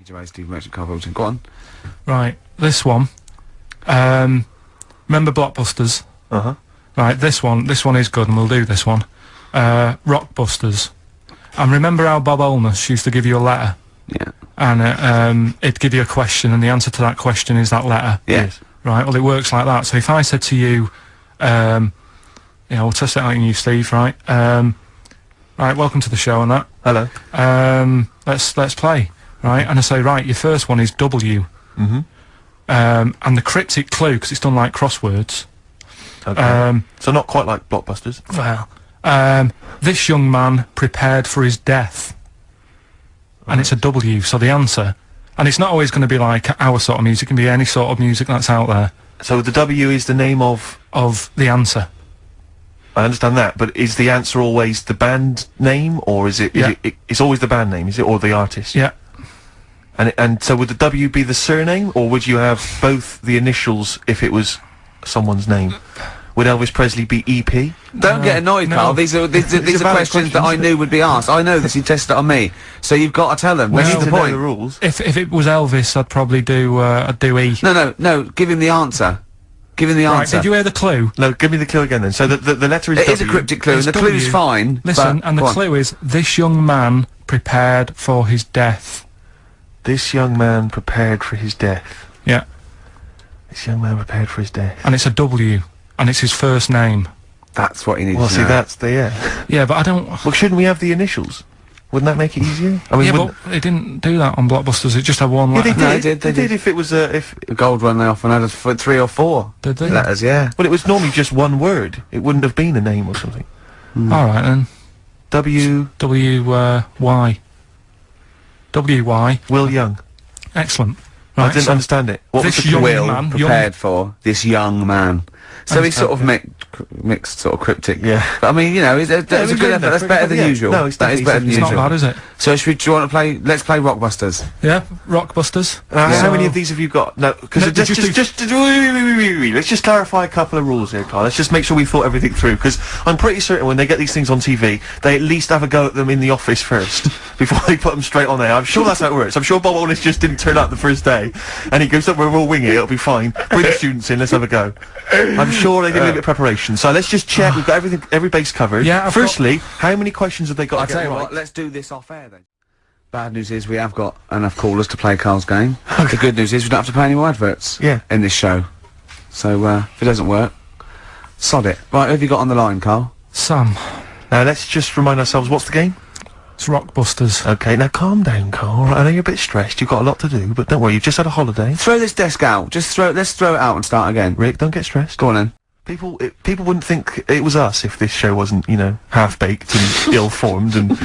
Gervais, Steve Merchant, Karl Wilton. Go on. Right, this one. Remember Blockbusters? Uh-huh. Right, this one is good, and we'll do this one. Rockbusters. And remember how Bob Holness used to give you a letter? Yeah. And it'd give you a question, and the answer to that question is that letter. Yes. Right, well, it works like that. So if I said to you, we'll test it out on you, Steve, right? Right, welcome to the show and that. Hello. Let's play, right? And I say, right, your first one is W. Mm-hmm. And the cryptic clue, because it's done like crosswords. Okay. So not quite like Blockbusters. Well, this young man prepared for his death. And it's a W, so the answer... And it's not always going to be like our sort of music, it can be any sort of music that's out there. So the W is the name of... Of the answer. I understand that, but is the answer always the band name, or is it... Yeah. It's always the band name, is it, or the artist? Yeah. And so would the W be the surname, or would you have both the initials if it was someone's name? Would Elvis Presley be EP? Don't get annoyed, Karl. These are questions that I knew would be asked. I know this. You tested it on me, so you've got to tell them. Well, This is the know point. the rules. If it was Elvis, I'd probably do E. No. Give him the answer. Give him the Right, answer. did you hear the clue? No, give me the clue again then. So the letter is It is a W. cryptic clue, and It's the clue's W. fine. Listen, but, and the go on. clue is, this young man prepared for his death. This young man prepared for his death. Yeah. This young man prepared for his death. And it's a W. And it's his first name. That's what you need Well, to see, know. that's the... Yeah. Yeah, but I don't... Well, shouldn't we have the initials? Wouldn't that make it easier? I mean, Yeah, wouldn't- but they didn't do that on Blockbusters, it just had one Yeah, letter. they did. No, they did. If it was if... The gold one, they often had 3 or 4 Did they? letters, yeah. Well, it was normally just one word. It wouldn't have been a name or something. Alright then. W... Y. W-Y. Will Young. Excellent. I Right, didn't so understand it. What was this the young clue? Will man, prepared for this young man. So he's sort of mixed, sort of cryptic. Yeah. But I mean, you know, that's it was a good good effort. enough. That's better than Yeah. usual. No, it's That is better than It's not usual. bad, is it? So do you want to play? Let's play Rockbusters. Yeah, Rockbusters. How many of these have you got? No, because No, just wait. Let's just clarify a couple of rules here, Karl. Let's just make sure we thought everything through, because I'm pretty certain when they get these things on TV, they at least have a go at them in the office first before they put them straight on there. I'm sure that's how it works. I'm sure Bob Holness just didn't turn up the first day, and he goes, "Look, we'll wing it. It'll be fine. Bring the students in. Let's have a go." I'm sure they did a little bit of preparation. So let's just check. We've got every base covered. Yeah, Firstly, how many questions have they got I'll to tell get you right? what. Let's do this off air then. Bad news is we have got enough callers to play Karl's game. The good news is we don't have to play any more adverts. Yeah. In this show. So if it doesn't work, sod it. Right, who have you got on the line, Karl? Sam. Now let's just remind ourselves, what's the game? It's Rockbusters. Okay, now calm down, Karl. I know you're a bit stressed. You've got a lot to do, but don't worry. You've just had a holiday. Throw this desk out. Let's throw it out and start again. Rick, don't get stressed. Go on then. People wouldn't think it was us if this show wasn't, you know, half-baked and ill-formed and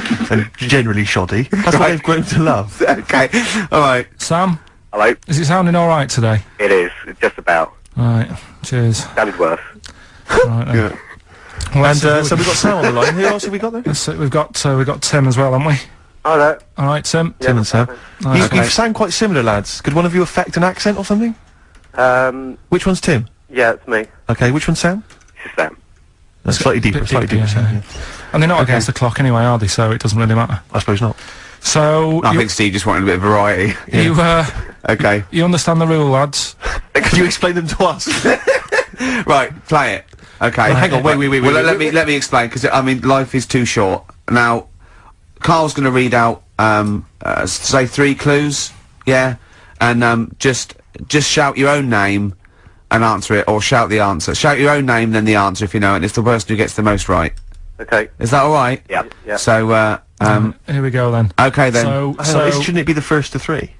generally shoddy. That's what they've grown to love. Okay. All right. Sam, Hello? is it sounding alright today? It is. Just about. Right, cheers. Sounded worse. Right then. Yeah. Well, And let's so we've got Sam on the line. Who else have we got there? see, we've got Tim as well, haven't we? Hello. Alright, Tim. Tim and Sam. Right, You sound quite similar, lads. Could one of you affect an accent or something? Which one's Tim? Yeah, it's me. Okay, which one's Sam? This is Sam. That's slightly deeper, bit slightly deeper, deeper. yeah, Sam, yeah. And they're not against the clock anyway, are they? So it doesn't really matter. I suppose not. So, I you, think Steve just wanted a bit of variety. you, Okay. you understand the rule, lads? Could you explain them to us? Right. Play it. Okay. Right, hang on, wait. Well, let me explain, because I mean, life is too short. Now, Karl's going to read out, say 3 clues, yeah, and just shout your own name and answer it, or shout the answer. Shout your own name, then the answer if you know it. And it's the person who gets the most right. Okay. Is that all right? Yeah. Yeah. So, Here we go then. okay then. So, Shouldn't it be the first to 3?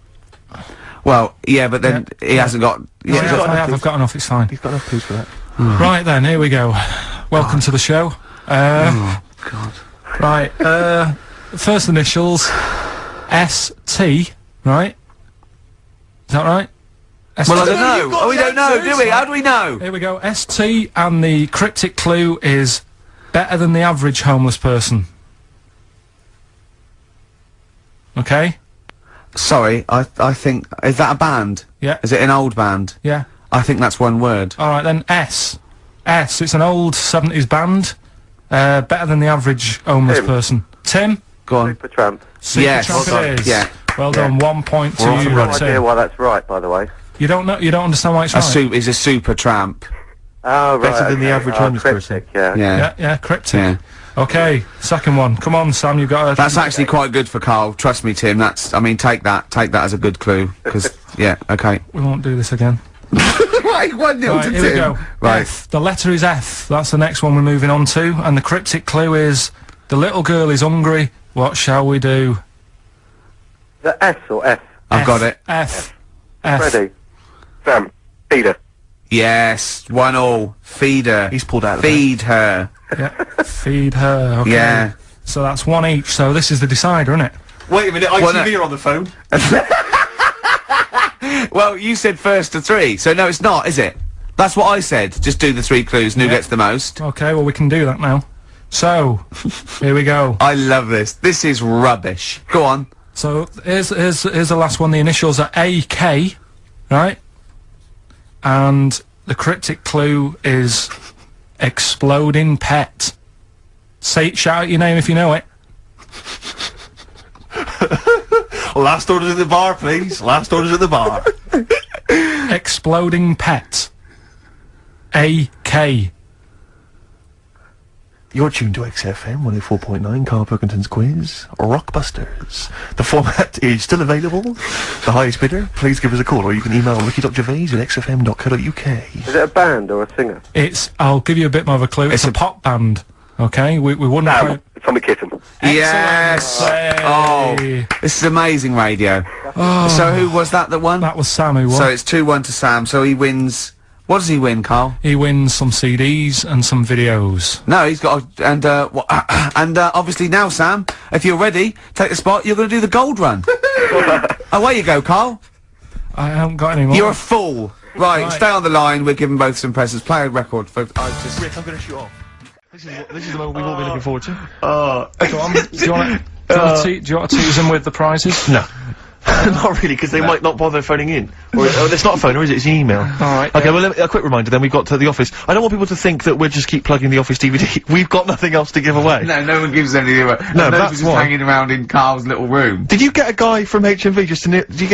Well, yeah, but then he hasn't got. yeah, Yeah, I've got enough, it's fine. He's got enough clues for that. Right then, here we go. Welcome to the show. oh God. Right, first initials, S-T, right? Is that right? Well, I ST. don't know. Oh, we don't know, do we? How do we know? Here we go, S-T, and the cryptic clue is better than the average homeless person. Okay? Sorry, I think, is that a band? Yeah. Is it an old band? Yeah. I think that's one word. Alright then, S. S, it's an old 70s band. Better than the average homeless Tim. person. Tim? Go on. Supertramp. Yes. Supertramp it is. Yeah. Well done. 1 point to We're off you, and running. No idea Tim. why that's right, by the way. You don't know. You don't understand why it's right. He's a super tramp. Oh, right. Better than the average homeless person. cryptic, yeah. Yeah. Yeah, cryptic. Yeah. Okay, second one. Come on, Sam. You've got. That's actually quite good for Karl. Trust me, Tim. I mean, take that as a good clue. Because, yeah, okay. We won't do this again. Right, 1-0 to Right, Tim. here we go. Right. F. The letter is F. That's the next one we're moving on to. And the cryptic clue is: the little girl is hungry. What shall we do? The S or F? I've got it. F. F. Ready? Sam, Peter. Yes, 1-1. Feed her. He's pulled out of the Feed her. Yeah. Feed her. Okay. Yeah. So that's one each. So this is the decider, isn't it? Wait a minute, Well, ITV are on the phone. Well, you said first to 3, so no, it's not, is it? That's what I said. Just do the 3 clues and who gets the most. Okay. Well, we can do that now. So here we go. I love this. This is rubbish. Go on. So here's the last one. The initials are AK, right? And the cryptic clue is exploding pet. Shout out your name if you know it. Last orders at the bar, please. Last orders at the bar. Exploding pet. AK. You're tuned to XFM 104.9, Carl Pilkington's quiz, Rockbusters. The format is still available. The highest bidder, please give us a call, or you can email ricky.gervais@xfm.co.uk. Is it a band or a singer? I'll give you a bit more of a clue. It's a pop band. Okay, we wouldn't. No, Tommy Kitten. Yes. Hey. Oh, this is amazing radio. So who was that won? That was Sam who won. So it's 2-1 to Sam. So he wins. What does he win, Karl? He wins some CDs and some videos. No, he's got obviously now, Sam, if you're ready, take the spot. You're going to do the gold run. Away you go, Karl. I haven't got any more. You're a fool. Right, stay on the line. We're giving both some presents. Play a record for. Rick, I'm going to shoot off. This is the moment we've all been looking forward to. Go on. Do you want to tease them with the prizes? No. Not really, because they might not bother phoning in. Or it's not a phone, or is it? It's an email. Alright. Okay, well, a quick reminder, then we've got to the office. I don't want people to think that we'll just keep plugging the office DVD. We've got nothing else to give away. No one gives anything away. No, that's why. hanging around in Karl's little room. Did you get a guy from HMV just to nick these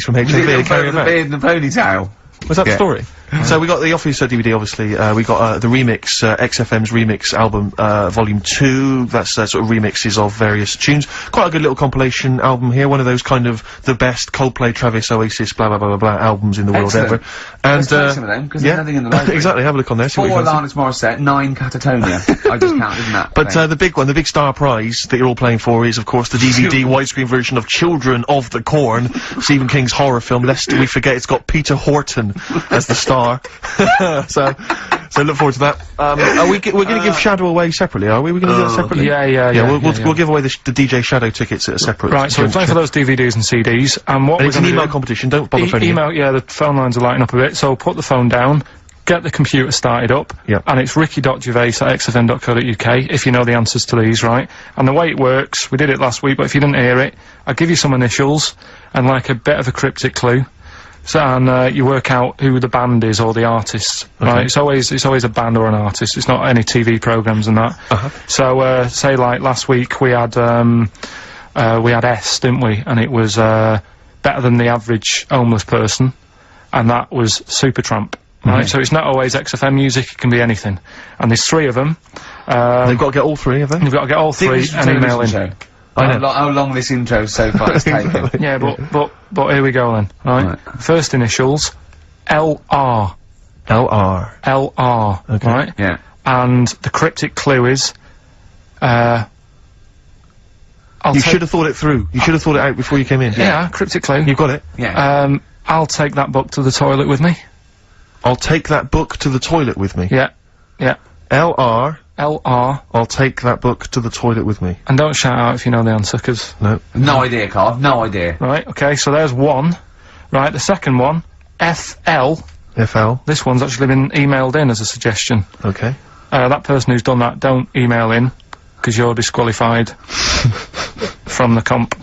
from HMV and carry them out? beard and the ponytail. Was that the story? So we got the Office DVD, obviously. We got the remix, XFM's remix album, Volume 2. That's sort of remixes of various tunes. Quite a good little compilation album here. One of those kind of the best Coldplay, Travis, Oasis, blah blah blah blah blah albums in the world ever. And Let's play some of them, because there's nothing in the library. Exactly. Have a look on there. See what 4 you fancy. Alanis Morissette, 9 Catatonia. I just counted, didn't that? But the big one, the big star prize that you're all playing for is, of course, the DVD widescreen version of Children of the Corn, Stephen King's horror film. Lest we forget, it's got Peter Horton as the star. so look forward to that. We're going to give Shadow away separately, are we? We're going to do that separately? Yeah. We'll give away the DJ Shadow tickets at a separate. Right, so we're playing for those DVDs and CDs, and what And we're it's an going to email do... competition. Don't bother phoning in. Email, yeah, the phone lines are lighting up a bit, so put the phone down, get the computer started up, Yep. and it's ricky.gervais@xfm.co.uk, if you know the answers to these, right? And the way it works, we did it last week, but if you didn't hear it, I'll give you some initials, and like a bit of a cryptic clue. So, and you work out who the band is or the artist, right? It's always a band or an artist. It's not any TV programs and that. So, say like last week we had S, didn't we? And it was better than the average homeless person, and that was Supertramp, right? So it's not always XFM music; it can be anything. And there's 3 of them. They've got to get all 3, have they? You've got to get all 3 and email in. I know. How long this intro so far has taken. Yeah, but here we go then, right? First initials, LR. LR. LR, Okay. right? Yeah. And the cryptic clue is, You should have thought it through. You should have thought it out before you came in. Yeah, cryptic clue. You've got it. Yeah. I'll take that book to the toilet with me. I'll take that book to the toilet with me. Yeah. LR. LR. I'll take that book to the toilet with me. And don't shout out if you know the answer, 'cause... No. No idea, Karl. No idea. Right, okay, so there's 1. Right, the second one, FL. FL. This one's actually been emailed in as a suggestion. Okay. That person who's done that, don't email in, 'cause you're disqualified from the comp.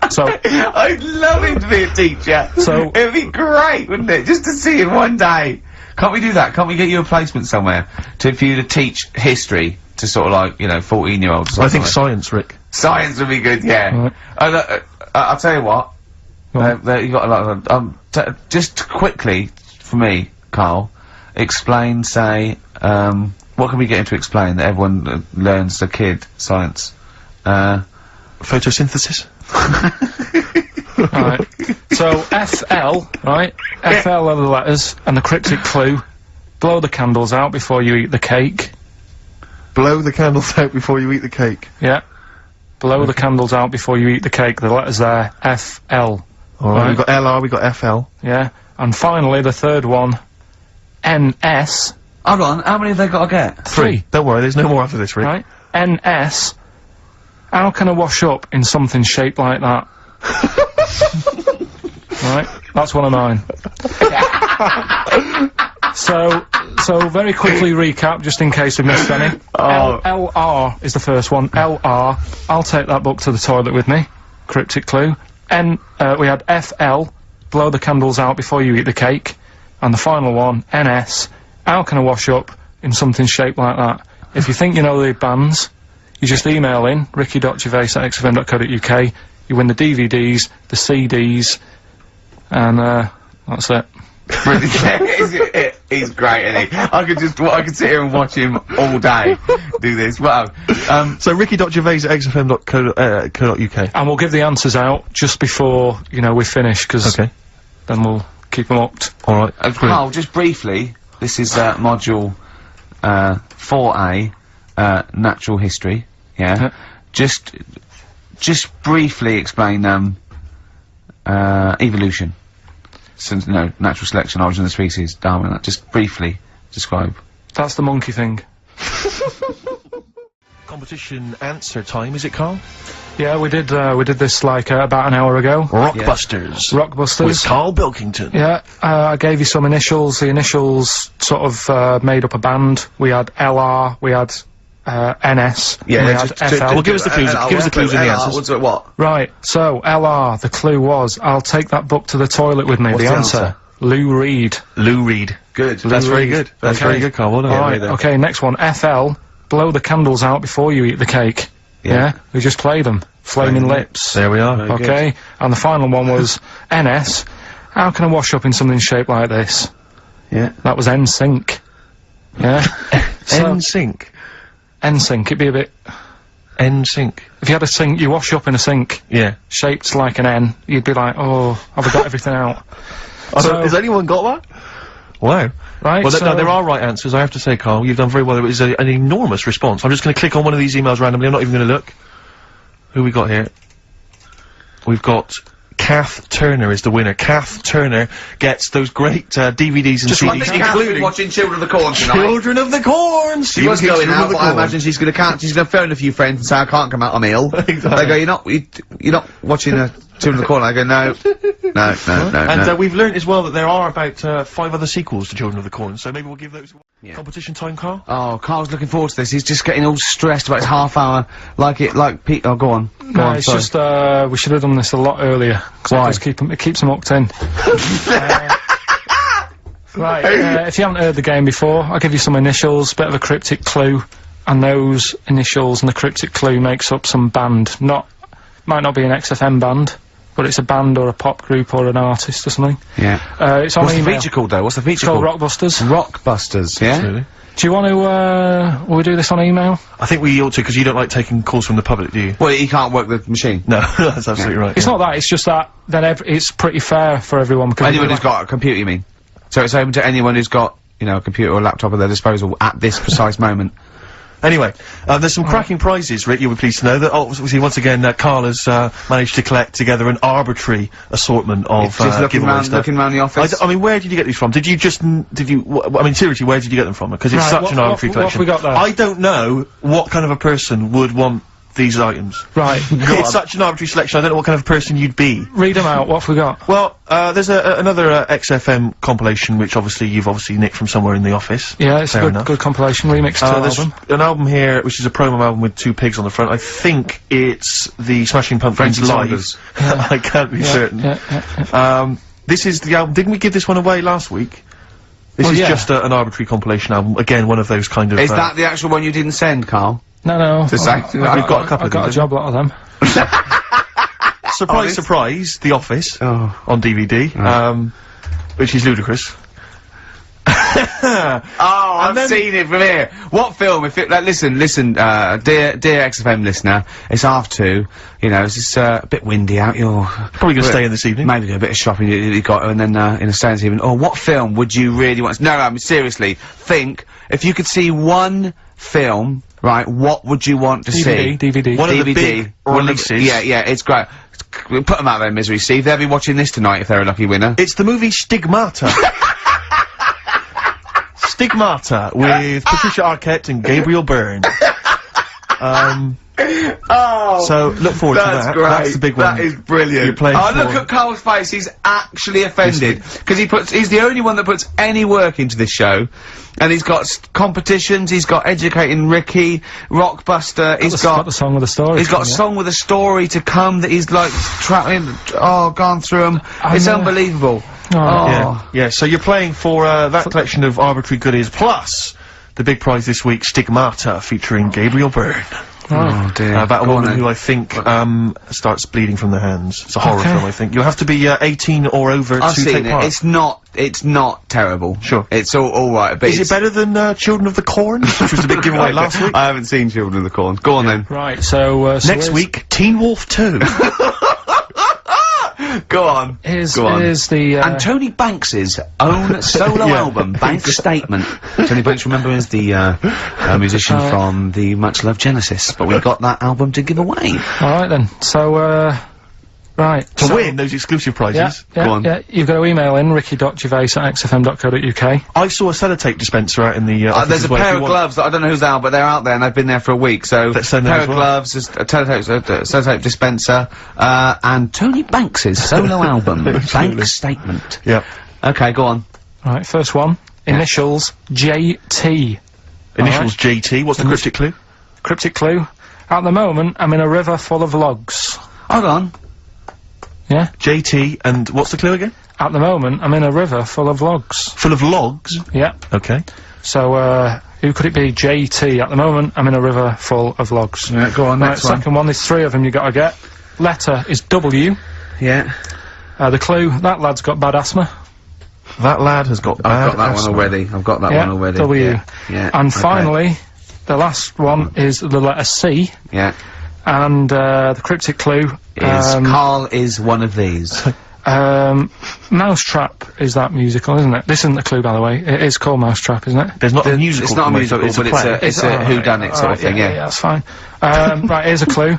So... I'd love him to be a teacher. So... It'd be great, wouldn't it? Just to see him one day. Can't we do that? Can't we get you a placement somewhere for you to teach history to sort of like, 14-year-olds? I think science, Rick. Science would be good, yeah. Right. I'll tell you what. Go on. You got a lot of just quickly for me, Carl. Explain, say, what can we get into explain that everyone learns the kid science? Photosynthesis. Right. So FL, right? FL are the letters, and the cryptic clue: blow the candles out before you eat the cake. Blow the candles out before you eat the cake. Yeah. Blow the candles out before you eat the cake. The letters there, FL. Alright, Right. we've got LR, we've got FL. Yeah. And finally, the third one, NS. Hold on, how many have they got to get? 3. Don't worry, there's no more after this, Rick. Right? NS. How can I wash up in something shaped like that? Right? That's one of mine. So very quickly recap, just in case we missed any. LR is the first one. LR. I'll take that book to the toilet with me. Cryptic clue. We had FL. Blow the candles out before you eat the cake. And the final one, NS. How can I wash up in something shaped like that? If you think you know the bands, you just email in ricky.gervais@xfm.co.uk. You win the DVDs, the CDs, and that's it. He's great, isn't he? I could sit here and watch him all day do this. Wow. So ricky.gervais@xfm.co.uk. And we'll give the answers out just before, you know, we finish, because Okay. then we'll keep them up. Alright. Carl, just briefly, this is module 4A, natural history. Yeah. Just briefly explain evolution. So, no, natural selection, origin of the species, Darwin. Just briefly describe. That's the monkey thing. Competition answer time, is it, Carl? Yeah, we did this like about an hour ago. Rockbusters. Rockbusters. With Carl Bilkington. Yeah, I gave you some initials. The initials sort of made up a band. We had LR, we had NS, and we had FL. Well, give us the clues. Give us the clues and the answers. What? Right, so LR, the clue was, I'll take that book to the toilet with me. What's the the answer? answer? Lou Reed. Lou Reed. Good. That's very Reed. good. That's Okay. very good, Carl. Well done. Alright, okay, next one. FL, blow the candles out before you eat the cake. Yeah? We just played them. Flaming Lips. There we are. Okay, and the final one was NS. How can I wash up in something shaped like this? Yeah. That was NSYNC. Yeah? NSYNC. NSYNC, it'd be a bit... NSYNC. If you had a sink, you wash up in a sink, Yeah. shaped like an N, you'd be like, oh, have I got everything out? So- Has anyone got that? Wow. Right, Well, so... no, there are right answers, I have to say, Carl. You've done very well. It was an enormous response. I'm just going to click on one of these emails randomly. I'm not even going to look. Who we got here? We've got Kath Turner is the winner. Kath Turner gets those great DVDs and CDs, including watching Children of the Corn tonight. Children of the Corn. She was going out, but I imagine she's going to phone a few friends and say, I can't come out, I'm ill. Exactly. They go, you're not watching Children of the Corn. I go, no. And we've learnt as well that there are about 5 other sequels to Children of the Corn, so maybe we'll give those competition time, Carl. Oh, Carl's looking forward to this. He's just getting all stressed about his half hour, like Pete. Oh, go on. No, it's just, we should have done this a lot earlier. Why? It keeps them hooked in. Right, if you haven't heard the game before, I'll give you some initials, bit of a cryptic clue, and those initials and the cryptic clue makes up some band. Might not be an XFM band, but it's a band or a pop group or an artist or something. Yeah. It's on What's the email. feature called, though? What's the It's feature called called? Rockbusters. Rockbusters, yeah? Absolutely. Do you want to, will we do this on email? I think we ought to, because you don't like taking calls from the public, do you? Well, he can't work the machine. No, that's absolutely right. It's not that, it's just that then it's pretty fair for everyone because... Anyone who's got a computer, you mean? So it's open to anyone who's got, you know, a computer or a laptop at their disposal at this precise moment. Anyway, there's some cracking prizes, Rick, you'll be pleased to know that, obviously, once again, Karl has managed to collect together an arbitrary assortment of Just looking giveaway stuff. round the office. I mean, where did you get these from? I mean, seriously, where did you get them from? Because it's Right, such an arbitrary what have collection. we got there? I don't know what kind of a person would want these items. Right, It's such an arbitrary selection, I don't know what kind of person you'd be. read them out, what have we got? Well, there's another XFM compilation, which you've obviously nicked from somewhere in the office. Yeah, it's Fair a enough. good compilation, remix to There's album. an album here, which is a promo album with 2 pigs on the front. I think it's the Smashing Pumpkins Frankie live. Saunders. I can't be certain. Yeah. This is the album. Didn't we give this one away last week? This Well, is yeah. just an arbitrary compilation album. Again, one of those kind of. Is that the actual one you didn't send, Carl? No. To say- We've got a couple I've of got a these, job lot of them. surprise, surprise, The Office Oh. on DVD, which is ludicrous. I've seen it from here. What film? If it, like, listen, dear XFM listener, it's 2:30. You know, it's just a bit windy out. You're Probably gonna stay in this evening. Maybe do a bit of shopping you got, and then in a stay this evening. Or what film would you really want? No, I mean seriously. Think if you could see one film, right? What would you want to see? DVD. One of the DVD. big One of the- releases. Yeah, it's great. Put them out of their misery, Steve. They'll be watching this tonight if they're a lucky winner. It's the movie Stigmata. Stigmata with Patricia Arquette and Gabriel Byrne. So look forward to that. Great. That's the big one. That is brilliant. You're playing oh, for. look at Karl's face. He's actually offended because he's the only one that puts any work into this show, and he's got competitions. He's got Educating Ricky, Rockbuster. He's got the song with the story. He's got a song with a story to come that he's like gone through them. It's unbelievable. Yeah. So you're playing for that collection of arbitrary goodies plus the big prize this week, Stigmata, featuring Gabriel Byrne. Oh dear. About a Go on woman then. who I think starts bleeding from the hands. It's a horror film, I think. You have to be 18 or over I've to seen take it. part. It's not terrible. Sure. It's all right. But Is it better than Children of the Corn, which was the big giveaway last week? I haven't seen Children of the Corn. Go on then. Right, so Next week, Teen Wolf 2. Go on. Here's And the, Tony Banks's own solo album, Bank Statement. Tony Banks, remember, is the musician from the much loved Genesis, but we've got that album to give away. alright then, so, right. To win those exclusive prizes. Yeah, Go on. yeah, you've got to email in ricky.gervais@xfm.co.uk. I saw a sellotape dispenser out in the office There's a as well, if pair you of want. gloves that I don't know who's out, but they're out there and they've been there for a week. So, Let's send them pair as of well. gloves, a sellotape dispenser, and Tony Banks's solo album, Bank Statement. Yeah. Okay, go on. Right, first one. Initials JT. Initials JT. What's the cryptic clue? Cryptic clue. At the moment, I'm in a river full of logs. Hold on. Yeah? JT, and what's the clue again? At the moment, I'm in a river full of logs. Full of logs? Yeah. Okay. So, who could it be? JT. At the moment, I'm in a river full of logs. Yeah, go on, Right, next one. second one, there's 3 of them you gotta get. Letter is W. Yeah. The clue, that lad's got bad asthma. That lad has got bad I've got that asthma. one already. I've got that Yeah, one already. W. Yeah. And okay. finally, the last one is the letter C. Yeah. And, the cryptic clue Is Karl is one of these. Mousetrap is that musical, isn't it? This isn't the clue, by the way. It is called Mousetrap, isn't it? There's not a musical. It's not a for me, musical, so but play. it's a whodunit sort of thing, yeah. Yeah, that's fine. Right, here's a clue.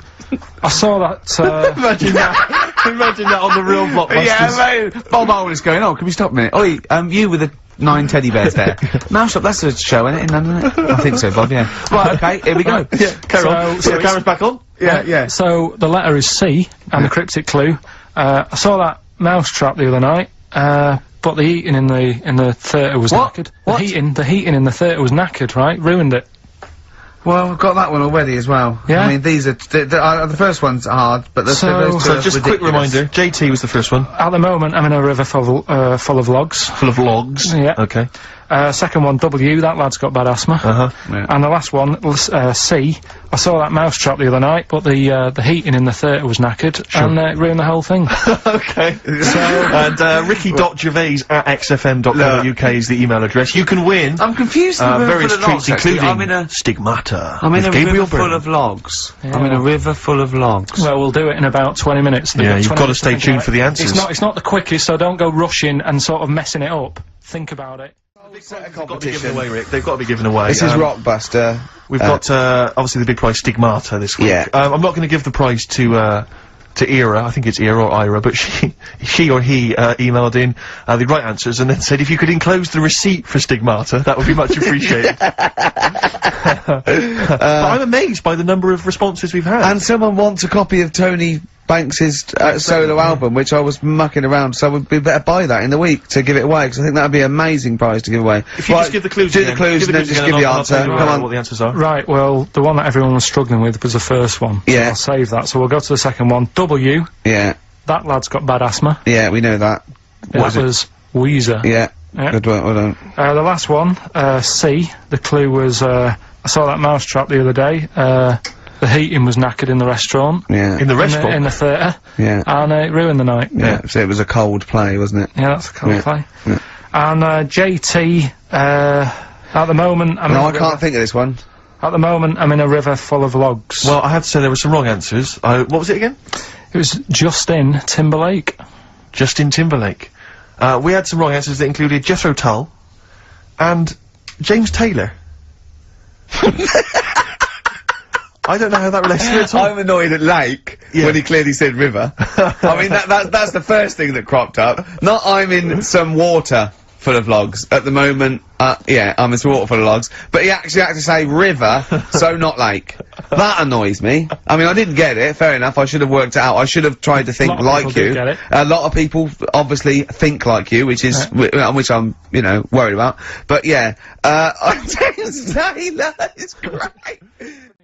I saw that, Imagine that. Imagine that on the real blockbusters. Yeah, mate. Bob Owen is going, oh, can we stop a minute? Oi, you with the 9 teddy bears there. Mousetrap, that's a show, isn't it? Isn't it? I think so, Bob, yeah. Right, okay, here we go. Yeah, carry on. So Put the cameras back on. Yeah. So, the letter is C, and the cryptic clue. I saw that Mousetrap the other night, but the heating in the theatre was What? knackered. What? The heating in the theatre was knackered, right? Ruined it. Well, I've got that one already as well. Yeah? I mean, these are, the first one's hard, but those two So are just a quick ridiculous. reminder, JT was the first one. At the moment, I'm in a river full of logs. Full of logs. Yeah. Okay. Second one, W, that lad's got bad asthma. Uh-huh. Yeah. And the last one, C, I saw that Mousetrap the other night, but the heating in the theatre was knackered, and it ruined the whole thing. Okay. And ricky.gervais@xfm.co.uk is the email address. You can win I'm confused with the river various full of logs, treats, actually. including I'm in a Stigmata. I'm in with a Gabriel river full Byrne. of logs. Yeah. I'm in a river full of logs. Well, we'll do it in about 20 minutes. Yeah, you've 20 got to minutes stay think tuned about for the it. answers. It's not the quickest, so don't go rushing and sort of messing it up. Think about it. They've got to be given away, Rick. They've got to be given away. This is Rockbuster. We've got obviously the big prize Stigmata this week. Yeah. I'm not going to give the prize to Ira. I think it's Ira or Ira, but she or he emailed in the right answers and then said if you could enclose the receipt for Stigmata, that would be much appreciated. But I'm amazed by the number of responses we've had. And someone wants a copy of Tony Banks's solo album, which I was mucking around, so we better buy that in the week to give it away, because I think that'd be an amazing prize to give away. If you just give the clues do again. the clues and then just give the answer. Come Come what on. the answers are. Right, well, the one that everyone was struggling with was the first one. So Yeah. I'll save that. So we'll go to the second one. W, Yeah, that lad's got bad asthma. yeah, we know that. That was Weezer. Yeah. Yeah. Good one, well done. The last one, C, the clue was, I saw that Mousetrap the other day, the heating was knackered in the restaurant. Yeah. In the restaurant? In the theatre. Yeah. And it ruined the night. Yeah. So it was a cold play, wasn't it? Yeah, that's a cold Yeah. play. Yeah. And JT, at the moment, No, I can't think of this one. At the moment, I'm in a river full of logs. Well, I have to say there were some wrong answers. What was it again? It was Justin Timberlake. Justin Timberlake. We had some wrong answers that included Jethro Tull and James Taylor. I don't know how that relates to it at all. I'm annoyed at Lake when he clearly said river. I mean, that's the first thing that cropped up. Not I'm in some water full of logs at the moment. Yeah, I'm in some water full of logs. But he actually had to say river, so not lake. That annoys me. I mean, I didn't get it. Fair enough. I should have worked it out. I should have tried to think lot of like people you. did get it. A lot of people obviously think like you, which is which I'm, you know, worried about. But yeah, James Taylor is great.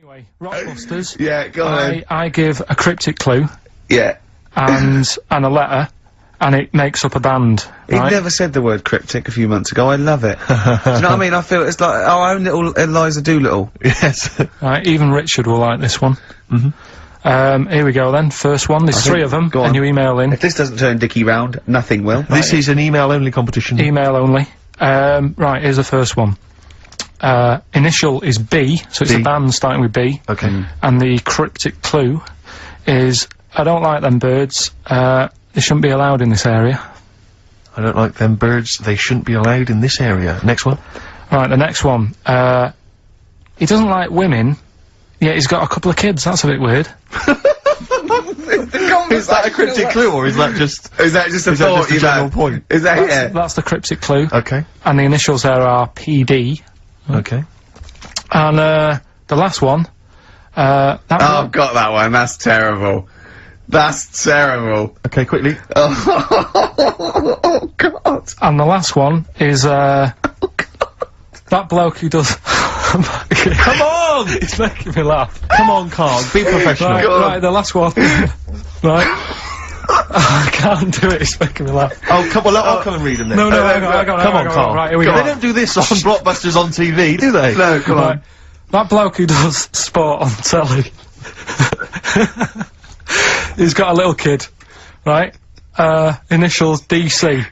Anyway, Rockbusters. Yeah, go on. I give a cryptic clue Yeah. and a letter, and it makes up a band. He Right? never said the word cryptic a few months ago. I love it. Do you know what I mean? I feel it's like our own little Eliza Doolittle. Yes. Right, even Richard will like this one. Here we go then. First one. There's think- 3 of them, go on. and you email in. If this doesn't turn Dickie round, nothing will. This is an email-only competition. Email only. Right, here's the first one. Initial is B, so it's B. a band starting with B. Okay. And the cryptic clue is, I don't like them birds, they shouldn't be allowed in this area. I don't like them birds. They shouldn't be allowed in this area. Next one. Right, the next one. He doesn't like women, yet he's got a couple of kids, that's a bit weird. Is that a cryptic clue, or is that just... Is that just a Is that thought just a you've general had? point? Is that That's the cryptic clue. Okay. And the initials there are PD. Okay. And, the last one, that Oh, one- got that one. That's terrible. That's terrible. Okay, quickly. Oh, God. and the last one is, that bloke who does... Come on! It's making me laugh. Come on, Karl. Be professional. Right, Go on. right, the last one. Right. I can't do it, it's making me laugh. Oh, come on, I'll come and read them then. No, hang on, Come on, Karl. Right, here we They go. don't do this on Blockbusters on TV, do they? No, come Right. on. That bloke who does sport on telly. He's got a little kid, right? Initials DC.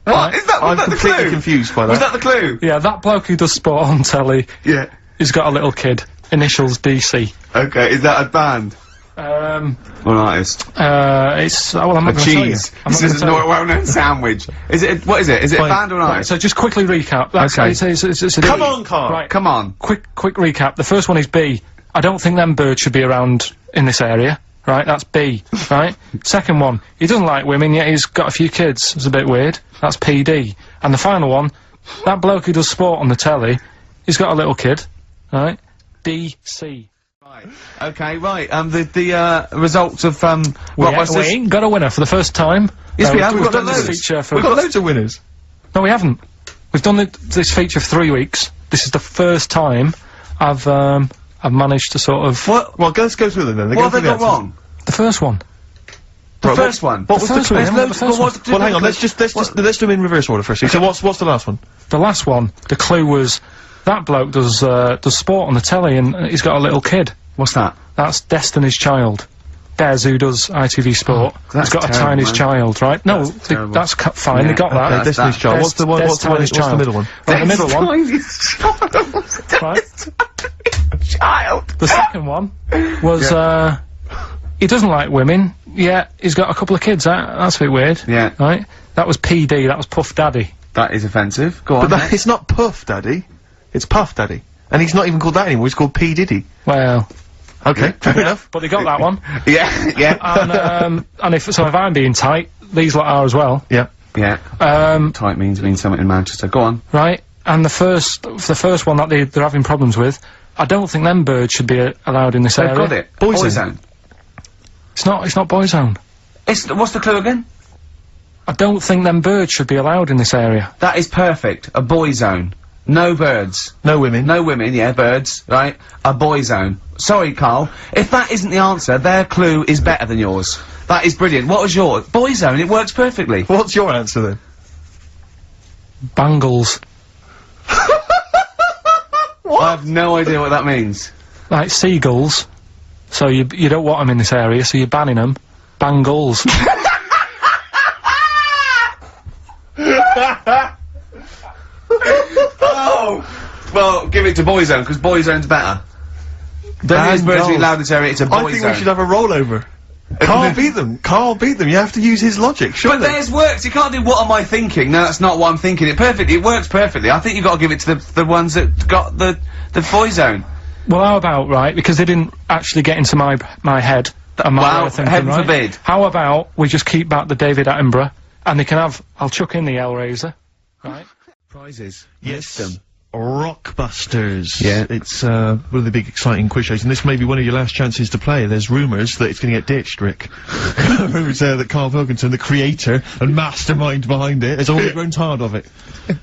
What? Is that, was I'm that the completely clue? confused by that. Was that the clue? Yeah, that bloke who does sport on telly, Yeah. he's got a little kid. Initials DC. Okay, is that a band? Or an artist? It's, well, I'm not A gonna tell you. cheese. I'm This not is a gonna tell you. well-known sandwich. Is it, what is it? Is it a Fine. band or an Right, artist? so just quickly recap. That's, Okay. it's a Come on, Karl. Right, Come on. quick recap. The first one is B. I don't think them birds should be around in this area. Right, that's B. Right? Second one, he doesn't like women, yet he's got a few kids. It's a bit weird. That's PD. And the final one, that bloke who does sport on the telly, he's got a little kid. Right? DC. Right. Okay, right. The results of, We Blockbusters. ain't got a winner for the first time. Yes, we have. We've We've done got this loads. feature for... We've got loads of winners. No, we haven't. We've done this feature for 3 weeks. This is the first time I've managed to sort of... What? Well, let's go through them then. What have they got wrong? The first one. The Right, first one. What was the first clue? one, yeah, Loads- the first what's the Well, hang on. clue? Let's do them in reverse order first. So what's the last one? The last one, the clue was, that bloke does sport on the telly and he's got a little kid. What's that? That's Destiny's Child. Des, who does ITV Sport, that's has got a terrible, tiny man. child, right? No, That's terrible. that's fine, Yeah, they got okay, that. Destiny's that- Child. What's the one? What's the middle one? Right, the middle one, Right. right? Child. The second one was, he doesn't like women, yet he's got a couple of kids, that's a bit weird. Yeah. Right? That was PD, that was Puff Daddy. That is offensive. Go on. But that, it's not Puff Daddy. It's Puff Daddy. And he's not even called that anymore. He's called P. Diddy. Well, Okay, fair enough. but they got that one. Yeah, yeah. And if I'm being tight, these lot are as well. Yeah. Yeah. Tight means something in Manchester. Go on. Right? And the first one that they're having problems with, I don't think them birds should be allowed in this They've area. got it. Boyzone. It's not Boyzone. What's the clue again? I don't think them birds should be allowed in this area. That is perfect. A boy zone. No birds. No women. No women, yeah, birds, right? A boy zone. Sorry, Karl. If that isn't the answer, their clue is better than yours. That is brilliant. What was yours? Boy zone, it works perfectly. What's your answer then? Bangles. I have no idea what that means. Like seagulls. So you don't want them in this area, so you're banning them. Bangles. Oh! Well, give it to Boyzone, because Boyzone's better. Don't use Virtually Loudest area, it's a Boyzone. I think we should have a rollover. Carl beat them. Carl beat them. You have to use his logic, surely. But theirs works. You can't do what am I thinking? No, that's not what I'm thinking. It works perfectly. I think you've got to give it to the ones that got the Boyzone. Well, how about, right, because they didn't actually get into my head, and my Well, way of thinking, heaven right? forbid. How about we just keep back the David Attenborough, and they can have, I'll chuck in the Hellraiser, right? Prizes. Yes. List 'em. Rockbusters. Yeah. It's, one of the big exciting quiz shows, and this may be one of your last chances to play. There's rumours that it's gonna get ditched, Rick. Rumours that Carl Pilkington, the creator and mastermind behind it, has already grown tired of it.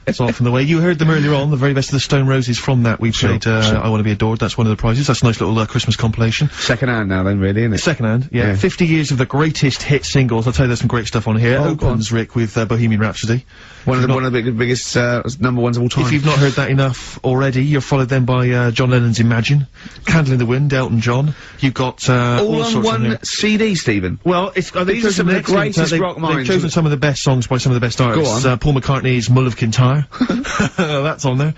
It's all from the way. You heard them earlier on, the very best of the Stone Roses. From that, we played, I Want to Be Adored. That's one of the prizes. That's a nice little, Christmas compilation. Second hand now then, really, isn't it? Second hand, yeah. 50 years of the greatest hit singles. I'll tell you there's some great stuff on here. Oh, Opens, Rick, with, Bohemian Rhapsody. One of the biggest, number ones of all time. If you've not heard that enough already, you're followed then by John Lennon's Imagine, Candle in the Wind, Elton John. You've got all on sorts one CD, Stephen. Well, it's These are some of the greatest rock minds. They've chosen some of the best songs by some of the best artists. Go on. Paul McCartney's Mull of Kintyre. That's on there.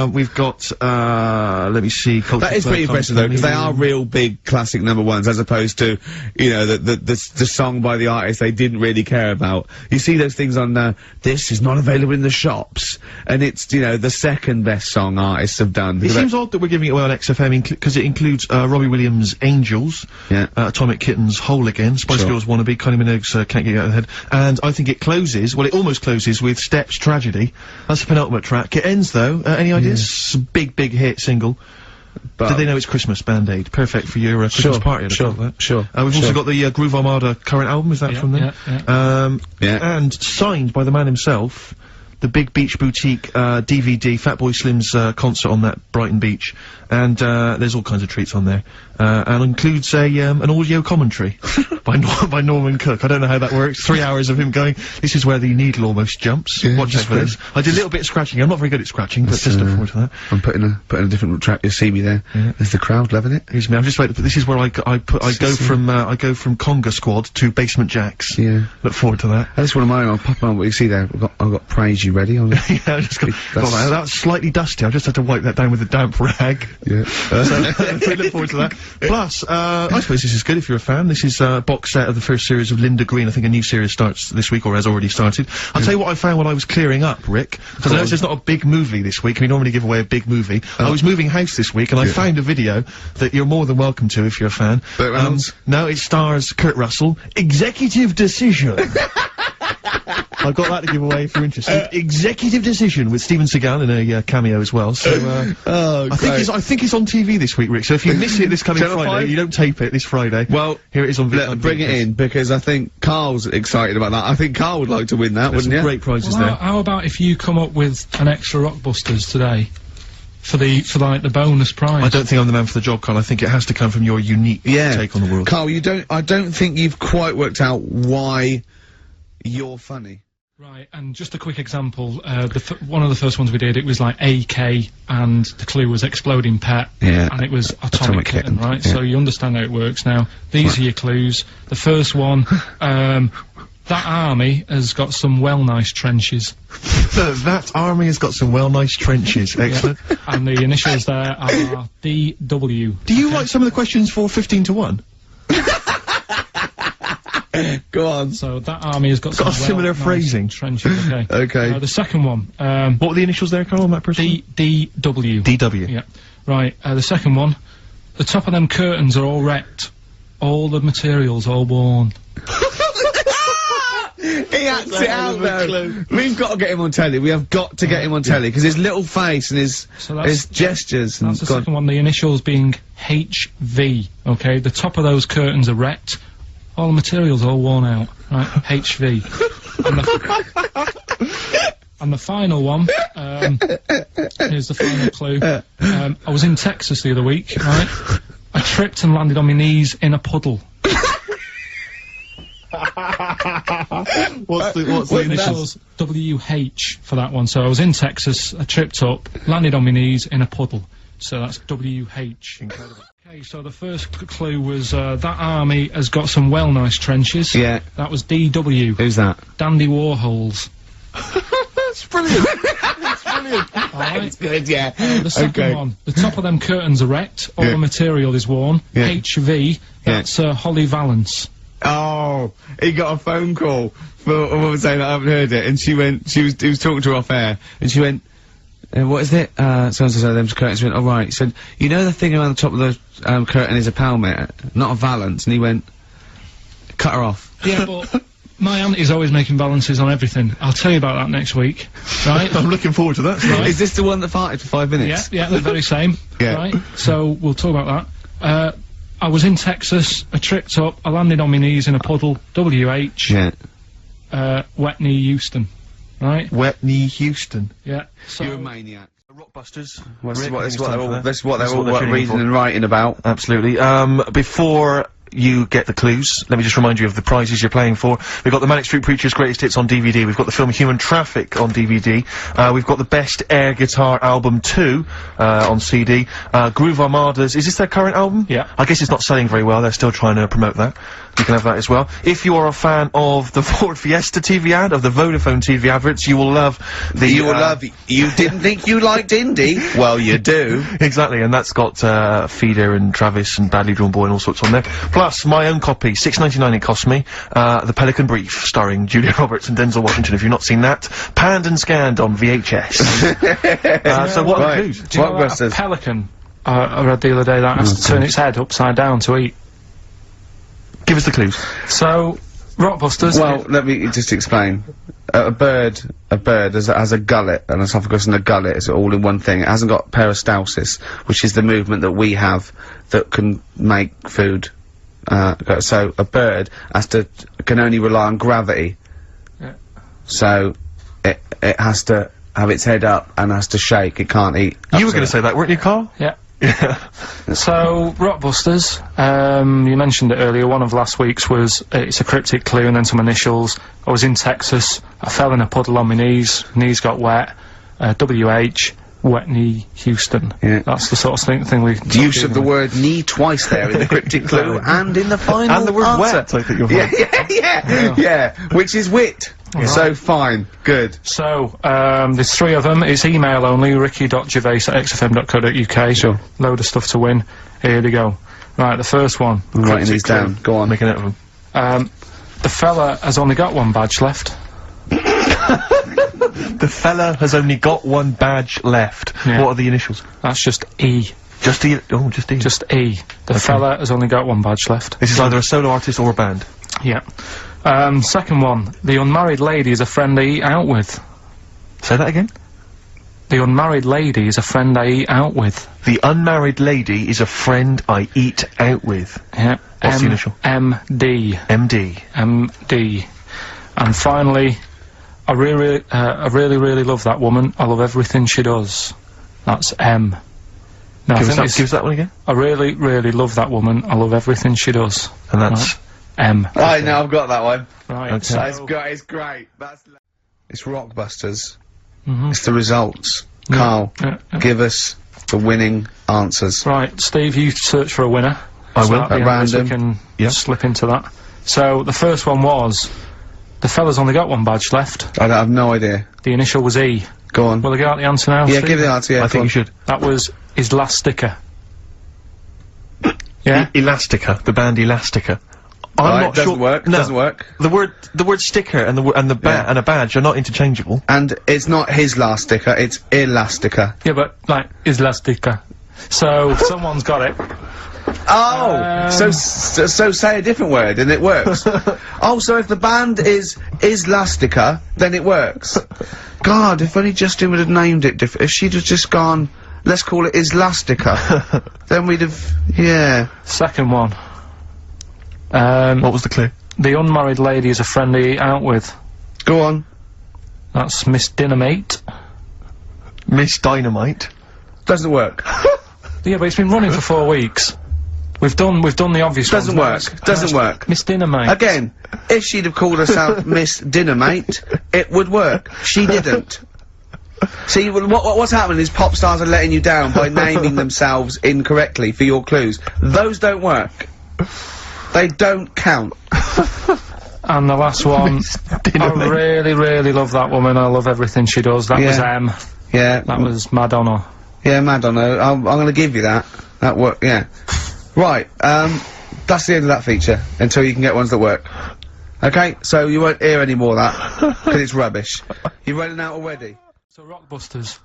We've got let me see. That is pretty impressive though, because they are real big classic number ones, as opposed to, you know, the song by the artist they didn't really care about. You see those things on this is not available in the shops, and it's, you know, the second best song artists have done. It seems odd that we're giving it away on XFM because it includes Robbie Williams' Angels, Atomic Kitten's Whole Again, Spice Girls Wannabe, Kylie Minogue's Can't Get You Out of the Head, and I think it closes, well, it almost closes with Steps Tragedy. That's the penultimate track. It ends though, any ideas? It's a big hit single. But did they know it's Christmas, Band-Aid? Perfect for your Christmas party, I'd have thought that. Sure. We've also got the Groove Armada current album, is that from them? And signed by the man himself, the Big Beach Boutique DVD, Fatboy Slim's concert on that Brighton beach, and there's all kinds of treats on there, and includes an audio commentary by Norman Cook. I don't know how that works. 3 hours of him going, this is where the needle almost jumps. Watch us for this. I did a little bit of scratching. I'm not very good at scratching, but just look forward to that. I'm putting a different track. You'll see me there. There's the crowd loving it. Here's me. I'm just waiting. This is where I go from Conga Squad to Basement Jacks. Yeah. Look forward to that. That's one of mine. I'll pop on what you see there. I've got Praise You ready. Yeah, I just got that. That was slightly dusty. I just had to wipe that down with a damp rag. Yeah. So look forward to that. Plus, I suppose this is good if you're a fan. This is a box set of the first series of Linda Green. I think a new series starts this week, or has already started. I'll tell you what I found when I was clearing up, Rick, because I noticed there's not a big movie this week, and we normally give away a big movie. I was moving house this week, and I found a video that you're more than welcome to if you're a fan. No, it stars Kurt Russell. Executive Decision. I've got that to give away if you're interested. Executive Decision with Steven Seagal in a cameo as well. So I think it's on TV this week, Rick. So if you miss it this coming Friday, you don't tape it this Friday. Well, here it is on. Bring it in, because I think Karl's excited about that. I think Karl would like to win that, wouldn't you? Great prizes there. How about if you come up with an extra Rockbusters today? For like the bonus prize. I don't think I'm the man for the job, Karl. I think it has to come from your unique take on the world. Karl, I don't think you've quite worked out why you're funny. Right, and just a quick example, one of the first ones we did, it was like AK, and the clue was Exploding Pet, and it was Atomic Kitten, right? So you understand how it works now. These are your clues. The first one, that army has got some nice trenches. That army has got some nice trenches. Excellent. And the initials there are DW. Do you like some of the questions for 15 to 1? Go on. So that army has got some similar phrasing. Trenches, okay. Okay. The second one, what were the initials there, Karl, on that person? DW. DW. Yeah. Right, the second one, the top of them curtains are all wrecked. All the materials all worn. He acts it out though. We've got to get him on telly. We have got to get him on telly, because his little face and his gestures. That's the second one. The initials being HV. Okay, the top of those curtains are wrecked. All the materials all worn out. Right, HV. And the final one. Here's the final clue. I was in Texas the other week. Right, I tripped and landed on my knees in a puddle. What's the initials? WH for that one. So I was in Texas, I tripped up, landed on my knees in a puddle. So that's WH. Incredible. Okay, so the first clue was that army has got some well nice trenches. Yeah. That was DW. Who's that? Dandy Warhols. That's brilliant. That's brilliant. Alright. It's good, yeah. The second one. The top of them curtains are wrecked. All the material is worn. Yeah. HV. That's Holly Valance. Oh, he got a phone call for a woman saying I haven't heard it, and he was talking to her off air, and she went, what is it? So-and-so said them's curtains. She went, oh right. He said, you know the thing around the top of the curtain is a palmet, not a valance, and he went, cut her off. Yeah, but my auntie's always making balances on everything. I'll tell you about that next week, right? I'm looking forward to that. Right. Is this the one that farted for 5 minutes? Yeah, the very same. Yeah. Right? So, we'll talk about that. I was in Texas, I tripped up, I landed on my knees in a puddle, WH, wet knee Houston, right? Wet knee Houston. Yeah, so... You're a maniac. Rockbusters. That's what they're all reading and writing about. Absolutely. Before you get the clues, let me just remind you of the prizes you're playing for. We've got the Manic Street Preachers' Greatest Hits on DVD. We've got the film Human Traffic on DVD. We've got the Best Air Guitar Album 2 on CD. Groove Armada's, is this their current album? Yeah. I guess it's not selling very well. They're still trying to promote that. You can have that as well. If you are a fan of the Ford Fiesta TV ad, of the Vodafone TV adverts, you will love the... You didn't think you liked indie? Well, you do. Exactly, and that's got Feeder and Travis and Badly Drawn Boy and all sorts on there. Plus, my own copy, $6.99 it cost me, The Pelican Brief, starring Julia Roberts and Denzel Washington. If you've not seen that, panned and scanned on VHS. So what are the clues? Do you know that a pelican, I read the other day, that has to turn its head upside down to eat? Give us the clues. So, Rockbusters... Well, let me just explain. A bird has a gullet, an esophagus and a gullet, it's all in one thing. It hasn't got peristalsis, which is the movement that we have that can make food. So a bird can only rely on gravity. Yeah. So it has to have its head up and has to shake. It can't eat. You were going to say that, weren't you, Carl? Yeah. Yeah. So, Rockbusters, you mentioned it earlier, one of last week's was, it's a cryptic clue and then some initials. I was in Texas, I fell in a puddle on my knees got wet, WH, wet knee Houston. Yeah. That's the sort of thing we... Use of the word knee twice there in the cryptic clue and in the final And the word answer. wet, I think you're right. Yeah, which is wit. So fine, good. So, there's 3 of them, it's email only, ricky.gervais@xfm.co.uk. Sure. Load of stuff to win. Here they go. Right, the first one. I'm writing these clue. down, go on. Make a note of them. The fella has only got one badge left. The fella has only got one badge left. Yeah. What are the initials? That's just E. Just E. Oh, just E. Just E. The fella has only got one badge left. This is either a solo artist or a band. Yeah. Second one. The unmarried lady is a friend I eat out with. Say that again? The unmarried lady is a friend I eat out with. The unmarried lady is a friend I eat out with. Yeah. What's the initial? MD. MD. MD. And finally, I really love that woman. I love everything she does. That's M. No, Give us that one again. I really love that woman. I love everything she does. And that's... Right. M. Right, now I've got that one. Right. Okay. That's great, it's great. It's Rockbusters. Mhm. It's the results. Carl, give us the winning answers. Right, Steve, you search for a winner. I will. At random. We can slip into that. So, the first one was, the fella's only got one badge left. I have no idea. The initial was E. Go on. Will I get out the answer now, Yeah, Steve? give the answer, yeah. I think you should. That was his last sticker. Yeah? Elastica. The band Elastica. I'm not doesn't sure. work. No. Doesn't work. The word sticker and a badge are not interchangeable. And it's not his last sticker. It's Elastica. Yeah, but, like, his last sticker. So, someone's got it. Oh, so say a different word and it works. Oh, so if the band is Elastica, then it works. God, if only Justin would have named it different. If she'd have just gone, let's call it Elastica, then we'd have, yeah. Second one. What was the clue? The unmarried lady is a friend I eat out with. Go on. That's Miss Dynamite. Miss Dynamite. Doesn't work. Yeah, but it's been running for 4 weeks. We've done the obvious Doesn't ones. work. Doesn't work. Miss Dynamite. Again, if she'd have called herself Miss Dynamite, it would work. She didn't. See, what's happening is pop stars are letting you down by naming themselves incorrectly for your clues. Those don't work. They don't count. And the last one, I really, really love that woman. I love everything she does. That was M. Yeah. That was Madonna. Yeah, Madonna. I'm gonna give you that. That worked, yeah. Right, that's the end of that feature, until you can get ones that work. Okay, so you won't hear any more of that, because it's rubbish. You're running out already. So Rockbusters,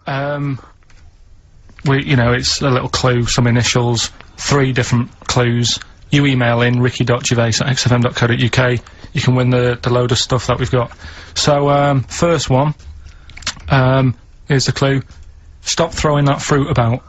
you know, it's a little clue, some initials, 3 different clues. You email in ricky.gervais@xfm.co.uk. You can win the load of stuff that we've got. So, first one, here's the clue. Stop throwing that fruit about.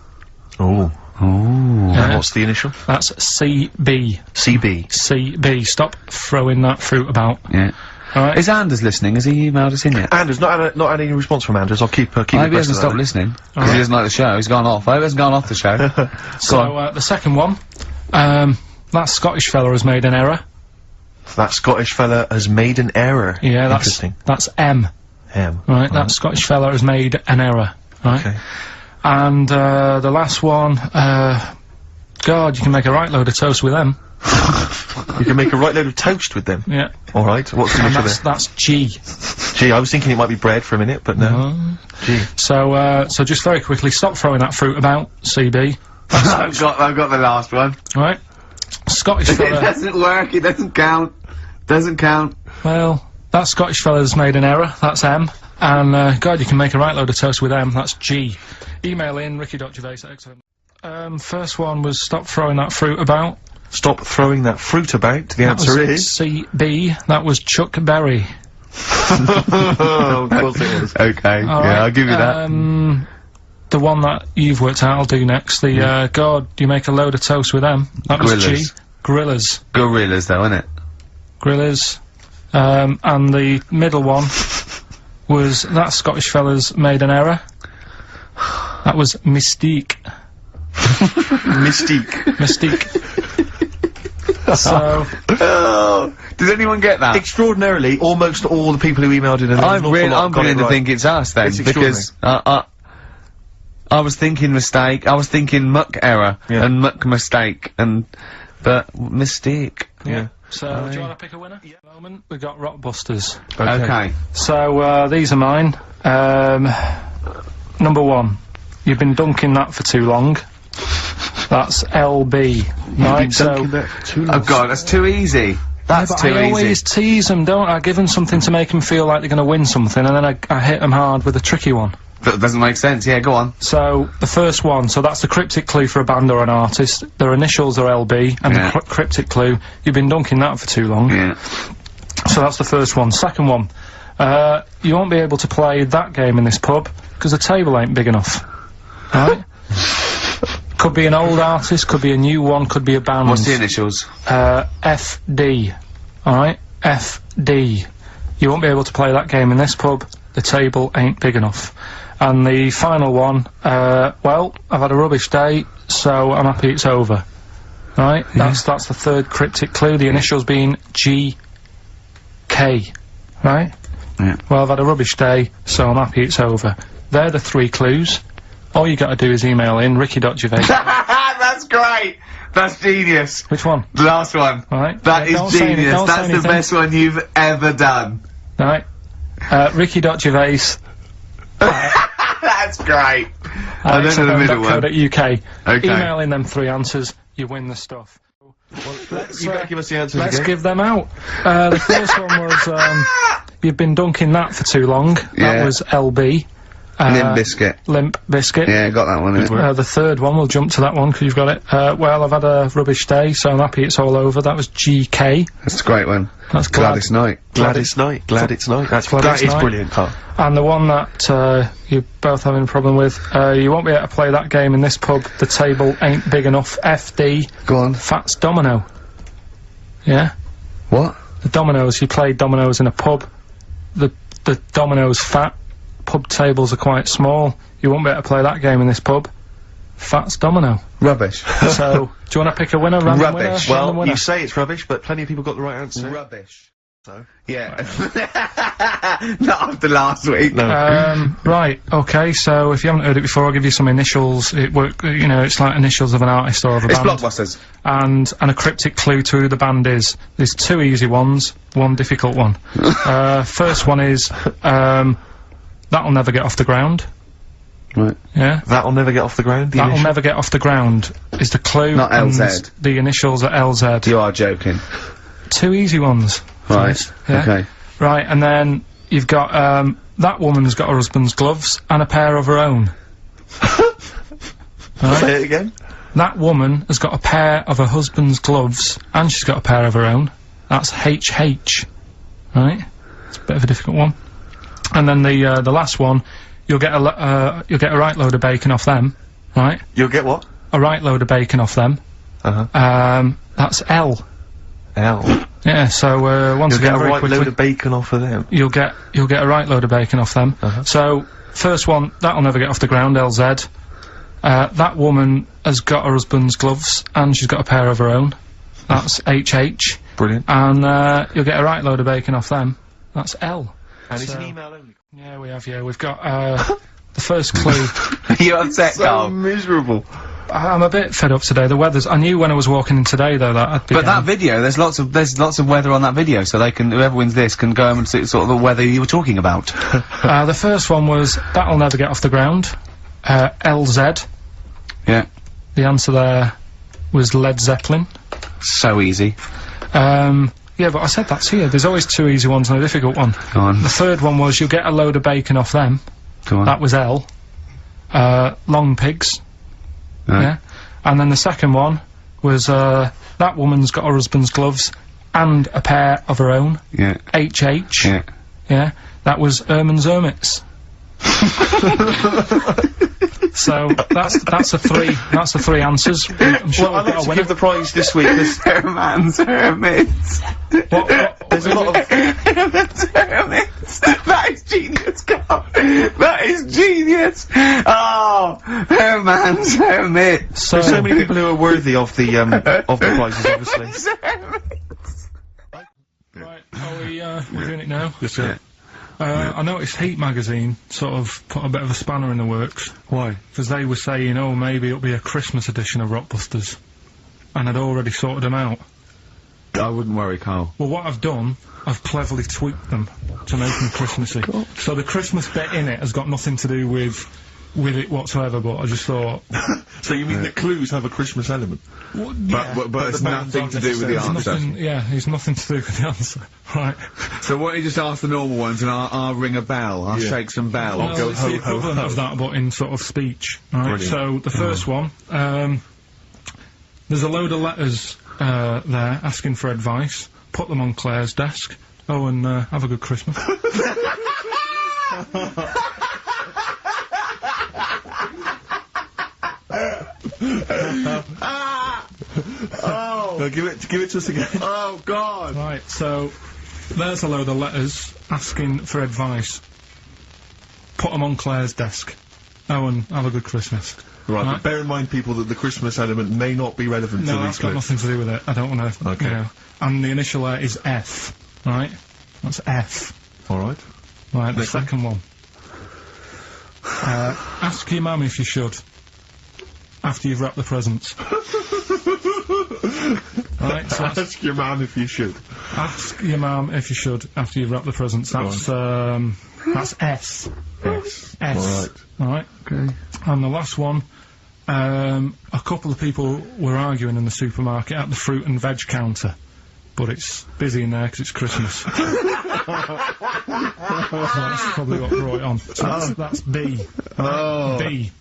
Oh. Yeah. What's the initial? That's CB. CB. CB. Stop throwing that fruit about. Yeah. Alright. Is Anders listening? Has he emailed us in yet? Anders, not had any response from Anders. I'll keep I hope he abreast hasn't of that stopped then. listening. Because he doesn't like the show. He's gone off. I hope he hasn't gone off the show. So, the second one, that Scottish fella has made an error. That Scottish fella has made an error. Yeah, that's Interesting. that's M. M. Right, that Scottish fella has made an error. Right. Okay. And the last one, God, you can make a right load of toast with them. You can make a right load of toast with them. Yeah. Alright, what's the And initial there? that's G. Gee, I was thinking it might be bread for a minute, but no. Gee. So just very quickly, stop throwing that fruit about, CB. I've got the last one. Right. Scottish It fella. doesn't work, it doesn't count. Doesn't count. Well, that Scottish fella's made an error. That's M. And, God, you can make a right load of toast with M. That's G. Email in ricky.gervais@xfm. First one was stop throwing that fruit about. Stop throwing that fruit about. The That answer was is... CB. That was Chuck Berry. Oh, of course it was. Okay, yeah, I'll give you that. The one that you've worked out, I'll do next. The, God, you make a load of toast with them. That was G. Gorillas. Gorillas. Gorillas, though, innit? Gorillas. And the middle one was that Scottish fella's made an error. That was Mystique. Mystique. Mystique. So, Oh, does anyone get that? Extraordinarily, almost all the people who emailed in, I'm beginning to think it's us then, It's because I was thinking mistake, I was thinking muck error, Yeah. and muck mistake, but mistake. yeah. So, do you want to pick a winner? Yeah. At the moment, we've got Rockbusters. Okay. So, these are mine. Number 1. You've been dunking that for too long. That's LB. Right, so... Oh god, that's too easy. That's but too I easy. always tease them, don't I? Give them something to make them feel like they're going to win something, and then I hit them hard with a tricky one. That doesn't make sense, yeah, go on. So, the first one, so that's the cryptic clue for a band or an artist. Their initials are LB, and Yeah. the cryptic clue, you've been dunking that for too long. Yeah. So that's the first one. Second one, you won't be able to play that game in this pub, because the table ain't big enough. Right? Could be an old artist, could be a new one, could be a band. What's the initials? FD. Alright? FD. You won't be able to play that game in this pub, the table ain't big enough. And the final one, well, I've had a rubbish day, so I'm happy it's over. Right? That's the third cryptic clue, the initials being GK. Right? Yeah. Well, I've had a rubbish day, so I'm happy it's over. They're the 3 clues. All you gotta do is email in ricky.gervais. That's great! That's genius! Which one? The last one. Alright? That Don't is say any- genius. don't say That's the anything. best one you've ever done. Right? Ricky.gervais. That's great. I don't know the middle one. .co.uk. Okay. Email in them 3 answers, you win the stuff. You better give us the answers Let's again. give them out. The first one was, you've been dunking that for too long. Yeah. That was LB. Limp Biscuit. Limp Biscuit. Yeah, got that one. The third one, we'll jump to that one because you've got it. Well, I've had a rubbish day, so I'm happy it's all over. That was GK. That's a great one. That's Gladys Knight. Glad it's night. Glad it's night. That Gladys is Knight. brilliant, Carl. And the one that you're both having a problem with, you won't be able to play that game in this pub. The table ain't big enough. FD. Go on. Fats Domino. Yeah? What? The dominoes, you play dominoes in a pub. The dominoes fat. Pub tables are quite small. You won't be able to play that game in this pub. Fats Domino. Rubbish. So, do you want to pick a winner? Random Rubbish. Winner? Well, Random winner? you say it's rubbish, but plenty of people got the right answer. Rubbish. So? Yeah. Not after last week. No. Right, okay, so if you haven't heard it before, I'll give you some initials. It's like initials of an artist or of a It's band. Blockbusters. And a cryptic clue to who the band is. There's 2 easy ones, 1 difficult one. First one is, That'll Never Get Off the Ground. Right. Yeah? That'll Never Get Off the Ground? That'll Never Get Off the Ground is the clue. Not and LZ. The initials are LZ. You are joking. 2 easy ones. Right. Yeah? Okay. Right, and then you've got, that woman's got her husband's gloves and a pair of her own. Right? Say it again? That woman has got a pair of her husband's gloves and she's got a pair of her own. That's HH. Right? It's a bit of a difficult one. And then the last one, you'll get a right load of bacon off them. Right? You'll get what? A right load of bacon off them. That's L. L. Yeah, so, once You'll again, get a very right quickly, load of bacon off of them. you'll get a right load of bacon off them. So, first one, That'll Never Get Off the Ground, LZ. That woman has got her husband's gloves and she's got a pair of her own. That's HH. Brilliant. And, you'll get a right load of bacon off them. That's L. And it's So- an email only. Yeah, we have, yeah. We've got, the first clue. Are you upset, So Carl? miserable. I'm a bit fed up today. The weather's, I knew when I was walking in today, though, that I'd be But that getting- video, there's lots of weather on that video, so they can, whoever wins this can go home and see sort of the weather you were talking about. the first one was, That'll Never Get Off the Ground. LZ. Yeah. The answer there was Led Zeppelin. So easy. Yeah, but I said that to you. There's always 2 easy ones and a difficult one. Go on. The third one was, you'll get a load of bacon off them. Go on. That was L. Long pigs. Right. Yeah. And then the second one was, that woman's got her husband's gloves and a pair of her own. Yeah. HH. Yeah. Yeah. That was Erman's Hermits. So that's the 3 answers. I'm sure Well, I'd we've got like a to winner. give the prize this week. Herman's Hermits. There's a lot of... Herman's Hermits. That is genius, Carl. That is genius. Oh, Herman's Hermits. So, There's so many people who are worthy of the prizes, obviously. right, we're doing it now. Yes, sir. I noticed Heat magazine sort of put a bit of a spanner in the works. Why? Because they were saying, oh, maybe it'll be a Christmas edition of Rockbusters. And I'd already sorted them out. I wouldn't worry, Carl. Well, what I've done, I've cleverly tweaked them to make them Christmassy. So the Christmas bit in it has got nothing to do with it whatsoever, but I just thought... So you mean that clues have a Christmas element? Well, yeah, But it's the bands nothing aren't to do with the necessarily- answer. nothing, yeah, it's nothing to do with the answer. Right. So why don't you just ask the normal ones and I'll ring a bell, I'll Yeah. shake some bell. Well, go it's ho, the ho, equivalent ho. of that, but in sort of speech. Right. Brilliant. So the first one, there's a load of letters there asking for advice. Put them on Claire's desk. Oh, and have a good Christmas. No, give it to us again. Oh, God. Right. So there's a load of letters asking for advice. Put them on Claire's desk. Oh, and have a good Christmas. Right, Right. but bear in mind, people, that the Christmas element may not be relevant No, to that's these got clips. nothing to do with it. I don't want to. Okay. You know. And the initial there is F. Right. That's F. All right. Right, the Next one. second one. Ask your mum if you should. After you've wrapped the presents. Right, so Ask your man if you should. ask your mum if you should after you've wrapped the presents. That's S. Yes. S. Alright. Okay. And the last one, a couple of people were arguing in the supermarket at the fruit and veg counter. But it's busy in there because it's Christmas. That's probably what brought it on. So that's B. Oh. B.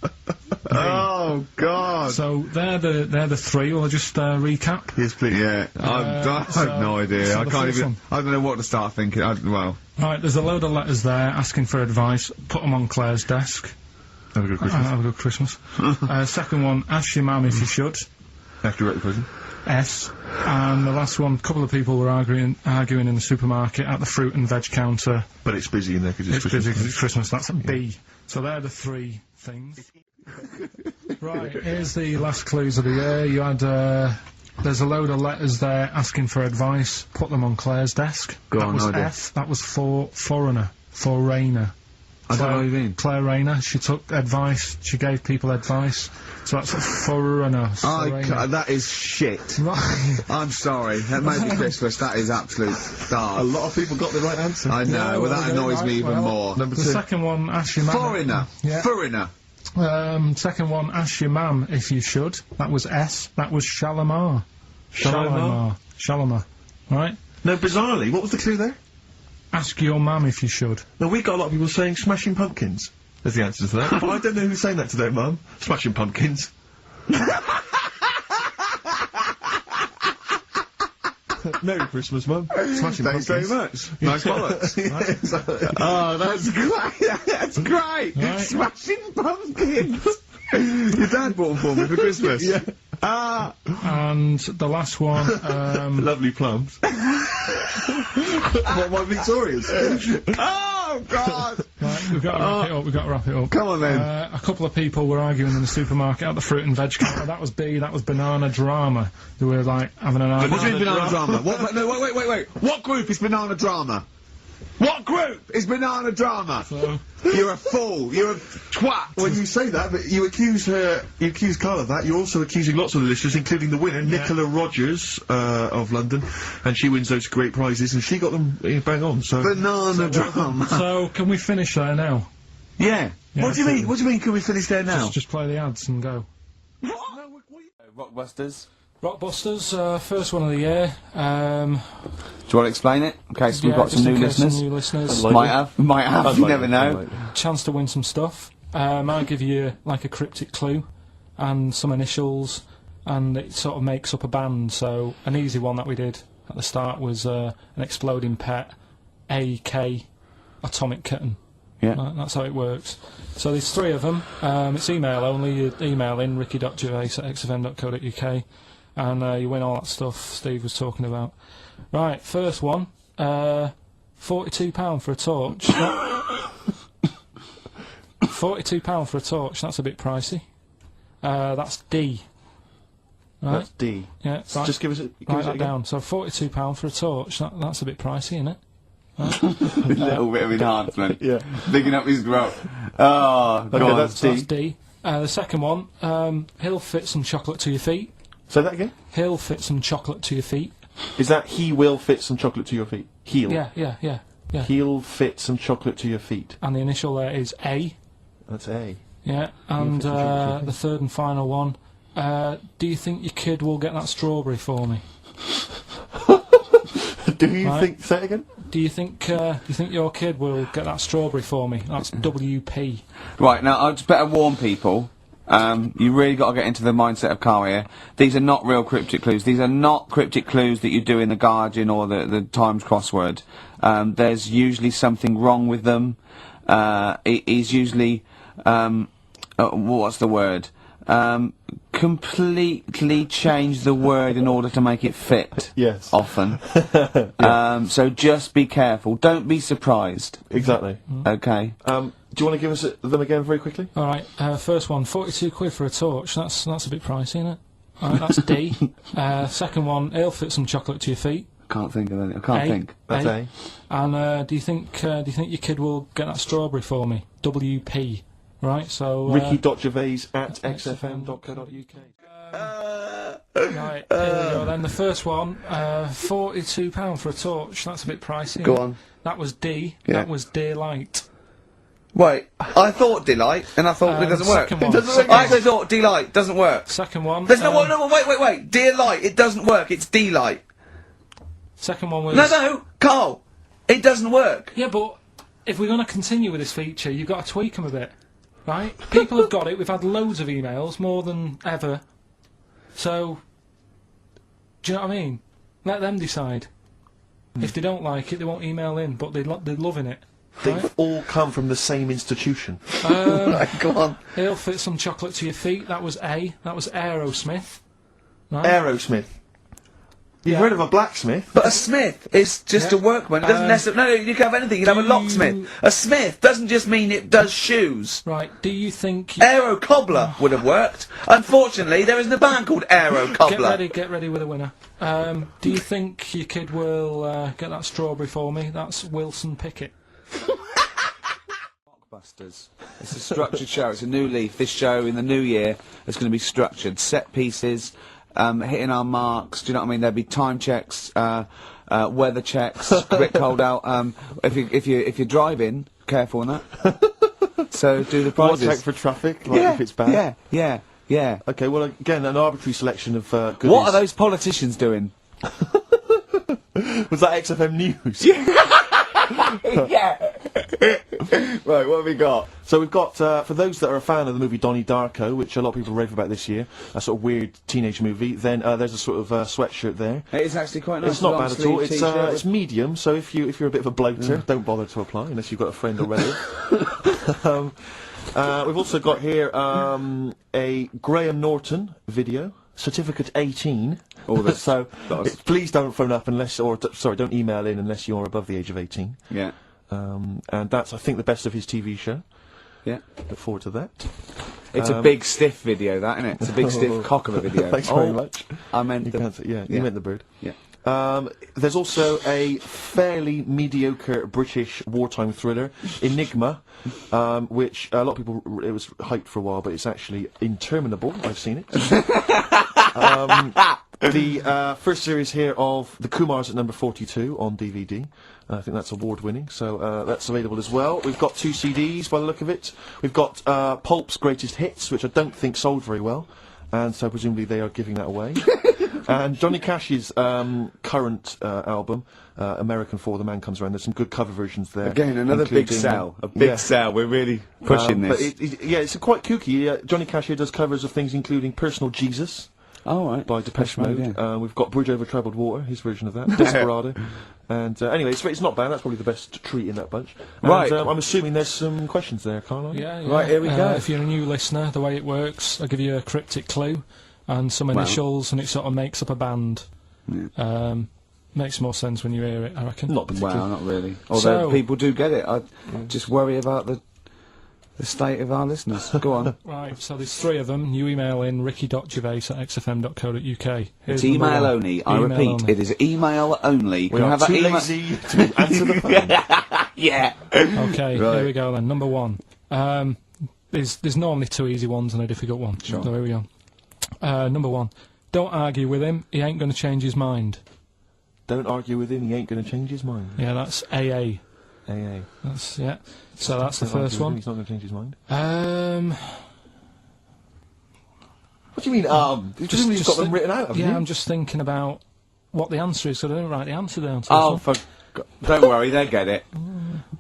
Oh, God. So they're the 3. Will I just recap? Yes, please. Yeah, I so- have no idea. so I the can't first even. one. I don't know what to start thinking. Well, Right, there's a load of letters there asking for advice. Put them on Claire's desk. Have a good Christmas. Have a good Christmas. Second one, ask your mum if you should. After you're at the prison. S. And the last one, a couple of people were arguing in the supermarket at the fruit and veg counter. But it's busy in there because it's It's Christmas. busy because it's Christmas. That's a B. So they're the 3 things. Right, here's the last clues of the year. You had There's a load of letters there asking for advice. Put them on Claire's desk. Go that on, was no idea. F. That was for foreigner. For Rayner. I don't know what you mean. Claire Rayner. She took advice. She gave people advice. So that's a foreigner. That is shit. Right. I'm sorry. That may be Christmas. That is absolute dark. A lot of people got the right answer. I know. Well, that annoys me even more. Number The 2. second one, ask your mum. Foreigner. Yeah. Foreigner. Second one, ask your mum if you should. That was S. That was Shalimar. Shalimar. Right? No, bizarrely, what was the clue there? Ask your mum if you should. No, we got a lot of people saying Smashing Pumpkins as the answer to that. But I don't know who's saying that to their mum. Smashing Pumpkins. Merry Christmas, Mum. Smashing Thanks very Pumpkins. much. Nice bollocks. Oh, that's great. That's great. Right. Smashing Pumpkins. Your dad bought them for me for Christmas. Yeah. Ah. And the last one, Lovely plums. What, my Victorians? Oh, God. right, we've got to wrap it up. Come on, then. A couple of people were arguing in the supermarket at the fruit and veg counter. That was B, that was banana drama. They were like having an What do you argument. mean banana drama? What? No, wait. What group is banana drama? What group is banana drama? So, You're a fool. You're a twat. When you say that, but you accuse Karl of that, you're also accusing lots of the listeners, including the winner, Nicola Rogers, of London, and she wins those great prizes, and she got them bang on, so... Banana drama. so can we finish there now? Yeah. Yeah, What do you mean? What do you mean? Can we finish there now? Just play the ads and go. Rockbusters. Rockbusters, first one of the year. Do you want to explain it? In case we've Yeah, got some just in new case some listeners. new listeners. Might have. You never know. Chance to win some stuff. I'll give you like a cryptic clue and some initials, and it sort of makes up a band. So an easy one that we did at the start was an exploding pet, AK, atomic kitten. Yeah. Right, that's how it works. So there's 3 of them. It's email only. You email in ricky.gervais@xfm.co.uk, and you win all that stuff Steve was talking about. Right, first one. £42 for a torch. £42 for a torch. That's a bit pricey. That's D. Right? That's D. Yeah. Right, Just give us it write that again. down. So £42 for a torch. That's a bit pricey, isn't it? A little bit of enhancement. Yeah. Digging up his growth. Oh, Okay, God. that's So that's D. D. The second one. He'll fit some chocolate to your feet. Say that again. He'll fit some chocolate to your feet. Is that he will fit some chocolate to your feet? He'll. Yeah. He'll fit some chocolate to your feet. And the initial there is A. That's A. Yeah. And fit some chocolate to your feet. the third and final one. Do you think your kid will get that strawberry for me? Do you Right. think? Say it again. Do you think your kid will get that strawberry for me? That's WP. Right, now, I just better warn people. You really got to get into the mindset of Karl here. These are not real cryptic clues. These are not cryptic clues that you do in the Guardian or the Times crossword. There's usually something wrong with them. It is usually, what's the word? Completely change the word in order to make it fit. Yes. Often. So just be careful. Don't be surprised. Exactly. Okay. Do you want to give us them again very quickly? All right. First one, 42 quid for a torch. That's a bit pricey, isn't it? All right, that's D. Second one, he'll fit some chocolate to your feet. Can't think of any. I can't A. think. That's A. And do you think your kid will get that strawberry for me? WP. Right. So Ricky.gervais@xfm.co.uk. right. Here we go. Then the first one, £42 for a torch. That's a bit pricey. Go isn't it? on. That was D. Yeah. That was Daylight. Wait, I thought Delight, and I thought it doesn't work. second one. I actually thought Delight doesn't work. Second one. There's no, wait. Dear Light, it doesn't work. It's Delight. Second one was. No, Karl, it doesn't work. Yeah, but if we're going to continue with this feature, you've got to tweak them a bit, right? People have got it. We've had loads of emails, more than ever. So, do you know what I mean? Let them decide. If they don't like it, they won't email in, but they're loving it. They've all come from the same institution. Right, go on. He'll fit some chocolate to your feet. That was A. That was Aerosmith. Right? Aerosmith. You've heard of a blacksmith? But a smith is just a workman. It doesn't necessarily. No, you can have anything. You can have a locksmith. A smith doesn't just mean it does shoes. Right, do you think... Aero cobbler would have worked. Unfortunately, there isn't a band called Aero Cobbler. Get ready with a winner. Do you think your kid will get that strawberry for me? That's Wilson Pickett. Blockbusters. It's a structured show. It's a new leaf. This show in the new year is going to be structured. Set pieces, hitting our marks. Do you know what I mean? There'll be time checks, weather checks. A bit cold out. If you're driving, careful on that. So do the prizes. Check for traffic, like if it's bad. Yeah. Okay, well, again, an arbitrary selection of goodies. What are those politicians doing? Was that XFM News? Yeah. Right, what have we got? So we've got, for those that are a fan of the movie Donnie Darko, which a lot of people rave about this year, a sort of weird teenage movie, then there's a sort of sweatshirt there. It is actually quite nice. It's not bad at all. It's medium, so if you're a bit of a bloater, don't bother to apply unless you've got a friend already. We've also got here a Graham Norton video, certificate 18. So please don't phone up unless, don't email in unless you're above the age of 18. Yeah. And that's, I think, the best of his TV show. Yeah. Look forward to that. It's a big stiff video, that, isn't it? It's a big stiff cock of a video. Thanks very much. I meant you meant the bird. Yeah. There's also a fairly mediocre British wartime thriller, Enigma, which a lot of people, it was hyped for a while, but it's actually interminable. I've seen it. The first series here of The Kumars at number 42 on DVD. I think that's award-winning, so that's available as well. We've got 2 CDs by the look of it. We've got Pulp's Greatest Hits, which I don't think sold very well, and so presumably they are giving that away. And Johnny Cash's current album, American For the Man Comes Around. There's some good cover versions there. Again, another big sell. A big sell. We're really pushing this. But it's quite kooky. Johnny Cash here does covers of things including Personal Jesus. Oh, right. By Depeche Mode. Yeah. We've got Bridge Over Troubled Water, his version of that. Desperado. And anyway, it's not bad. That's probably the best treat in that bunch. And, right. I'm assuming there's some questions there, Karl. Yeah. Right, here we go. If you're a new listener, the way it works, I'll give you a cryptic clue and some initials, and it sort of makes up a band. Yeah. Makes more sense when you hear it, I reckon. Not particularly. Well, not really. Although people do get it. I just worry about the state of our listeners. Go on. Right, so there's 3 of them. You email in ricky.gervais@xfm.co.uk. It's email only. I repeat, it is email only. We are too lazy to answer the phone. Yeah. Okay, here we go then. Number 1. There's normally 2 easy ones and a difficult one. Sure. So here we go. Number 1. Don't argue with him. He ain't going to change his mind. Don't argue with him. He ain't going to change his mind. Yeah, that's AA. AA. That's So that's the first one. He's not going to change his mind. What do you mean? You've got them written out. Haven't you? I'm just thinking about what the answer is, so I didn't write the answer down. Don't worry, they get it.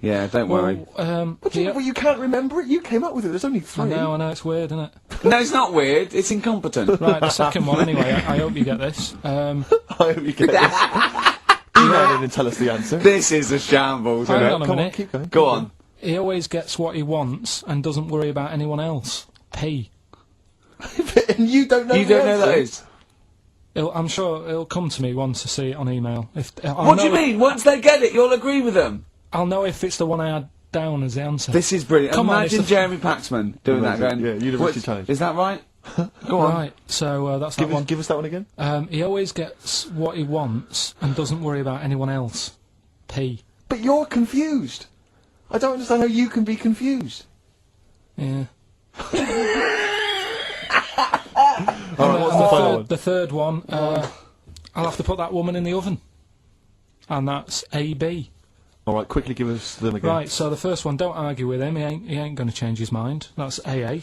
Yeah, don't worry. Well, you can't remember it. You came up with it. There's only 3. I know, it's weird, isn't it? No, it's not weird. It's incompetent. Right, the second one anyway. I hope you get this. I hope you get this. Email in and tell us the answer. This is a shambles. Hang on a minute. On, keep going. Go on. He always gets what he wants and doesn't worry about anyone else. P. And you don't know. You don't know that is. I'm sure it'll come to me once I see it on email. What do you mean? Once they get it, you'll agree with them. I'll know if it's the one I had down as the answer. This is brilliant. Come Imagine on, Jeremy Paxman doing that going. Yeah, University Challenge. Is that right? Go on. Right, so that's that one. Give us that one again. He always gets what he wants and doesn't worry about anyone else. P. But you're confused. I don't understand how you can be confused. Yeah. Alright, what's the final one? The third one, I'll have to put that woman in the oven. And that's AB. Alright, quickly give us them again. Right, so the first one, don't argue with him, he ain't going to change his mind. That's AA.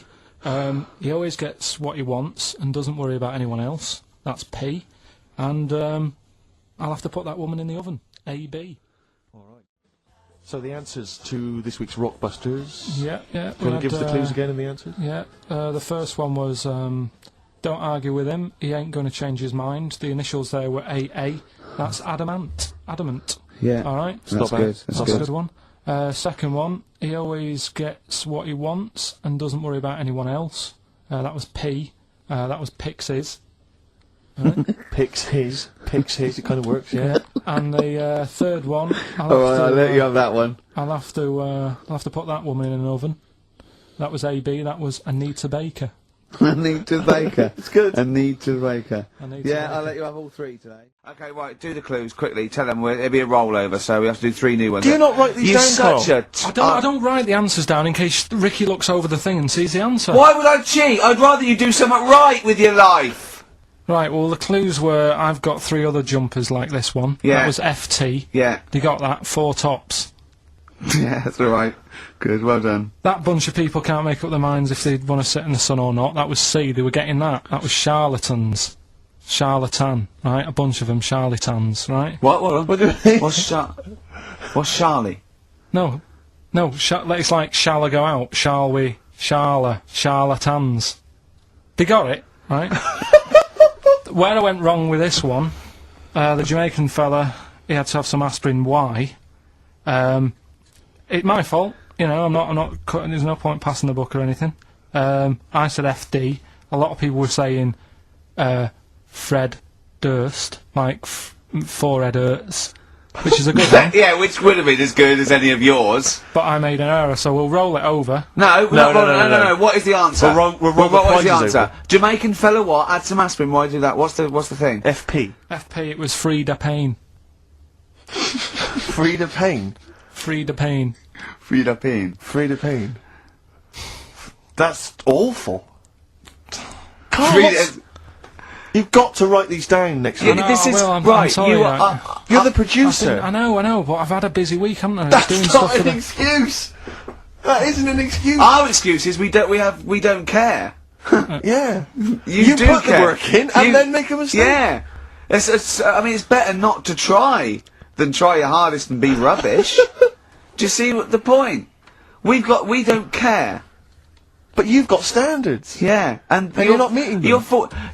He always gets what he wants and doesn't worry about anyone else. That's P. And I'll have to put that woman in the oven. AB. Alright. So the answers to this week's Rockbusters. Yeah. Do you want to give us the clues again and the answers? Yeah. The first one was don't argue with him, he ain't going to change his mind. The initials there were AA. That's adamant. Adamant. Yeah. Alright. That's good. That's a good one. Second one, he always gets what he wants and doesn't worry about anyone else. That was P. That was Pixies. Right? Picks his. Pigs here, it kind of works, yeah. And the third one, I'll let you have that one. I'll have to put that woman in an oven. That was AB. That was Anita Baker. Anita Baker. It's good. Anita Baker. Anita Yeah, Baker. I'll let you have all three today. Okay, right, do the clues quickly. Tell them it'll be a rollover, so we have to do 3 new ones. Do you not write these You're down, such Carl? a... I don't write the answers down in case Ricky looks over the thing and sees the answer. Why would I cheat? I'd rather you do something right with your life. Right, well, the clues were I've got 3 other jumpers like this one. Yeah. That was FT. Yeah. You got that? 4 tops. Yeah, that's alright. Good, well done. That bunch of people can't make up their minds if they want to sit in the sun or not. That was C. They were getting that. That was charlatans. Charlatan, right? A bunch of them charlatans, right? What do you mean? What's Charlie? No. It's like, shall I go out? Shall we? Charlatans. They got it, right? Where I went wrong with this one, the Jamaican fella, he had to have some aspirin. Why? It's my fault. You know, I'm not cutting, there's no point passing the book or anything. I said FD. A lot of people were saying, Fred Durst, like, forehead hurts, which is a good one. Yeah, which would have been as good as any of yours. But I made an error, so we'll roll it over. No. What is the answer? We'll roll the what was the prizes answer? over. Jamaican fella what? Add some aspirin, why do that? What's the thing? FP. FP, it was Frida Payne. Frida Payne. Frida Payne. Frida Payne. Frida Payne. That's awful. Carl, Frida... you've got to write these down next Yeah, week. this is... I'm right, sorry, you are... You're the producer. I know, but I've had a busy week, haven't I? That's doing not stuff for an excuse. That isn't an excuse. Our excuse is we don't care. Yeah. You do put care. the work in and then make a mistake. Yeah. I mean, it's better not to try than try your hardest and be rubbish. Do you see what the point? We don't care. But you've got standards. Yeah, and you're not meeting them.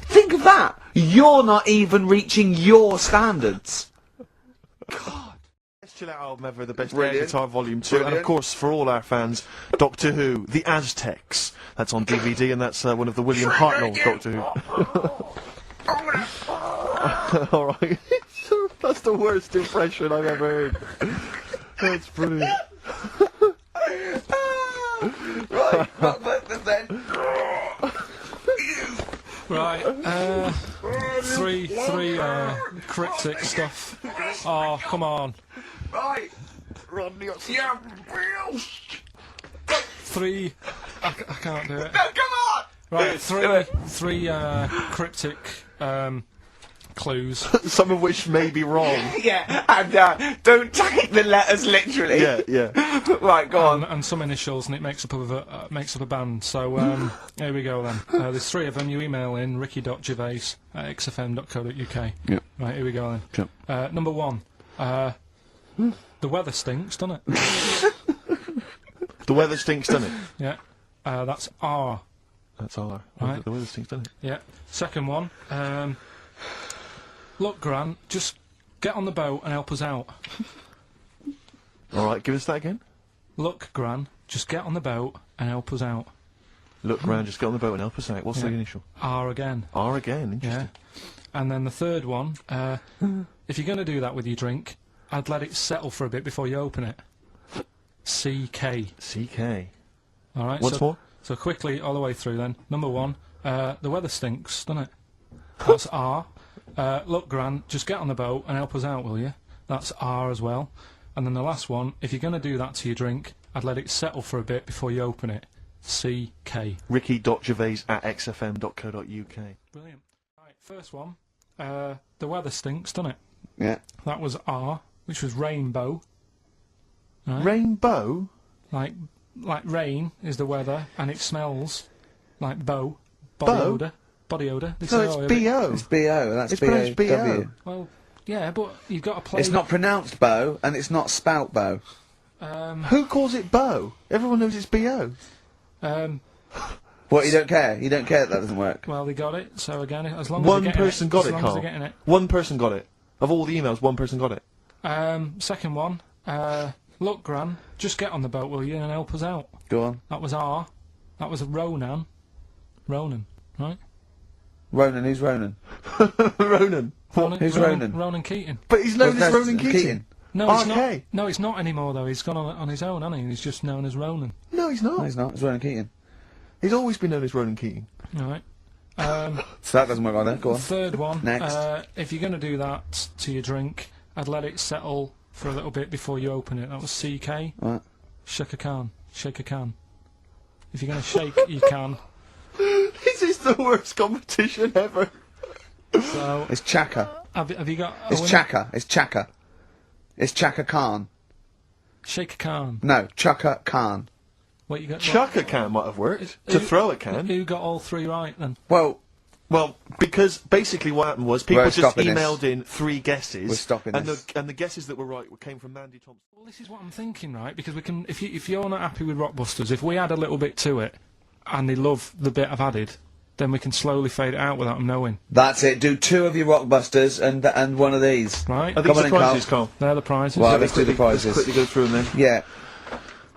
Think of that. You're not even reaching your standards. God. Best chill out album ever, the best Brilliant. guitar volume 2, and of Brilliant. course for all our fans, Doctor Who, The Aztecs. That's on DVD, and that's one of the William Hartnell Doctor Who. All right, that's the worst impression I've ever heard. That's brilliant. Right, but then... Right, three cryptic stuff. Oh, come on. Right. Rodney, Yeah. 3... I can't do it. No, come on! Right, Do it. three cryptic clues. some of which may be wrong. Yeah, and don't take the letters literally. Yeah. Right, go on. And some initials, and it makes up a band. So here we go then. There's 3 of them. You email in ricky.gervais@xfm.co.uk. Yep. Right, here we go then. Yep. Number 1. The weather stinks, doesn't it? The weather stinks, doesn't it? Yeah. That's R. That's all. Right. The weather stinks, doesn't it? Yeah. Second one. Look, Gran, just get on the boat and help us out. All right, give us that again. Look, Gran, just get on the boat and help us out. Look round, just get on the boat and help us out. What's the Yeah. initial? R again. R again, Yeah. interesting. And then the third one, if you're going to do that with your drink, I'd let it settle for a bit before you open it. CK. CK. Alright, Once more? So quickly, all the way through then. Number 1, the weather stinks, doesn't it? That's R. Look, Gran, just get on the boat and help us out, will you? That's R as well. And then the last one, if you're going to do that to your drink, I'd let it settle for a bit before you open it. CK. Ricky.gervais@xfm.co.uk. Brilliant. Right, first one, the weather stinks, doesn't it? Yeah. That was R, which was rainbow. Right? Rainbow? Like rain is the weather, and it smells like body Bow? odour. Body odour. They No, say, it's oh, B.O. It's B.O. That's It's pronounced B.O.W. B.O. Well, yeah, but you've got to play. It's not pronounced bow, and it's not spout bow. Who calls it bow? Everyone knows it's B.O. What, you don't care? You don't care that doesn't work? Well, they got it. So again, as long as One they're getting person got as it, long Carl. as they're getting it. One person got it. Of all the emails, one person got it. Second one, look, Gran, just get on the boat, will you, and help us out. Go on. That was R. That was Ronan, right? Ronan, who's Ronan? Ronan. Who's Ronan? Ronan Keating. But he's known as That's Ronan Keating. No, he's RK. not. No, he's not anymore though. He's gone on his own, hasn't he? He's just known as Ronan. No, he's not. No, he's not. It's Ronan Keating. He's always been known as Ronan Keating. All right. So that doesn't work either. Go on. Third one. Next. If you're going to do that to your drink, I'd let it settle for a little bit before you open it. That was CK. Right. Shake a can. Shake a can. If you're going to shake, you can. This is the worst competition ever. So, It's Chaka. have you got a It's winner? Chaka. It's Chaka. It's Chaka Khan. Shake a can. No, Chaka Khan. What you got? Chuck a can might have worked. To throw a can. Who got all three right then? Well, Well, because basically what happened was people We're just stopping this. emailed in 3 guesses. We're stopping and this. The guesses that were right came from Mandy Thompson. Well, this is what I'm thinking, right? Because we can, if you're not happy with Rockbusters, if we add a little bit to it, and they love the bit I've added, then we can slowly fade it out without them knowing, that's it. Do 2 of your Rockbusters and one of these. right? Are Come these on the in, prizes, Carl? They're the prizes. Well, let's do the Let's prizes. quickly go through them then. Yeah.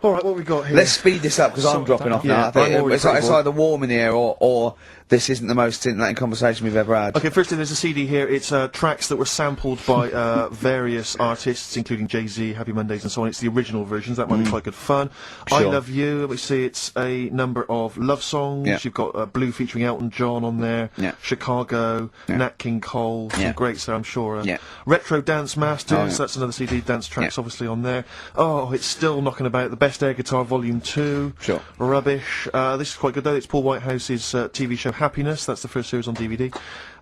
Alright, what have we got here? Let's speed this up because I'm Sort dropping that off out. now. Yeah, I think I'm already it's pretty bored. either warm in here or this isn't the most scintillating conversation we've ever had. Okay, firstly, there's a CD here. It's tracks that were sampled by various artists, including Jay-Z, Happy Mondays, and so on. It's the original versions. That might be quite good fun. I Sure. Love You. We see it's a number of love songs. Yeah. You've got Blue featuring Elton John on there. Yeah. Chicago, Yeah. Nat King Cole. Some Yeah. greats there, I'm sure. Yeah. Retro Dance Masters. Oh, yeah. That's another CD. Dance tracks, obviously, on there. Oh, it's still knocking about. The Best Air Guitar Volume 2. Sure. Rubbish. This is quite good though. It's Paul Whitehouse's TV show Happiness. That's the first series on DVD.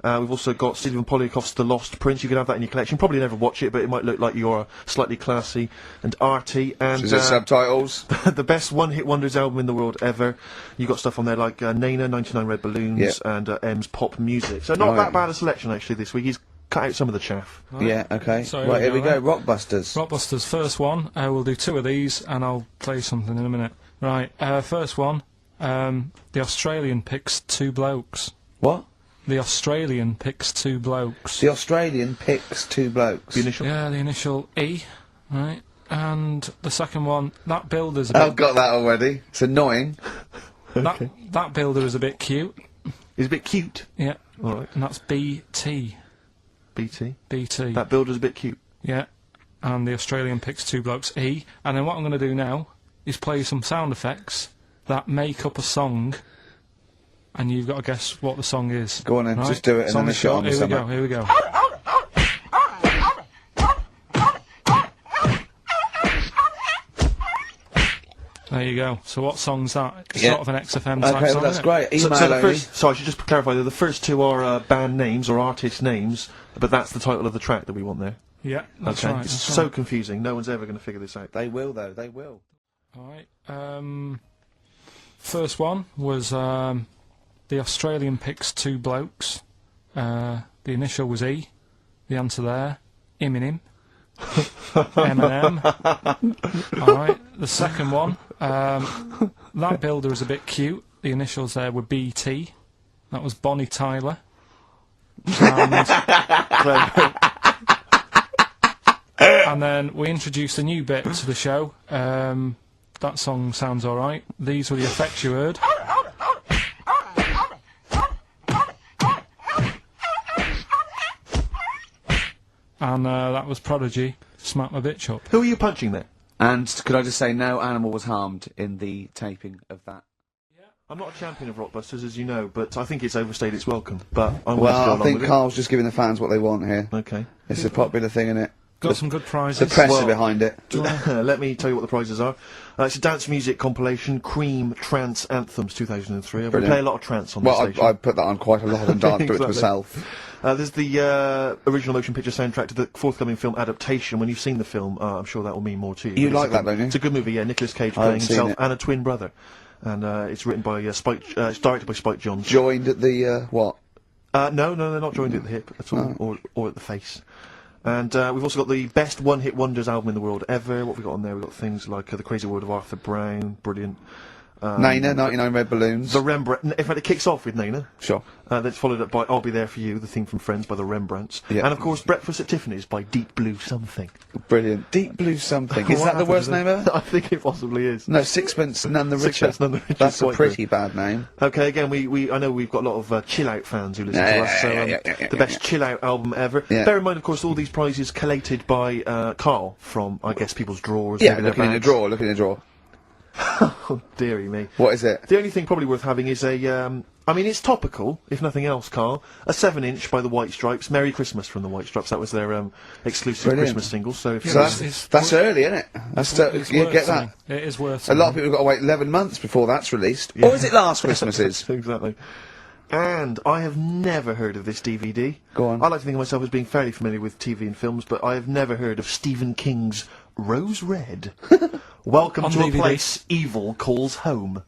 We've also got Stephen Polyakoff's The Lost Prince. You can have that in your collection. Probably never watch it, but it might look like you're slightly classy and arty. And Is it subtitles? the best one-hit wonders album in the world ever. You got stuff on there like Nana, 99 Red Balloons, Yeah. and M's Pop Music. So not Right. that bad a selection actually this week. He's cut out some of the chaff. Yeah, okay. So right, here we go. right? Rockbusters. Rockbusters, first one. We'll do 2 of these, and I'll play something in a minute. Right, first one. The Australian picks 2 blokes. What? The Australian picks 2 blokes. The Australian picks 2 blokes. The initial. Yeah, the initial E, right? And the second one, that builder's a I've bit... got that already. It's annoying. that builder is a bit cute. He's a bit cute. Yeah. Alright. And that's BT. BT. BT. That builder's a bit cute. Yeah. And the Australian picks 2 blokes, E. And then what I'm going to do now is play some sound effects that make up a song, and you've got to guess what the song is. Go on then, right? just do it and It's then the let's get on with Here we go, something. here we go. There you go. So what song's that? It's Yeah. sort of an XFM type Okay, song, well, that's isn't it? great. Email So the only. first, sorry, I should just clarify that the first 2 are band names or artist names, but that's the title of the track that we want there. Yeah, that's Okay, right. it's That's so right. confusing. No one's ever going to figure this out. They will, though. They will. Alright, first one was, the Australian picks 2 blokes. The initial was E. The answer there, Eminem. Eminem. Alright, the second one, that builder is a bit cute. The initials there were BT. That was Bonnie Tyler. And then we introduced a new bit to the show. That song sounds alright. These were the effects you heard. And that was Prodigy, Smack My Bitch Up. Who are you punching there? And could I just say, no animal was harmed in the taping of that. I'm not a champion of Rockbusters, as you know, but I think it's overstayed its welcome. But I'm Well, going to I go think along Carl's just giving the fans what they want here. with it. Okay. It's a popular thing, isn't it? Got some good The prizes. press Well- are behind it. Let me tell you what the prizes are. It's a dance music compilation, Cream Trance Anthems 2003. We Brilliant. play a lot of trance on Well, this station. I put that on quite a lot and danced to it Exactly. myself. There's the original motion picture soundtrack to the forthcoming film adaptation. When you've seen the film, I'm sure that will mean more to you. You But it's like a that, good- don't you? It's a good movie, yeah. Nicolas Cage I playing haven't seen himself it. and a twin brother. And it's written by Spike, it's directed by Spike Jonze. Joined at the, what? No, they're not joined at the hip at all, or at the face. And we've also got the best one-hit wonders album in the world ever. What have we got on there? We've got things like The Crazy World of Arthur Brown, brilliant. Nana, 99 Red Balloons. The Rembrandt. In fact, it kicks off with Nana. Sure. That's followed up by I'll Be There For You, the theme from Friends by the Rembrandts. Yeah. And of course, Breakfast at Tiffany's by Deep Blue Something. Brilliant. Deep Blue Something. Is What that the happened worst to name ever? I think it possibly is. No, Sixpence None the Richer. Sixpence None the Richer. That's a Quite pretty bad name. Okay, again, I know we've got a lot of chill-out fans who listen to us, so the best chill-out album ever. Yeah. Bear in mind, of course, all these prizes collated by Karl from, I guess, people's drawers. Yeah, maybe their looking in the bags. drawer, looking in the drawer. Oh, dearie me. What is it? The only thing probably worth having is a, I mean, it's topical, if nothing else, Karl. A 7-inch by the White Stripes. Merry Christmas from the White Stripes. That was their exclusive Brilliant. Christmas single. So if So you that's early, isn't it? That's you worth get that. something. It is worth A lot of people have got to wait 11 months before that's released. Or is it last Christmas's? Exactly. And I have never heard of this DVD. Go on. I like to think of myself as being fairly familiar with TV and films, but I have never heard of Stephen King's Rose Red. Welcome On to DVD. a place evil calls home.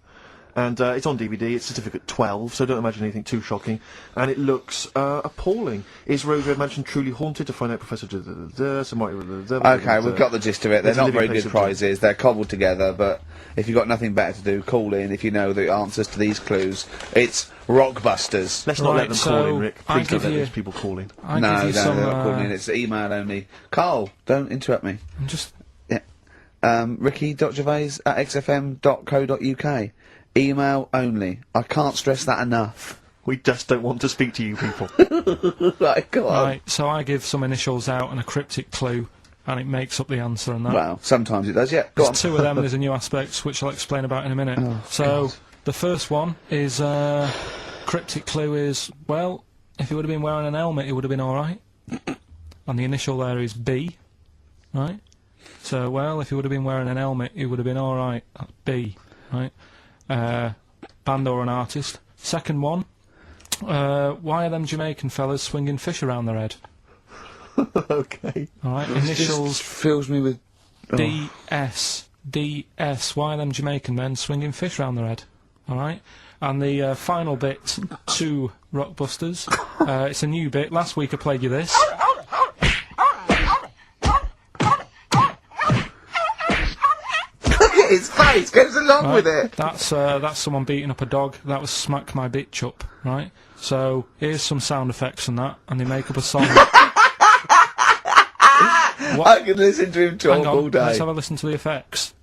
And it's on DVD, it's certificate 12, so don't imagine anything too shocking. And it looks appalling. Is Rose Red Mansion truly haunted? To find out, Professor... Okay, we've got the gist of it. They're It's a not living very place good of dread. prizes. They're cobbled together, but if you've got nothing better to do, call in if you know the answers to these clues. It's Rockbusters. Let's not let Right, them so call in, Rick. I Please don't give let you- these people call in. I No, give you no, some, they're not calling in. It's email only. Carl, don't interrupt me. I'm just... Ricky.gervais@xfm.co.uk. Email only. I can't stress that enough. We just don't want to speak to you people. Right, go on. Right, so I give some initials out and a cryptic clue, and it makes up the answer and that. Well, sometimes it does, yeah. Go on. There's two of them, there's a new aspect, which I'll explain about in a minute. So, the first one is, cryptic clue is, well, if he would have been wearing an helmet, it would have been alright. And the initial there is B, right? So, well, if he would have been wearing an helmet, it would have been alright. That's B, right? Band or an artist. Second one, why are them Jamaican fellas swinging fish around their head? Okay. Alright, Just initials fills me with... DS. DS. Why are them Jamaican men swinging fish around their head? Alright? And the final bit to Rockbusters. It's a new bit. Last week I played you this. Look at his face, goes along Right? with it. That's someone beating up a dog. That was Smack My Bitch Up, right? So here's some sound effects and that, and they make up a song. I could listen to him talk Hang on, all day. let's have a listen to the effects.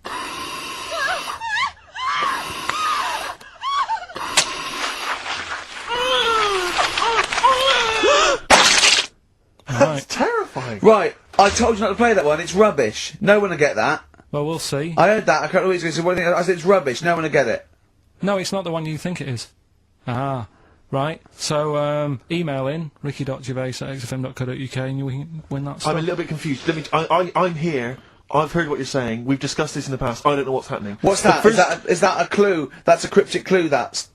Right. Terrifying. Right, I told you not to play that one, it's rubbish. No one will get that. Well, we'll see. I heard that, I can't know what he's going to say. What do you think? I said it's rubbish, no one will get it. No, it's not the one you think it is. Ah, right. So, email in, ricky.gervais@xfm.co.uk and you win that stuff. I'm a little bit confused. I'm here. I've heard what you're saying. We've discussed this in the past. I don't know what's happening. What's The that? first- Is that a clue? That's a cryptic clue, that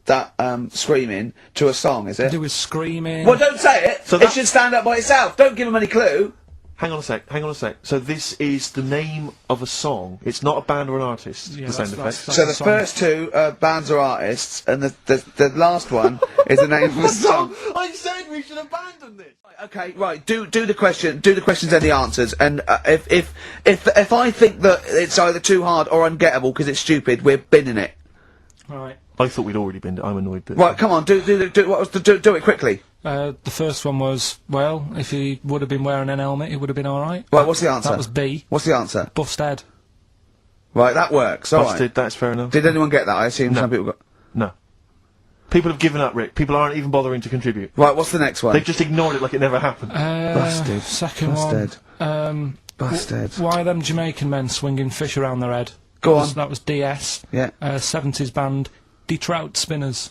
screaming to a song, is it? do with screaming. Well, don't say it! So It that- should stand up by itself. Don't give him any clue. Hang on a sec. So this is the name of a song. It's not a band or an artist. Yeah, the sound that's- effect. So the song. first two are bands or artists, and the last one is the name of a song. I said we should abandon this. Okay, right. Do the question. Do the questions and the answers. And if I think that it's either too hard or ungettable because it's stupid, we're binning it. Right. I thought we'd already been. I'm annoyed. That Right, come on. Do what was do it quickly. The first one was, well, if he would have been wearing an helmet, it would have been alright. Right, what's the answer? That was B. What's the answer? Bust head. Right, that works. All right. Busted. That's fair enough. Did anyone get that? I assume some people got. No. People have given up, Rick. People aren't even bothering to contribute. Right, what's the next one? They've just ignored it like it never happened. Busted. Second Busted. one. Busted. Why are them Jamaican men swinging fish around their head? Go That was- on. That was DS. Yeah. 70s band, Detroit Spinners.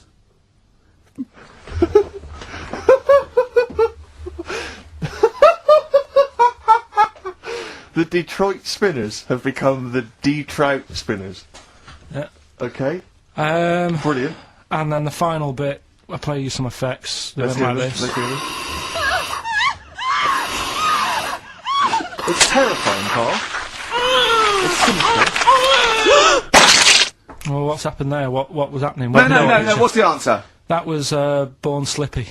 The Detroit Spinners have become the Detroit Spinners. Yeah. Okay. Um, Brilliant. and then the final bit, I play you some effects. They Let's went hear like this. this. Let's hear this. It's terrifying, Carl. It's sinister. Well, what's happened there? What was happening? No, What- no. What's the answer? That was Born Slippy.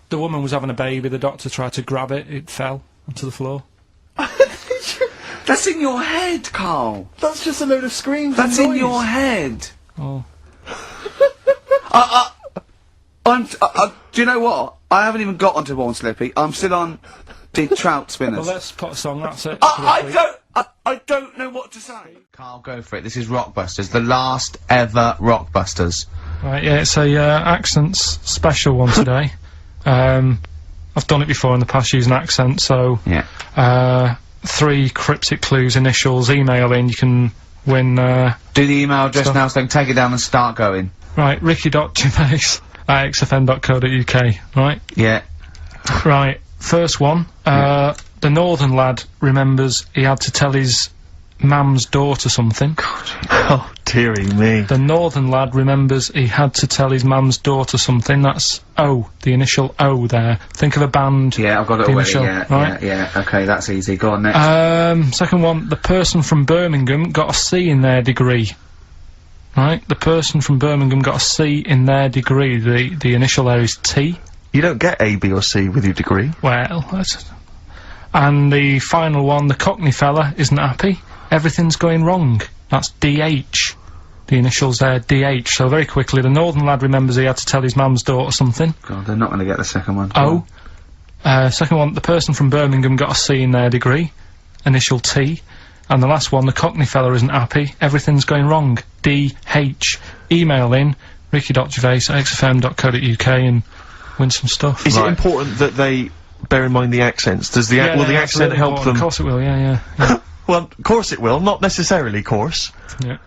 The woman was having a baby, the doctor tried to grab it, it fell onto the floor. That's in your head, Carl. That's just a load of screams. That's and in noise. your head. Oh. Do you know what? I haven't even got onto Warm Slippy. I'm still on the trout spinners. Well, let's put a song, that's it. I don't know what to say. Carl, go for it. This is Rockbusters, the last ever Rockbusters. Right, yeah, it's a, accents special one today. I've done it before in the past using accents, so... Yeah. 3 cryptic clues, initials, email in, you can win, Do the email address stuff. now so I can take it down and start going. Right, ricky.gervais@xfm.co.uk, right? Yeah. Right, first one. The northern lad remembers he had to tell his mum's daughter something. Oh, dearie me. The northern lad remembers he had to tell his mum's daughter something. That's O, the initial O there. Think of a band. Yeah, I've got it the already, initial, yeah, right? yeah. Okay, that's easy. Go on, next. Second one, the person from Birmingham got a C in their degree. Right, the person from Birmingham got a C in their degree. The initial there is T. You don't get A, B or C with your degree. Well, that's... And the final one, the Cockney fella isn't happy. Everything's going wrong. That's DH. The initials there, DH. So very quickly, the northern lad remembers he had to tell his mum's daughter something. God, they're not going to get the second one. O. Second one, the person from Birmingham got a C in their degree. Initial T. And the last one, the Cockney fella isn't happy. Everything's going wrong. DH. Email in, ricky.gervais@xfm.co.uk and win some stuff. Is it important that they bear in mind the accents? Does the Yeah, will the yeah, accent absolutely help important. them? Of course it will, yeah. Well, of course it will. Not necessarily, course. Yeah.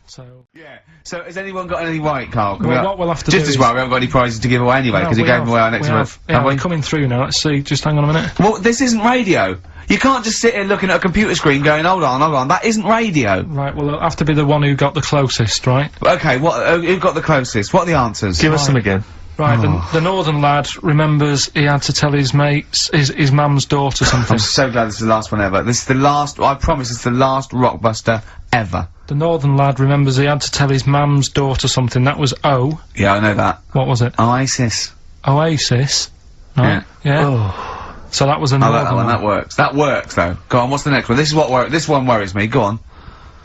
So... Yeah. So, has anyone got any right, Carl? Well, what we'll have to just do as is- well, we haven't got any prizes to give away anyway, because he we gave have, them away our next we month. have. Yeah, we're coming through now. Let's see. Just hang on a minute. Well, this isn't radio. You can't just sit here looking at a computer screen going, hold on. That isn't radio. Right, well, it'll have to be the one who got the closest, right? Okay, who got the closest? What are the answers? Give us them again. Right, the northern lad remembers he had to tell his mates, his mum's daughter something. I'm so glad this is the last one ever. This is the last, I promise it's the last Rockbuster ever. The northern lad remembers he had to tell his mum's daughter something. That was O. Yeah, I know that. What was it? Oasis. Oasis. Right? Yeah. Oh. So that was a I northern like that one, lad. that works. That works, though. Go on, what's the next one? This is what this one worries me. Go on.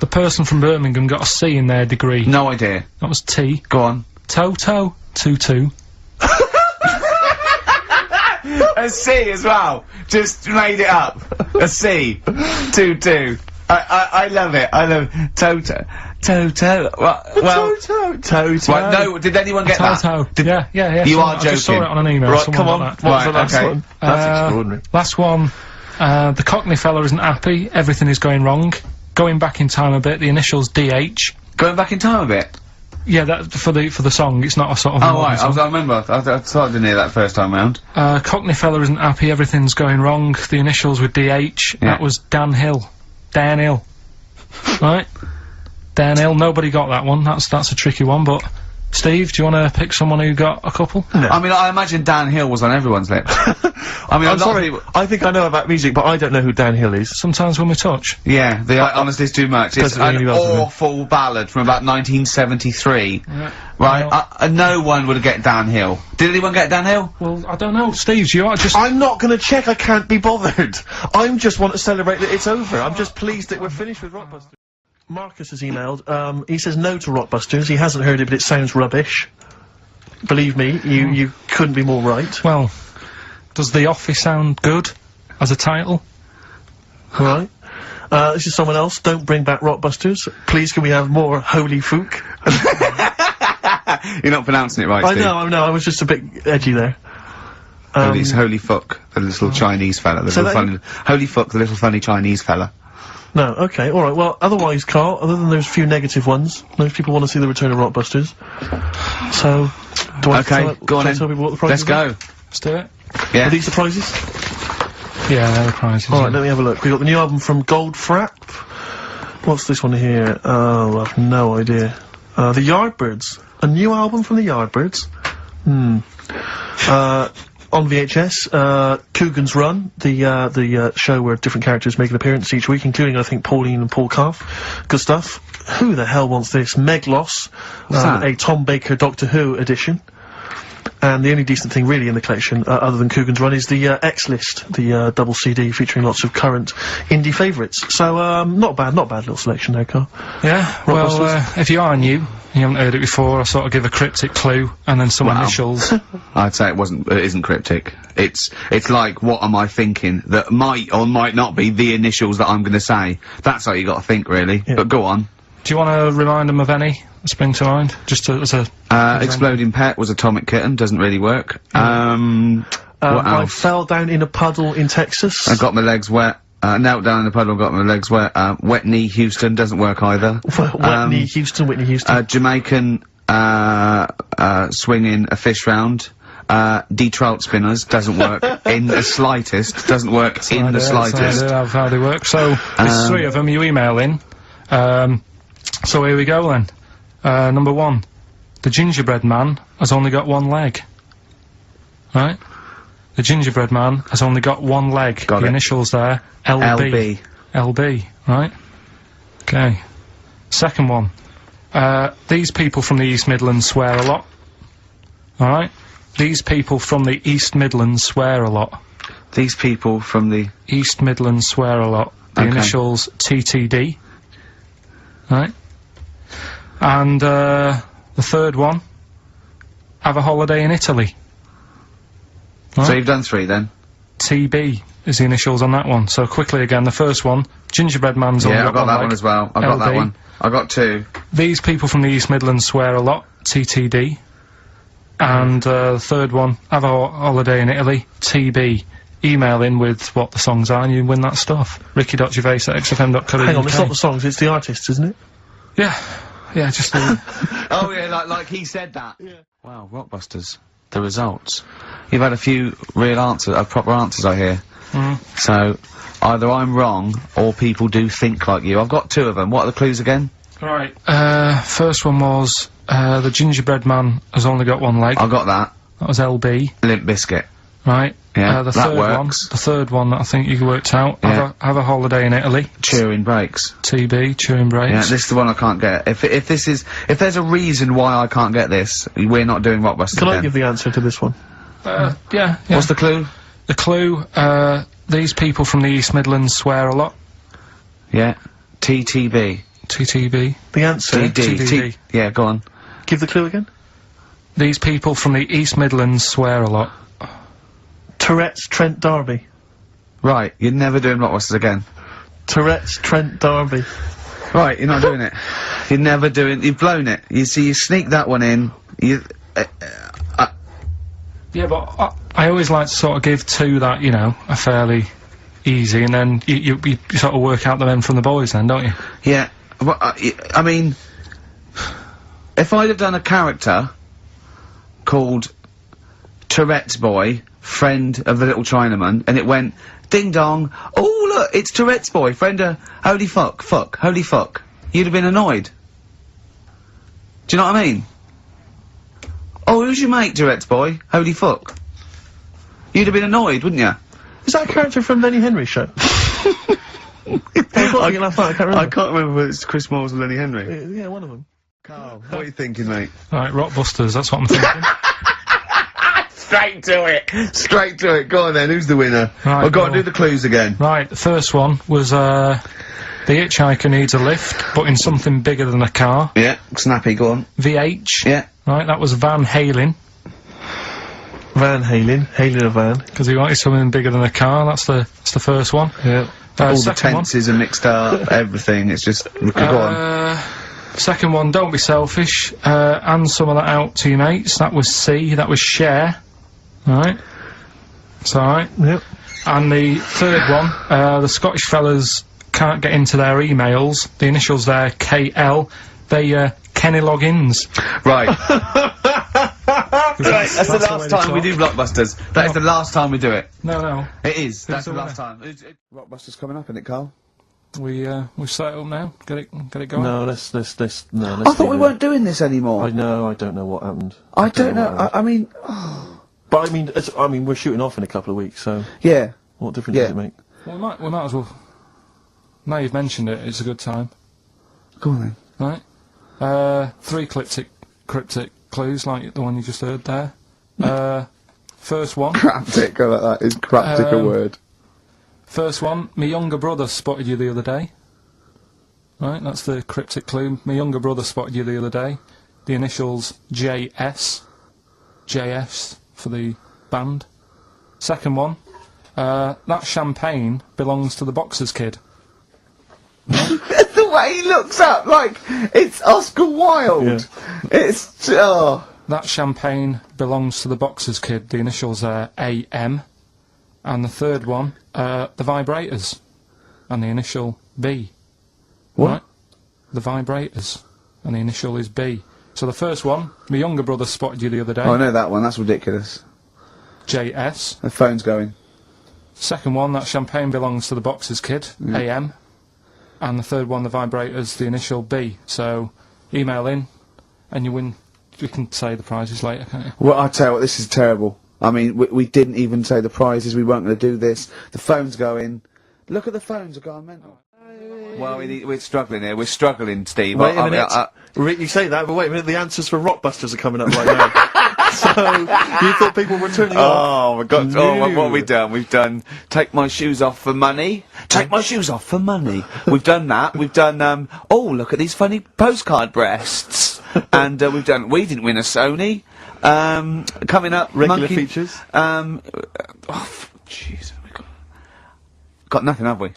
The person from Birmingham got a C in their degree. No idea. That was T. Go on. Toto. 2-2. A C as well. Just made it up. A C. 2-2. I love it. I love Toto. Well, Toto. right, no, did anyone get Toto. that? Yeah. You someone- are I just saw joking. it on an email. Right, Someone come on. got that. What was the Right, last okay. one? That's extraordinary. Last one. The Cockney fella isn't happy. Everything is going wrong. Going back in time a bit. The initials DH. Going back in time a bit. Yeah, that for the song. It's not a sort of. Oh, modern right, song. I remember. I thought I didn't hear that first time round. Cockney fella isn't happy. Everything's going wrong. The initials with DH. Yeah. That was Dan Hill. Dan Hill. Right. Dan Hill. Nobody got that one. That's a tricky one. But Steve, do you want to pick someone who got a couple? No. I mean, I imagine Dan Hill was on everyone's lips. I mean, a I'm lot of sorry. people- I think I know about music, but I don't know who Dan Hill is. Sometimes when we touch. Yeah, the honesty is too much. It's Doesn't really an bother me. awful ballad from about 1973. Yeah. Right, Well- no one would get Dan Hill. Did anyone get Dan Hill? Well, I don't know. Steve, do you want to just? I'm not gonna check, I can't be bothered. I just want to celebrate that it's over. I'm just pleased that we're finished with Rockbusters. Marcus has emailed, he says no to Rockbusters, he hasn't heard it but it sounds rubbish. Believe me, you couldn't be more right. Well, does The Office sound good as a title? Right. This is someone else, don't bring back Rockbusters. Please can we have more Holy Fook? You're not pronouncing it right, I Steve. know, I was just a bit edgy there. It's Holy Fuck, the little Chinese fella. The So little that- funny, Holy Fuck, the little funny Chinese fella. No, okay, alright, well, otherwise, Carl, other than those few negative ones, most people want to see the return of Rockbusters. So, do I Okay, go on shall I then. tell people what the Let's prizes go. Let's do it. Are Yeah. these the prizes? Yeah, they're the prizes. Alright, let me have a look. We got the new album from Goldfrapp. What's this one here? Oh, I've no idea. The Yardbirds. A new album from the Yardbirds. On VHS, Coogan's Run, the show where different characters make an appearance each week, including, I think, Pauline and Paul Calf. Good stuff. Who the hell wants this? Meglos, What's that? a Tom Baker Doctor Who edition. And the only decent thing really in the collection, other than Coogan's Run, is the X List, the double CD featuring lots of current indie favourites. So, not bad little selection there, Carl. Yeah, well, if you are new, you haven't heard it before, I sort of give a cryptic clue, and then some initials. I'd say it isn't cryptic. It's like, what am I thinking? That might or might not be the initials that I'm gonna say. That's how you gotta think, really. Yeah. But go on. Do you want to remind them of any that spring to mind? Just as a... Exploding Pet was Atomic Kitten, doesn't really work. What else? I fell down in a puddle in Texas. I got my legs wet. Knelt down in the puddle, got my legs wet. Wet Knee Houston doesn't work either. Wet Knee Houston, Whitney Houston. Jamaican, swinging a fish round. D-trout spinners doesn't work in the slightest. Doesn't work in the slightest. That's how they work. So, there's 3 of them, you email in. So here we go then. Number 1. The gingerbread man has only got 1 leg. Right? The gingerbread man has only got 1 leg. Got the it. Initials there. LB. LB, right? Okay. Second one. These people from the East Midlands swear a lot. Alright? These people from the East Midlands swear a lot. These people from the... East Midlands swear a lot. The initials TTD. Right? And, the third one. Have a holiday in Italy. Right? So you've done 3 then? TB is the initials on that one. So quickly again, the first one, gingerbread man's only Yeah, I got that one as well. I got that one. I got 2. These people from the East Midlands swear a lot, TTD. And, the third one, have a holiday in Italy, TB. Email in with what the songs are and you win that stuff. ricky.gervais@xfm.co.uk. Hang on, it's not the songs, it's the artists, isn't it? Yeah. Yeah, just the... Oh yeah, like he said that. Yeah. Wow, Rockbusters. The results. You've had a few real answers, proper answers, I hear. So, either I'm wrong, or people do think like you. I've got 2 of them. What are the clues again? Right. First one was, the gingerbread man has only got 1 leg. I got that. That was LB. Limp Bizkit. Right. Yeah, the that third works. one. The third one that I think you worked out. Yeah. Have a holiday in Italy. Chewing Breaks. TB, Chewing Breaks. Yeah, this is the one I can't get. If there's a reason why I can't get this, we're not doing Rockbusters. Can I give the answer to this one? Yeah. What's the clue? The clue, these people from the East Midlands swear a lot. Yeah. TTB. TTB. The answer? TTB. Yeah, go on. Give the clue again. These people from the East Midlands swear a lot. Tourette's Trent D'Arby. Right, you're never doing Rockbusters again. Tourette's Trent D'Arby. Right, you're not doing it. You're never doing... You've blown it. You see, you sneak that one in, you... Yeah, but I always like to sort of give 2 that, you know, are fairly easy, and then you sort of work out the men from the boys then, don't you? Yeah, well, I mean... If I'd have done a character called Tourette's Boy, friend of the little Chinaman, and it went, ding dong, oh look, it's Tourette's Boy, friend of, holy fuck, holy fuck, you'd have been annoyed. Do you know what I mean? Oh, who's your mate, Tourette's Boy? Holy fuck. You'd have been annoyed, wouldn't you? Is that a character from Lenny Henry's show? I can't remember whether it's Chris Moores or Lenny Henry. Yeah, one of them. Carl, what are you thinking, mate? Right, Rockbusters, that's what I'm thinking. Straight to it! Straight to it, go on then, who's the winner? Right, I've got to do the clues again. Right, the first one was, the hitchhiker needs a lift, but in something bigger than a car. Yeah, snappy, go on. VH. Yeah. Right, that was Van Halen. Van Halen. Halen a van. Because he wanted something bigger than a car, that's the first one. Yeah. All the tenses are mixed up, everything, it's just... go on. Second one, don't be selfish, and some of that out to your mates. That was C, that was share. Alright. It's alright. Yep. And the third one, the Scottish fellas can't get into their emails. The initials there, KL. They, Kenny Loggins. Right. That's the last time we do Blockbusters. That is the last time we do it. No. It is. That's the last time. Blockbusters coming up, isn't it, Carl? We set it up now. Get it going. No, let's I thought we weren't doing this anymore. I don't know what happened. I don't know. I mean, but I mean, we're shooting off in a couple of weeks, so yeah. What difference does it make? Well, we might as well. Now you've mentioned it, it's a good time. Go on then. Right. 3 cryptic clues like the one you just heard there. First one. Craptic, I like that. Is craptic a word? First one, my younger brother spotted you the other day. Right, that's the cryptic clue. My younger brother spotted you the other day. The initials JS. JS for the band. Second one, that champagne belongs to the Boxers Kid. The way he looks up, like, it's Oscar Wilde. Yeah. It's, oh. That champagne belongs to the Boxers Kid. The initials are AM. And the third one, the Vibrators. And the initial B. What? Right? The Vibrators. And the initial is B. So the first one, my younger brother spotted you the other day. Oh, I know that one, that's ridiculous. JS. The phone's going. Second one, that champagne belongs to the Boxers Kid. AM. And the third one, the Vibrators, the initial B. So, email in, and you win. You can say the prizes later, can't you? Well, I tell you what, this is terrible. I mean, we didn't even say the prizes, we weren't going to do this. The phone's going. Look at the phones, are going mental. Well, we're struggling here. We're struggling, Steve. Wait a minute. You say that, but wait a minute. The answers for Rockbusters are coming up right now. So you thought people were turning off? Oh my God! Oh, what have we done? We've done take my shoes off for money. Take my shoes off for money. We've done that. We've done. Oh, look at these funny postcard breasts. And we've done. We didn't win a Sony. Coming up, Regular features. Jeez, got nothing, have we?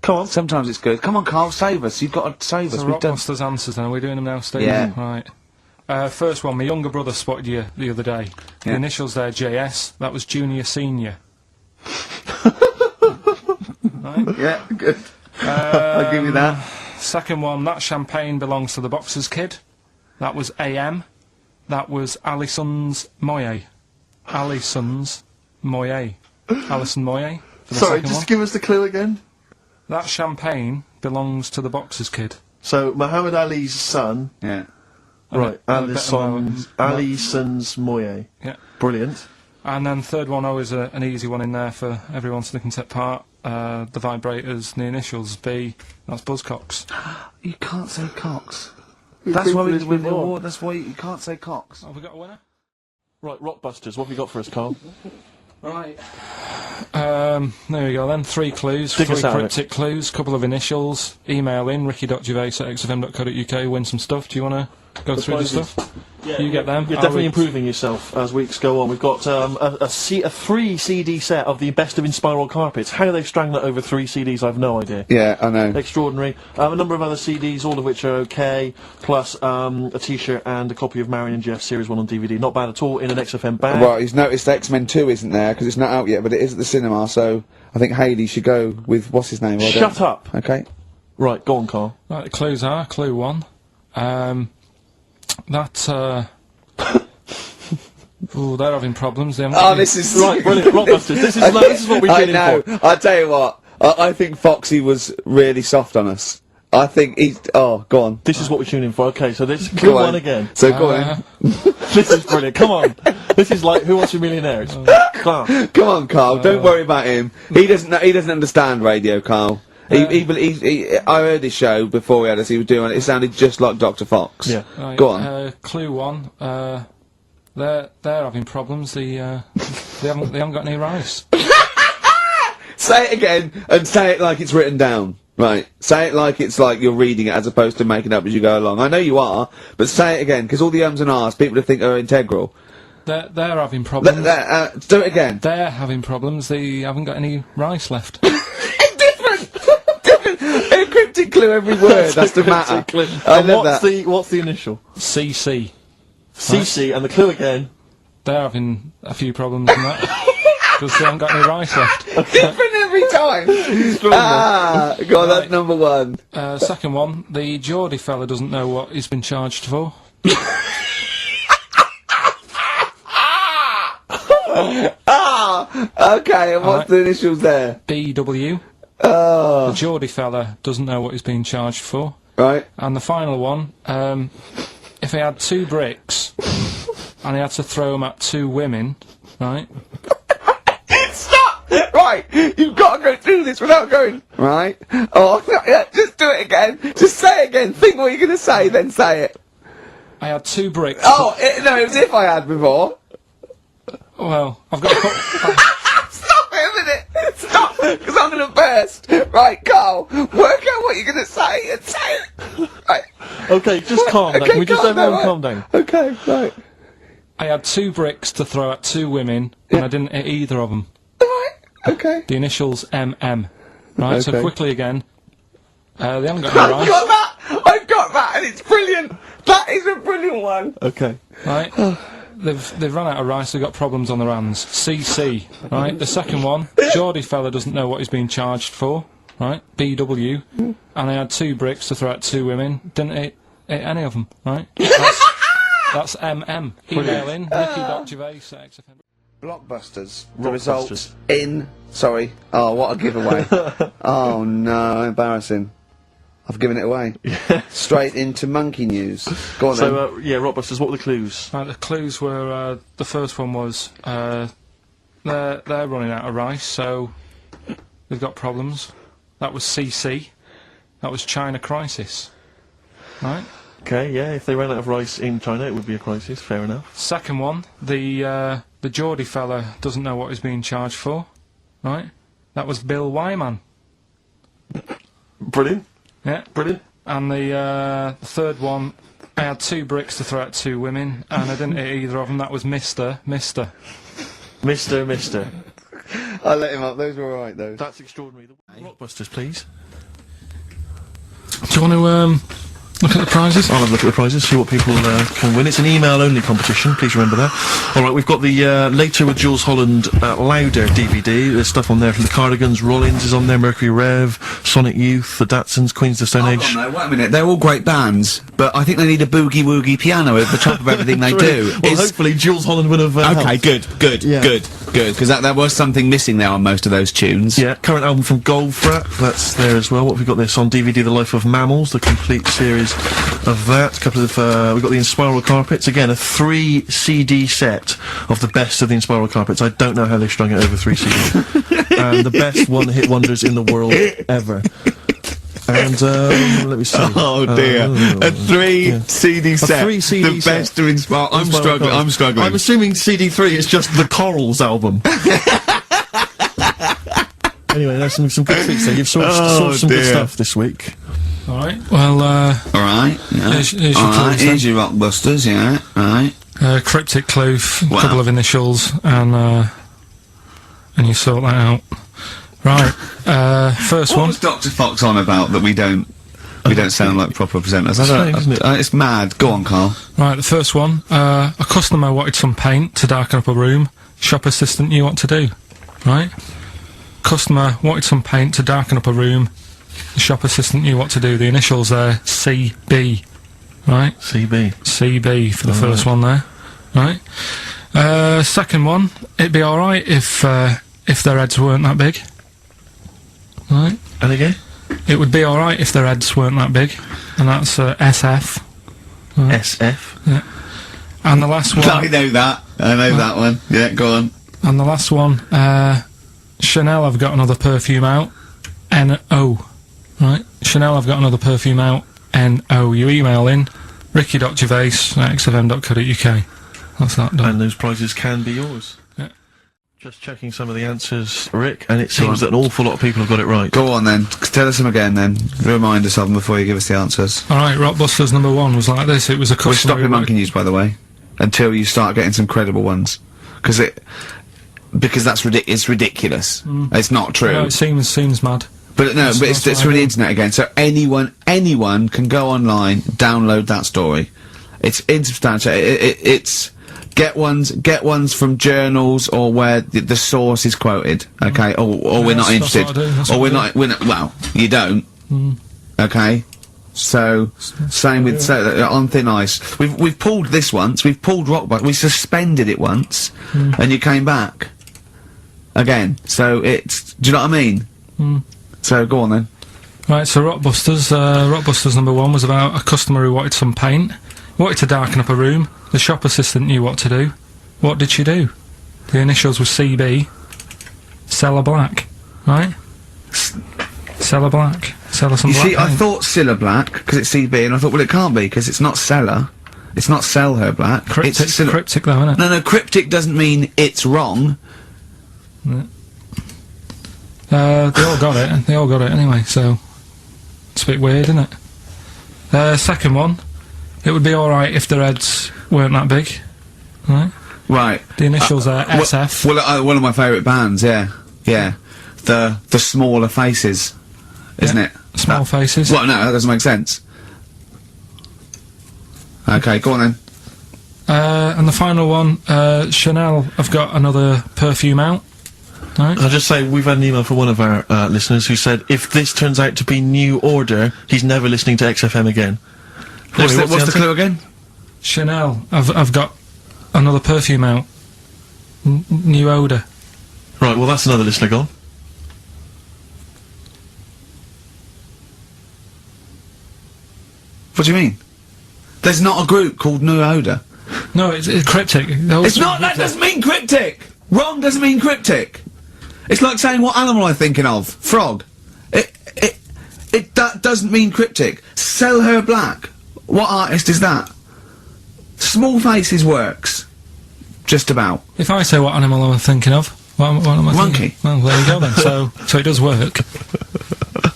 Come on. Sometimes it's good. Come on, Karl, save us. You've got to save us. So We've done. Rockbusters answers then. Are we doing them now, Steve? Yeah. Right. First one, my younger brother spotted you the other day. The Yeah. initials there, JS. That was junior senior. Right? Yeah, good. I'll give you that. Second one, that champagne belongs to the Boxers Kid. That was AM. That was Alison's Moye. Alison's Moye. Alison Moye. For the Sorry, second just one. give us the clue again. That champagne belongs to the Boxers Kid. So Muhammad Ali's son. Yeah. Right, Alison's Moye. Yeah. Brilliant. And then third one, always an easy one in there for everyone so they can take part. The Vibrators, the initials B. That's Buzzcocks. You can't say Cox. That's why we win the award. That's why you can't say Cox. Have we got a winner? Right, Rockbusters, what have you got for us, Karl? Right. There we go then. 3 clues, Dig 3 us out of cryptic clues, couple of initials. Email in ricky.gervais@xfm.co.uk. Win some stuff. Do you want to go through the prizes. stuff? Yeah, You get them. You're I'll definitely read- improving yourself as weeks go on. We've got a 3 CD set of the best of Inspiral Carpets. How they've strung that over 3 CDs, I've no idea. Yeah, I know. Extraordinary. A number of other CDs, all of which are okay, plus a T-shirt and a copy of Marion and Jeff Series 1 on DVD. Not bad at all, in an XFM bag. Well, he's noticed X-Men 2 isn't there, because it's not out yet, but it is at the cinema, so I think Hayley should go with, what's his name? Shut up! Okay. Right, go on, Karl. Right, the clues are, clue 1. Oh, they're having problems. They haven't Oh, been- this is... Right, brilliant. Rockbusters, this is what we've I been in know. for. I'll tell you what, I think Foxy was really soft on us. I think he's... Oh, go on. This is what we're tuning for. Okay, so this clue Go on. 1 again. So go on. This is brilliant. Come on. This is like Who Wants to Be a Millionaire? It's class. Come on, Karl. Don't worry about him. He doesn't. He doesn't understand radio, Karl. I heard his show before we had us. He was doing it. It sounded just like Dr. Fox. Yeah. Right, Go on. Clue 1. They're having problems. They haven't got any rice. Say it again and say it like it's written down. Right. Say it like it's like you're reading it as opposed to making it up as you go along. I know you are, but say it again because all the ums and ahs people would think are integral. They're having problems. Do it again. They're having problems. They haven't got any rice left. Different. A cryptic clue every word. That's the matter. I And love that. what's the initial? CC. CC, and the clue again. They're having a few problems in that. Because they haven't got any rice left. Different every time. Go on, that's number 1. Second one, the Geordie fella doesn't know what he's been charged for. Okay, and what's the initials there? BW. Oh, The Geordie fella doesn't know what he's being charged for. right. And the final one, if he had 2 bricks and he had to throw them at 2 women, right? Stop! Right, you've got to go through this without going. Right? Oh, yeah, just do it again. Just say it again. Think what you're going to say, then say it. I had 2 bricks. Oh, no, it was if I had before. Well, I've got a Stop it a minute! Stop! Because I'm gonna burst! Right, Carl, work out what you're gonna say and say it! Right. Okay, just calm down. Okay, Can we just calm down, everyone right. calm down? Okay, right. I had 2 bricks to throw at 2 women, and I didn't hit either of them. Right, okay. The initials MM. Right, so Okay. quickly again. They haven't got any I've rice. got that! I've got that, and it's brilliant! That is a brilliant one! Okay. Right? They've run out of rice, they've got problems on their hands. CC, right? The second one, Geordie fella doesn't know what he's being charged for, right? BW. And I had 2 bricks to throw at 2 women, didn't hit any of them, right? That's MM. Email in, Ricky.gervais@XFM. Blockbusters. The results in... Sorry. Oh, what a giveaway. Oh, no, embarrassing. I've given it away. Straight into monkey news. Go on then. So, yeah, Rockbusters, what were the clues? Right, the clues were, the first one was, they're running out of rice, so they've got problems. That was CC. That was China crisis. Right? Okay, yeah, if they ran out of rice in China, it would be a crisis, fair enough. Second one, the Geordie fella doesn't know what he's being charged for. Right? That was Bill Wyman. Brilliant, Yeah. brilliant. And the third one, I had 2 bricks to throw at 2 women, and I didn't hit either of them. That was Mister. Mister. I let him up. Those were alright, those. That's extraordinary. Rockbusters, please. Do you want to look at the prizes? I'll have a look at the prizes, see what people can win. It's an email-only competition, please remember that. Alright, we've got the Later with Jules Holland Louder DVD. There's stuff on there from the Cardigans, Rollins is on there, Mercury Rev, Sonic Youth, the Datsuns, Queens of the Stone Age. No, wait a minute. They're all great bands, but I think they need a boogie-woogie piano at the top of everything they do. Well, It's- hopefully Jules Holland would have Okay, helped. good, Yeah. good, because there was something missing there on most of those tunes. Yeah, current album from Goldfrapp, that's there as well. What have we got this on DVD? The Life of Mammals, the complete series of that. A couple of, we've got the Inspiral Carpets, again, a 3 CD set of the best of the Inspiral Carpets. I don't know how they strung it over 3 CDs. And the best one-hit wonders in the world ever. And, let me see. Oh dear, a 3 CD set. 3 CD the set. best to inspire. I'm Inspiral struggling. Carpets. I'm struggling. I'm assuming CD3 is just the Corals album. Anyway, there's some good things there. You've sourced some good dear. stuff this week. Alright, well, All right. Yeah. Here's your All right. clues then. Here's your Rockbusters. Yeah. Right. cryptic clue, Wow. couple of initials, and you sort that out. Right, first What one. was Dr. Fox on about that we don't sound like proper presenters? I Strange, isn't it? it's mad. Go on, Carl. Right, the first one. A customer wanted some paint to darken up a room. Shop assistant knew what to do. Right? Customer wanted some paint to darken up a room. The shop assistant knew what to do. The initials there, CB. Right? CB. CB for the first one there. Right? Second one, it'd be alright if their heads weren't that big. Right? And again? It would be alright if their heads weren't that big. And that's SF. SF. And the last one... I know that. I know that one. Yeah, go on. And the last one, Chanel have got another perfume out. N-O. Right? Chanel have got another perfume out. N-O. You email in ricky.gervais@xfm.co.uk. That's that done. And those prizes can be yours. Yeah. Just checking some of the answers, Rick, and it seems that an awful lot of people have got it right. Go on then. Tell us them again then. Remind us of them before you give us the answers. Alright, Rockbusters number 1 was like this. It was a We're customer... stopping monkey news, by the way, until you start getting some credible ones, because that's it's ridiculous. It's not true. No, it seems mad. But no, but That's it's what through I the do. internet again. So anyone can go online, download that story. It's insubstantial. It's get ones from journals or where the source is quoted. Okay, or we're not that's interested. what I do, that's Or what we're I not. We're not. Well, you don't. Okay. So same with on thin ice. We've pulled this once. We've pulled Rockbusters. We suspended it once, and you came back again. So it's. Do you know what I mean? So go on then. Right, so Rockbusters number 1 was about a customer who wanted some paint, wanted to darken up a room. The shop assistant knew what to do. What did she do? The initials were CB. Sell her black, right? Sell her black. Sell her some You black see, I paint. thought Cilla Black because it's CB, and I thought, well, it can't be because it's not Cellar. It's not sell her black. Cryptic, It's cryptic though, isn't it? No, cryptic doesn't mean it's wrong. They all got it. They all got it anyway, so it's a bit weird, isn't it? Second one, it would be alright if the Reds weren't that big. Right? Right. The initials are SF. Well, one of my favourite bands, yeah. Yeah. The smaller faces, isn't it? Small faces. Well, no, that doesn't make sense. Okay, go on then. And the final one, Chanel have got another perfume out. Right? I'll just say, we've had an email from one of our listeners who said, if this turns out to be New Order, he's never listening to XFM again. What's the clue again? Chanel have got another perfume out. New odour. Right, well that's another listener gone. What do you mean? There's not a group called New Odour. No, it's cryptic. It's not. That doesn't mean cryptic. Wrong doesn't mean cryptic. It's like saying what animal I'm thinking of. Frog. That doesn't mean cryptic. Sell her black. What artist is that? Small Faces works. Just about. If I say what animal I'm thinking of, what am I Monkey. thinking? Well, there you go then. So it does work.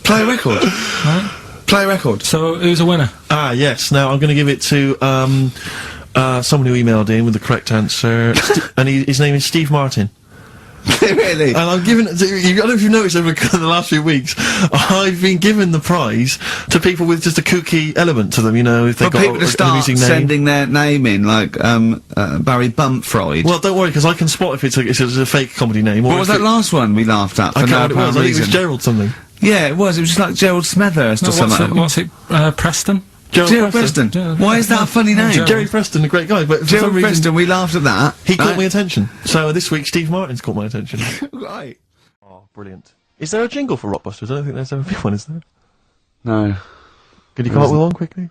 Play a record. Right? Play a record. So who's a winner? Ah, yes. Now I'm going to give it to someone who emailed in with the correct answer, and his name is Steve Martin. Really? And I'm giving it to, I don't know if you've noticed over the last few weeks, I've been giving the prize to people with just a kooky element to them, you know, if they've got people to an start amusing name. sending their name in, like, Barry Bumpfreud. Well, don't worry, because I can spot if it's a fake comedy name. Or What was that last one we laughed at? I for can't no remember what it was. I think it was reason? Gerald something. Yeah, it was. It was just like Gerald Smethurst or something. What's it? Preston? Gerald Preston. Gerald- Why is that a funny name? Gerald. Jerry Preston, a great guy, but for some Gerald reason Preston, we laughed at that. he caught my attention. So this week Steve Martin's caught my attention. Right. Oh, brilliant. Is there a jingle for Rockbusters? I don't think there's ever been one, is there? No. Could you come up with one quickly?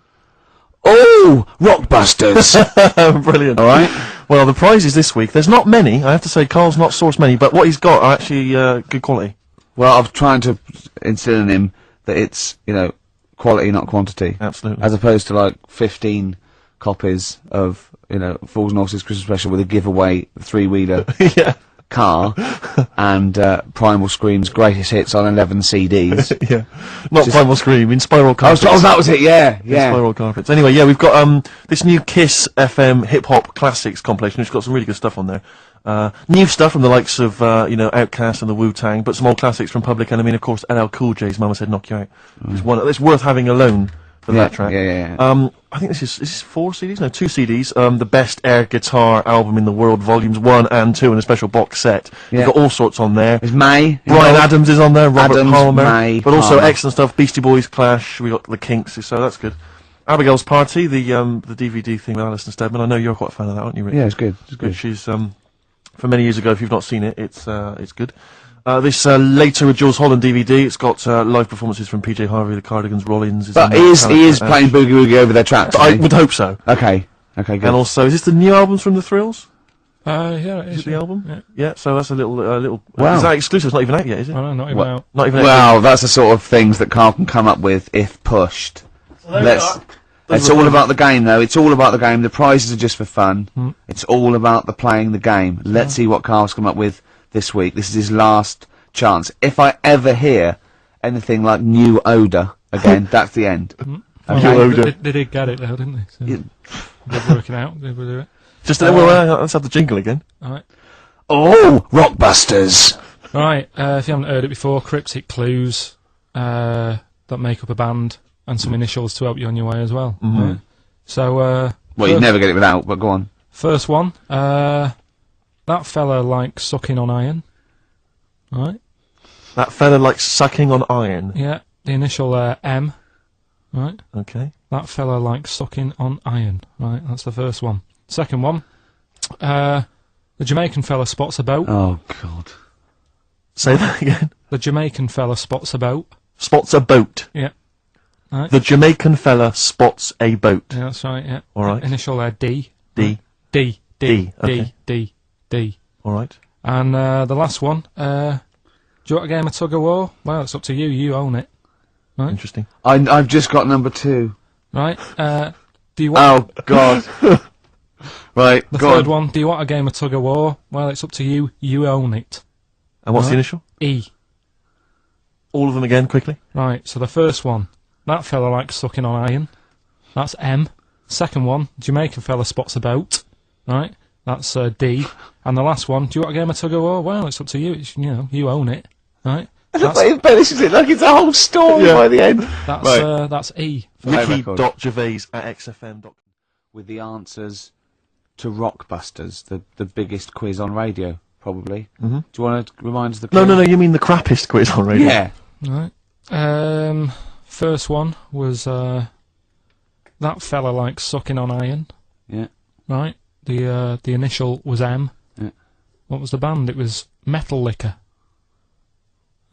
Oh, Rockbusters. Brilliant. All right. Well, the prizes this week, there's not many. I have to say, Carl's not sourced many, but what he's got are actually good quality. Well, I'm trying to instill in him that it's, you know, quality, not quantity. Absolutely. As opposed to, like, 15 copies of, you know, Fools and Horses Christmas Special with a giveaway three-wheeler Yeah. car and Primal Scream's greatest hits on 11 CDs. Yeah. Not Primal Scream, in Spiral Carpets. Oh, that was it, yeah, In yeah. Spiral Carpets. Anyway, yeah, we've got this new Kiss FM hip-hop classics compilation, which has got some really good stuff on there. New stuff from the likes of, you know, Outkast and the Wu-Tang, but some old classics from Public Enemy, and of course LL Cool J's Mama Said Knock You Out. It's worth having alone for that track. Yeah. I think this is 4 CDs? No, 2 CDs. The Best Air Guitar Album in the World, Volumes 1 and 2, and a special box set. Yeah. You've got all sorts on there. It's May. Brian Adams is on there, Robert Adams, Palmer, May, but also Palmer. excellent stuff. Beastie Boys, Clash, we got the Kinks, so that's good. Abigail's Party, the DVD thing with Alison Steadman. I know you're quite a fan of that, aren't you, Rick? Yeah, it's good. It's good. Which is from many years ago. If you've not seen it, it's good. This later with Jules Holland DVD. It's got live performances from PJ Harvey, the Cardigans, Rollins. But he is playing Boogie Woogie over their tracks. I isn't he? would hope so. Okay, good. And also, is this the new albums from the Thrills? Yeah, it Is is. it the album? Yeah. Yeah. So that's a little. Wow. Is that exclusive? It's not even out yet, is it? Oh, no, not even What? out. Not even out. Well, that's the sort of things that Karl can come up with if pushed. It's all about the game, though. It's all about the game. The prizes are just for fun. It's all about the playing the game. Let's see what Karl's come up with this week. This is his last chance. If I ever hear anything like New Odour again, that's the end. Well, they did get it though, didn't they? So Yeah. they're working out. They will do it. Just let's have the jingle again. Alright. Oh, Rockbusters! Right, if you haven't heard it before, cryptic clues that make up a band and some initials to help you on your way as well. Right. So, Well, you'd never get it without, but go on. first one, that fella likes sucking on iron. Right? That fella likes sucking on iron. Yeah, the initial M. Right? Okay. That fella likes sucking on iron. Right, that's the first one. Second one, the Jamaican fella spots a boat. Oh, God. Say that again. The Jamaican fella spots a boat. Spots a boat. Yeah. Right. The Jamaican fella spots a boat. Yeah, that's right, yeah. All right. Initial D. D. D. D, okay. D. All right. And the last one, do you want a game of tug of war? Well, it's up to you. You own it. Right? Interesting. I've just got number 2. Right. Do you want... Oh, God. Right, The go third on. one, do you want a game of tug of war? Well, it's up to you. You own it. And what's the Right. initial? E. All of them again, quickly. Right, so the first one, that fella likes sucking on iron. That's M. Second one, Jamaican fella spots a boat. Right, that's D. And the last one, do you want a game of tug of war? Well, it's up to you. It's, you know, you own it. Right. That's, embellishes it like it's a whole story by the end. that's E. Mickey.gervais@xfm.com. With the answers to Rockbusters, the biggest quiz on radio, probably. Do you want to remind us the No, clue? no, no, you mean the crappiest quiz on radio? Yeah. Right. First one was, that fella likes sucking on iron. Yeah. Right. The initial was M. Yeah. What was the band? It was Metal Liquor.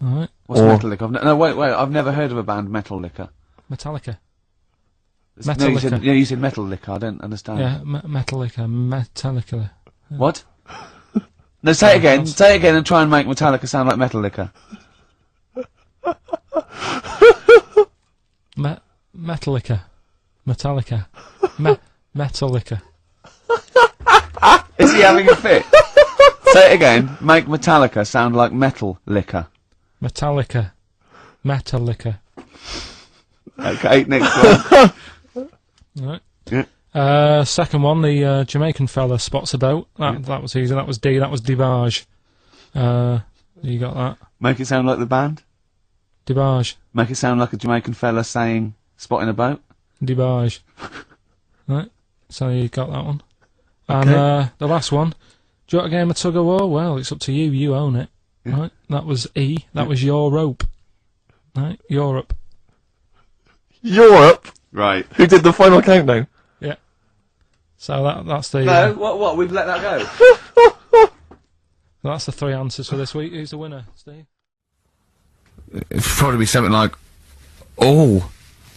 Alright. What's Metal Liquor? No, wait, I've never heard of a band, Metal Liquor. Metallica. No, Metal you said, Liquor. yeah, you said Metal Liquor, I don't understand. Yeah, Metal Liquor. Metallica. What? No, say it again. Say it again and try and make Metallica sound like Metal Liquor. Metallica. Metallica. Metallica. Is he having a fit? Say it again. Make Metallica sound like Metal Liquor. Metallica. Metallica. Okay, next one. Right. Yeah. Second one, the Jamaican fella spots a boat. That was easy. That was D. That was Debage. You got that? Make it sound like the band. Debage. Make it sound like a Jamaican fella saying, spotting a boat. Debage. Right. So you got that one. And the last one. Do you want a game of tug of war? Well, it's up to you. You own it. Yeah. Right. That was E. That was your rope. Right. Europe. Europe? Right. Who did the final countdown? Yeah. So that's the. No, what? We've let that go. That's the three answers for this week. Who's the winner, Steve? It'd probably be something like,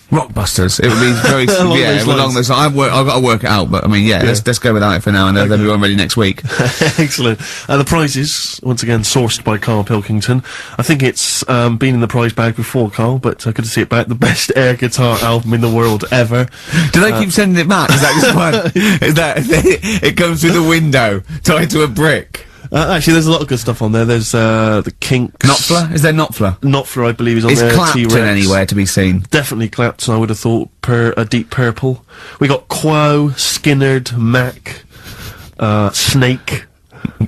Rockbusters. It would be very, Along yeah, those along lines. those. I've got to work it out, but I mean, yeah, let's go with that for now, and then we're all ready next week. Excellent. The prizes, once again, sourced by Karl Pilkington. I think it's been in the prize bag before, Karl, but good to see it back. The best air guitar album in the world ever. Do they keep sending it back? Is that just one? Is that it comes through the window, tied to a brick? Actually, there's a lot of good stuff on there. There's the Kinks. Knopfler? Is there Knopfler? Knopfler, I believe, is on Is there. Clapton T-Rex. anywhere to be seen? Definitely Clapton, I would have thought. Deep Purple. We got Quo, Skinnerd, Mac, Snake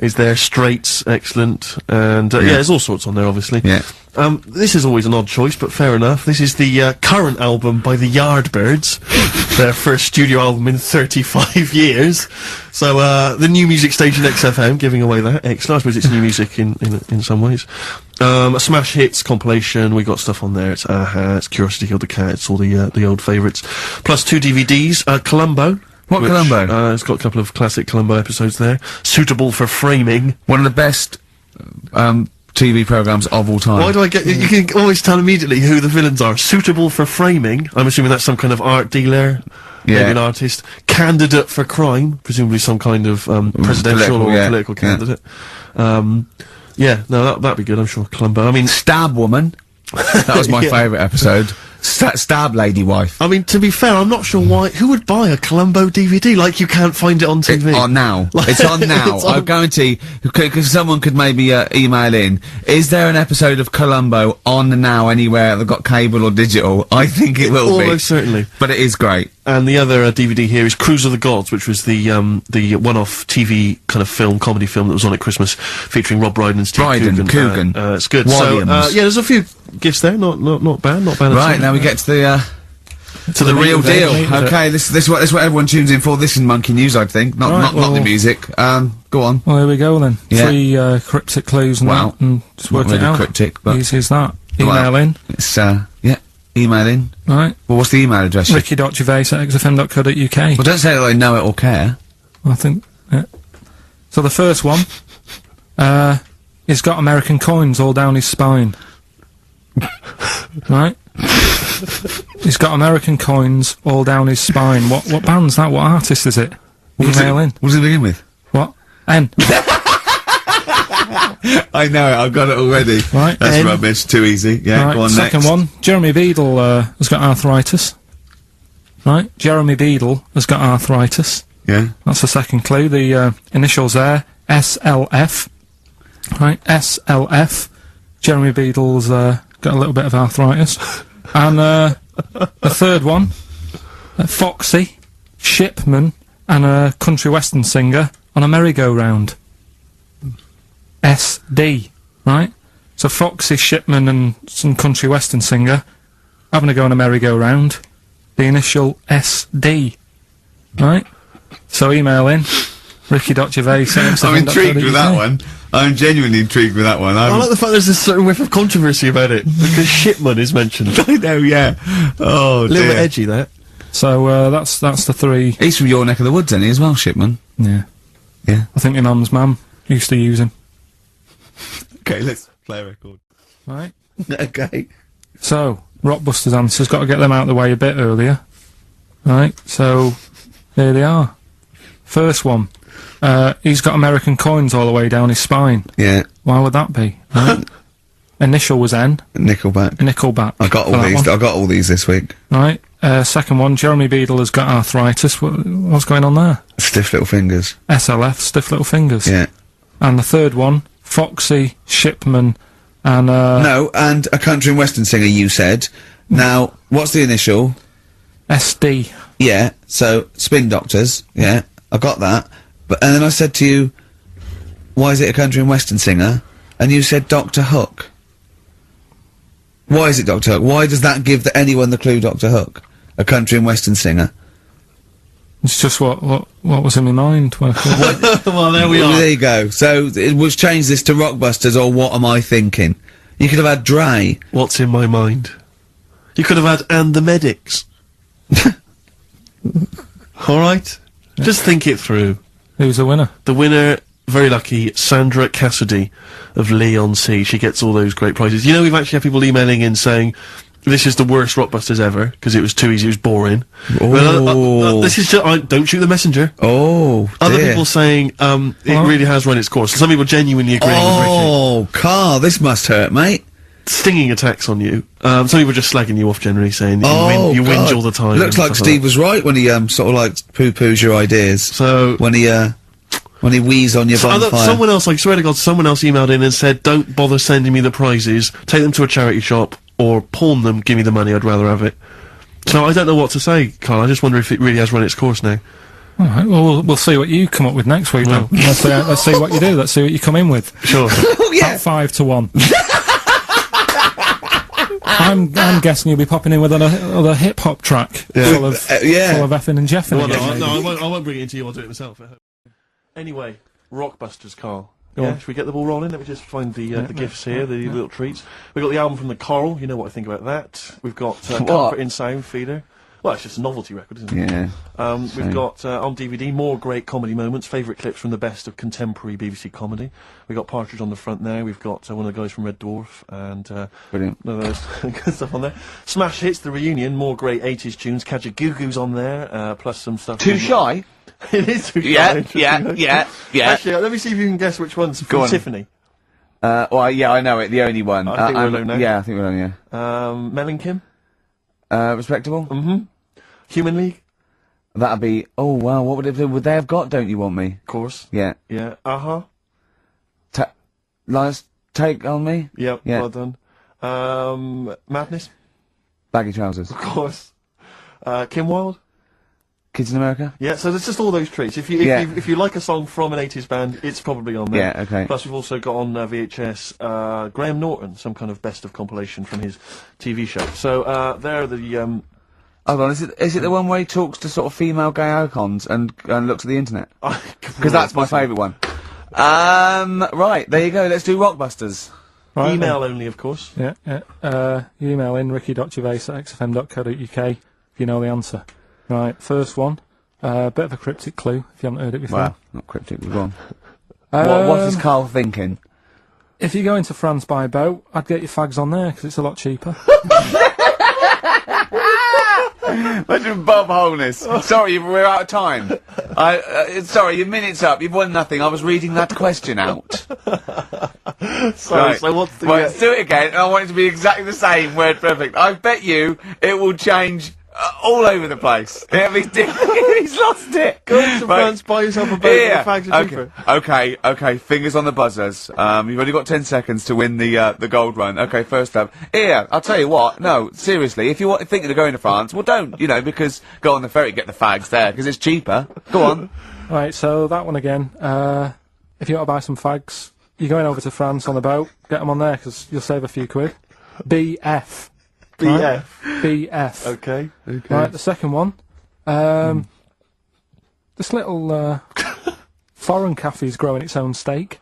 is there, Straits, excellent, and yeah, there's all sorts on there, obviously. Yeah. This is always an odd choice, but fair enough. This is the current album by the Yardbirds, their first studio album in 35 years. So the new music station XFM giving away that. Excellent. I suppose it's new music in some ways. A Smash Hits compilation. We got stuff on there. It's Aha, it's Curiosity Killed the Cat. It's all the old favourites. Plus 2 DVDs. Columbo. What Columbo? It's got a couple of classic Columbo episodes there. Suitable for framing. One of the best TV programmes of all time. Why do I get... You can always tell immediately who the villains are. Suitable for framing. I'm assuming that's some kind of art dealer. Yeah. Maybe an artist. Candidate for crime. Presumably some kind of presidential or political candidate. Yeah, no, that'd be good, I'm sure. Columbo. I mean... Stab Woman. That was my favourite episode. Stab Lady Wife. I mean, to be fair, I'm not sure why... Who would buy a Columbo DVD? Like, you can't find it on TV. It's on now. It's on now. It's on- I guarantee, because someone could maybe email in, is there an episode of Columbo on now anywhere that got cable or digital? I think it will be. Almost certainly. But it is great. And the other DVD here is Cruise of the Gods, which was the one-off TV kind of film, comedy film that was on at Christmas, featuring Rob Brydon and Steve Coogan. It's good. Williams. So, yeah, there's a few gifts there, not bad at Right, all. now we get to the meat real of it. deal. Meat of it. Okay, this is what everyone tunes in for. This is Monkey News, I think. Not the music. Go on. Well, here we go then. Yeah. 3 cryptic clues and Wow. that, and just Not work really it out. cryptic, but... Easy as that. Well, Email in. It's, email in. Right. Well, what's the email address? Ricky.gervais@xfm.co.uk. Well, don't say that I know it or care. I think, yeah. So the first one, he's got American coins all down his spine. Right? He's got American coins all down his spine. What band's that? What artist is it? Email in. What does it begin with? What? N. I know it, I've got it already. Right. That's N. rubbish, too easy. Yeah, Right, go on second next. one, Jeremy Beadle has got arthritis. right? Jeremy Beadle has got arthritis. Yeah. That's the second clue. The initials there, SLF. Right, SLF. Jeremy Beadle's got a little bit of arthritis. And the third one, Foxy, Shipman, and a country western singer on a merry-go-round. SD, right? So Foxy, Shipman, and some country western singer having a go on a merry-go-round. The initial SD, right? So email in, ricky.gervais. I'm intrigued with that one. I'm genuinely intrigued with that one. I like the fact there's a certain whiff of controversy about it, because Shipman is mentioned. I know, yeah. Oh, A little bit edgy, that. So that's the three. He's from your neck of the woods, isn't he, as well, Shipman? Yeah. Yeah. I think my mum's mum used to use him. Okay, let's play a record. Right. Okay. So, Rockbusters answers, got to get them out of the way a bit earlier. Right, so, there they are. First one. He's got American coins all the way down his spine. Yeah. Why would that be? Right? Initial was N. Nickelback. Nickelback. I got all these. I got all these this week. Right. Second one, Jeremy Beadle has got arthritis. What's going on there? Stiff little fingers. SLF, stiff little fingers. Yeah. And the third one, Foxy, Shipman, and No, and a country and western singer, you said. Now, what's the initial? SD. Yeah, so, Spin Doctors, yeah, I got that. But, and then I said to you, why is it a country and western singer? And you said Dr. Hook. Why is it Dr. Hook? Why does that give anyone the clue Dr. Hook? A country and western singer? It's just what was in my mind when I Well, there we Well, are. there you go. So, it was change this to Rockbusters, or what am I thinking? You could have had Dre. What's in my mind? You could have had And the Medics. Alright? Just think it through. Who's the winner? The winner, very lucky, Sandra Cassidy of Leon C. She gets all those great prizes. You know, we've actually had people emailing in saying, this is the worst Rockbusters ever, because it was too easy, it was boring. Oh. This is just, don't shoot the messenger. Oh, Other dear. people saying, it really has run its course. Some people genuinely agreeing with Ricky. Oh, Karl, this must hurt, mate. Stinging attacks on you. Some people just slagging you off generally, saying that Oh, you whinge God. all the time. Looks and like stuff Steve was right when he, sort of like poo-poos your ideas. So, When he wheezed on your bonfire. someone else, I swear to God, someone else emailed in and said, don't bother sending me the prizes, take them to a charity shop, or pawn them, give me the money, I'd rather have it. So I don't know what to say, Karl, I just wonder if it really has run its course now. Alright, well, we'll see what you come up with next week then. Let's see what you do, let's see what you come in with. Sure. Oh, yeah. About 5 to 1. I'm guessing you'll be popping in with another hip-hop track full of effing and jeffing Well, again. no, I won't bring it into you, I'll do it myself. Anyway, Rockbusters, Karl. Go on. Should we get the ball rolling? Let me just find the gifts here, the little treats. We've got the album from the Karl, you know what I think about that. We've got Comfort in Sound Feeder. Well, it's just a novelty record, isn't it? Yeah. We've got, on DVD, more great comedy moments, favourite clips from the best of contemporary BBC comedy. We've got Partridge on the front there, we've got one of the guys from Red Dwarf, and Brilliant. none of those good stuff on there. Smash Hits, the reunion, more great 80s tunes, Kajagoogoo's on there, plus some stuff... Too shy? It is too shy. Yeah. Actually, let me see if you can guess which one's from on. Tiffany. Well, yeah, I know it, the only one. I think we're alone now. Yeah, I think we're alone, yeah. Mel and Kim? Respectable? Mm-hmm. Human League? That'd be, oh wow, what would they have got, Don't You Want Me? Of course. Yeah. Yeah. Uh-huh. Last Take On Me? Yep, Yeah. well done. Madness? Baggy Trousers. Of course. Kim Wilde? Kids in America? Yeah, so there's just all those treats. If you like a song from an 80s band, it's probably on there. Yeah, okay. Plus we've also got on VHS, Graham Norton, some kind of best of compilation from his TV show. So, there are the, Hold on, is it the one where he talks to sort of female gay icons and looks at the internet? Because that's my favourite one. Right, there you go, let's do Rockbusters. Right, email only, of course. Yeah. You email in ricky.gervais@xfm.co.uk if you know the answer. Right, first one. Bit of a cryptic clue if you haven't heard it before. Well, not cryptic, we've gone. What is Karl thinking? If you go into France by boat, I'd get your fags on there because it's a lot cheaper. Imagine Bob Holness. Sorry, we're out of time. Sorry, your minute's up. You've won nothing. I was reading that question out. Sorry, Right. so what's the... Well, let's do it again, and I want it to be exactly the same, word perfect. I bet you it will change all over the place. Yeah, he's lost it. Go to France, buy yourself a boat with fags are cheaper. Okay, fingers on the buzzers. You've only got 10 seconds to win the gold run. Okay, first up. Here, I'll tell you what, no, seriously, if you're thinking of going to France, well don't, because go on the ferry, get the fags there, because it's cheaper. Go on. Right, so that one again. If you want to buy some fags, you're going over to France on the boat, get them on there, because you'll save a few quid. BF. BF. Right? BF. Okay. Right, the second one. This little foreign cafe's growing its own steak.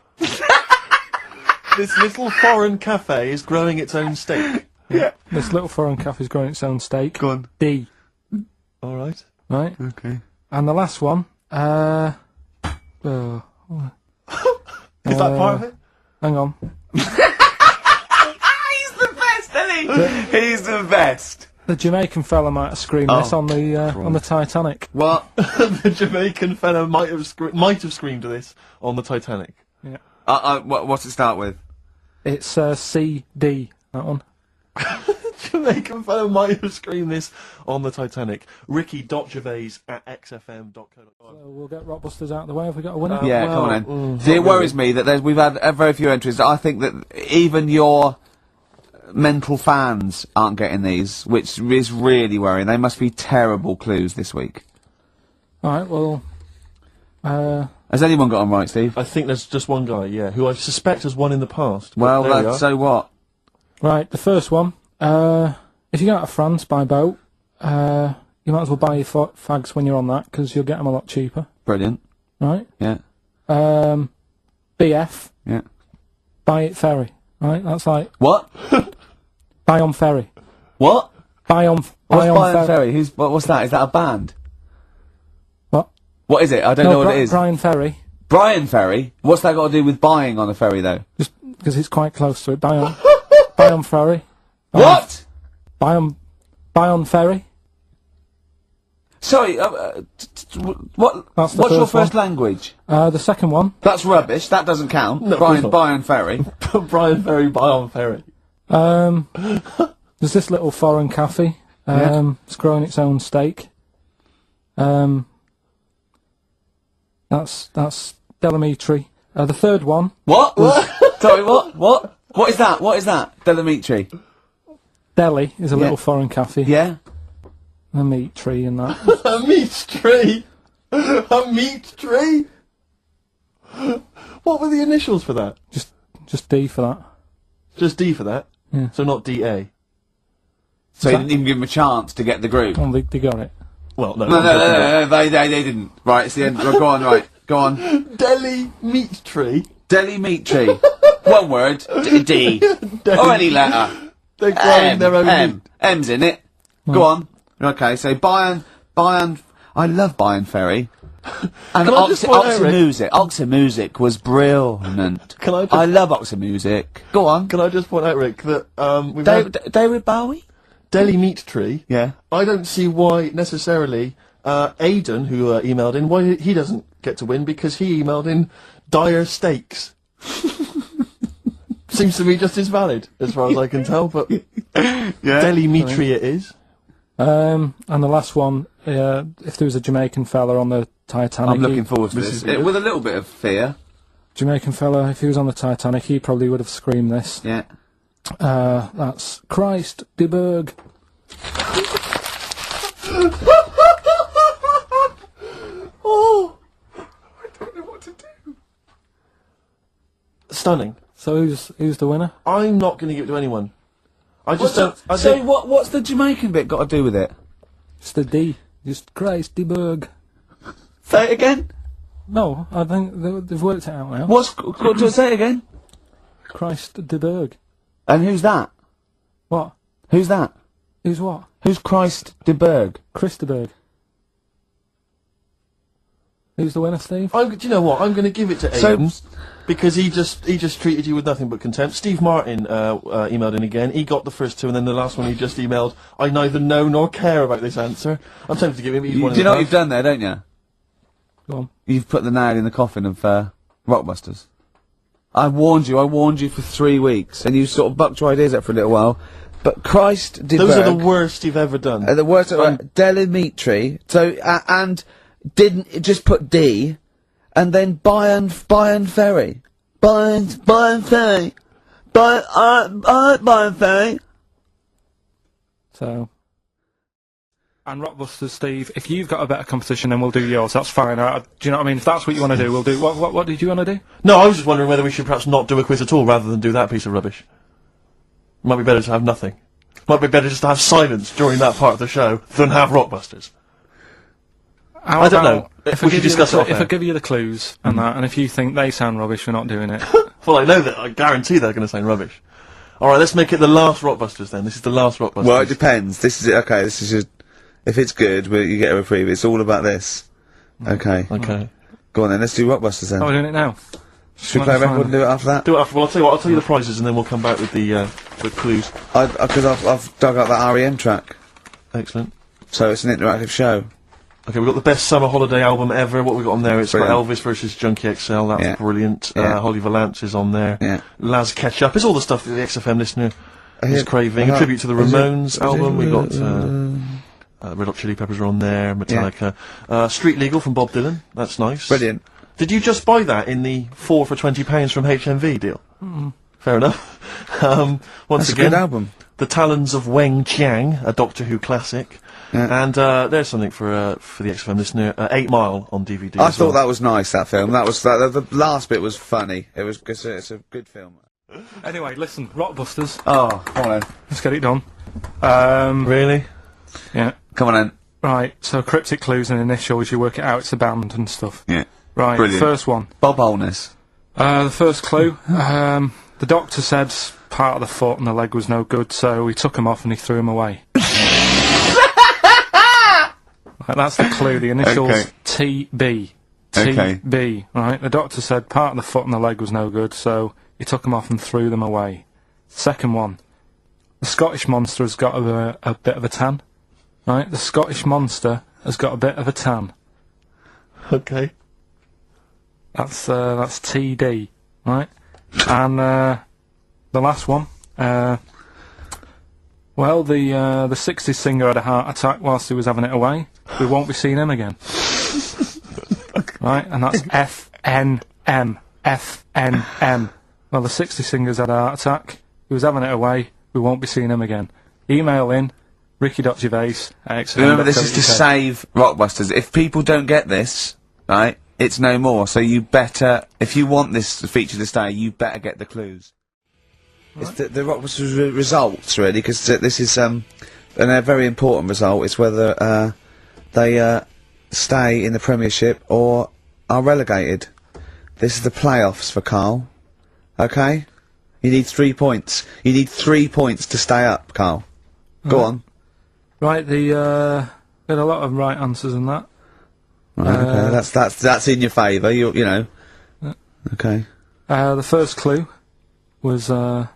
This little foreign cafe is growing its own steak. Yeah. This little foreign cafe's growing its own steak. Go on. D. Alright. Right? Okay. And the last one, Is that part of it? hang on. He's the best, isn't he? He's the best. The Jamaican fella might have screamed this on the Titanic. What? The Jamaican fella might have screamed this on the Titanic. Yeah. What's it start with? It's CD, that one. Jamaican fella might have screamed this on the Titanic. Ricky.gervais@xfm.co.uk. So we'll get Rockbusters out of the way. Have we got a winner? Yeah, come on then. See, it worries me that we've had very few entries. I think that even your mental fans aren't getting these, which is really worrying. They must be terrible clues this week. Alright, well... Has anyone got them right, Steve? I think there's just one guy, yeah, who I suspect has won in the past. but Well, there we are. so what? Right, the first one. If you go out of France by boat, you might as well buy your fags when you're on that, because you'll get them a lot cheaper. Brilliant. Right? Yeah. BF, Yeah. buy it ferry. Right? That's like, What? buy on ferry. What? Buy on What's ferry. Brian Ferry? What's that? Is that a band? What? What is it? I don't know what it is. Brian Ferry. Brian Ferry? What's that got to do with buying on a ferry, though? Just because it's quite close to it. Buy on, buy on ferry. What? Buy on ferry. Sorry, what? That's the What's your first one. first language? The second one. That's rubbish. That doesn't count. No, Brian, it's not. Brian Ferry. Brian Ferry, buy on ferry. There's this little foreign cafe. It's growing its own steak. That's Delamitri. The third one. What? Sorry, what? What is that? What is that? Delamitri. Deli is a little foreign cafe. Yeah? A meat tree and that. A meat tree! A meat tree! What were the initials for that? Just D for that. Just D for that? Yeah. So not DA? So you didn't even give him a chance to get the group. Oh, they got it. Well, no. No, they didn't. Right, it's the end. Go on, right. Go on. Deli meat tree? Deli meat tree. One word. D. Or any letter. They're growing their own meat. M's in it. Go on. Okay, so Bayern, I love Bayern Ferry. And Can I just point out, Rick- Oxymusic was brilliant. I love Oxymusic. Go on. Can I just point out, Rick, that we've had David Bowie? Deli meat tree. Yeah. I don't see why necessarily Aidan, who emailed in, why he doesn't get to win, because he emailed in dire steaks. Seems to be just as valid, as far as I can tell, but Deli meat tree it is. And the last one, if there was a Jamaican fella on the Titanic... I'm looking forward to this. With a little bit of fear. Jamaican fella, if he was on the Titanic, he probably would have screamed this. Yeah. That's Christ de Burgh. Oh! I don't know what to do. Stunning. So who's the winner? I'm not going to give it to anyone. I just don't... What's the Jamaican bit got to do with it? It's the D. Just Christ de Burgh. Say it again. No, I think they've worked it out now. Say it again. Christ de Burgh. And who's that? What? Who's that? Who's what? Who's Christ de Burgh? Chris de Burgh. Who's the winner, Steve? do you know what? I'm going to give it to Aidan. Because he just treated you with nothing but contempt. Steve Martin emailed in again. He got the first two, and then the last one he just emailed, I neither know nor care about this answer. I'm tempted to give him Do you know what you've done there, don't you? Go on. You've put the nail in the coffin of Rockbusters. I warned you for 3 weeks, and you sort of bucked your ideas up for a little while. But Christ did Those are the worst you've ever done. the worst. Delimitri. So and didn't just put D, and then Bayern Ferry. Bayern Ferry. Bayern Ferry. So. And Rockbusters, Steve, if you've got a better competition, then we'll do yours. That's fine. Do you know what I mean? If that's what you want to do, we'll do. What did you want to do? No, I was just wondering whether we should perhaps not do a quiz at all rather than do that piece of rubbish. Might be better to have nothing. Might be better just to have silence during that part of the show than have Rockbusters. I don't know. If we should discuss it off if I air. give you the clues and that, and if you think they sound rubbish, we're not doing it. Well, I know that. I guarantee they're going to sound rubbish. All right, let's make it the last Rockbusters then. This is the last Rockbusters. Well, it depends. This is okay. This is just. If it's good, you get a reprieve. It's all about this. Okay. Okay. Go on then. Let's do Rockbusters then. Oh, we're doing it now. Should we play a record and do it after that? Do it after. Well, I'll tell you what. I'll tell you the prizes and then we'll come back with the clues. Because I've dug up that REM track, Excellent. so it's an interactive show. Okay, we've got the best summer holiday album ever. What we got on there? It's got Brilliant. Elvis versus Junkie XL. That's Yeah. brilliant. Yeah. Holly Valance is on there. Yeah. Laz Ketchup. It's all the stuff that the XFM listener is Yeah. craving. A Uh-huh. tribute to the Is it- Ramones album. We got Red Hot Chili Peppers are on there. Metallica. Street Legal from Bob Dylan. That's nice. Brilliant. Did you just buy that in the 4 for £20 from HMV deal? Fair enough. Once That's a again, good album. The Talons of Weng Chiang, a Doctor Who classic. Yeah. And there's something for the XFM listener. 8 Mile on DVD. I as thought well. that was nice. That film. That was the last bit was funny. It was. It's a good film. Anyway, listen, Rockbusters. Oh, come on then. Let's get it done. Really? Yeah. Come on then. Right. So cryptic clues and initials. You work it out. It's a band and stuff. Yeah. Right. Brilliant. First one. Bob Holness. The first clue. The doctor said part of the foot and the leg was no good, so he took him off and he threw him away. Right, that's the clue. The initials Okay. TB. Okay. TB. Right. The doctor said part of the foot and the leg was no good, so he took them off and threw them away. Second one. The Scottish monster has got a bit of a tan. Right. The Scottish monster has got a bit of a tan. Okay. That's TD. Right. And the last one. Well, the 60s singer had a heart attack whilst he was having it away. We won't be seeing him again. Right, and that's FNM. FNM. Well, the 60s singer's had a heart attack. He was having it away. We won't be seeing him again. Email in ricky.gervais@xfm.co.uk. Remember, this is to save Rockbusters. If people don't get this, right, it's no more. So you better, if you want this feature to stay, you better get the clues. It's the Rockbusters results, really, because this is and a very important result. It's whether they stay in the Premiership or are relegated. This is the playoffs for Karl. Okay, you need 3 points. You need 3 points to stay up, Karl. Go on. Right, got a lot of right answers in that. Right, okay, that's in your favour. You know. Okay. The first clue was the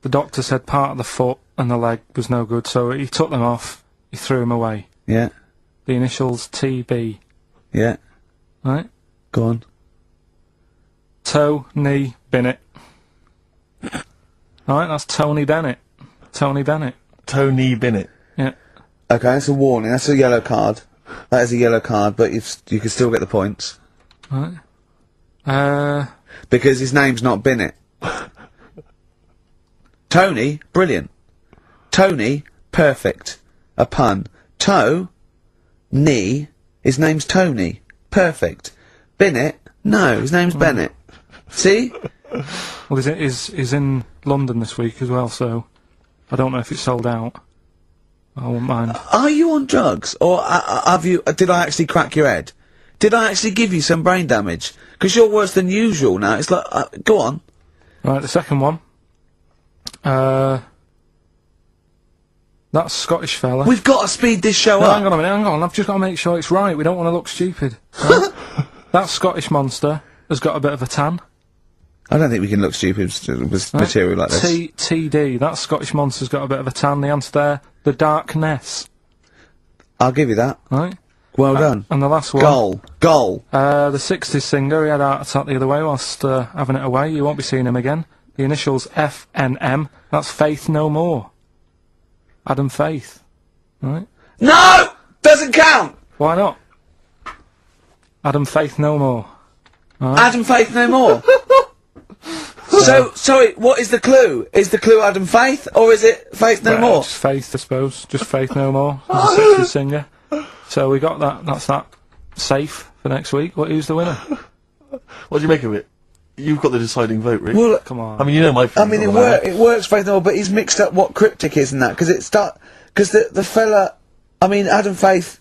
doctor said part of the foot and the leg was no good, so he took them off. He threw them away. Yeah. The initials TB. Yeah. Right. Go on. Toe, knee, Bennett. Alright, that's Tony Bennett. Tony Bennett. Tony Bennett. Yeah. Okay, that's a warning. That's a yellow card. That is a yellow card, but you can still get the points Right. because his name's not Bennett. Tony, brilliant. Tony, perfect. A pun. Toe, knee. His name's Tony, perfect. Bennett, no, his name's Bennett. See? Well, he's in London this week as well, so I don't know if it's sold out. I won't mind. Are you on drugs, or have you? Did I actually crack your head? Did I actually give you some brain damage? Because you're worse than usual now. It's like, go on. Right, the second one. That Scottish fella. We've got to speed this show No, up. hang on a minute, hang on. I've just got to make sure it's right. We don't want to look stupid. Right? That Scottish monster has got a bit of a tan. I don't think we can look stupid with material like this. TD. That Scottish monster's got a bit of a tan. The answer there, the darkness. I'll give you that. Right. Well done. And the last one. Goal. The 60s singer, he had a heart attack the other way whilst having it away. You won't be seeing him again. The initials FNM. That's Faith No More. Adam Faith. Right? No! Doesn't count! Why not? Adam Faith no more. Adam Faith no more. So, sorry, what is the clue? Is the clue Adam Faith, or is it Faith no more? Just Faith, I suppose. Just Faith no more. He's a sexy singer. So we got that. That's that. Safe for next week. Who's the winner? What do you make of it? You've got the deciding vote, Rick. Well, Come on. I mean, you know my I mean, it works Faith no more, but he's mixed up what cryptic is and that, because the fella, I mean, Adam Faith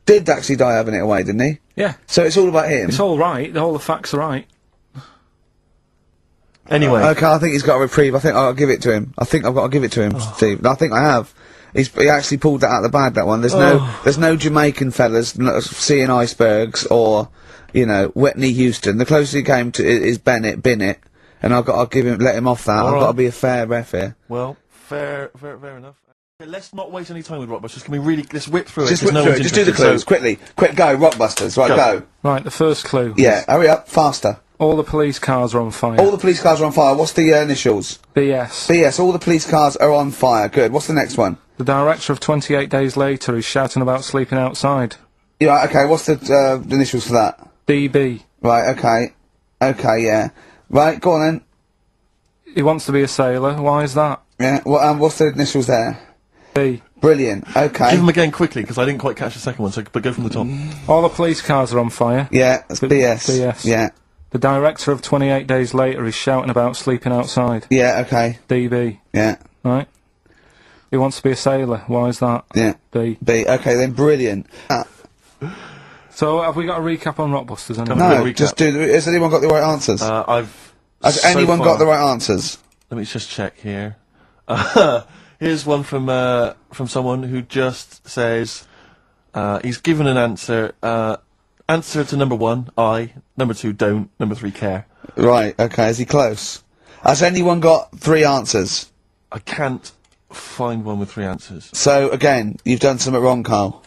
did actually die having it away, didn't he? Yeah. So it's all about him. It's all right. The facts are right. Anyway. Okay, I think he's got a reprieve. I think I'll give it to him. I think I've got to give it to him, Steve. I think I have. He actually pulled that out of the bag, that one. There's no Jamaican fellas seeing icebergs or, you know, Whitney Houston. The closest he came to is Bennett, and I'll let him off that. I've got to be a fair ref here. Well, fair enough. Okay, let's not waste any time with Rockbusters. Can we really, let's whip through Just it? 'Cause whip no through one's it. Just do the interested, clues, quickly. Quick, go, Rockbusters. Right, go. Right, the first clue. Yeah, hurry up, faster. All the police cars are on fire. All the police cars are on fire. What's the initials? BS. BS, all the police cars are on fire. Good. What's the next one? The director of 28 Days Later is shouting about sleeping outside. Yeah, okay, what's the initials for that? DB. Right, okay. Okay, yeah. Right, go on then. He wants to be a sailor. Why is that? Yeah, what's the initials there? B. Brilliant, okay. Give them again quickly, because I didn't quite catch the second one, but go from the top. All the police cars are on fire. Yeah, that's BS. BS. Yeah. The director of 28 Days Later is shouting about sleeping outside. Yeah, okay. DB. Yeah. Right? He wants to be a sailor. Why is that? Yeah. B. B, okay then, brilliant. So, have we got a recap on Rockbusters anyway? No, recap. just has anyone got the right answers? Has anyone got the right answers? Let me just check here. Here's one from someone who just says, he's given an answer, answer to number 1, I, number 2, don't, number 3, care. Right, okay, is he close? Has anyone got 3 answers? I can't find one with 3 answers. So, again, you've done something wrong, Karl.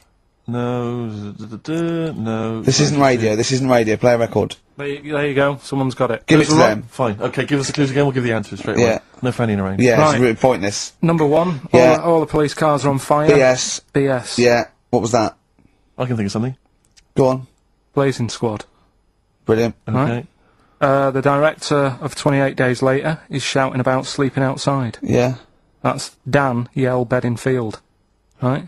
No, no. This isn't radio, play a record. There you go. Someone's got it. Give it to them. Fine, okay, give us the clues again, we'll give the answers straight away. Yeah. No fanning around. Yeah, Right. it's really pointless. Number 1. Yeah. All the police cars are on fire. BS. BS. Yeah, what was that? I can think of something. Go on. Blazing Squad. Brilliant. Okay. Right. The director of 28 Days Later is shouting about sleeping outside. Yeah. That's Dan Yell Bedingfield. Right?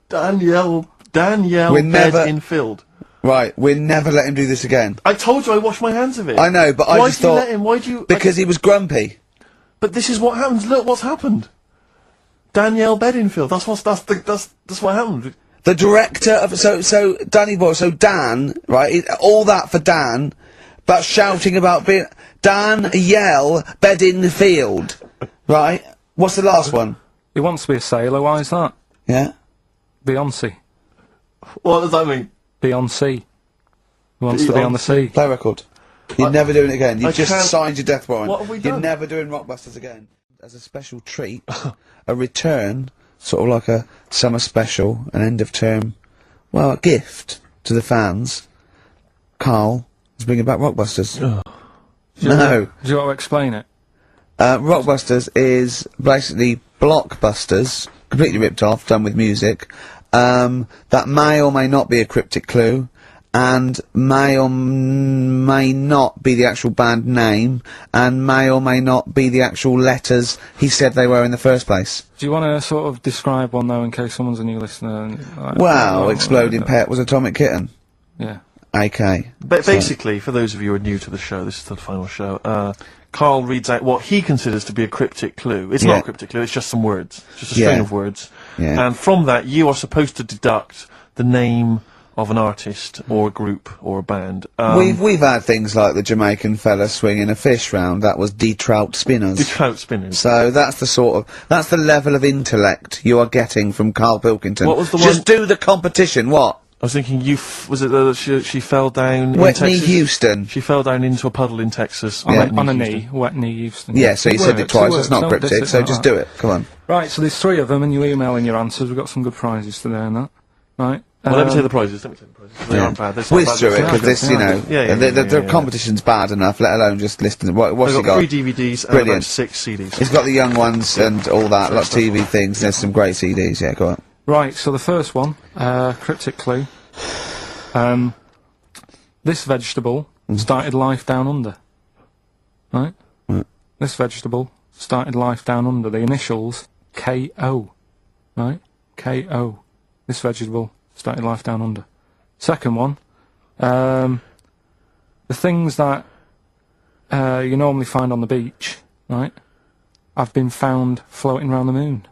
Danielle We're never- Bedingfield. Right, we'll never let him do this again. I told you I washed my hands of it. I know, but I Why just did you thought... let him? Why do you... Because he was grumpy. But this is what happens. Look what's happened. Danielle Bedingfield. That's what happened. The director of... So, Danny Boy, so Dan, right, all that for Dan, but shouting about being... Dan Yell Bedingfield. Right? What's the last one? He wants to be a sailor. Why is that? Yeah? Beyonce. What does that mean? Beyonce. He wants to be on the sea. Play record. You're never doing it again. You've just can't- signed your death warrant. What have we You're done? never doing Rockbusters again. As a special treat, a return, sort of like a summer special, an end of term, well, a gift to the fans. Karl is bringing back Rockbusters. No. Do you want to explain it? Rockbusters is basically blockbusters, completely ripped off, done with music, that may or may not be a cryptic clue, and may or may not be the actual band name, and may or may not be the actual letters he said they were in the first place. Do you want to sort of describe one, though, in case someone's a new listener? And, like, Well, Exploding Pet was Atomic Kitten. Yeah. AK. But basically, for those of you who are new to the show, this is the final show, Karl reads out what he considers to be a cryptic clue. It's not a cryptic clue, it's just some words. Just a string of words. Yeah. And from that, you are supposed to deduct the name of an artist, or a group, or a band. We've had things like the Jamaican fella swinging a fish round, that was D-Trout Spinners. The trout spinners. So that's that's the level of intellect you are getting from Karl Pilkington. What was the Just one- do the competition, what? I was thinking, was it she fell down in Whitney Texas? Houston. She fell down into a puddle in Texas. On a Houston. knee. Wet knee Houston. Yeah, so you said it Works, twice, works. it's not No, cryptic, this so is just not do it, come on. Right, so there's 3 of them, and you email in your answers. We've got some good prizes today and that. Right. Well, let me tell you the prizes. They aren't bad. They're not Whiz bad. through it, because this, you know, Yeah, the competition's bad enough, let alone just listing. What's he They've got got? 3 DVDs and Brilliant. about 6 CDs. He's got the young ones and all that, lots of TV things, there's some great CDs, yeah, go on. Right, so the first one, cryptic clue. This vegetable started life down under. Right? This vegetable started life down under. The initials K-O. Right? K-O. This vegetable started life down under. Second one, the things that you normally find on the beach, right, have been found floating around the moon.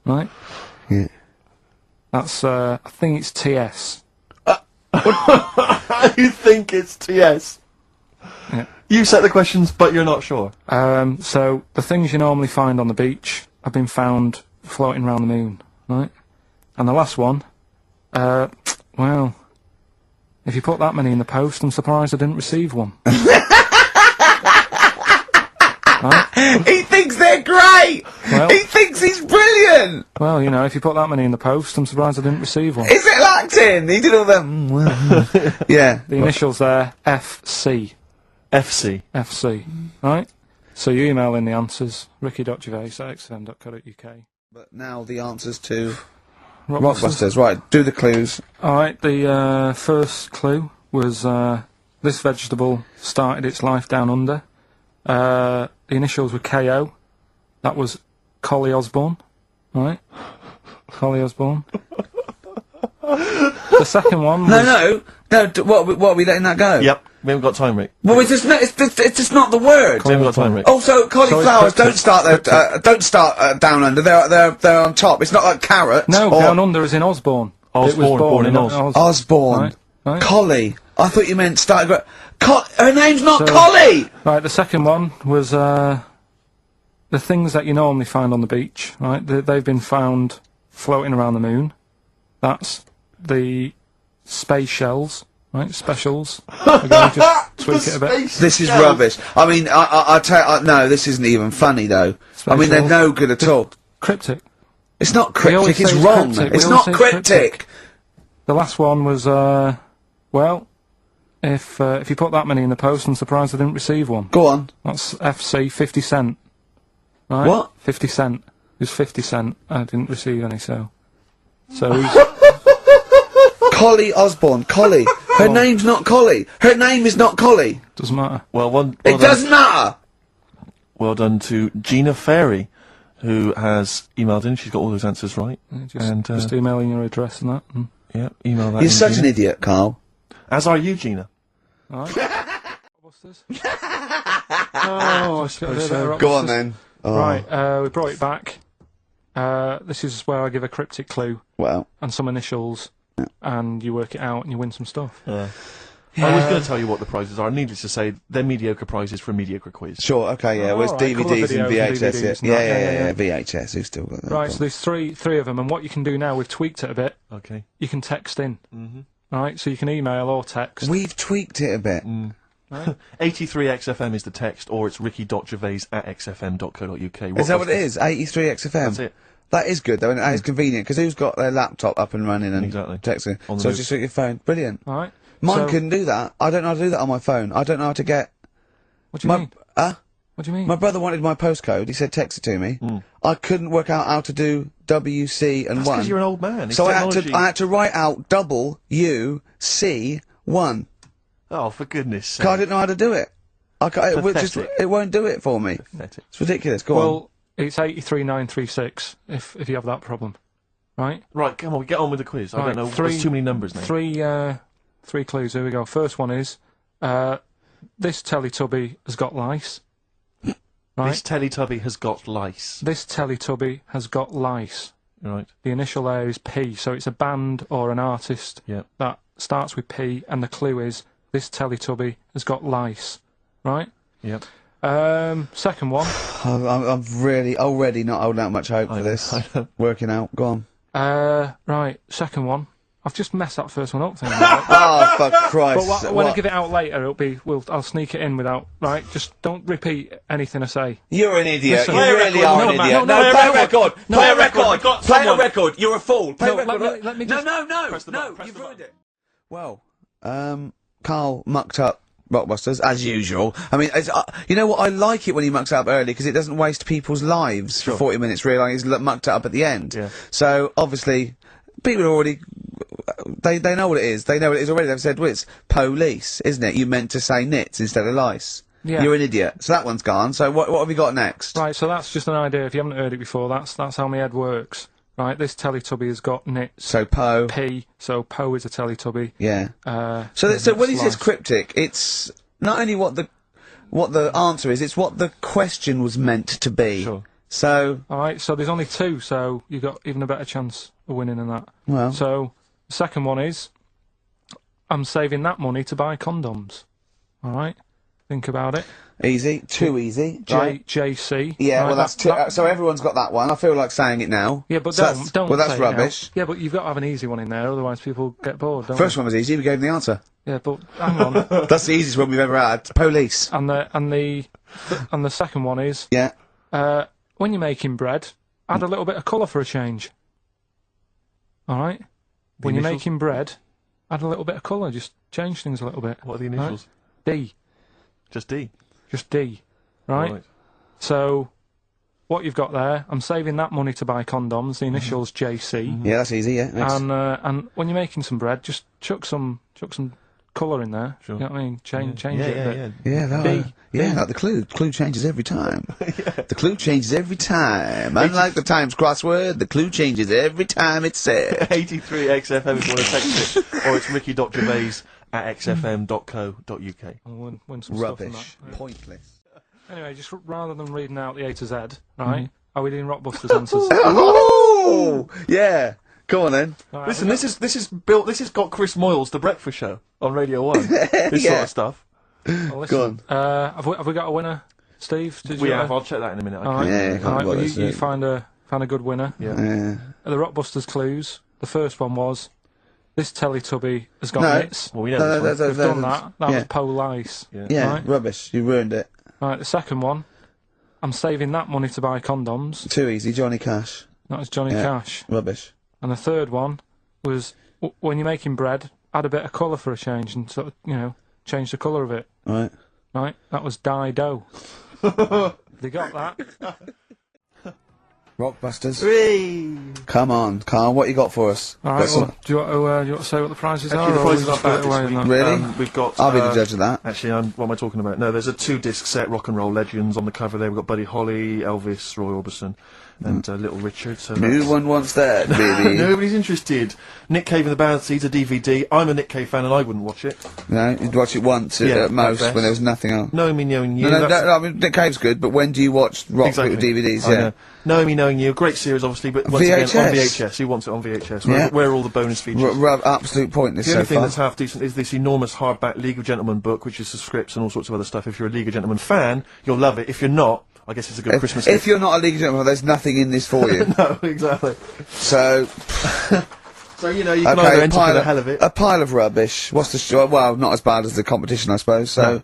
Right? Yeah. That's, I think it's TS. You think it's TS? Yeah. You set the questions, but you're not sure. So, the things you normally find on the beach have been found floating around the moon, right? And the last one, well, if you put that many in the post, I'm surprised I didn't receive one. Right? He thinks they're great! Well- He thinks he's brilliant! Well, you know, if you put that many in the post, I'm surprised I didn't receive one. Is it acting? He did all that. Yeah. The initials there, FC. FC. FC. Right? So you email in the answers, ricky.gervais@xfm.co.uk. But now the answers to Rockbusters. Rockbusters. Right, do the clues. Alright, the first clue was this vegetable started its life down under. The initials were KO. That was Collie Osborne. Right? Collie Osborne. The second one was... No, what are we letting that go? Yep. We haven't got time, Rick. Well, it's just not the word. We haven't got time, Rick. Also, cauliflowers So don't it's start down under. They're on top. It's not like carrots. No, or down under is in Osborne. It was Osborne, born in Oz. Osborne. Right, right. Collie. I thought you meant started. Her name's not So- Collie. Right, the second one was the things that you normally find on the beach, right? They've been found floating around the moon. That's the space shells, right? Specials. We're going to just tweak it a bit. This is rubbish. I mean, I tell no, this isn't even funny though. I mean, they're Specials. no good at all. Cryptic. It's not We always cryptic. It's say it's wrong. cryptic. We It's always not say it's cryptic. The last one was, well, if you put that many in the post, I'm surprised I didn't receive one. Go on. That's FC, 50 cent. Right? What? 50 cent. It was 50 cent. I didn't receive any, so who's... Collie Osborne. Collie. Her name's not Collie. Her name is not Collie. Doesn't matter. Well It doesn't matter. Well done to Gina Ferry, who has emailed in. She's got all those answers right. Just emailing your address and that. And Yeah, email that. You're in, such Gina. an idiot, Carl. As are you, Gina. Alright. Rockbusters. Oh, I suppose so. Go on then. Oh, Right, we brought it back. This is where I give a cryptic clue Well. and some initials, and you work it out and you win some stuff. I was going to tell you what the prizes are. Needless to say, they're mediocre prizes for a mediocre quiz. Sure, okay, yeah. Oh, Well, it's alright, couple of DVDs and videos and VHS, DVDs and yeah. that, Yeah, yeah. VHS, who's still got that? Right, so there's three of them, and what you can do now, we've tweaked it a bit. Okay. You can text in. Right, so you can email or text. We've tweaked it a bit. 83XFM is the text, or it's ricky.gervais@xfm.co.uk. Is that what it is? 83 XFM? That's it. That is good, though, and that is convenient, because who's got their laptop up and running and Exactly. texting? On the So move. just with your phone. Brilliant. Alright. Mine so, couldn't do that. I don't know how to do that on my phone. I don't know how to get... What do you mean? What do you mean? My brother wanted my postcode. He said text it to me. I couldn't work out how to do WC and That's 1. because you're an old man. It's So I technology. had to write out WC1. Oh, for goodness sake. 'Cause I didn't know how to do it. Pathetic. It won't do it for me. Pathetic. It's ridiculous. Go on. Well, it's 83936 if you have that problem. Right? Right, come on, we get on with the quiz. I Right, don't know. There's too many numbers now. Three clues. Here we go. First one is this Teletubby has got lice. Right? This Teletubby has got lice. This Teletubby has got lice. Right. The initial there is P, so it's a band or an artist Yep. that starts with P, and the clue is this Teletubby has got lice. Right? Yep. Second one. I'm really already not holding out much hope for know, this. I know. Working out. Go on. Right. Second one. I've just messed that first one up. Thing, Oh, for Christ. but when I give it out later, I'll sneak it in without, right? Just don't repeat anything I say. You're an idiot. Listen, You play a really record. are No, an man, idiot. no, No, no, play a no, record. no, Play a record. record. We've got Play a someone. record. You're a fool. Play a No, record. let me No, just... no, no. Press the No, button, press you've the ruined button. it. Well, Karl mucked up Rockbusters, as usual. I mean, you know what? I like it when he mucks it up early, because it doesn't waste people's lives for 40 minutes realising he's mucked it up at the end. Yeah. So, obviously, people are already... They know what it is. They know what it is already. They've said, well, it's police, isn't it? You meant to say nits instead of lice. Yeah. You're an idiot. So that one's gone. So what have we got next? Right, so that's just an idea. If you haven't heard it before, that's how my head works. Right, this Teletubby has got nits. So Po. P, so Po is a Teletubby. Yeah. So yeah, when he says slice. cryptic, it's not only what the answer is, it's what the question was meant to be. Sure. So, Alright, so there's only 2, so you've got even a better chance of winning than that. well, So, the second one is, I'm saving that money to buy condoms. Alright? Think about it. easy, too easy. Right? JC. Yeah, right, well, that's too. that- So everyone's got that one. I feel like saying it now. Yeah, but So don't Well, that's say it now. rubbish. Yeah, but you've got to have an easy one in there, otherwise people get bored, don't First one was easy. We gave him the answer. they? Yeah, but hang on. That's the easiest one we've ever had. Police. and the second one is, Yeah. when you're making bread, add a little bit of colour for a change. Alright? When you're initials? making bread, add a little bit of colour, just change things a little bit. What are the initials? D. Just D. Just D. Right? So, what you've got there, I'm saving that money to buy condoms, the initials JC. Yeah, that's easy. Yeah. Next. And when you're making some bread, just chuck some colour in there. Sure. You know what I mean? Change Yeah, it a bit. yeah. Yeah, that, D. yeah, like the clue. Clue changes every time. The clue changes every time. Unlike the Times crossword, the clue changes every time it's said. 83 XFM if you want to text it, or it's ricky.gervais@xfm.co.uk. And win some stuff from Rubbish. that. Pointless. Anyway, just rather than reading out the A to Z, right? Are we doing Rockbusters answers? Oh, yeah. Go on then. Right, Listen, this has got Chris Moyles, The Breakfast Show, on Radio 1. This sort of stuff. well, listen, Go on. Have we got a winner, Steve? Did We you, have, I'll check that in a minute. All right. Yeah, All right, can't well, bother, you find a good winner. Yeah. Yeah. The Rockbusters clues. The first one was, this Teletubby has got No. nits. Well, we know No, this one. We've done that. That yeah. was Police. Yeah, Right. rubbish. You ruined it. Right, the second one, I'm saving that money to buy condoms. Too easy. Johnny Cash. That was Johnny Yeah. Cash. Rubbish. And the third one was, when you're making bread, add a bit of colour for a change and sort of, change the colour of it. Right. Right? That was Dido. They got that. Rockbusters. Whee! Come on, Karl. What you got for us? All Got right, some- well, do you want to say what the prizes Actually, are? the or prizes we are just put back it this away week. and that? Really? We've got... I'll be the judge of that. Actually, what am I talking about? No, there's a 2-disc set, Rock and Roll Legends, on the cover there. We've got Buddy Holly, Elvis, Roy Orbison, and Little Richard. So No that's- one wants that, baby. Nobody's interested. Nick Cave and the Bad Seeds, a DVD. I'm a Nick Cave fan and I wouldn't watch it. No, you'd watch it once Yeah, at most at when there best. was nothing else. Knowing Me, Knowing You. No, that's- I mean, Nick Cave's good, but when do you watch rock Exactly. DVDs? I Yeah. know. Knowing Me, Knowing You, great series, obviously, but once again, on VHS. VHS. Who wants it on VHS? Yeah. Where are all the bonus features? Absolute pointless The so only thing far. that's half decent is this enormous hardback League of Gentlemen book, which is the scripts and all sorts of other stuff. If you're a League of Gentlemen fan, you'll love it. If you're not, I guess it's a good Christmas If gift. you're not a League of Gentlemen, there's nothing in this for you. No, exactly. So, So, you know, you can either enter for the hell of it. a pile of rubbish. What's the well, not as bad as the competition, I suppose. So, No.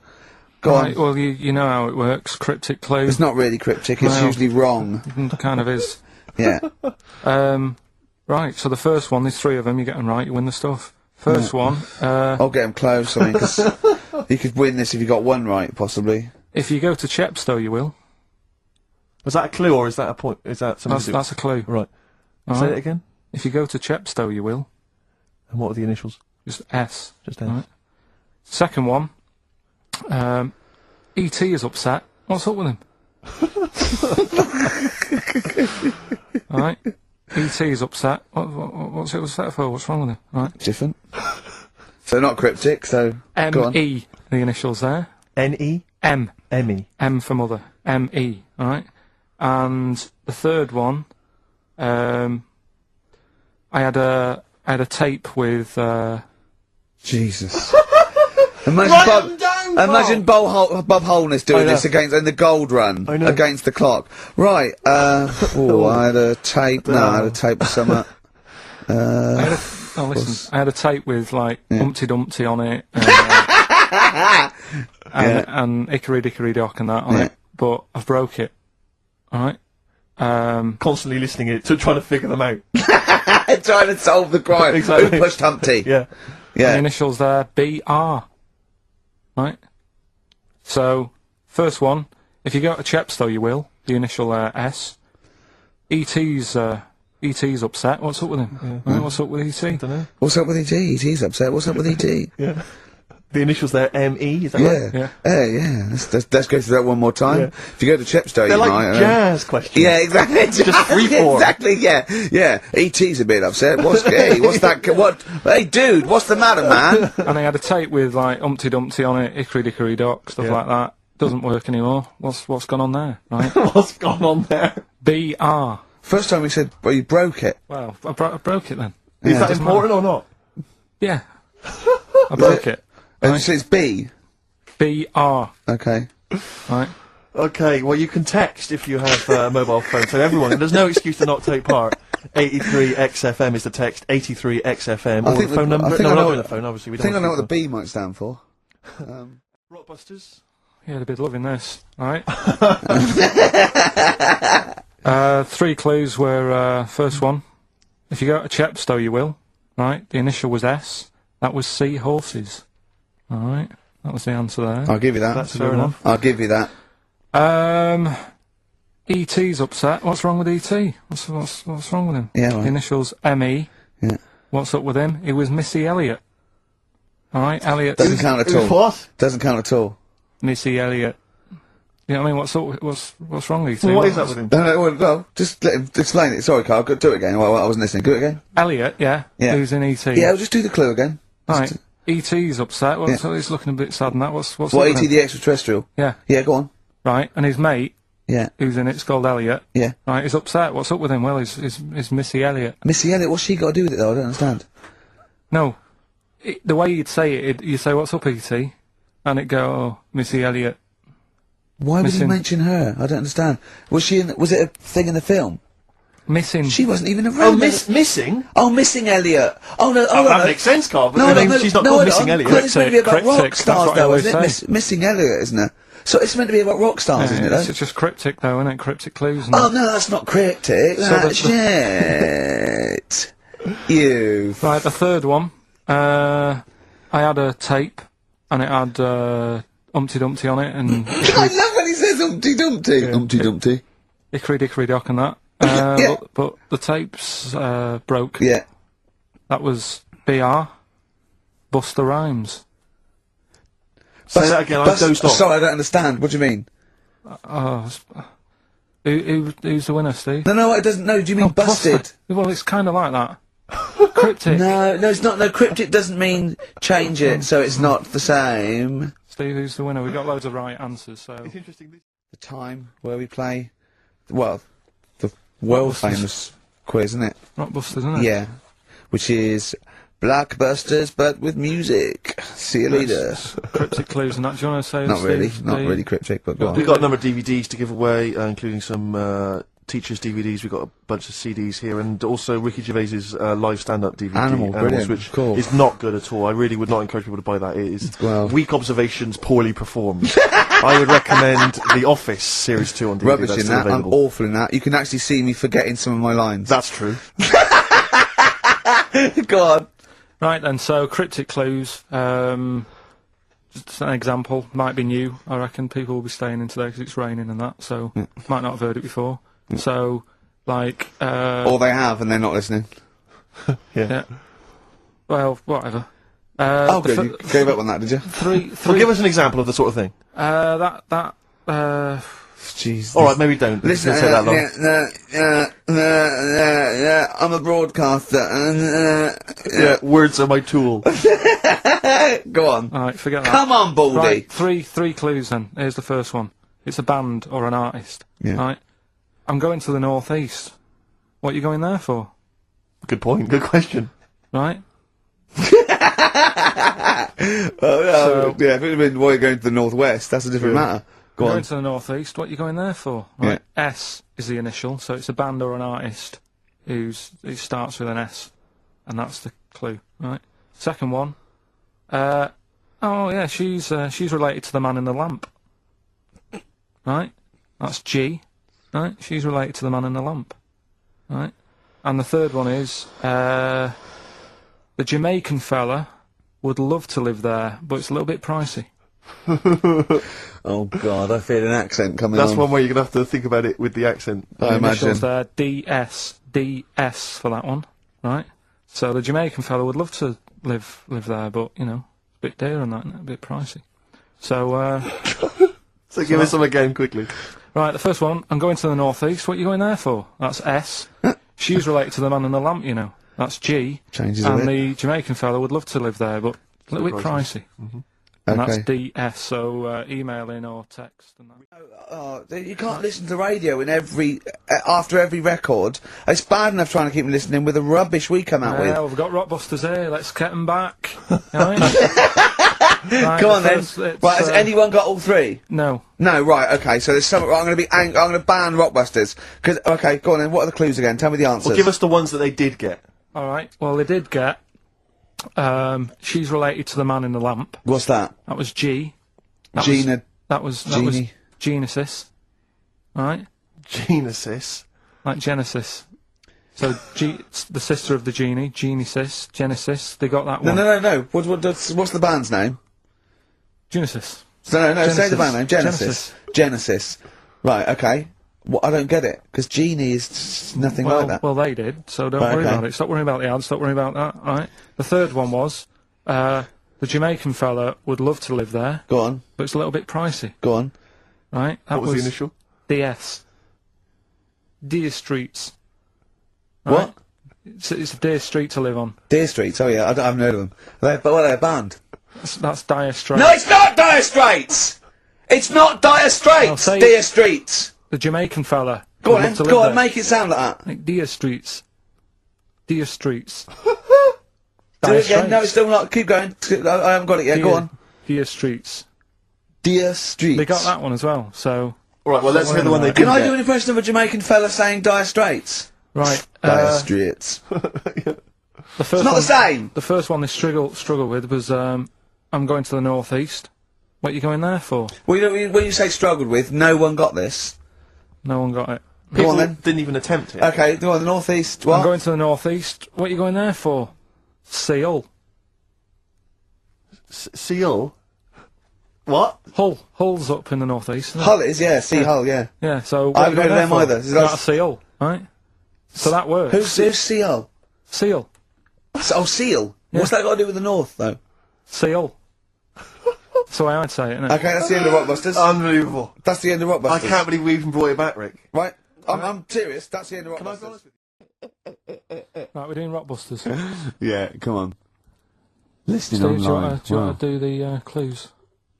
go Right, on. well, you know how it works. Cryptic clue. It's not really cryptic. It's Well. usually wrong. Kind of is. Yeah. Right, so the first one, there's 3 of them, you get them right, you win the stuff. First one, I'll get him close. I mean, 'cause you could win this if you got one right, possibly. if you go to Chepstow, you will. Was that a clue or is that a point? Is that something That's a clue. Right. Say Alright. it again. If you go to Chepstow, you will. And what are the initials? Just S. Just Right. Second one, E.T. is upset. What's up with him? Alright. E.T. is upset. What's it upset for? What's wrong with him? Right. Different. So not cryptic. So go on. M.E. The initials there. N-E? M. M-E. M for mother. M.E. Alright. And the third one, I had a tape with, Jesus. Imagine Bob Holness doing this against in the Gold Run I know. against the clock. Right. I had a tape. No, I had a tape with some. I Oh, listen, I had a tape with, like, Humpty Dumpty on it, and Hickory Dickory Dock and that on it, but I've broke it. Alright? Constantly listening to trying to figure them out. Trying to solve the crime. Exactly. Who pushed Humpty? Yeah. Yeah. The initials there, BR. Right? So, first one, if you go to Chepstow, you will. The initial S. ET's upset. What's up with him? Right, what's up with ET? Dunno. What's up with ET? ET's upset. What's up with ET? Yeah. The initials there, ME, is that right? Yeah. Yeah. Yeah. Let's go through that one more time. Yeah. If you go to Chepstow, They're you like might. jazz questions. Yeah, exactly. Just free form. Exactly. Yeah. Yeah. ET's a bit upset. What's gay? What's that? What? Hey, dude. What's the matter, man? And I had a tape with, like, Humpty Dumpty on it, Hickory Dickory Dock, stuff like that. Doesn't work anymore. What's gone on there, right? What's gone on there? BR. First time we said, well, you broke it. Well, I broke it then. Is that important or not? Yeah. I broke it. And so it's B. BR. Okay. Right? Okay, well, you can text if you have a mobile phone. So everyone, there's no excuse to not take part. 83 XFM is the text. 83 XFM. I Or think the phone the- number. I think No, I we're know not what- doing the phone. Obviously, we I think I don't. know what the B might stand for. Rockbusters. Yeah, they'd be loving this. Right? 3 clues were, first one. If you go to Chepstow, you will. Right? The initial was S. That was sea horses. Alright? That was the answer there. I'll give you that. That's Fair fair enough. enough. I'll give you that. ET's upset. What's wrong with ET? What's wrong with him? Yeah, right. The initials ME. Yeah. What's up with him? He was Missy Elliott. Alright, Elliott. Doesn't count at all. What? Doesn't count at all. Missy Elliott. You know what I mean? What's wrong with ET? Well, what is that with him? Well, just let him explain it. Sorry, Carl. Do it again. Well, I wasn't listening. Do it again. Elliott, yeah. Yeah. Who's in ET? Yeah, we'll just do the clue again. Right. ET's upset. Yeah. So he's looking a bit sad and that. What's What, up with E.T. him? the extraterrestrial? Yeah. Yeah, go on. Right. And his mate, Yeah, who's in it's called Elliot. yeah. Right. He's upset. What's up with him? Well, he's Missy Elliott. Missy Elliott, what's she got to do with it, though? I don't understand. No. The way you'd say it, you say, "What's up, ET?" And it go, "Oh, Missy Elliott." Why would he Missing- mention her? I don't understand. Was it a thing in the film? Missing. She wasn't even around. Oh, missing? Oh, Missing Elliott. Oh, no, Oh, that makes sense, Carl, but she's not no, called no, Missing Elliott. It's meant to be about Cryptic, rock that's stars, what I though, always isn't it? say. Missing Elliott, isn't it? So it's meant to be about rock stars, isn't it, though? It's just cryptic, though, isn't it? Cryptic clues. And Oh, no, that's not cryptic. That's shit. You. Right, the third one. I had a tape, and it had Humpty Dumpty on it, and I love when he says Humpty Dumpty. Humpty Dumpty. Hickory Dickory Dock and that. Yeah. But the tapes broke. Yeah. That was BR. Buster Rhymes. Say that again, I dozed off. Sorry, I don't understand. What do you mean? Who's the winner, Steve? No, it doesn't. No, do you mean busted? Buster. Well, it's kind of like that. Cryptic. No, it's not. No, cryptic doesn't mean change it, so it's not the same. Steve, who's the winner? We got loads of right answers, so. It's interesting. The time where we play, well, the world famous quiz, isn't it? Rockbusters, isn't it? Yeah, which is Blockbusters, but with music. See you later. Cryptic clues and that. Do you want to say? Not really, Steve, not really cryptic, but go We've on. got a number of DVDs to give away, including some teachers' DVDs. We've got a bunch of CDs here, and also Ricky Gervais's live stand-up DVD, Animal, brilliant, which cool. is not good at all. I really would not encourage people to buy that. It is Well- weak observations, poorly performed. I would recommend The Office Series 2 on DVD. Rubbish That's in still that. I'm available. awful in that. You can actually see me forgetting some of my lines. That's true. Go on. Right then, so cryptic clues. Just an example, might be new. I reckon people will be staying in today because it's raining and that, so might not have heard it before. So, like, Or they have, and they're not listening. yeah. Well, whatever. Oh, good. You gave up on that, did you? Three. Well, give us an example of the sort of thing. Jeez. All right, maybe don't. Listen, Don't say that long. I'm a broadcaster. Yeah, words are my tool. Go on. Alright, forget that. Come on, Baldy. Right, three clues then. Here's the first one. It's a band or an artist. Yeah. Right? I'm going to the northeast. What are you going there for? Good point. Good question. Right? Oh, yeah, if it had been why you're going to the northwest, that's a different matter. Go I'm on. going to the northeast. What are you going there for? Right? S is the initial, so it's a band or an artist who starts with an S. and that's the clue, right? Second one, oh yeah, she's related to the man in the lamp, right? That's G, right? She's related to the man in the lamp, right? And the third one is, the Jamaican fella would love to live there, but it's a little bit pricey. Oh God, I feel an accent coming That's on. one way you're gonna have to think about it with the accent. I imagine. Initials there, DS for that one, right? So the Jamaican fella would love to live there, but you know, it's a bit dear and that, isn't it? A bit pricey. So So give us some again quickly. right, the first one, I'm going to the northeast. What are you going there for? That's S. She's related to the man in the lamp, you know. That's G. Changes a and bit. the Jamaican fella would love to live there, but a little bit pricey. And Okay. that's DS. So email in or text and that. Oh, you can't listen to radio in after every record. It's bad enough trying to keep me listening with the rubbish we come out with. Well, we've got Rockbusters here. Let's get them back. Right? Right, Come on then. first, it's, Right, has anyone got all three? No. No, right, okay, so there's some, I'm gonna I'm gonna ban Rockbusters. Okay, go on then, what are the clues again? Tell me the answers. Well, give us the ones that they did get. Alright, well, they did get, she's related to the man in the lamp. What's that? That was G. Gina. That was Genie. Genesis. Alright? Genesis. Like Genesis. So, it's the sister of the genie, Genesis, they got that one. No. What's the band's name? Genesis. No, say the Genesis. band name. Genesis. Right, okay. Well, I don't get it, because Genie is nothing like that. Well, they did, so don't Right, worry okay. about it. Stop worrying about the ads, stop worrying about that, alright? The third one was, the Jamaican fella would love to live there, Go on, but it's a little bit pricey, go on. right? That What was the initial? DS. Deer Streets. What? It's a dear street to live on. Deer Streets, oh yeah, I haven't heard of them. But what are they, a band? That's Dire Straits. No, it's not Dire Straits! It's not Dire Straits! say- Deer Streets! The Jamaican fella. Go would on love to then, live go on, there. make it sound like that. Like Deer Streets. Deer Streets. Do it again, no, it's still not, keep going. I haven't got it yet, go on. Deer Streets. Deer Streets. They got that one as well, so... Alright, well, let's hear the one they did Can I get. do an impression of a Jamaican fella saying Dire Straits? Right, Dire Straits. the first It's not one, the same! The first one they struggle with was, I'm going to the northeast. What are you going there for? Well, when you say struggled with, no one got this. No one got it. Go People on then. didn't even attempt it. Okay, go on, the northeast, what? I'm going to the northeast. What are you going there for? Seal. Seal? What? Hull's up in the northeast. Isn't it? Hull is, yeah, Sea Hull, yeah. Yeah, so... I what haven't are you heard of going them there either. for? Is Not that- a seal, right? So that works. Who's Sea Hull? Seal. Oh, Seal. Yeah. What's that got to do with the north, though? Seal. That's the way I'd say it, innit? Okay, that's the end of Rockbusters. Unbelievable. That's the end of Rockbusters. I can't believe we even brought it back, Rick. Right? I'm serious, that's the end of Can I be Rockbusters. honest with you? Right, we're doing Rockbusters. Yeah, come on. Listening Steve, do you online. want to do the clues?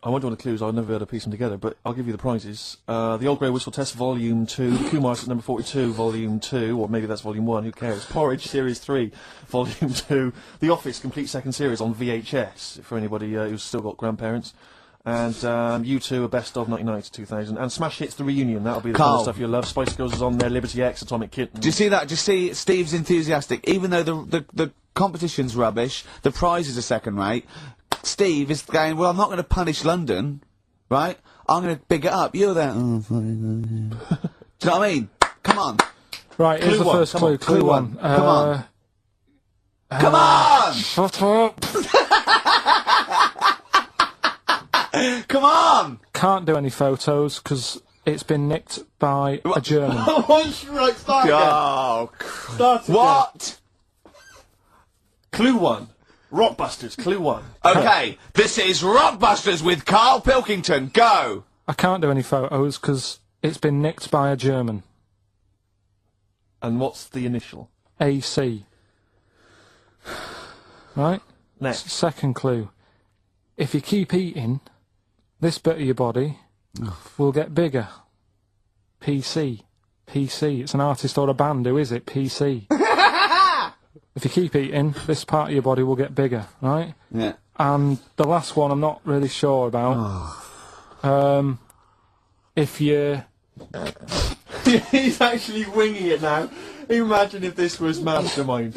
I won't do any clues, I'll never be able to piece them together, but I'll give you the prizes. The Old Grey Whistle Test Volume 2, the Kumars at number 42, Volume 2, or maybe that's Volume 1, who cares? Porridge Series 3, Volume 2, The Office Complete Second Series on VHS, for anybody who's still got grandparents, and U2, a best of 99 to 2000, and Smash Hits The Reunion, that'll be the kind Carl. of stuff you'll love. Spice Girls is on there, Liberty X, Atomic Kitten. Do you see that? Do you see Steve's enthusiastic? Even though the competition's rubbish, the prizes are second rate, Steve is going, well, I'm not going to punish London, right? I'm going to big it up. You're there. Oh, do you know what I mean? Come on. Right, here's Clue the one, first come clue. on, Clue clue one. one. Come on. Come on! Shut up! Come on! Can't do any photos because it's been nicked by a German. right, start again. Oh, Start again. what? Clue 1. Rockbusters, Clue 1. Okay, this is Rockbusters with Karl Pilkington. Go! I can't do any photos because it's been nicked by a German. And what's the initial? AC. Right? Next. Second clue. If you keep eating, this bit of your body will get bigger. PC. PC. It's an artist or a band. Who is it? PC. If you keep eating, this part of your body will get bigger, right? Yeah. And the last one I'm not really sure about. If you... He's actually winging it now. Imagine if this was Mastermind.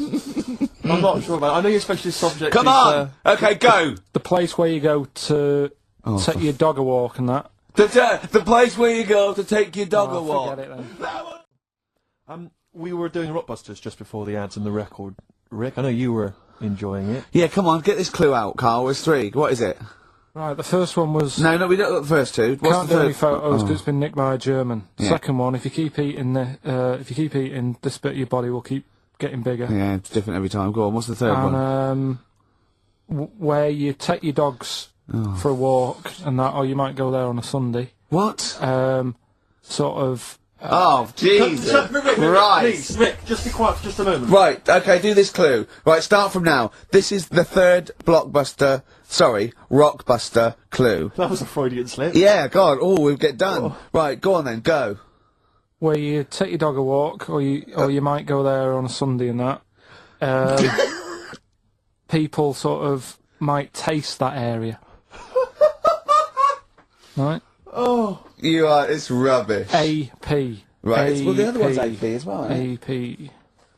I'm not sure about it. I know your specialist subject Come is, on! Okay, go! The place where you go to take your dog a walk and that. The place where you go to take your dog a Oh, walk. forget it then. We were doing Rockbusters just before the ads and the record. Rick, I know you were enjoying it. Yeah, come on, get this clue out, Carl. There's 3. What is it? Right, the first one was... No, we don't got the first 2. What's Can't the do third? any photos because it's been nicked by a German. Yeah. Second one, if you keep eating this bit of your body will keep getting bigger. Yeah, it's different every time. Go on, what's the third one? And where you take your dogs for a walk and that, or you might go there on a Sunday. What? Sort of... Oh, Jesus Rick, Christ. please, Rick, just be quiet for just a moment. Right, okay, do this clue. Right, start from now. This is the 3rd Rockbuster clue. That was a Freudian slip. Yeah, God, we'll get done. Oh. Right, go on then, go. Where you take your dog a walk, or you might go there on a Sunday and that. People sort of might taste that area. Right? Oh. It's rubbish. AP. Right, well the other one's AP as well, eh? AP.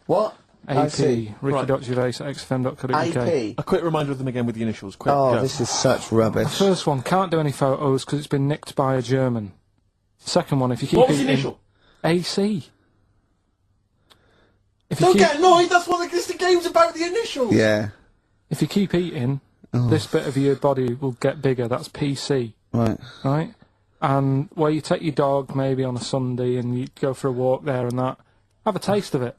What? I AP. see. Ricky.gervais at XFM.co.uk. AP. A quick reminder of them again with the initials. Quick, Oh, go. this is such rubbish. First one, can't do any photos because it's been nicked by a German. Second one, if you keep What was the eating... initial? AC. If you Don't keep, get annoyed, that's what the game's about, the initials! Yeah. if you keep eating, this bit of your body will get bigger. That's PC. Right. Right? And where you take your dog maybe on a Sunday and you go for a walk there and that, have a taste of it.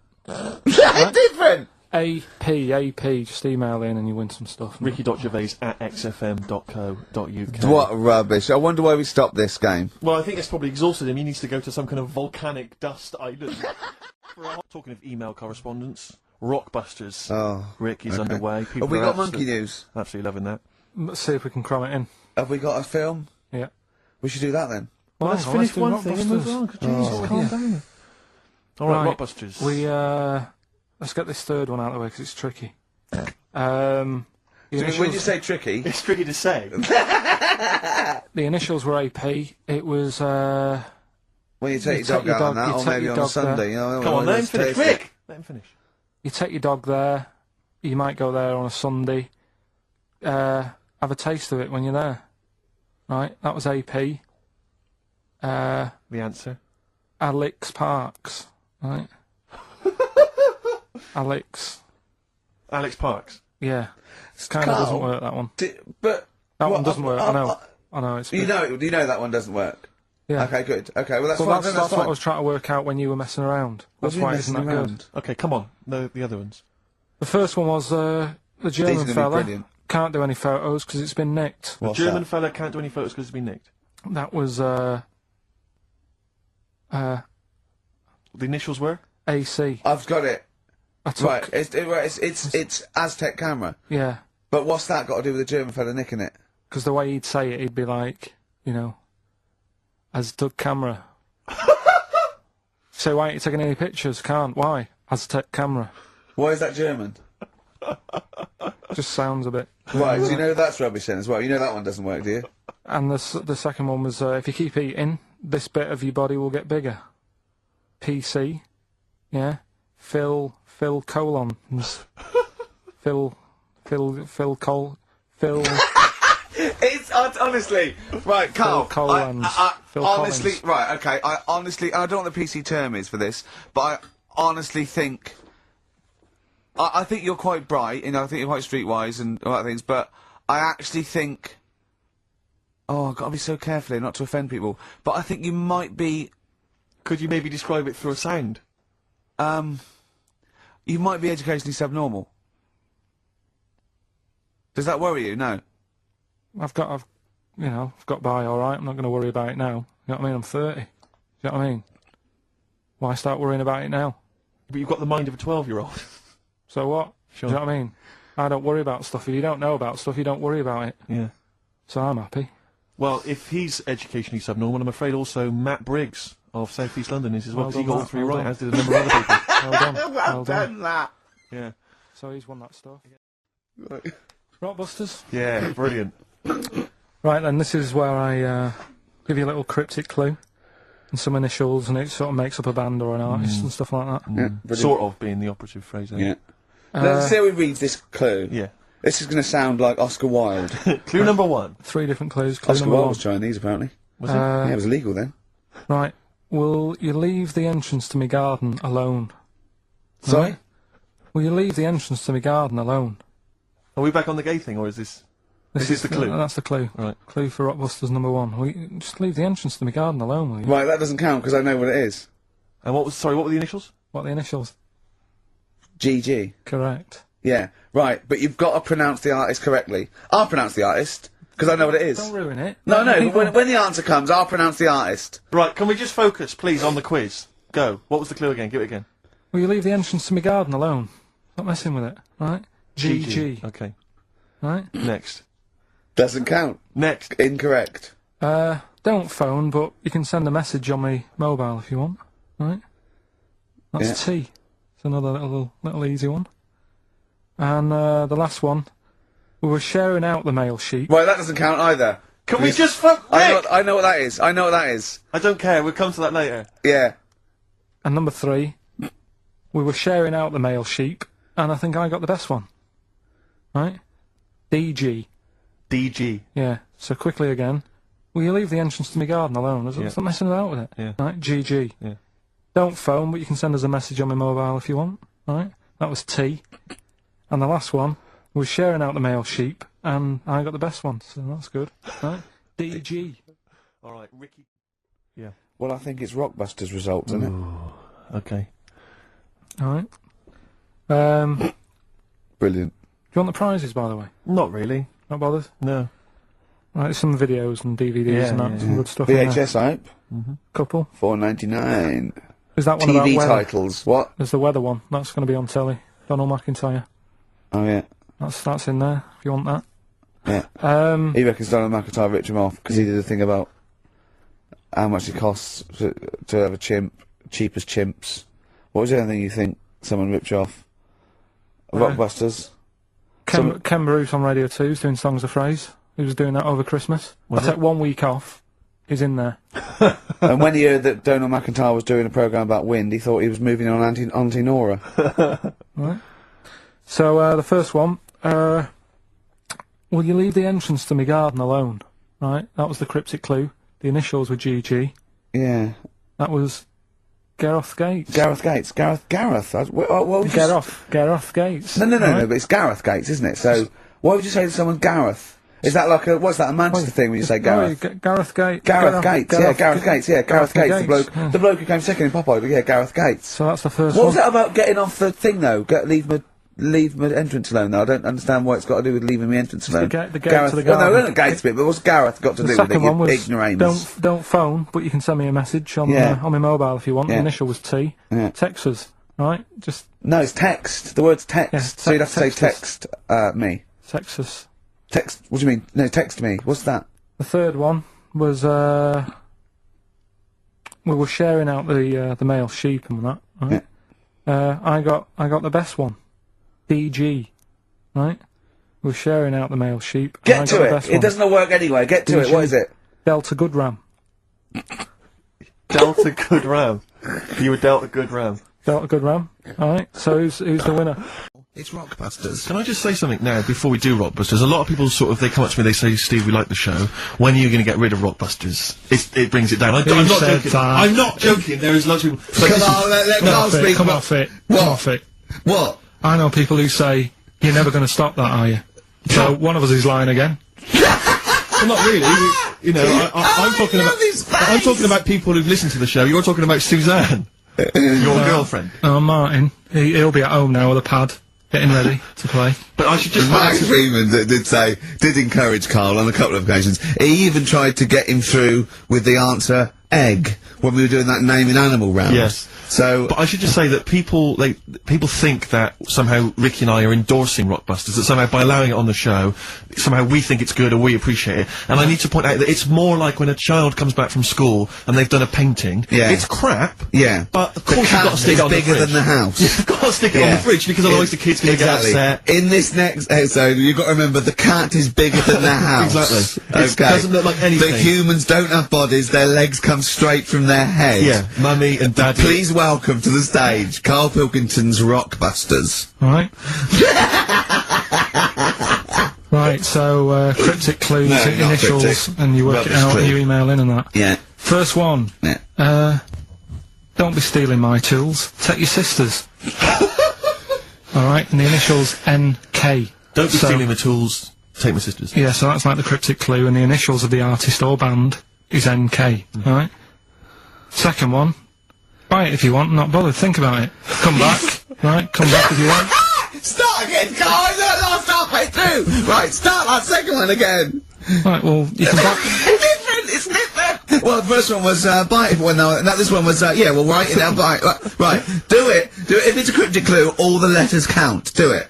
Different! AP, just email in and you win some stuff. Ricky.gervais at xfm.co.uk. What rubbish. I wonder why we stopped this game. Well, I think it's probably exhausted him. He needs to go to some kind of volcanic dust island. Talking of email correspondence, Rockbusters. Oh. Rick is underway. People Have we are got monkey news? Absolutely loving that. Let's see if we can cram it in. Have we got a film? Yeah. We should do that then. Well, Let's hang on, finish do one thing and move Rockbusters. on. Jesus, calm down. Alright, Right. Rockbusters. Let's get this third one out of the way because it's tricky. The When you initials, say tricky, It's tricky to say. the initials were AP. It was, when you take You your dog take your out on dog- that, you or take maybe your on a dog there. Sunday, you know. Come on, let him finish. Rick! Let him finish. you take your dog there, you might go there on a Sunday, have a taste of it when you're there. Right, that was AP. The answer. Alex Parks, right? Alex, Alex Parks. yeah. It kind of Carl, doesn't work, that one. But That what- one doesn't work, I know, it's... you know that one doesn't work. yeah. Okay, good. Okay, well that's Well, fine. that's That's what I fine. was trying to work out when you were messing around. What That's do you why mean it isn't messing that good. around? Okay, come on. The other ones. The first one was the These German are gonna be fella. brilliant. Can't do any photos because it's been nicked. What's German that? fella can't do any photos because it's been nicked. That was The initials were? AC. I've got it. I took, Right, it's Aztec camera. yeah, But what's that got to do with the German fella nicking it? because the way he'd say it, he'd be like, you know, Aztec camera. So why ain't you taking any pictures? Can't. Why? Aztec camera. Why is that German? Just sounds a bit. Right, so you know that's rubbish then as well. You know that one doesn't work, do you? And the second one was if you keep eating, this bit of your body will get bigger. PC, yeah. Phil colons. Phil. It's honestly right, Carl. Collins. Phil honestly, Collins. right, okay. I honestly don't know what the PC term is for this, but I honestly think. I think you're quite bright, and I think you're quite streetwise and all that things, but I actually think. Oh, I've got to be so careful here not to offend people, but I think you might be. Could you maybe describe it through a sound? You might be educationally subnormal. Does that worry you? No. I've got by all right. I'm not going to worry about it now. You know what I mean? I'm 30. You know what I mean? Why start worrying about it now? But you've got the mind of a 12-year-old. So what? Sure. Do you know what I mean? I don't worry about stuff. If you don't know about stuff, you don't worry about it. Yeah. So I'm happy. Well, if he's educationally subnormal, I'm afraid also Matt Briggs of South East London is as well, Well because he done, got all Matt, three well right, done. as did a number of other people. Well done. Well done. that. Yeah. So he's won that stuff. Rockbusters. Yeah, brilliant. Right then, this is where I give you a little cryptic clue and some initials, and it sort of makes up a band or an artist and stuff like that. Yeah, brilliant. Sort of being the operative phrase there. Yeah. Let's see how he reads this clue. Yeah. This is going to sound like Oscar Wilde. Clue number 1. 3 different clues. Clue Oscar number Wilde 1. was Chinese, apparently. Was it? Yeah, it was illegal then. Right. Will you leave the entrance to my garden alone? Sorry? Right. Will you leave the entrance to my garden alone? Are we back on the gay thing, or is this... Is this the clue? That's the clue. Right. Clue for Rockbusters number 1. Will you just leave the entrance to my garden alone, will you? Right, that doesn't count because I know what it is. And what were the initials? What are the initials? GG. Correct. Yeah, right, but you've got to pronounce the artist correctly. I'll pronounce the artist, because I know what it is. Don't ruin it. No, People- when the answer comes, I'll pronounce the artist. Right, can we just focus, please, on the quiz? Go. What was the clue again? Give it again. Will you leave the entrance to my garden alone? Not messing with it, right? GG. Okay. Right? Next. Doesn't count. Next. Incorrect. Don't phone, but you can send a message on my mobile if you want, right? That's Yeah. T. It's another little easy one. And the last one, we were sharing out the mail sheet. Right, that doesn't count either. Can we just fuck... I know what that is. I know what that is. I don't care, we'll come to that later. Yeah. And number 3, we were sharing out the mail sheet, and I think I got the best one. Right? DG. DG. Yeah. So quickly again, will you leave the entrance to my garden alone? Yeah. Stop messing about with it. Yeah. Right? GG. Yeah. Don't phone, but you can send us a message on my mobile if you want. Right? That was T. And the last one was sharing out the mail sheep, and I got the best one, so that's good. Right? DG. Alright, Ricky. Yeah. Well, I think it's Rockbusters results, isn't it? Okay. Alright. Do Brilliant. you want the prizes, by the way? Not really. Not bothered? No. Right, some videos and DVDs Yeah, and that, yeah, some good stuff in there. VHS hype. Couple. $4.99. Is that one about TV weather? titles. What? There's the weather one. That's going to be on telly. Donald McIntyre. Oh yeah. That's in there, if you want that. Yeah. He reckons Donald McIntyre ripped him off because he did a thing about how much it costs to have a chimp, cheap as chimps. What was the other thing you think someone ripped you off? Rockbusters. Ken Bruce on Radio 2 is doing Songs of Phrase. He was doing that over Christmas. I took 1 week off. He's in there. And when he heard that Donald McIntyre was doing a programme about wind, he thought he was moving on Auntie Nora. Right. So, the first one, will you leave the entrance to my garden alone? Right, that was the cryptic clue. The initials were GG. Yeah. That was Gareth Gates. Gareth Gates. Gareth. What would you Gareth Gates. No, right? but it's Gareth Gates, isn't it? So, why would you say to someone Gareth? Is that like what's that, a Manchester thing when you say Gareth? No, Gareth Gates. Gareth Gates, Gareth Gates, the bloke who came second in Pop Idol, yeah, Gareth Gates. So that's the first What one. was that about getting off the thing though? Leave my entrance alone though. I don't understand what it's got to do with leaving my entrance alone. The gate Gareth, to the garden. no, not Gates bit, but what's Gareth got to do with it? second one You was ignoramus. don't phone, but you can send me a message on my mobile if you want. Yeah. The initial was T. Yeah. Text us, right? Just No, it's text. The word's text. Yeah, So you'd have to say text text me. text us. Text. What do you mean? No, text me. What's that? The third one was we were sharing out the male sheep and that. Right? Yeah. I got the best one. DG, right? We're sharing out the male sheep. and I Get got to the it. best It one. doesn't work anyway. Get to DG. it. What is it? Delta Goodram. Delta Good Ram. You were dealt a good ram. Delta Goodram. All right. So who's the winner? It's Rockbusters. Can I just say something now before we do Rockbusters? A lot of people they come up to me, they say, Steve, we like the show. When are you going to get rid of Rockbusters? It brings it down. I'm not said joking. that? I'm not joking. There is lots of people. But Come on, let Carl speak. Come off it. What? Come off it. What? I know people who say you're never going to stop that, are you? So one of us is lying again. Well, not really. You know, I'm talking about people who've listened to the show. You're talking about Suzanne, your girlfriend. Oh, Martin. He'll be at home now with a pad, getting ready to play. But I should just. Max Freeman did encourage Karl on a couple of occasions. He even tried to get him through with the answer egg when we were doing that naming animal round. Yes. So, But I should just say that people think that somehow Ricky and I are endorsing Rockbusters, that somehow by allowing it on the show, somehow we think it's good or we appreciate it. And I need to point out that it's more like when a child comes back from school and they've done a painting. Yeah. It's crap. yeah. But of The course you've cat got to stick is it on the bigger fridge. than the house. You've got to stick it on the fridge because otherwise the kid's going to get upset. In this next episode, you've got to remember the cat is bigger than the house. Exactly. Okay. It doesn't look like anything. The humans don't have bodies, their legs come straight from their head. Yeah, Mummy and Daddy. Please welcome to the stage, Karl Pilkington's Rockbusters. Right. Right, so, cryptic clues, No, not initials, cryptic. and you work Rubbish it out clue. and you email in and that. Yeah. First one. Yeah. Don't be stealing my tools. Take your sister's. Alright, and the initials NK. Don't be So- stealing my tools. Take my sister's. Yeah, so that's like the cryptic clue, and the initials of the artist or band is NK, alright? Second one. Buy it if you want, not bothered, think about it. Come back, right? Come back if you want. Start again, Karl! Last halfway through! Right, start that second one again! Right, well, you can buy... It's different! Well, the first one was, buy it if you want, no, this one was, yeah, well, write it down, buy it. Right, do it. If it's a cryptic clue, all the letters count. Do it.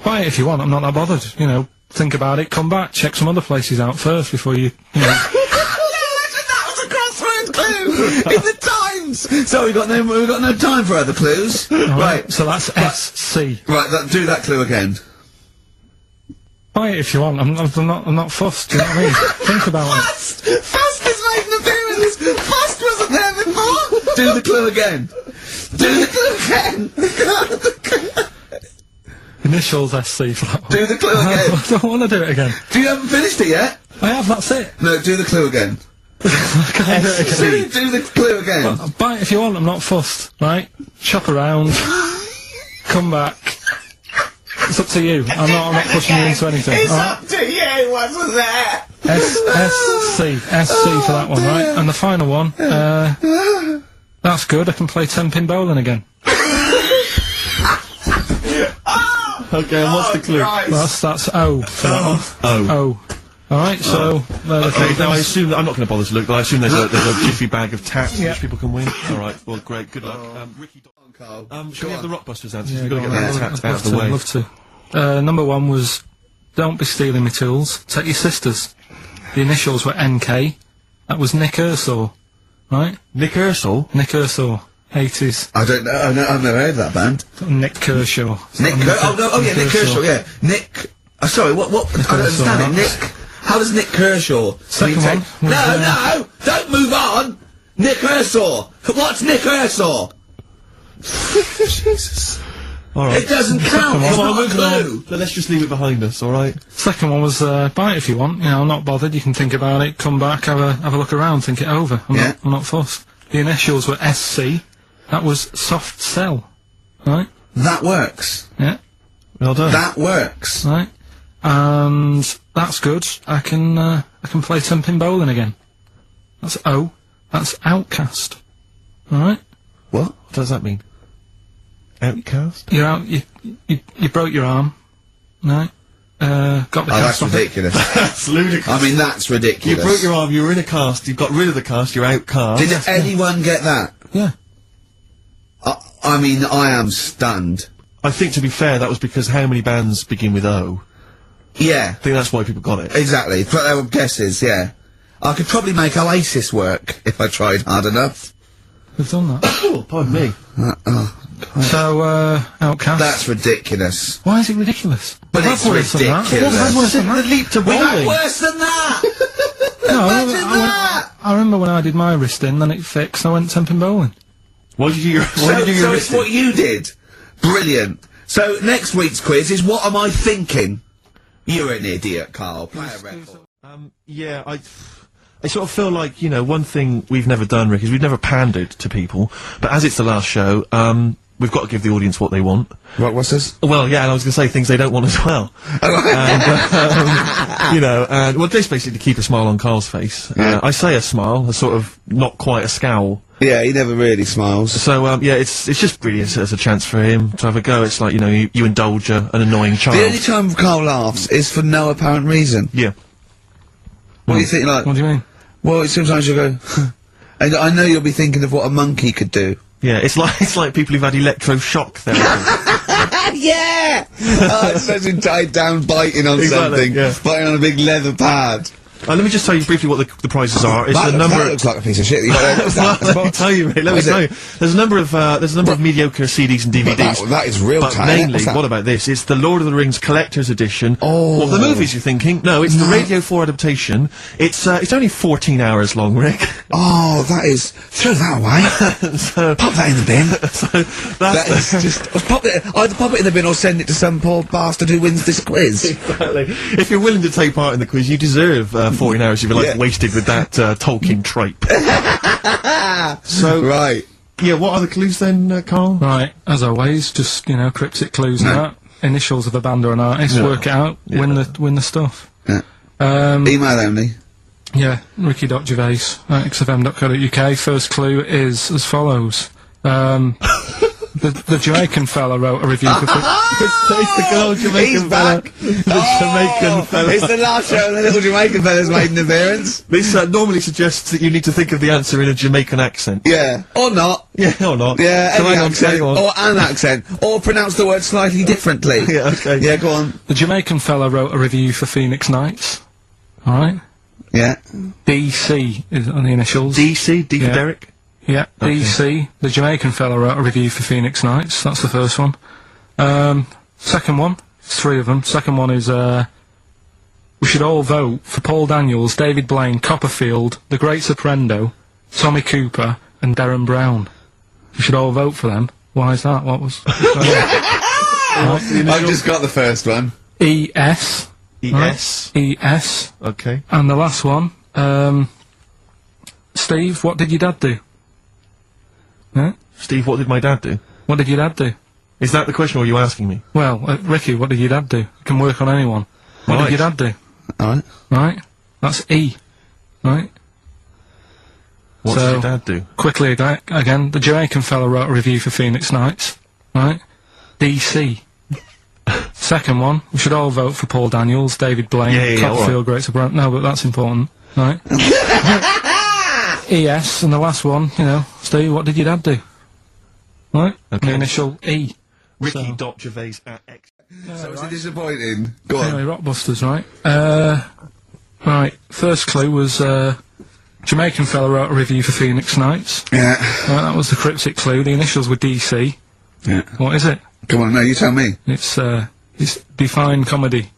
Buy it if you want, I'm not that bothered, you know. Think about it, come back, check some other places out first before you know. That was a crossword clue! In the Times! So we've got no time for other clues. Right. So that's SC. Right, do that clue again. Buy it if you want, I'm not fussed, do you know what I mean? Think about it. Fast has made an appearance! Fast wasn't there before! Do the clue again. Do the clue again! Initials SC for that one. Do the clue again. I don't want to do it again. You haven't finished it yet? I have, that's it. No, do the clue again. I can't do it again. Do the clue again. Buy it if you want, I'm not fussed, right? Shop around, come back. It's up to you. I'm not pushing you into anything. It's alright? up to you, wasn't there? SC for that one, right? And the final one, that's good, I can play 10-pin bowling again. Okay, and what's the clue? Right. That's O for that one. O. Alright, so, Okay, now I assume that I'm not going to bother to look, but I assume there's a jiffy bag of tats Yeah. which people can win. Alright, well, great, good luck. Ricky, shall we have the Rockbusters answers? We've got to get that tats out of the way. Love to. Number one was, don't be stealing my tools, take your sister's. The initials were NK. That was Nick Ershaw, right? Nick Ershaw? Nick Ershaw, 80s. I don't know, I've never heard of that band. Nick Kershaw. Nick Kershaw, yeah. Nick, sorry, what, I don't understand it. Nick, how does Nick Kershaw? Second one was, No, don't move on! Nick Ershaw! What's Nick Ershaw? Jesus. Alright. It doesn't count, it's not a clue! So let's just leave it behind us, alright? Second one was, buy it if you want, you know, I'm not bothered, you can think about it, come back, have a look around, think it over. I'm not fussed. The initials were SC. That was soft sell, right? That works. Yeah, Well done. That works. right. And that's good. I can play 10-pin bowling again. That's O. That's outcast. Alright? What? What does that mean? Outcast? You're out, you broke your arm. Right? Got the Oh, cast that's off it. ridiculous. That's ludicrous. I mean, that's You ridiculous. broke your arm, you were in a cast, you got rid of the cast, you're outcast. Did anyone get that? Yeah. I mean, I am stunned. I think, to be fair, that was because how many bands begin with O? Yeah, I think that's why people got it. exactly. But they were guesses, yeah. I could probably make Oasis work if I tried hard enough. We've done that. Oh, pardon me. So, outcast. That's ridiculous. Why is it ridiculous? But We've it's had worse than that. ridiculous. We've had worse than The that. leap to We've had bowling. worse than that! No, Imagine that! I remember when I did my wrist in, then it fixed, I went 10-pin bowling. Why did you do So your it's what you did. Brilliant. So next week's quiz is what am I thinking? You're an idiot, Karl. Play a record. Yeah, I sort of feel like, you know, one thing we've never done, Rick, is we've never pandered to people, but as it's the last show, we've got to give the audience what they want. Right, what's this? Well, yeah, and I was going to say things they don't want as well. And, you know, and, well, just basically to keep a smile on Karl's face. I say a smile, a sort of, not quite a scowl. Yeah, he never really smiles. So, yeah, it's just really as a chance for him to have a go. It's like, you know, you indulge an annoying child. The only time Karl laughs is for no apparent reason. Yeah. What do you think, like? What do you mean? Well, sometimes you go, and I know you'll be thinking of what a monkey could do. Yeah, it's like people who've had electroshock therapy. Yeah! Oh, it's such tied down biting on Exactly, something. yeah. Biting on a big leather pad. Let me just tell you briefly what the prizes are. It's that, the number. That looks like a piece of shit. You got what's that? Let me tell you, mate. Let me tell you. There's a number of mediocre CDs and DVDs. That is real But tiny. mainly, what about this? It's the Lord of the Rings Collector's Edition. Oh. What, the movies you're thinking? No, it's the Radio 4 adaptation. It's only 14 hours long, Rick. Oh, that is... Throw that away. Pop that in the bin. So That is just... Either pop it in the bin or send it to some poor bastard who wins this quiz. Exactly. If you're willing to take part in the quiz, you deserve 14 hours of your life wasted with that Tolkien tripe. So, Right. yeah, what are the clues then, Karl? Right, as always, just, you know, cryptic clues and that. Initials of a band or an artist, work it out, win the stuff. Yeah. Um, Email only. yeah, ricky.gervais at xfm.co.uk. First clue is as follows. The Jamaican fella wrote a review for... It's the good old Jamaican He's fella. back. The Jamaican fella. It's the last show and the little Jamaican fella's made an appearance. This normally suggests that you need to think of the answer in a Jamaican accent. Yeah. Or not. Yeah, or not. Yeah, Come any on, accent. carry on. Or an accent. Or pronounce the word slightly differently. Yeah, okay. Yeah, go on. The Jamaican fella wrote a review for Phoenix Nights. Alright? Yeah. DC is on the initials. DC, D for Yeah. Derek. Yeah, DC. The Jamaican fella wrote a review for Phoenix Nights. That's the first one. Second one, it's three of them. Second one is, we should all vote for Paul Daniels, David Blaine, Copperfield, The Great Soprendo, Tommy Cooper, and Darren Brown. We should all vote for them. Why is that? What was... I've just got the first one. ES. ES. Right? ES. Okay. And the last one, Steve, what did your dad do? Huh? Steve, what did my dad do? What did your dad do? Is that the question, or are you asking me? Well, Ricky, what did your dad do? It can work on anyone. What Right. did your dad do? Alright. Right? That's E. Right? What So- did your dad do? Quickly again, the Jamaican fella wrote a review for Phoenix Nights. Right? DC. Second one, we should all vote for Paul Daniels, David Blaine, Yeah, Copperfield, Great Soprano. No, but that's important. Right? ES, and the last one, you know, Steve, what did your dad do? Right? Okay. The initial E. Ricky.Gervais at X. So was it disappointing? Go on. Anyway, Rockbusters, right? Right, first clue was, Jamaican fella wrote a review for Phoenix Nights. Yeah. Right, that was the cryptic clue. The initials were DC. Yeah. What is it? Come on, no, you tell me. It's Define Comedy.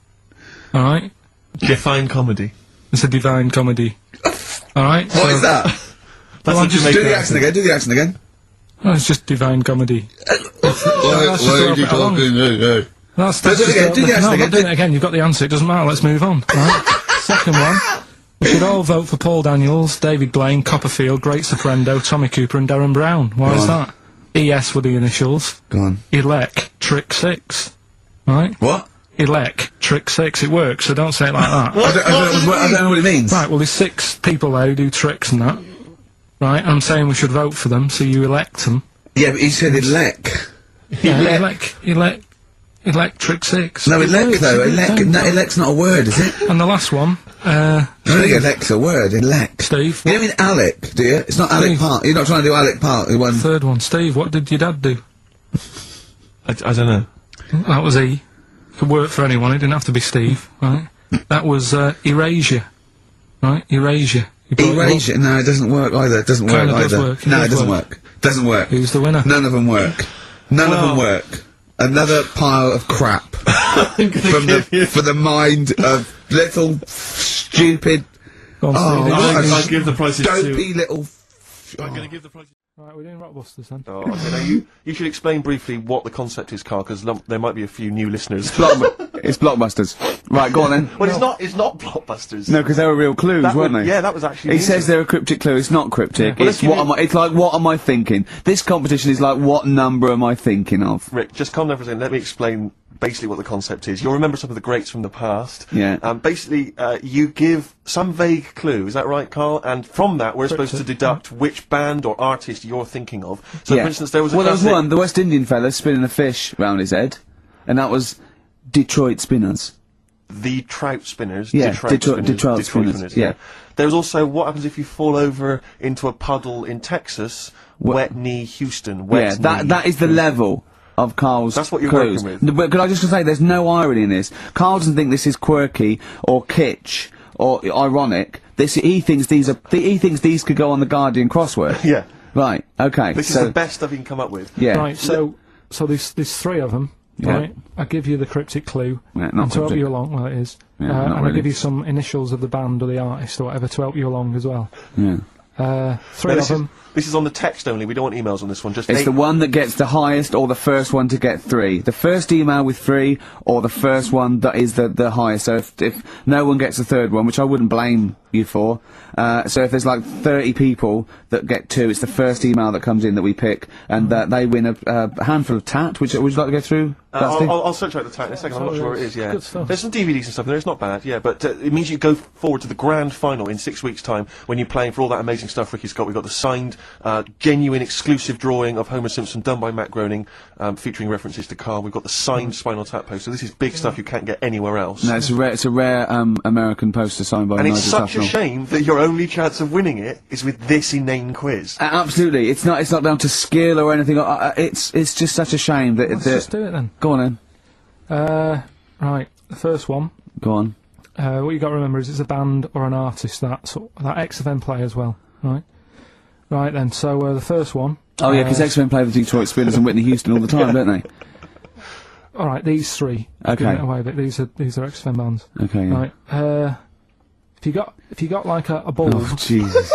Alright? Define comedy. It's a divine comedy. Alright? What is that? That's Well, a I'm just Jamaican Do the accent again, do the accent again. Oh, it's just divine comedy. That's Why just are you a little bit talking? Hey. That's Do it just again, do the no, accent I'm again, not doing it again. You've got the answer. It doesn't matter. Let's move on. Right? Second one. We should all vote for Paul Daniels, David Blaine, Copperfield, Great Soprendo, Tommy Cooper, and Darren Brown. Why is that? ES were the initials. Go on. Trick 6. Right? What? Trick 6. It works, so don't say it like that. I don't know what it means. Right, well, there's 6 people there who do tricks and that. Right? I'm saying we should vote for them, so you elect them. Yeah, but he said elect. Yeah, Electric 6. No, elect though. Elect. No, elect's not a word, is it? And the last one, I don't think elect's a word. Elect. Steve. You don't mean Alec, do you? It's not Alec Steve. Park. You're not trying to do Alec Park. One. Third one, Steve, what did your dad do? I don't know. That was E. Could work for anyone, it didn't have to be Steve, right? That was, Erasure. Right? Erasure. You brought it up. Erasure. No, it doesn't work either. It doesn't work Kinda does either. work. It No, does it doesn't work. work. Doesn't work. Who's the winner? None of them work. None of them work. Another pile of crap for the mind of little stupid. Go on, Oh, Steve. right. I'll give the prices Dopey little. I'm going to give the prices. Right, we're doing Rockbusters then. Oh, okay, now you should explain briefly what the concept is, Karl, because there might be a few new listeners. It's Blockbusters. Right, go on then. Well, it's not blockbusters. No, because they were real clues, That weren't would- they? Yeah, that was actually. It says they're a cryptic clue. It's not cryptic. Well, It's let's what give am I? It's like what am I thinking? This competition is like what number am I thinking of? Rick, just calm down for a second. Let me explain basically what the concept is. You'll remember some of the greats from the past. Yeah. Basically, you give some vague clue. Is that right, Karl? And from that, we're supposed to deduct which band or artist you're thinking of. So, Yeah. for instance, there was a Well, there was classic- one. The West Indian fella spinning a fish round his head, and that was Detroit Spinners. The Trout Spinners. Yeah, Detroit Detroit Spinners, yeah. There's also what happens if you fall over into a puddle in Texas. Wet knee Houston. Wet Yeah, knee. that is the level of Carl's That's what you're clues. working with. No, but could I just say, there's no irony in this. Carl doesn't think this is quirky or kitsch or ironic. He thinks these could go on the Guardian crossword. Yeah. Right. Okay. This is the best stuff he can come up with. Yeah. Right, so there's three of them, Yeah. right? I give you the cryptic clue, Yeah, not and to help cryptic. you along, well it is, Yeah, and not I really. give you some initials of the band or the artist or whatever to help you along as well. Yeah. Three Now, of them. This is on the text only. We don't want emails on this one. Just It's eight. the one that gets the highest, or the first one to get 3. The first email with 3, or the first one that is the highest. So if no one gets the third one, which I wouldn't blame you for, so if there's like 30 people that get 2, it's the first email that comes in that we pick, and they win a handful of tat. Would you like to go through? I'll search out the tag in a second. I'm not sure where it is. Yeah, Good stuff. there's some DVDs and stuff in there. It's not bad. Yeah, but it means you go forward to the grand final in 6 weeks' time when you're playing for all that amazing stuff Ricky's got. We've got the signed, genuine, exclusive drawing of Homer Simpson done by Matt Groening, featuring references to Karl. We've got the signed Spinal Tap poster. This is big stuff you can't get anywhere else. No, it's a rare American poster signed by And it's Nigel such a Tufnell. shame that your only chance of winning it is with this inane quiz. Absolutely, it's not down to skill or anything. It's just such a shame that. Let's just do it then. Go on then. Right, the first one. Go on. What you got to remember is it's a band or an artist that XFM play as well, right? Right then, so the first one. Oh yeah, because X-Men play the Detroit Spinners and Whitney Houston all the time, don't they? All right, these three. Okay. Giving it away, but these are XFM bands. Okay. Yeah. Right. If you got like a bulb. Oh Jesus.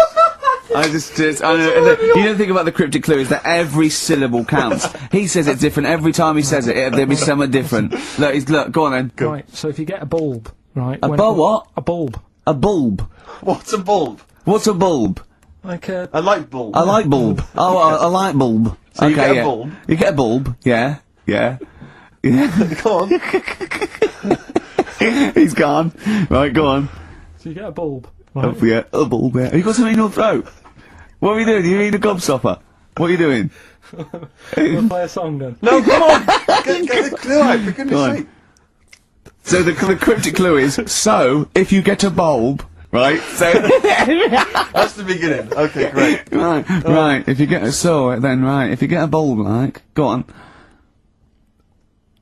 I know, and you know the thing about the cryptic clue is that every syllable counts. He says it different every time he says it. There'll be something different. Look, go on then. Right. So if you get a bulb, right? A what? A bulb. A bulb. What's a bulb? What's a bulb? Like a. A light bulb. A light bulb. Oh, a light bulb. So you okay, get a yeah. bulb? You get a bulb. Yeah. Yeah. Go on. He's gone. Right, go on. So you get a bulb. Oh, Right. yeah, a bulb. Yeah. Have you got something in your throat? What are you doing? You eating a gobstopper? What are you doing? We'll play a song then. No, come on. Get the clue out, for Go goodness on. sake. So the cryptic clue is, so, if you get a bulb, right, so... That's the beginning. Okay, great. right, if you get if you get a bulb, like, go on.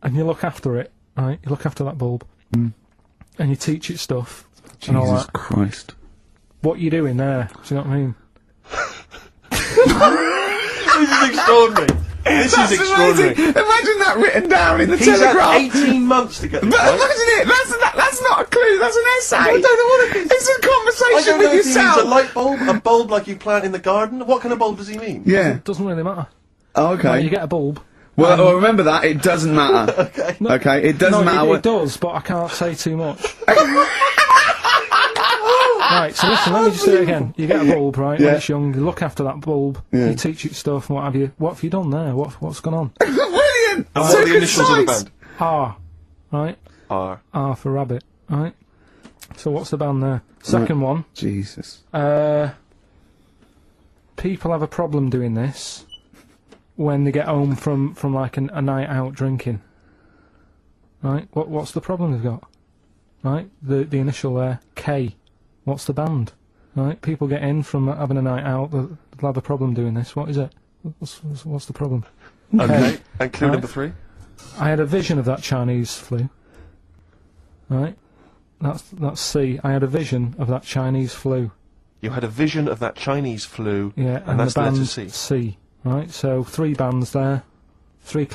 And you look after it, right? You look after that bulb. And you teach it stuff. And all Jesus that. Christ. What you doing there? Do you know what I mean? This is extraordinary. This is extraordinary. Amazing. Imagine that written down in the He's Telegraph. had 18 months to get this But right. imagine it, that's not a clue, that's an essay. I don't know what it is. It's a I conversation don't know with if he means yourself. a light bulb, a bulb like you plant in the garden. What kind of bulb does he mean? Yeah. Doesn't really matter. Oh, Right, okay. you get a bulb. Well, remember that, it doesn't matter. Okay. Okay, it doesn't matter it what... does, but I can't say too much. Right, so listen, let me just do it again. You get a bulb, right, Yeah. when it's young, you look after that bulb, Yeah. you teach it stuff, and what have you. What have you done there? What's gone on? Brilliant! And So what are the initials of the concise. band? R, right? R. R for rabbit, right? So what's the band there? Second one, Jesus. people have a problem doing this when they get home from like a night out drinking. Right? What's the problem they've got? Right? The initial there, K. What's the band? Right? People get in from having a night out, they'll have a problem doing this. What is it? What's the problem? Okay. And clue Right. number 3? I had a vision of that Chinese flu. Right? That's C. I had a vision of that Chinese flu. You had a vision of that Chinese flu. Yeah, And that's the the band letter C. Right? So 3 bands there. 3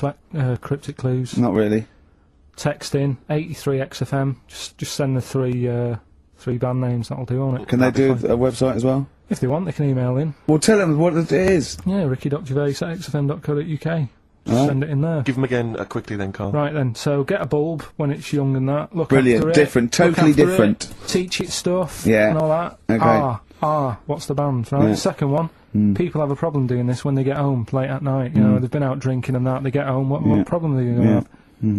cryptic clues. Not really. Text in 83 XFM. Just send the 3 band names. That'll do on it. Can they do a website as well? If they want, they can email in. Well, tell them what it is. Yeah, ricky.gervais@xfm.co.uk. Just Right. send it in there. Give them again quickly then, Karl. Right then, so get a bulb when it's young and that. Look Brilliant, after it. different, look totally after different. It, teach it stuff. Yeah. And all that. Okay. What's the band? Right. Yeah. The second one. People have a problem doing this when they get home late at night. You know, they've been out drinking and that. They get home. What problem are they going to have?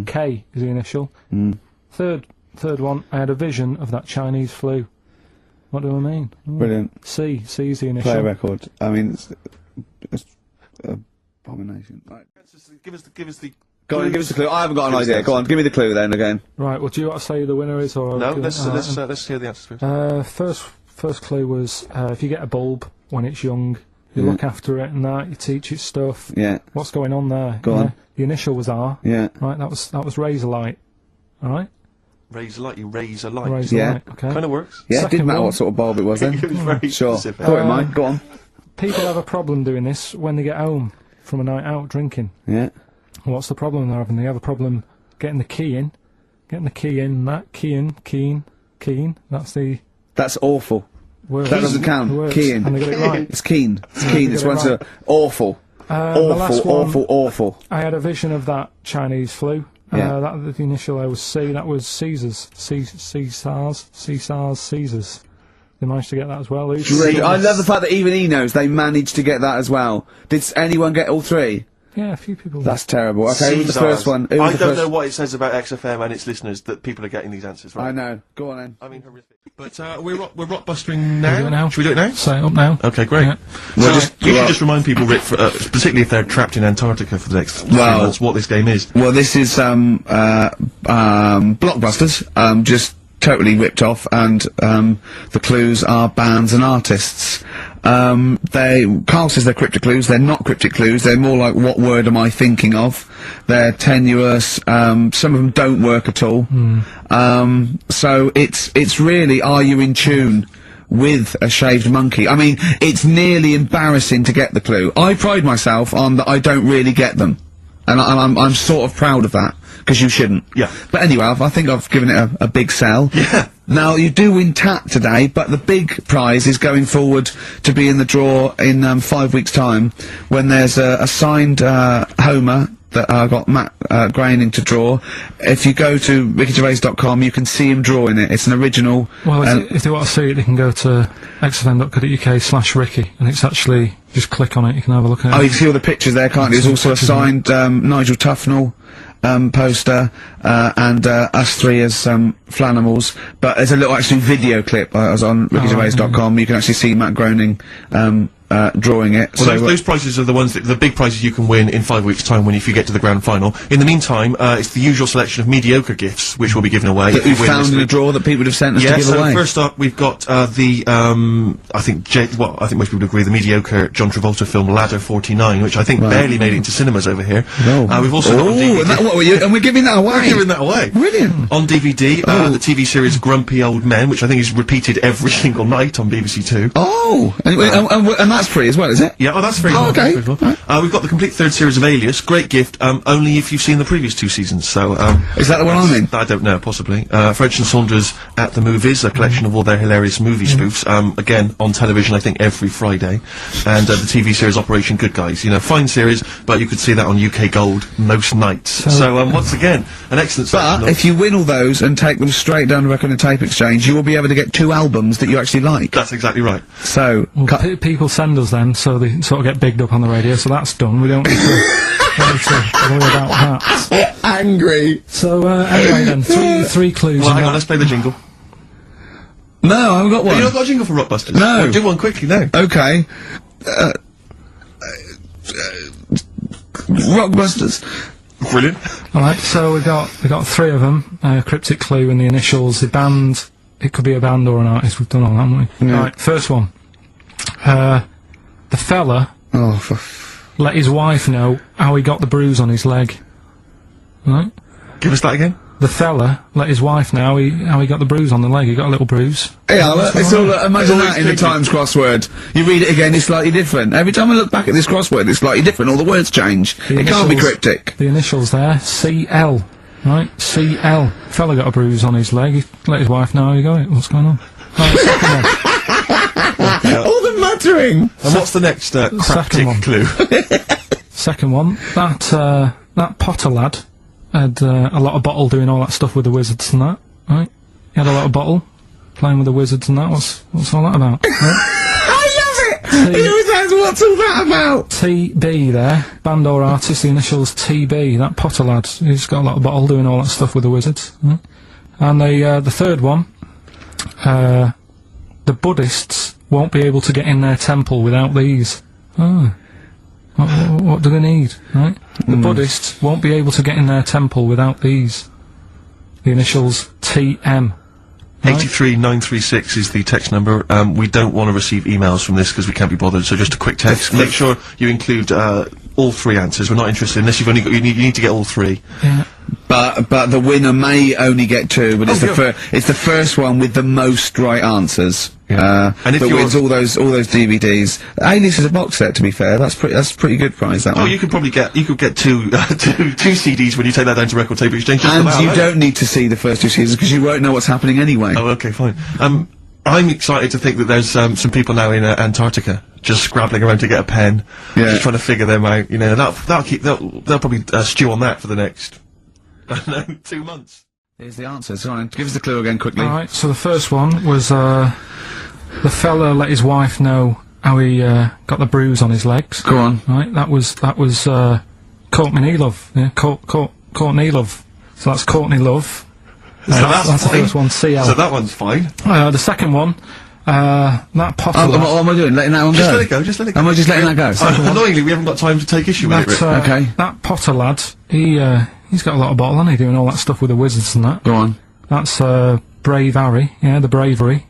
K is the initial. Third one. I had a vision of that Chinese flu. What do I mean? Brilliant. C is the initial. Play a record. I mean, it's abomination. Right. Give us the. Go on, give us a clue. I haven't got an idea. Go on, give me the clue then again. Right. Well, do you want to say who the winner is or? No, do you- let's alright, hear the answers first. First clue was if you get a bulb when it's young, you look after it and that, you teach it stuff. Yeah. What's going on there? Go on. The initial was R. Yeah. Right, that was Razorlight. All right. Raise a light, you raise a light. Raise a Yeah. light, okay. Kind of works. Yeah, it Second didn't matter one. what sort of bulb it was then. It was very Sure. specific. Go on, Mike, go on. People have a problem doing this when they get home from a night out drinking. Yeah. What's the problem they're having? They have a problem getting the key in. Keying. That's the That's awful. word. That doesn't count. The words. Keying. And they got it right. It's keen. It's keen. It's get it one's right. awful. The last one, Awful. I had a vision of that Chinese flu. Yeah. That the initial I was C. That was Caesars. Caesars. They managed to get that as well. I love the fact that even he knows they managed to get that as well. Did anyone get all three? Yeah, a few people. That's terrible. Okay, who was the Caesars. first one? Who was I the don't first? know what it says about XFM and its listeners that people are getting these answers right. I know. Go on then. I mean, horrific. But we're rockbustering Should we do it now. now? Should we do it now? Say it up now. Okay, great. Yeah. So Well, you should just remind people, Rick, particularly if they're trapped in Antarctica for the next 3 Well- months, what this game is. Well, this is Blockbusters, just totally ripped off, and the clues are bands and artists. Karl says they're cryptic clues. They're not cryptic clues. They're more like, what word am I thinking of? They're tenuous. Some of them don't work at all. So it's really, are you in tune with a shaved monkey? I mean, it's nearly embarrassing to get the clue. I pride myself on that I don't really get them. And I'm sort of proud of that, because you shouldn't. Yeah. But anyway, I think I've given it a big sell. Yeah. Now, you do win TAT today, but the big prize is going forward to be in the draw in 5 weeks' time, when there's a signed Homer that got Matt Groening to draw. If you go to rickygervais.com, you can see him drawing it. It's an original. Well, if they want to see it, they can go to xfm.co.uk/Ricky, and it's actually, just click on it, you can have a look at Oh, it. you can see all the pictures there, can't you? There's also a signed Nigel Tufnell poster, and us three as Flanimals. But there's a little actually video clip. I was on rickygervais.com. You can actually see Matt Groening drawing it. Well, So, those prizes are the ones the big prizes you can win in 5 weeks' time if you get to the grand final. In the meantime, it's the usual selection of mediocre gifts which will be given away. that if you we win found this in a week. drawer that people would have sent us Yeah, to give so away. first up we've got I think I think most people agree, the mediocre John Travolta film Ladder 49, which I think barely made it into cinemas over here. No. We've also got on DVD. And we're giving that away. We're giving that away. Brilliant. On DVD, the TV series Grumpy Old Men, which I think is repeated every single night on BBC Two. Oh, and that's free as well, is it? Yeah, oh, that's very Oh, cool. okay. That's very cool. We've got the complete third series of Alias. Great gift, only if you've seen the previous 2 seasons. So, Is that the one I'm in? I don't know, possibly. French and Saunders at the Movies, a collection of all their hilarious movie spoofs. Again, on television, I think every Friday. And the TV series Operation Good Guys. You know, fine series, but you could see that on UK Gold most nights. So, once again, an excellent selection But of- if you win all those and take them straight down to Record and Tape Exchange, you will be able to get 2 albums that you actually like. That's exactly right. So, Well, people send us them, so they sort of get bigged up on the radio, so that's done. We don't need to worry about that. angry. So, anyway then, three clues. Well, in hang on, that. let's play the jingle. No, I haven't got one. You not got a jingle for Rockbusters? No. Well, do one quickly now. Okay. Rockbusters. Brilliant. Alright, so we got 3 of them. Cryptic clue and the initials, the band. It could be a band or an artist. We've done all that, haven't we? Yeah. Right, first one. The fella Oh, let his wife know how he got the bruise on his leg. Right? Give us that again. The fella let his wife know how he got the bruise on the leg. He got a little bruise. yeah, it's all, imagine Always that in the tricky. Times crossword. You read it again, it's slightly different. Every time I look back at this crossword, it's slightly different. All the words change. The It can't be initials- cryptic. The initials there, CL. Right? CL. Fella got a bruise on his leg. He let his wife know how he got it. What's going on? Right, second one. All the muttering. And what's the next cryptic one. clue? Second one. That Potter lad had a lot of bottle doing all that stuff with the wizards and that. Right? He had a lot of bottle playing with the wizards and that. What's all that about? Right? I love it! He always asks, what's all that about? TB there, band or artist, the initials TB, that Potter lad, he's got a lot of bottle doing all that stuff with the wizards. Right? And the third one, the Buddhists won't be able to get in their temple without these. Oh. What do they need, right? The Buddhists won't be able to get in their temple without these. The initials TM. Right? 83936 is the text number. We don't want to receive emails from this because we can't be bothered, so just a quick text. Make sure you include all 3 answers. We're not interested unless you've only got, you need to get all 3. Yeah. But the winner may only get 2, but it's good. it's the first one with the most right answers. And if that you're- wins all those DVDs. A-list is a box set, to be fair. That's a pretty good prize, that Oh, one. you could probably get two CDs when you take that down to Record Tape Exchange. Just And about, you right? don't need to see the first 2 seasons because you won't know what's happening anyway. Oh, okay, fine. I'm excited to think that there's some people now in Antarctica just scrabbling around to get a pen, Yeah. just trying to figure them out. You know, they'll probably stew on that for the next 2 months. Here's the answers. Go on, give us the clue again quickly. Alright, so the first one was, the fella let his wife know how he, got the bruise on his legs. Go on. Right, that was, Courtney Love. Yeah, Courtney Love. So that's Courtney Love. So that's the fine. first one, CL. So that one's fine. The second one, that Potter. What am I doing? Letting that one Just go? let it go. Just let it go. Am I just letting that go? Annoyingly, we haven't got time to take issue with it. Rick. Okay. That Potter lad, he's got a lot of bottle, hasn't he, doing all that stuff with the wizards and that. Go on. That's, Brave Harry, yeah, the Bravery,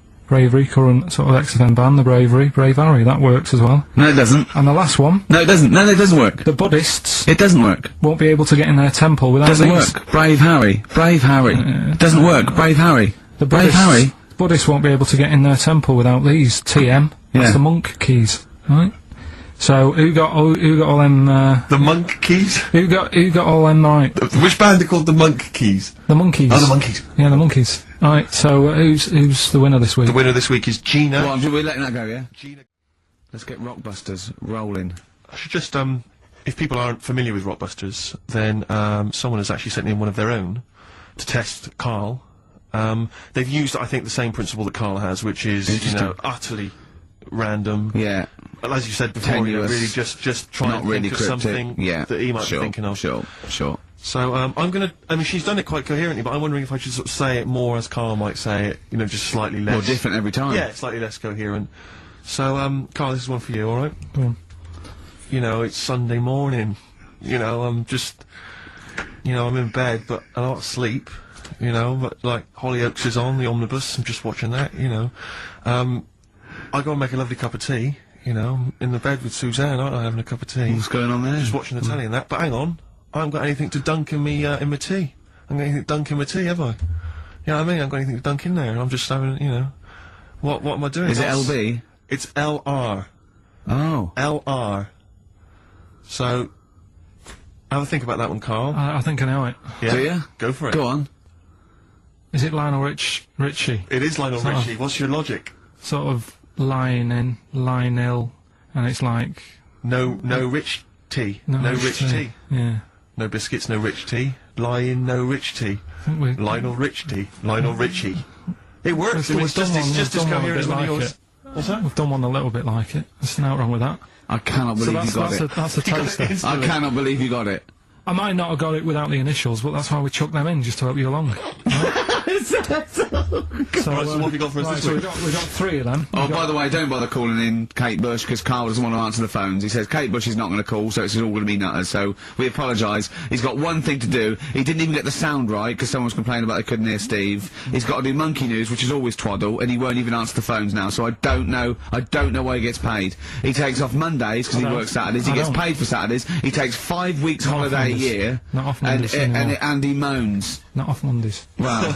current sort of XFM band, the Brave Harry, that works as well. No, it doesn't. And the last one, No, it doesn't. No, it doesn't work. the Buddhists It doesn't work. won't be able to get in their temple without Doesn't these. work. Brave Harry. Brave Harry. Doesn't work. Brave Harry. The Brave Buddhists, Harry. Buddhists won't be able to get in their temple without these. TM, that's Yeah. the monk keys, right? So, who got all them, The Monk Keys. who got all them right? Which band are called the Monk Keys? The monkeys. Oh, the Monkeys. Yeah, the monkeys. Alright, so, who's the winner this week? The winner this week is Gina. Go on, we're letting that go, yeah? Gina. Let's get Rockbusters rolling. I should just, if people aren't familiar with Rockbusters, then, someone has actually sent in one of their own to test Karl. They've used, I think, the same principle that Karl has, which is, you know, utterly random. Yeah. Well, as you said before, you know, Tenuous. really just try Not and really think of cryptic. something Yeah. that he might Sure. be thinking of. Sure. So, I'm gonna, I mean, she's done it quite coherently, but I'm wondering if I should sort of say it more as Karl might say it, you know, just slightly less. More different every time. Yeah, slightly less coherent. So, Karl, this is one for you, alright? Go on. You know, it's Sunday morning. You know, I'm just, you know, I'm in bed, but I don't sleep. You know, but like Hollyoaks is on the omnibus. I'm just watching that. You know, I go and make a lovely cup of tea. You know, I'm in the bed with Suzanne, aren't I, having a cup of tea? What's going on there? Just watching the telly and that. But hang on, I haven't got anything to dunk in me in my tea. I haven't got anything to dunk in my tea, have I? You know what I mean? I haven't got anything to dunk in there, and I'm just having, you know, what am I doing? Is it LB? It's LR. Oh. LR. So, have a think about that one, Karl. I think I know it. Yeah, Do ya? Go for it. Go on. Is it Lionel Richie? It is Lionel Sort of. Richie. What's your logic? Sort of Lionel, and it's like... No rich tea. No rich tea. Yeah. No biscuits, no rich tea. Lion, no rich tea. I think we... Lionel Rich tea. Lionel Richie. It works. We've It's done one- just we've as done one a coherent bit as one of like yours. it. What's that? We've done one a little bit like it. There's nothing wrong with that. I cannot So believe you got it. that's a toaster. I cannot believe you got it. I might not have got it without the initials, but that's why we chucked them in, just to help you along. So, Right, so what have you got for us right, this so week? we got 3 of them. Oh, by the way, don't bother calling in Kate Bush, because Karl doesn't want to answer the phones. He says Kate Bush is not going to call, so it's all going to be nutters, so we apologise. He's got one thing to do. He didn't even get the sound right, because someone was complaining about they couldn't hear Steve. He's got to do Monkey News, which is always twaddle, and he won't even answer the phones now, so I don't know why he gets paid. He takes off Mondays, because he I don't. works Saturdays. He I gets don't. paid for Saturdays. He takes 5 weeks Not off holiday a Mondays. year. Not off and, Mondays anymore. and he moans. Not off Mondays. Well,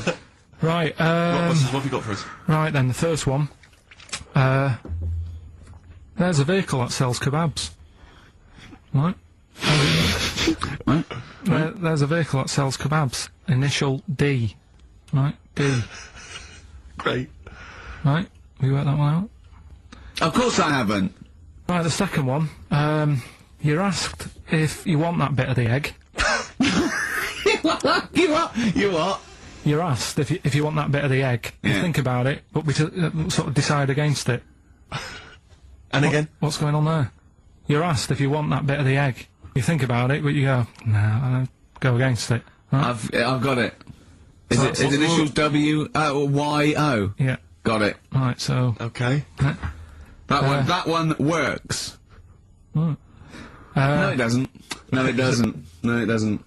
Right, What have you got for us? right then, the first one. There's a vehicle that sells kebabs. Right? Right. There's a vehicle that sells kebabs. Initial D. Right? D. Great. Right? We worked that one out? of course I haven't. Right, the second one. You're asked if you want that bit of the egg. You what? You're asked if you want that bit of the egg. You Yeah. think about it, but we sort of decide against it. And again? What's going on there? You're asked if you want that bit of the egg. You think about it, but you go, no, I go against it. Right? I've got it. Is So it his initials W or Y O? Yeah. Got it. Right, so... Okay. That one works. No, it doesn't. No, it doesn't. No, it doesn't.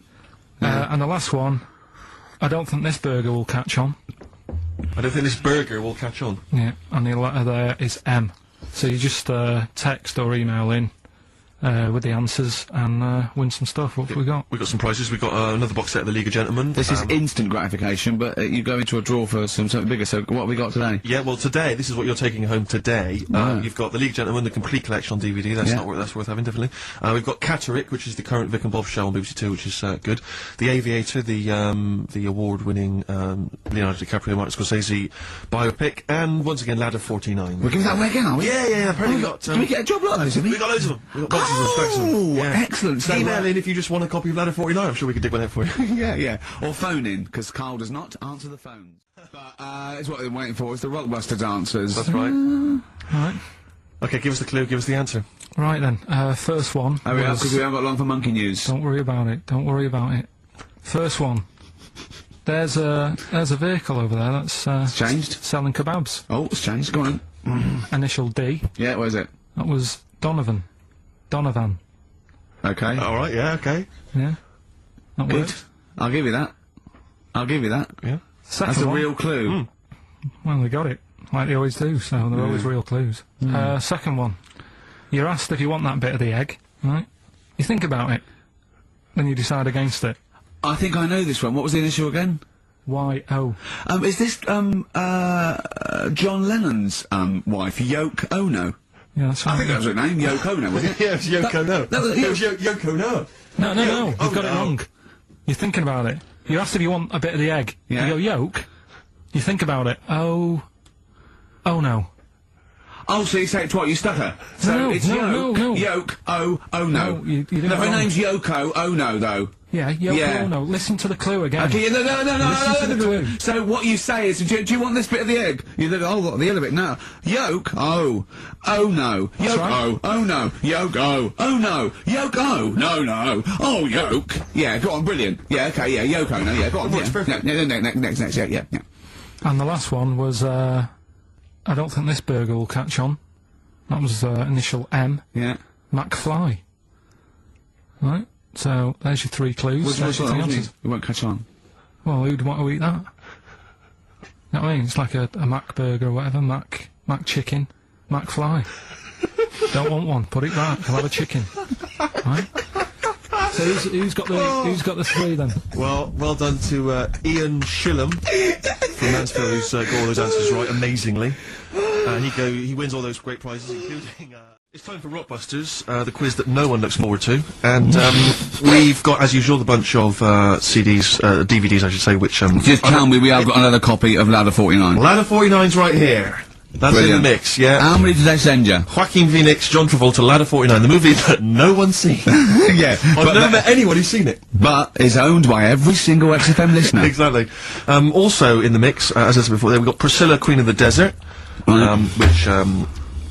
and the last one, I don't think this burger will catch on. I don't think this burger will catch on. Yeah, and the letter there is M. So you just text or email in with the answers and win some stuff. What have we got? We've got some prizes. We've got another box set of the League of Gentlemen. This is instant gratification, but you go into a draw for something bigger. So what have we got today? Yeah, well, today, this is what you're taking home today. You've got the League of Gentlemen, the complete collection on DVD. That's that's worth having, definitely. We've got Catterick, which is the current Vic and Bob show on BBC Two, which is good. The Aviator, the award-winning Leonardo DiCaprio, Martin Scorsese biopic, and once again, Ladder 49. We're giving that away again, are we? Yeah. Apparently we got. Did we get a job like those? We got loads of them. We got boxes of stacks of them. Yeah. Excellent. So email in if you just want a copy of Ladder 49. I'm sure we can dig one out for you. yeah. Or phone in, because Karl does not answer the phones. But it's what they're waiting for. It's the Rockbusters answers. That's right. Right. Okay, give us the clue. Give us the answer. Right then. First one. Hurry up, because we haven't got long for monkey news. Don't worry about it. Don't worry about it. First one. There's a vehicle over there that's It's changed. selling kebabs. Oh, it's changed. Go on. Initial D. Yeah, where's it? That was Donovan. Okay. All right. Yeah. Okay. Yeah. That Good. worked. I'll give you that. Yeah. Second That's a one. real clue. Well, they got it. Like they always do, so they're always real clues. Second one. You're asked if you want that bit of the egg, right? You think about it. Then you decide against it. I think I know this one. What was the initial again? Y-O. Is this, John Lennon's, wife, Yoko Ono? Yeah, that's I right. think that was her name, Yoko Ono, wasn't it? Yeah, it's Yoko No. that was- It was Yoko No. No. You've got it no. wrong. You're thinking about it. You're asked if you want a bit of the egg. Yeah. You go, yolk. You think about it. Oh no. Oh, so you say it twice, you stutter. So No, it's no, Yoke, no. Yoke, oh no. No, you did it No, her wrong. name's Yoko Ono, though. Yeah, Yoko Yeah. Ono. Listen to the clue again. Okay, no. Listen to the clue. So what you say is, do you want this bit of the egg? You do the other bit. No. Yolk, oh no. Yolk, right. oh no. Yolk, oh no. Yolk, oh no. Oh, yolk. Yeah, go on, brilliant. Yeah, okay, yeah, Yoko, no, yeah, go on. Works perfect. Next, yeah. And the last one was, I don't think this burger will catch on. That was initial M. Yeah. McFly. Right? So, there's your three clues. There's your three answers. It won't catch on. Well, who'd want to eat that? You know what I mean? It's like a Mac burger or whatever. Mac chicken. McFly. Don't want one. Put it back. I'll have a chicken. Right? So who's got the three then? Well done to Ian Shillham from Mansfield, who's got all those answers right amazingly. He wins all those great prizes, including. It's time for Rockbusters, the quiz that no one looks forward to, and we've got, as usual, the bunch of CDs, DVDs, I should say, which Just tell me we have got another copy of Ladder 49. Ladder 49's right here. That's Brilliant. in the mix, yeah. How many did they send you? Joaquin Phoenix, John Travolta, Ladder 49, the movie that no one's seen. Yeah. I've never met anyone who's seen it. But is owned by every single XFM listener. Exactly. Also in the mix, as I said before, we've got Priscilla, Queen of the Desert, which,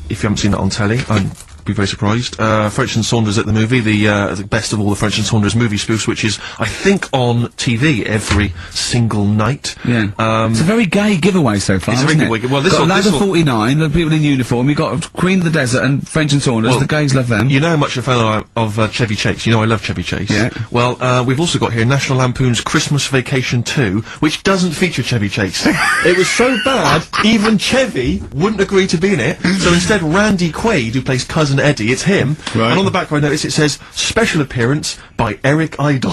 if you haven't seen that on telly, I'd be very surprised. French and Saunders at the movie, the best of all the French and Saunders movie spoofs, which is, I think, on TV every single night. Yeah. It's a very gay giveaway so far, It's a isn't very it? good. Well, this got one- Ladder this one- 49, the people in uniform, you got Queen of the Desert and French and Saunders, Well, the gays love them. You know how much a fan of Chevy Chase. You know I love Chevy Chase. Yeah. Well, we've also got here National Lampoon's Christmas Vacation 2, which doesn't feature Chevy Chase. It was so bad, even Chevy wouldn't agree to be in it. So instead, Randy Quaid, who plays Cousin Eddie, it's him. Right. And on the back I notice it says special appearance by Eric Idle.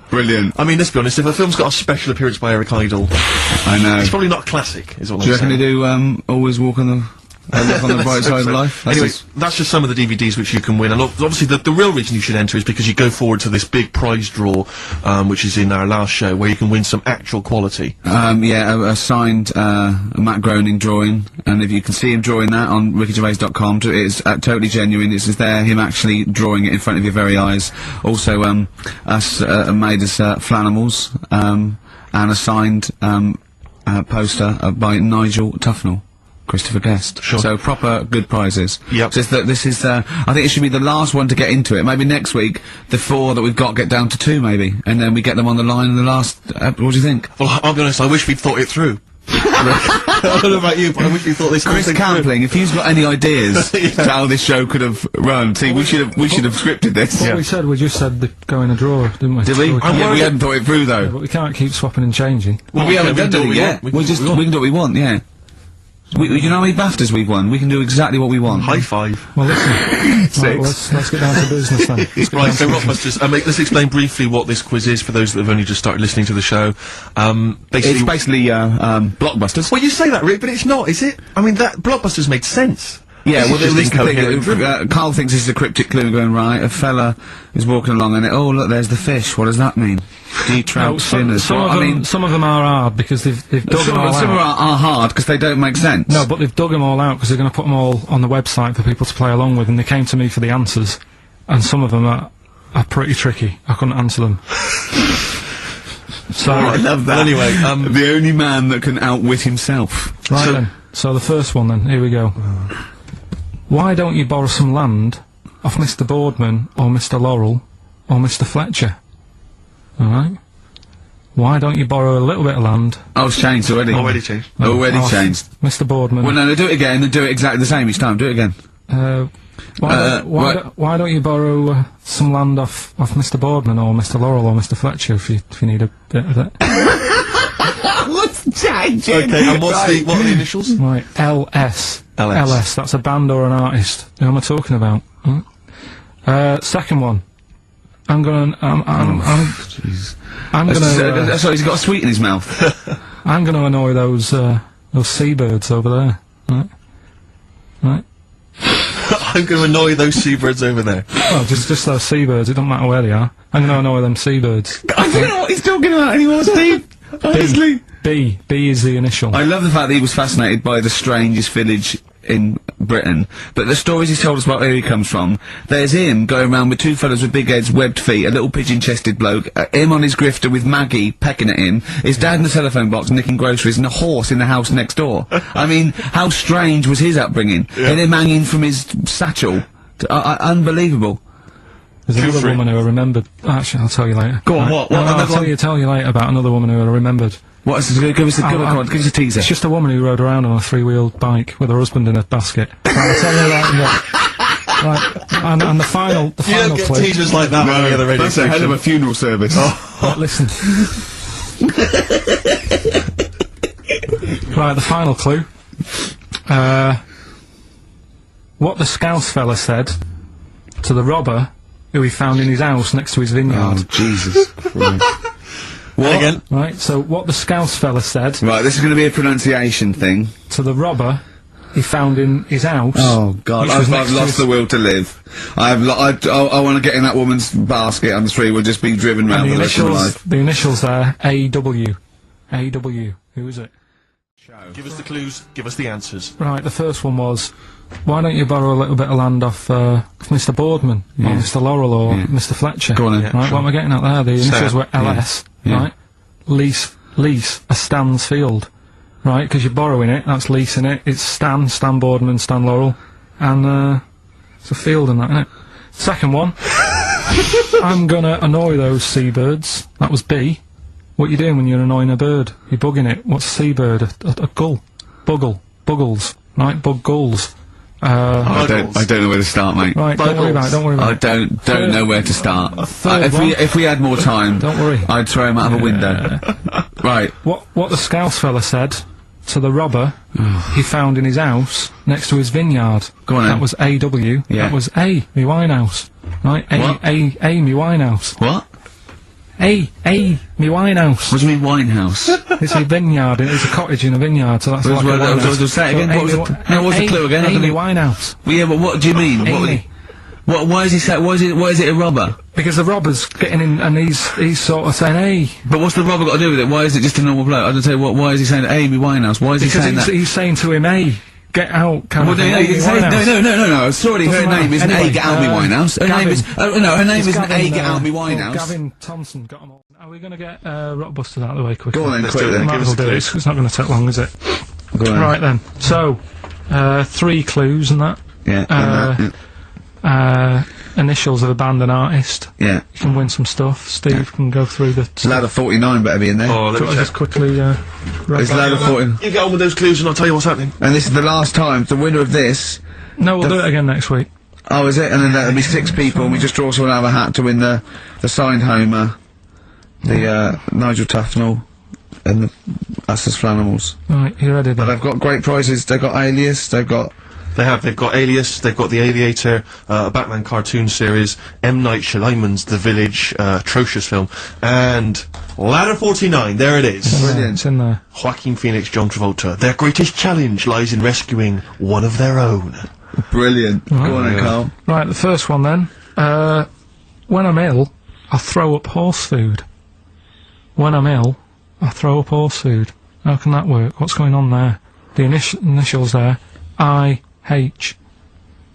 Brilliant. I mean, let's be honest. If a film's got a special appearance by Eric Idle, I know. it's probably not a classic. Is what Do you I'm reckon saying. they do, always walk on the... look on the bright side of life? Anyway, that's just some of the DVDs which you can win, and obviously the real reason you should enter is because you go forward to this big prize draw, which is in our last show, where you can win some actual quality. Yeah, a signed Matt Groening drawing, and if you can see him drawing that on rickygervais.com, it's totally genuine. It's just there, him actually drawing it in front of your very eyes. Also, us made us Flanimals, and a signed poster by Nigel Tufnell. Christopher Guest. Sure. So proper good prizes. Yep. Just that this is, I think it should be the last one to get into it. Maybe next week, the 4 that we've got get down to 2 maybe. And then we get them on the line in the last, what do you think? Well, I'll be honest, I wish we'd thought it through. I don't know about you, but I wish we thought this Chris whole thing through. Campling, if you've got any ideas to how this show could have run, see, we should have scripted this. What we said, we just said go in a drawer, didn't we? Did we? So I'm Yeah, worried- we hadn't thought it through though. But we can't keep swapping and changing. Well, we haven't we can done do what it we yet. want. We We can do what we can do what we want, yeah. You know how many BAFTAs we've won? We can do exactly what we want. High five. Well, listen. Right, Six. let's get down to business then. Let's get Right, down so to business. Rockbusters, let's explain briefly what this quiz is for those that have only just started listening to the show. It's basically, blockbusters. Well, you say that, Rick, but it's not, is it? I mean, that Blockbusters made sense. Yeah, well, It's just this is the incoherent. thing. Carl thinks this is a cryptic clue going, right, a fella is walking along and oh, look, there's the fish. What does that mean? Do you trout sinners? Some Well, of I them, mean, some of them are hard because they've dug them all some out. are hard because they don't make sense. No, but they've dug them all out because they're going to put them all on the website for people to play along with, and they came to me for the answers, and some of them are pretty tricky. I couldn't answer them. So I love that. Anyway, the only man that can outwit himself. right then. So the first one then. Here we go. Why don't you borrow some land off Mr. Boardman or Mr. Laurel or Mr. Fletcher? All right. Why don't you borrow a little bit of land? Oh, it's changed already. Already changed. Already off changed. Mr. Boardman. Well, no, do it again and do it exactly the same each time. Do it again. Why don't you borrow some land off Mr. Boardman or Mr. Laurel or Mr. Fletcher if you need a bit of it? What's changing? Okay, and what are the initials? Right, LS. LS, that's a band or an artist. Who am I talking about? Second one. I'm gonna sorry, he's got a sweet in his mouth. I'm gonna annoy those seabirds over there. Right. I'm going to annoy those seabirds over there. Well, just those seabirds, it doesn't matter where they are. I'm gonna annoy them seabirds. I don't know what he's talking about anymore, Steve. Honestly. B is the initial. I love the fact that he was fascinated by the strangest village in Britain, but the stories he's told us about where he comes from, there's him going around with two fellas with big heads, webbed feet, a little pigeon-chested bloke, him on his grifter with Maggie pecking at him, his dad in the telephone box nicking groceries, and a horse in the house next door. I mean, how strange was his upbringing? And him hanging from his satchel. Unbelievable. There's another woman who I remembered. Actually, I'll tell you later. Go on, Right. what? No, What? I'll tell you later about another woman who I remembered. What is it? Give us a teaser. It's just a woman who rode around on a three-wheeled bike with her husband in a basket. Right, I'll tell you that. Right, and the final You don't get clue. teasers like that on any other radio That's a hell of a funeral service. Right, listen. Right, the final clue. What the Scouse fella said to the robber who he found in his house next to his vineyard. Oh, Jesus Christ. What? Again? Right, so what the Scouse fella said Right, this is going to be a pronunciation thing. to the robber he found in his house. Oh God, which was I've next to lost his- the will to live. I want to get in that woman's basket on the street. We'll just be driven round And the rest of my life. the initials there, AW. AW. Who is it? Give us the clues, give us the answers. Right, the first one was, why don't you borrow a little bit of land off Mr. Boardman, or Mr. Laurel, or Mr. Fletcher? Go on then. Right, what am I getting at there? The initials were LS, Yeah. right? Lease a Stan's field, right? Because you're borrowing it, that's leasing it. It's Stan Boardman, Stan Laurel, and it's a field and that, innit? Second one, I'm gonna annoy those seabirds. That was B. What you doing when you're annoying a bird? You're bugging it. What's a seabird? A gull. Buggles. Right? Bug gulls. I don't know where to start, mate. Right, don't worry about it, I don't know where to start. third If we had more time, Don't worry. I'd throw him out of a window. Right. What the Scouse fella said to the robber he found in his house next to his vineyard. Go on then. That was AW. Yeah. That was A, me Winehouse. Right? What? A, me Winehouse. What? A, me Winehouse. What do you mean winehouse? It's a vineyard, it's a cottage in a vineyard, so that's like a winehouse. Say it again. What was the clue again? Amy Winehouse. Well, yeah, but what do you mean? Amy. Why is he say? Why is it a robber? Because the robber's getting in and he's sort of saying, hey. But what's the robber got to do with it? Why is it just a normal bloke? I don't say why is he saying Amy Winehouse? Why is he saying that? He's saying to him, hey, get out, kind of thing. No, Amy Winehouse. no. Sorry, her Doesn't name matter. isn't Anyway, A, get out me Winehouse. Her Gavin. name is, her name It's isn't A, Gavin, get out me oh, Winehouse. Gavin Thompson got them all. Are we going to get Rockbusters out of the way quickly? Go on then, Let's do it quickly. then. Might Give as us well the do it. clues. It's not going to take long, is it? Go on. Right then. So, 3 clues and that. Yeah. Initials of a band and artist. Yeah. You can win some stuff. Steve can go through the. Ladder 49 better be in there. Oh, let Do me I just check. quickly? It's ladder 49. You get on with those clues and I'll tell you what's happening. And this is the last time. The winner of this. No, we'll do it again next week. Oh, is it? And then there'll be 6 people, and we just draw someone out of a hat to win the signed Homer, the Nigel Tufnell and us as Flanimals. Right, you ready But then? they've got great prizes. They've got Alias. They've got. They've got Alias, they've got The Aviator, a Batman cartoon series, M. Night Shyamalan's The Village, atrocious film, and Ladder 49, there it is. Brilliant. It's in there. Joaquin Phoenix, John Travolta. Their greatest challenge lies in rescuing one of their own. Brilliant. Go on then, Carl. Right, the first one then. When I'm ill, I throw up horse food. When I'm ill, I throw up horse food. How can that work? What's going on there? The initials there. I-H.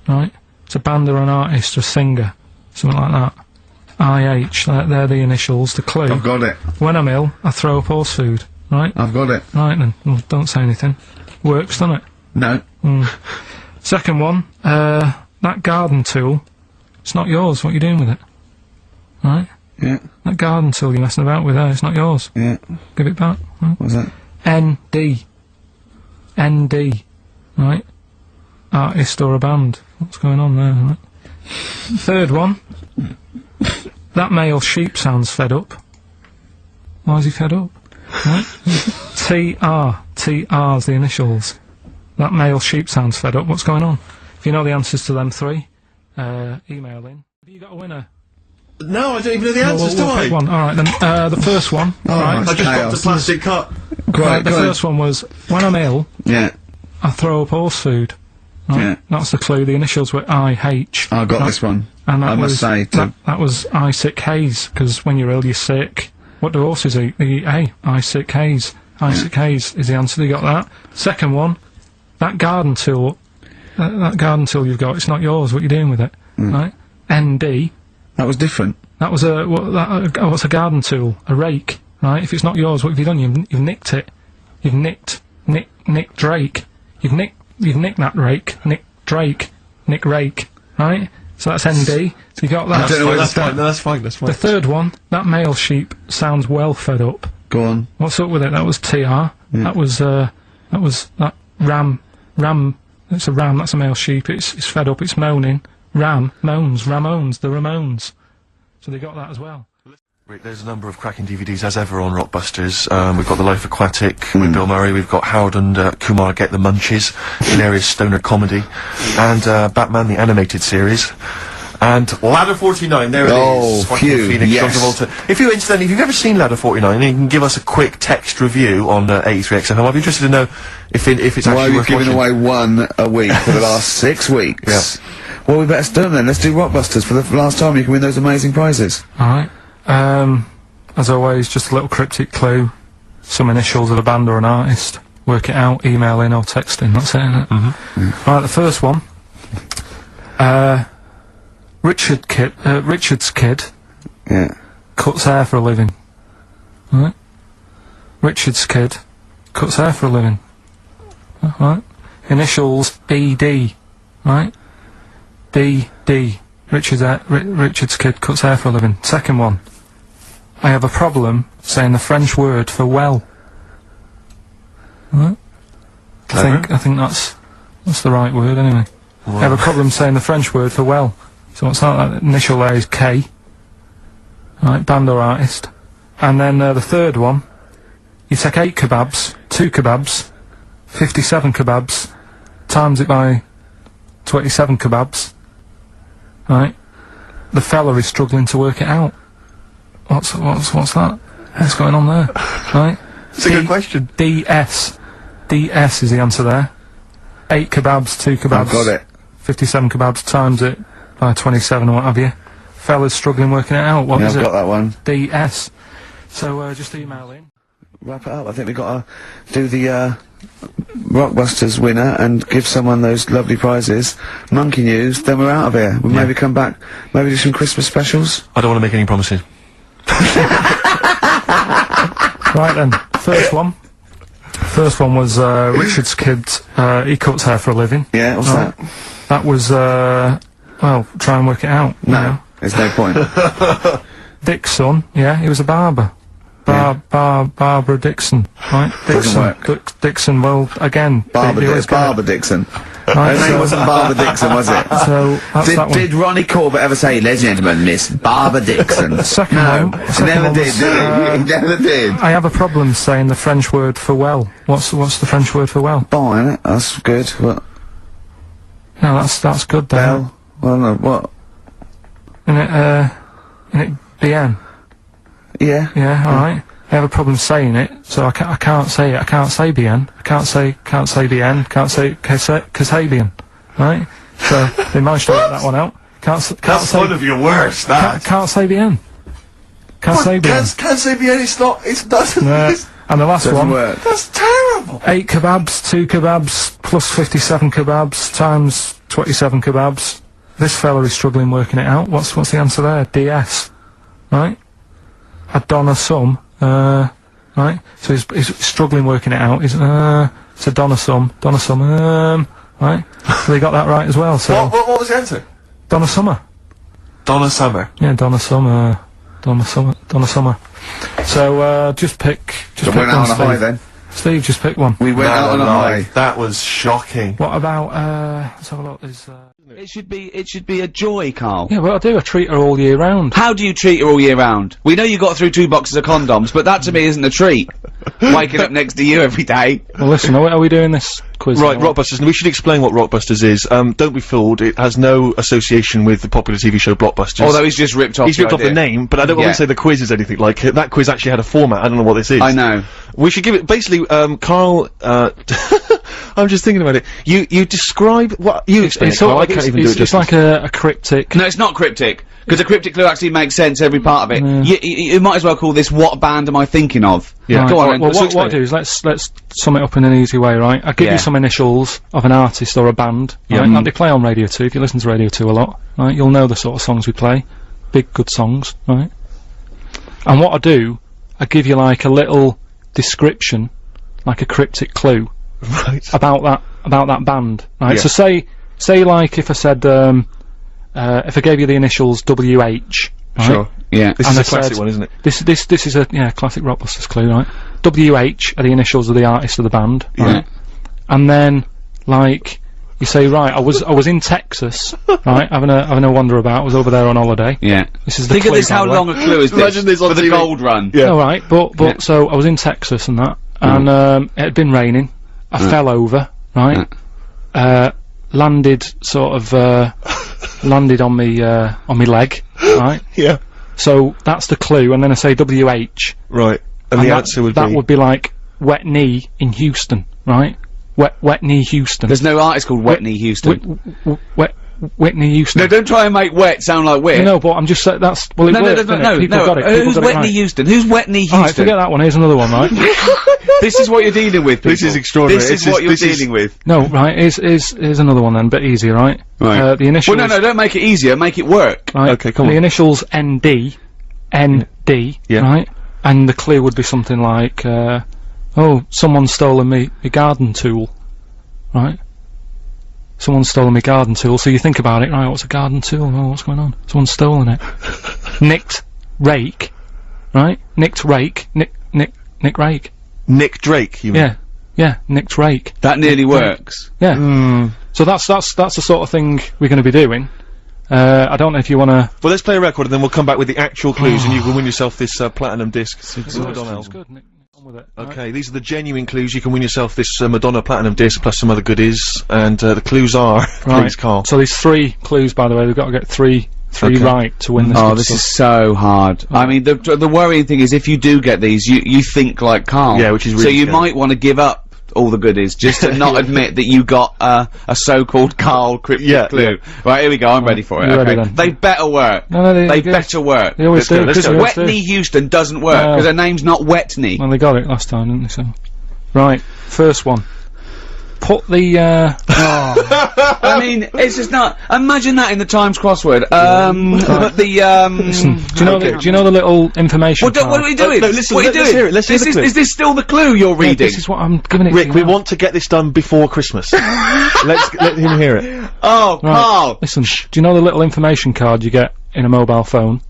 Right? It's a band or an artist or a singer. Something like that. I-H. They're the initials. The clue. I've got it. When I'm ill, I throw up horse food. Right? I've got it. Right then. Well, don't say anything. Works, doesn't it? No. Second one, that garden tool, it's not yours. What are you doing with it? Right? Yeah. That garden tool you're messing about with there, it's not yours. Yeah. Give it back. Right? What's that? ND. ND. Right? Artist or a band. What's going on there? Right? Third one, that male sheep sounds fed up. Why is he fed up? Right? TR. TR's the initials. That male sheep sounds fed up. What's going on? If you know the answers to them three, email in. Have you got a winner? No, I don't even know the answers, We'll pick one. Alright then, the first one. right. I just got the Chaos. plastic cup. Right, the first one was, when I'm ill, Yeah. I throw up horse food. Right? Yeah. That's the clue. The initials were I-H. I got Right? this one. And that I must was, say, that was I sick haze, because when you're ill, you're sick. What do horses eat? They eat hay. I sick haze. I sick haze is the answer. You got that. Second one, that garden tool. That garden tool you've got, it's not yours. What are you doing with it? Right? ND. That was different. That was what's a garden tool? A rake. Right? If it's not yours, what have you done? You've nicked it. You've nicked Drake. You've nicked that rake. Nick Drake. Nick Rake. Right? So that's ND. So you got that. don't know where to That's start. fine, no, that's fine, that's fine. The third one, that male sheep sounds well fed up. Go on. What's up with it? That was TR. That was that ram. It's a ram. That's a male sheep. It's fed up. It's moaning. Ram moans. Ramones. The Ramones. So they got that as well. Rick, there's a number of cracking DVDs as ever on Rockbusters. We've got The Life Aquatic with Bill Murray. We've got Howard and Kumar Get the Munchies, hilarious stoner comedy, and Batman the Animated Series. And Ladder 49, there it Oh, is. Joaquin phew, Phoenix, yes. John Travolta. If you've ever seen Ladder 49, you can give us a quick text review on 83 XFM. I'd be interested to know if it's Why actually are we worth giving watching. away one a week for the last 6 weeks? Yeah. Well, we better do them then. Let's do Rockbusters for the last time. You can win those amazing prizes. Alright. As always, just a little cryptic clue. Some initials of a band or an artist. Work it out, email in or text in. That's it, innit? Right, the first one. Richard's kid Yeah. cuts hair for a living. Right? Richard's kid cuts hair for a living. Right? Initials ED. Right? DD. Richard's kid cuts hair for a living. Second one. I have a problem saying the French word for well. Right? I think that's the right word anyway. I have a problem saying the French word for well. So what's that? That initial there is K. Right, band or artist. And then the third one, you take 8 kebabs, 2 kebabs, 57 kebabs, times it by 27 kebabs. Right? The fella is struggling to work it out. What's that? What's going on there? Right? It's a good question. DS. DS is the answer there. 8 kebabs, 2 kebabs. I've got it. 57 kebabs times it by 27 or what have you. Fella's struggling working it out. What Yeah, is I've it? got that one. DS. So just email in. Wrap it up. I think we've got to do the Rockbusters winner and give someone those lovely prizes. Monkey News, then we're out of here. We'll maybe come back, maybe do some Christmas specials. I don't want to make any promises. Right then, first one. First one was Richard's kid. He cuts hair for a living. Yeah, what's Right. that? That was well, try and work it out. you No, know. there's no point. Dick's son, yeah, he was a barber. Barbara Dixon, right? Doesn't Dixon. work. Dixon, well, again, Barber, they always get it. Barber Dixon. Her name wasn't Barbara Dixon, was it? So that's that one. Did Ronnie Corbett ever say, ladies and gentlemen, Miss Barbara Dixon? Second No, one. he never did he? He never did. I have a problem saying the French word for well. What's the French word for well? Bon, innit? That's good. What? No, that's good though. Bell? Well, no, what? Isn't it bien? Yeah. Yeah, alright. I have a problem saying it, so I can't say it. I can't say bien. I can't say bien. Can't say Kasabian. Right? So they managed to work that one out. Can't That's say. one of your worst, that. Can't say bien. Can't say bien. Can't say bien, it's not, it doesn't, No. And the last Doesn't one. work. that's terrible. 8 kebabs, 2 kebabs, plus 57 kebabs, times 27 kebabs. This fella is struggling working it out. What's the answer there? DS. Right? A Donna sum. Right? So he's struggling working it out. It's a Donna sum. Right? So they got that right as well, so. What was the answer? Donna Summer. Donna Summer. Yeah, Donna Summer. So, just pick So one, went out on a high Steve. then. Steve, just pick one. We went out on a high. That was shocking. What about, let's have a look, there's, It should be a joy, Carl. yeah, well, I treat her all year round. How do you treat her all year round? We know you got through 2 boxes of condoms, but that to me isn't a treat. Waking up next to you every day. Well, listen, are we doing this quiz? Right, now? Rockbusters, and we should explain what Rockbusters is. Don't be fooled, it has no association with the popular TV show Blockbusters. Although he's just ripped off He's ripped off the name, but I don't want to say the quiz is anything like it. That quiz actually had a format, I don't know what this is. I know. We should give it, basically, Carl, I'm just thinking about it. You describe what, you explain it, It's sort Carl, I of, can't even do it it's like a cryptic. No, it's not cryptic. Because a cryptic clue actually makes sense, every part of it. You might as well call this What Band Am I Thinking Of? Yeah. Right, Go on, well, then. well, So what explain I do is let's sum it up in an easy way, right? I give Yeah. you some initials of an artist or a band, right? That they play on Radio 2, if you listen to Radio 2 a lot, right? You'll know the sort of songs we play. Big, good songs, right? And what I do, I give you like a little description, like a cryptic clue, Right. about that band, right? Yeah. So say like if I said, if I gave you the initials WH, right? Sure. Yeah. This And is a I classic said- one, isn't it? This is a classic Rockbusters clue, right? WH are the initials of the artist of the band, right? And then like you say, right, I was in Texas, right, having a wander about. I was over there on holiday. Yeah. This is the Think of clue, this, by how the way. long a clue is this? Imagine this on for the TV. gold run. Yeah. All right, but so I was in Texas and that, and it had been raining. I fell over, right? Landed sort of landed on me leg, right? Yeah. So that's the clue, and then I say WH. Right. And the that, answer would that be... would be like wet knee in Houston, right? Wet knee Houston. There's no artist called Whitney Houston. Whitney Houston. No, don't try and make wet sound like wit. No, but I'm just saying that's well. It No, worked, didn't it? People got it. People Who's got it Whitney right. Houston? Who's Whitney Houston? Alright, forget that one. Here's another one, right? This is what you're dealing with, people. This is extraordinary. This is This what is- you're this is- dealing with. No, right. Here's another one then, bit easier, right? Right. The initials. Well, no, don't make it easier. Make it work. Right, Okay, come the on. initials ND, Yeah. right? And the clue would be something like, oh, someone's stolen me garden tool, right? Someone's stolen me garden tool. So you think about it, right? What's a garden tool? Oh, what's going on? Someone's stolen it. Nicked rake, right? Nicked rake. Nick rake. Nick Drake, you mean? Yeah. Nicked rake. That nearly works. Yeah. So that's the sort of thing we're going to be doing. I don't know if you want to. Well, let's play a record and then we'll come back with the actual clues and you can win yourself this platinum disc. Madonna album. good. Nick, on with it. Okay, these are the genuine clues. You can win yourself this Madonna platinum disc plus some other goodies. And the clues are, please, Carl. So there's 3 clues, by the way. We've got to get three Okay. right to win this. Oh, good this stuff. is so hard. I mean, the worrying thing is if you do get these, you think like Karl. Yeah, which is so really you scary. might want to give up all the goodies just to not admit that you got a so-called Karl cryptic clue. Right, here we go. I'm ready for it. You ready Okay. then? They better work. No, They good. better work. They always do. let's Because go. They always do. Whitney Houston doesn't work No. because her name's not Whitney. Well, they got it last time, didn't they? So, right, first one. Put the. I mean, it's just not. Imagine that in the Times crossword. But the Listen, do you know the little information? What are card? we doing? no, listen, what are you let's doing? hear it, let's hear the clue. Is this still the clue you're Yeah, reading? this is what I'm giving it. Rick, to we you now. want to get this done before Christmas. Let him hear it. Oh, Right. Karl. Listen, do you know the little information card you get in a mobile phone?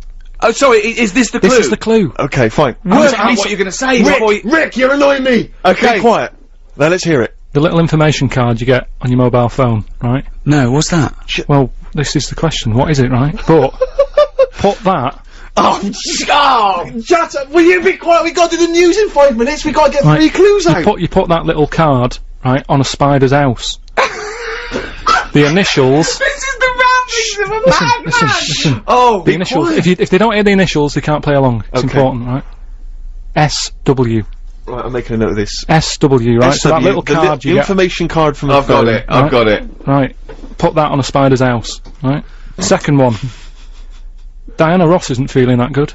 Oh, sorry. Is this the clue? This is the clue. Okay, fine. Work out what you're going to say. before you- Rick, you're annoying me! Okay. Be quiet. Now let's hear it. The little information card you get on your mobile phone, right? No, what's that? Well, this is the question. What is it, right? But put that. Shut up! Will you be quiet? We got to do the news in 5 minutes. We got to get Right, 3 clues out. You put that little card right on a spider's house. The initials. This is the ramblings of a madman! Listen. Oh, The initials. If they don't hear the initials, they can't play along. It's important, right? SW. Right, I'm making a note of this. SW, right? So that little card you get. Information card from the I've got phone. it. I've got it. Right. Put that on a spider's house, right? Second one. Diana Ross isn't feeling that good.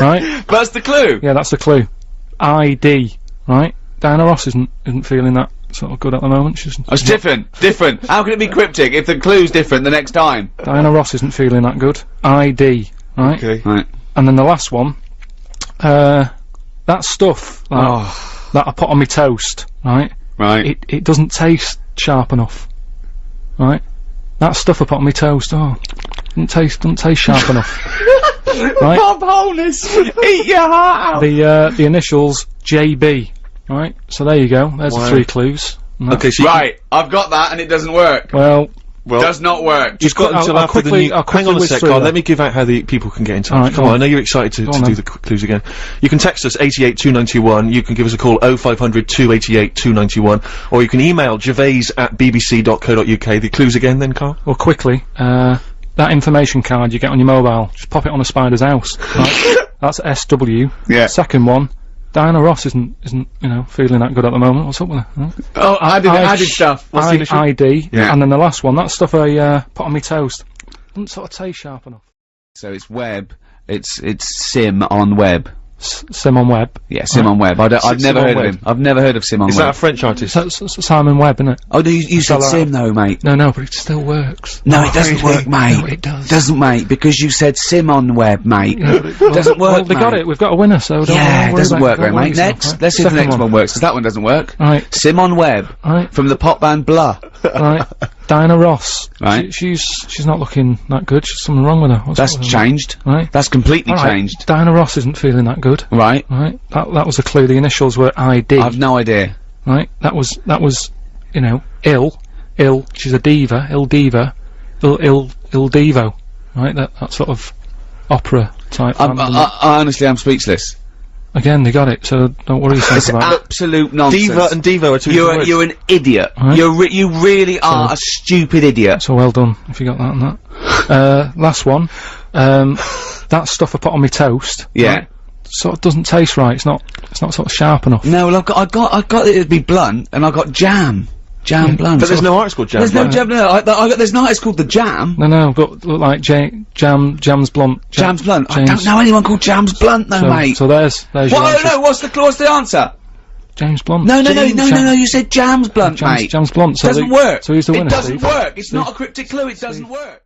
Right? That's the clue. Yeah, that's the clue. ID, right? Diana Ross isn't feeling that sort of good at the moment. She's It's different. How can it be cryptic if the clue's different the next time? Diana Ross isn't feeling that good. ID, right? Okay. Right. And then the last one, that stuff that I put on my toast, right? Right. It doesn't taste sharp enough, right? That stuff I put on my toast, doesn't taste sharp enough, right? Bob Holness, eat your heart out. The initials JB, right? So there you go. There's the 3 clues. And Okay, so Right, I've got that and it doesn't work. Well, Does not work. you've got until I'll after the quickly- new. I'll Hang quickly on a whiz sec, through Carl. that. Let me give out how the people can get in touch. Alright, Come go on, I on. know you're excited to Go on do then. the clues again. You can text us 882921. You can give us a call 0500 288 291, or you can email gervais@bbc.co.uk. The clues again, then, Carl. well, quickly. That information card you get on your mobile, just pop it on a spider's house. Right? That's SW. Yeah. Second one. Diana Ross isn't feeling that good at the moment. What's up with her? Right? Oh, I did stuff. What's the initial? ID. Yeah. And then the last one, that stuff I put on my toast, doesn't sort of taste sharp enough. So it's web. It's sim on web. Sim on Web. Yeah, Sim on Web. I've never heard of him. I've never heard of Sim on Is Web. that a French artist? That's Simon Webb, isn't it? Oh, no, you said that Sim though, mate. No, but it still works. No, it doesn't work, mate. No, it does. Doesn't, mate, because you said Sim on Web, mate. Doesn't work, Well, they got mate. it. We've got a winner, so don't Yeah, it worry doesn't about work, don't though, worry mate. yourself, Next, right? let's see if the Second next one works, because that one doesn't work. Right. Sim on Web, Right. from the pop band Blah. Right. Diana Ross. Right. She's not looking that good. She's something wrong with her. What's That's up with her? changed. Right. That's completely All right. changed. Diana Ross isn't feeling that good. Right. Right. That was a clue. The initials were ID. I've no idea. Right. That was ill. She's a diva. Ill diva. Ill divo. Right. That sort of opera type. band, isn't it? I honestly, I'm speechless. Again, they got it. So don't worry yourself It's about it. absolute nonsense. Diva and Devo are two different words. You're an idiot. Right. You really are a stupid idiot. So well done if you got that and that. Last one. That stuff I put on my toast. Yeah. Right, sort of doesn't taste right. It's not sort of sharp enough. No, well, I got it to be blunt, and I got jam. Jam blunt. But there's no artist called Jam. There's no jam. No, there's an artist called the Jam. No, but look like Jam's Blunt. Jam's Blunt. I James- don't know anyone called Jam's Blunt, though, mate. So there's your What? answer. No, what's the answer? James Blunt. No, you said Jam's Blunt, mate. Jam's Blunt. So Doesn't work. So who's the winner? It doesn't Steve? work. It's not a cryptic clue. It doesn't work.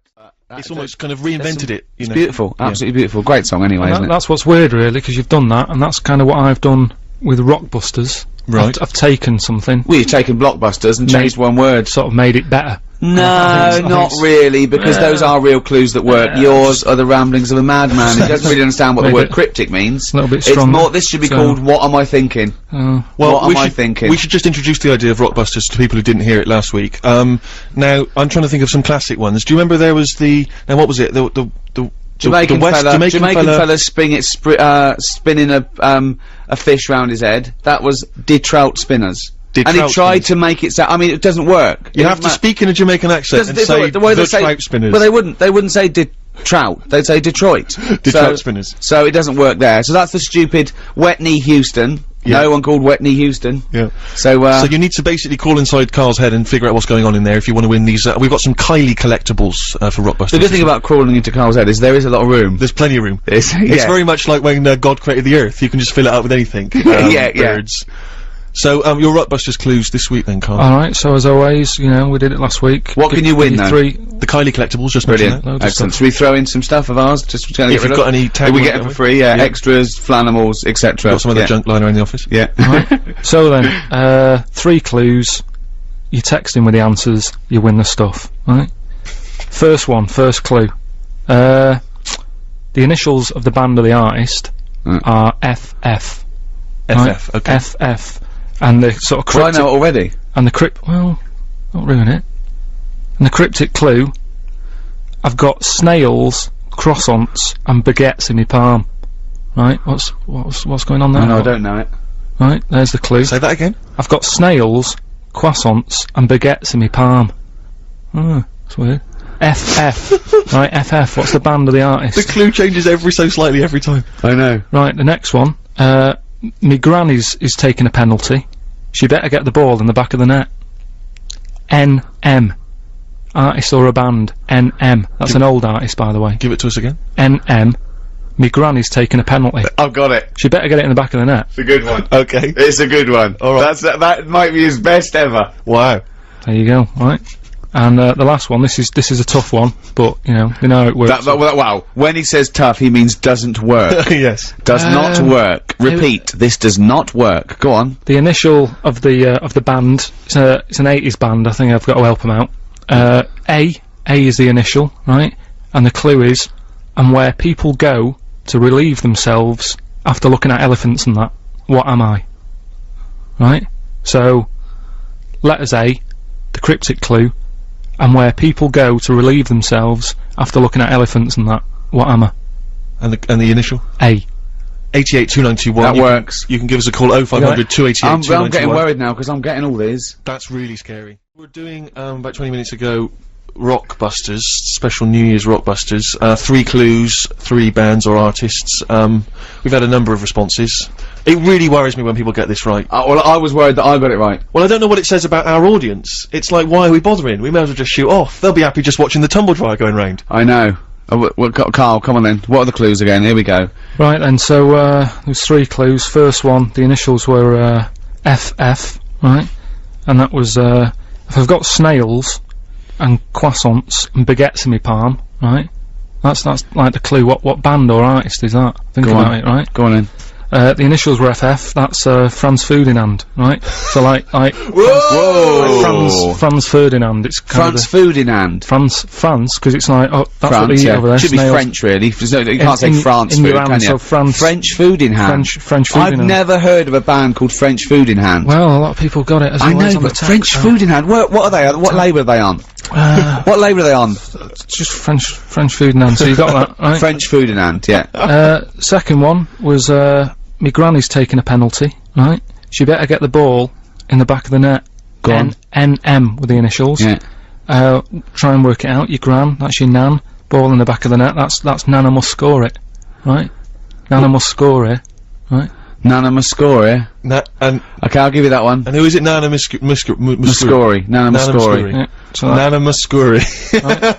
It's almost kind of reinvented it. You know. Beautiful. Absolutely beautiful. Great song, anyway, isn't it? That's what's weird, really, because you've done that, and that's kind of what I've done with Rockbusters. Right. I've taken something, Well, you've taken Blockbusters and changed one word. sort of made it better. No, I think not it's- really, because those are real clues that work. Yours are the ramblings of a madman. He doesn't really understand what the Maybe word cryptic means. a little bit It's stronger. more, this should be So- called What Am I Thinking? Well, What we am I should, thinking? We should just introduce the idea of Rockbusters to people who didn't hear it last week. Now, I'm trying to think of some classic ones. Do you remember there was now what was it? The Jamaican West fella, Jamaican fella. spinning a fish round his head. That was Did Trout Spinners. Did And he Trout tried Spinners. to make it sound, I mean, it doesn't work. You have to speak in a Jamaican accent and say the way the they say, Trout Spinners. well, they wouldn't say Trout, they'd say Detroit. Trout Spinners. So it doesn't work there. So that's the stupid Wet Knee Houston. Yeah. No one called Wet Knee Houston. Yeah. So you need to basically crawl inside Carl's head and figure out what's going on in there if you want to win these. We've got some Kylie collectibles for Rockbusters. the good thing about crawling into Carl's head is there is a lot of room. There's plenty of room. It's It's very much like when God created the Earth. You can just fill it out with anything. Yeah. Birds. So, your Rockbusters clues this week then, Carl. Alright, so as always, we did it last week. What can you win, Give though? 3. The Kylie collectibles, just Brilliant. mention Loads of Excellent. stuff. Should we throw in some stuff of ours? Just to get If rid you've of? got any tag we ones, get it don't for we? free, extras, flanimals, etc. Got some other junk lying around the office. Yeah. So then, 3 clues, you text in with the answers, you win the stuff, right? First clue. The initials of the band or the artist are FF. FF, okay. FF. And the sort of Well, I cryptic... know it already. And the well, not ruin it. And the cryptic clue, I've got snails, croissants, and baguettes in my palm. Right, what's going on there? Oh, no, I don't know it. Right, there's the clue. Say that again? I've got snails, croissants, and baguettes in my palm. Oh, that's weird. FF. Right, FF, what's the band of the artist? The clue changes ever so slightly every time. I know. Right, the next one. Me granny's is taking a penalty. She better get the ball in the back of the net. NM. Artist or a band. NM. That's an old artist, by the way. Give it to us again. NM. Me granny's taking a penalty. I've got it. She better get it in the back of the net. It's a good one. Okay. It's a good one. All right. That might be his best ever. Wow. There you go, right. And the last one, this is a tough one, but, you know how it works. Wow. When he says tough, he means doesn't work. Yes. Does not work. Repeat, this does not work. Go on. The initial of the band, it's an 80s band, I think I've got to help them out. A is the initial, right? And the clue is, and where people go to relieve themselves after looking at elephants and that. What am I? Right? So, letters A, the cryptic clue, and where people go to relieve themselves after looking at elephants and that. What am I? And the initial? A. 882921. That works. You can give us a call 0500 288 I'm 291. getting worried now because I'm getting all these. That's really scary. We're doing, about 20 minutes ago, Rockbusters, special New Year's Rockbusters. 3 clues, 3 bands or artists. We've had a number of responses. It really worries me when people get this right. Well, I was worried that I got it right. Well, I don't know what it says about our audience. It's like, why are we bothering? We may as well just shoot off. They'll be happy just watching the tumble dryer going round. I know. Carl, come on then. What are the clues again? Here we go. Right then, so there's 3 clues. First one, the initials were FF, right? And that was if I've got snails and croissants and baguettes in my palm, right? That's like the clue. What band or artist is that? Think about it, right? Go on then. The initials were FF. That's Franz Ferdinand, right? So like Whoa! Franz Ferdinand. It's kind Franz Ferdinand. France, because it's like, oh, that's what they France, eat yeah. over there. Should be snails. French, really. There's no, you can't say France in food, your hand, can you? so France- French food in hand. French food I've in hand. never heard of a band called French Food in Hand. Well, a lot of people got it as well. I as know, on the but text, French so. Food in Hand. What are they? What label are they on? What label are they on? It's just French food and hand, so you got that, right? French Food in Hand, yeah. Second one was, me granny's taking a penalty, right? She better get the ball in the back of the net. Go on. NM with the initials. Yeah. Try and work it out. Your gran, that's your nan. Ball in the back of the net, that's Nana must score it. Right? Nana must score it. Right? Nana Muscori. And Okay, I'll give you that one. who is it? Nana Muscuri. Muscori. Nana Muscori. Yeah. So that, Nana Muscuri.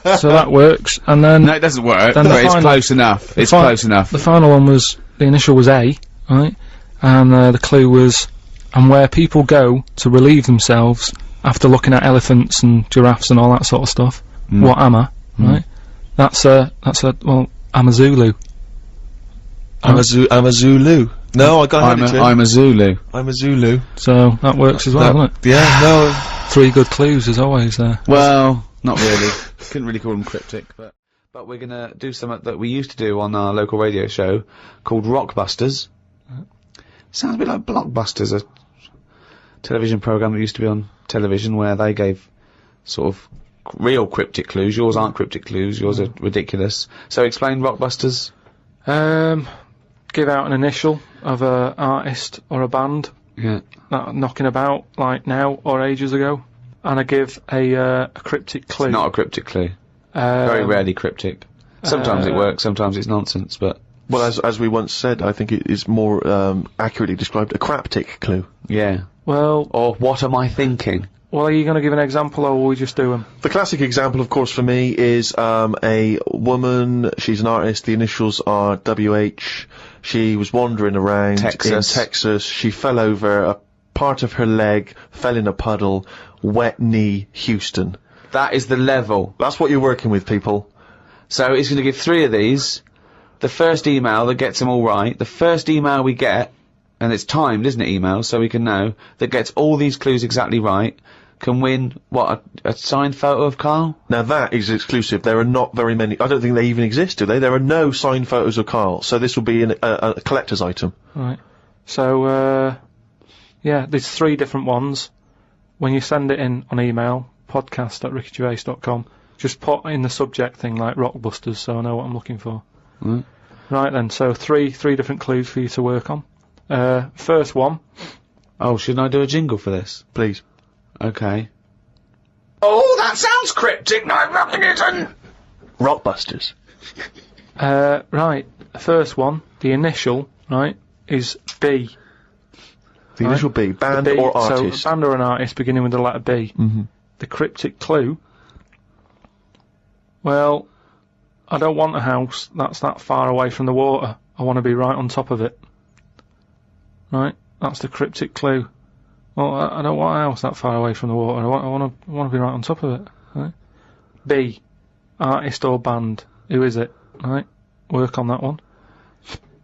right, so that works. And then No, it doesn't work, Then the but it's final- close enough. It's fi- close enough. the final one was, the initial was A, right? And the clue was, and where people go to relieve themselves after looking at elephants and giraffes and all that sort of stuff. What am I? Right? That's a I'm a Zulu. I'm a Zulu. No, I got it. I'm a Zulu. I'm a Zulu. So that works as well, doesn't it? Yeah, no. 3 good clues as always there. Well, not really. Couldn't really call them cryptic, but we're gonna do something that we used to do on our local radio show called Rockbusters. Sounds a bit like Blockbusters, a television programme that used to be on television where they gave sort of real cryptic clues. Yours aren't cryptic clues, yours are ridiculous. So explain Rockbusters. Give out an initial of a artist or a band Yeah. that knocking about like now or ages ago, and I give a cryptic clue. Not a cryptic clue. Very rarely cryptic. Sometimes it works, sometimes it's nonsense, but Well, as we once said, I think it is more accurately described a craptic clue. yeah. Well, Or what am I thinking? are you going to give an example, or will we just do them? The classic example, of course, for me is a woman. She's an artist. The initials are WH. She was wandering around Texas. in Texas. She fell over. A part of her leg fell in a puddle. Wet knee, Houston. That is the level. That's what you're working with, people. So it's going to give 3 of these. The first email that gets them all right, the first email we get, and it's timed, isn't it, email, so we can know, that gets all these clues exactly right, can win, what, a signed photo of Karl? Now that is exclusive. There are not very many. I don't think they even exist, do they? There are no signed photos of Karl. So this will be a collector's item. Right. So Yeah, there's 3 different ones. When you send it in on email, podcast@rickygervais.com, just put in the subject thing like Rockbusters, so I know what I'm looking for. Mm. Right then, so three different clues for you to work on. First one. Oh, shouldn't I do a jingle for this? Please. Okay. Oh, that sounds cryptic. No, I reckon it isn't. Rockbusters. Right, first one, the initial, right, is B. The initial B, band B, or artist. So, a band or an artist beginning with the letter B. Mm-hmm. The cryptic clue. Well, I don't want a house that's that far away from the water. I want to be right on top of it. Right, that's the cryptic clue. Well, I don't want a house that far away from the water. I want to be right on top of it. Right? B, artist or band. Who is it? Right, work on that one.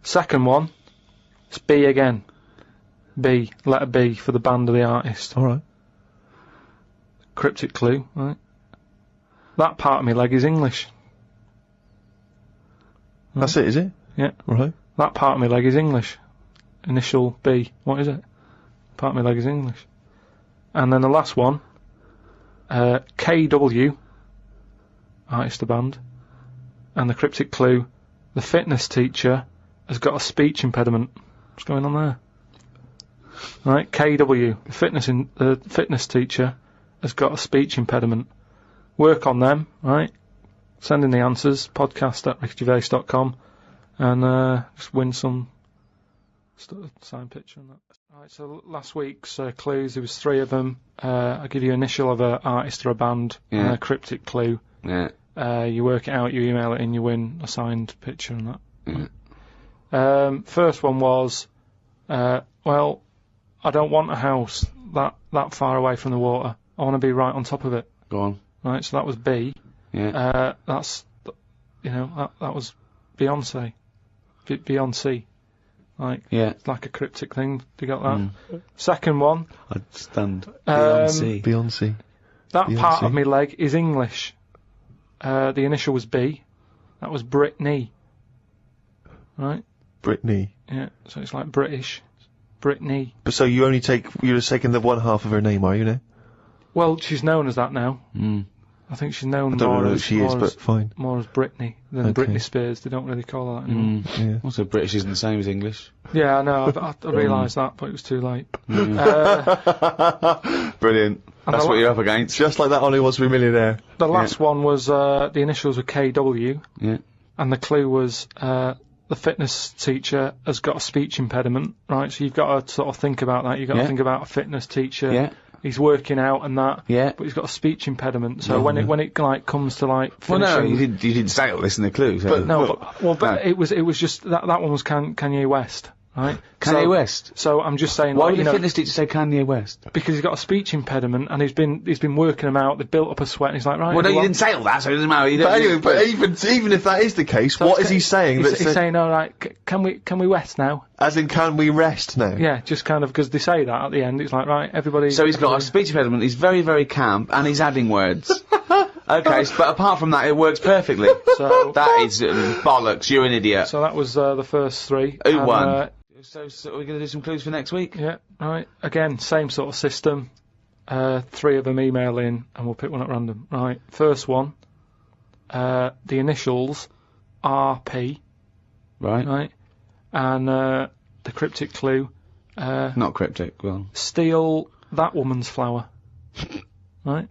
Second one, it's B again. B, letter B for the band or the artist. Alright. Cryptic clue, right? That part of my leg is English. That's it, is it? Yeah. Right. That part of my leg is English. Initial B. What is it? Part of my leg is English. And then the last one, KW, artist or band. And the cryptic clue, the fitness teacher has got a speech impediment. What's going on there? Right, KW, the fitness teacher has got a speech impediment. Work on them, right? Send in the answers, podcast@rickygervais.com, and just win some signed picture and that. Right, so last week's clues, there was 3 of them. I give you initial of a artist or a band, and a cryptic clue. Yeah. You work it out, you email it in, you win a signed picture and that. First one was, well, I don't want a house that far away from the water. I want to be right on top of it. Go on. Right, so that was B. Yeah. That's, that was Beyonce. Beyonce. Like, Yeah. it's like a cryptic thing. You got that? Second one. I'd stand. Beyonce. Beyonce. That Beyonce. part of my leg is English. The initial was B. That was Britney. Right? Britney. Yeah, so it's like British. Britney. But so you're just taking the one half of her name, are you now? Well, she's known as that now. Mm. I think she's known I don't more know who as, she is, more but as, fine. more as Britney than Okay. Britney Spears. They don't really call her that anymore. Yeah. Also, British isn't the same as English. Yeah, I know. I realised that, but it was too late. Brilliant. That's what you're up against. Just like that Ollie Wants to Be a Millionaire. The last one was, the initials were KW, Yeah. and the clue was, the fitness teacher has got a speech impediment, right? So you've got to sort of think about that. You've got to think about a fitness teacher. Yeah. He's working out and that. Yeah. But he's got a speech impediment. So when it like comes to like Well, finishing, no, you didn't say all this in the clue. So. but it was just that one was Kanye West, right? Kanye West. So I'm just saying, Why like, would the fitness teacher say Kanye West? because he's got a speech impediment and he's been working them out. They've built up a sweat and he's like, right. Well, no, you everyone- didn't say all that, so it doesn't matter. But anyway, but even if that is the case, So what it's is he saying? He's saying, all right, can we rest now? As in, can we rest now? Yeah, just kind of because they say that at the end. It's like, right, everybody. So he's got a speech impediment, he's very, very camp, and he's adding words. Okay, but apart from that, it works perfectly. So That is bollocks, you're an idiot. so that was the first 3. Who And, won? So we're going to do some clues for next week? Yeah, right. Again, same sort of system. 3 of them email in, and we'll pick one at random. Right. First one. The initials RP. Right. Right. And the cryptic clue. Not cryptic, go on. Steal that woman's flower. Right.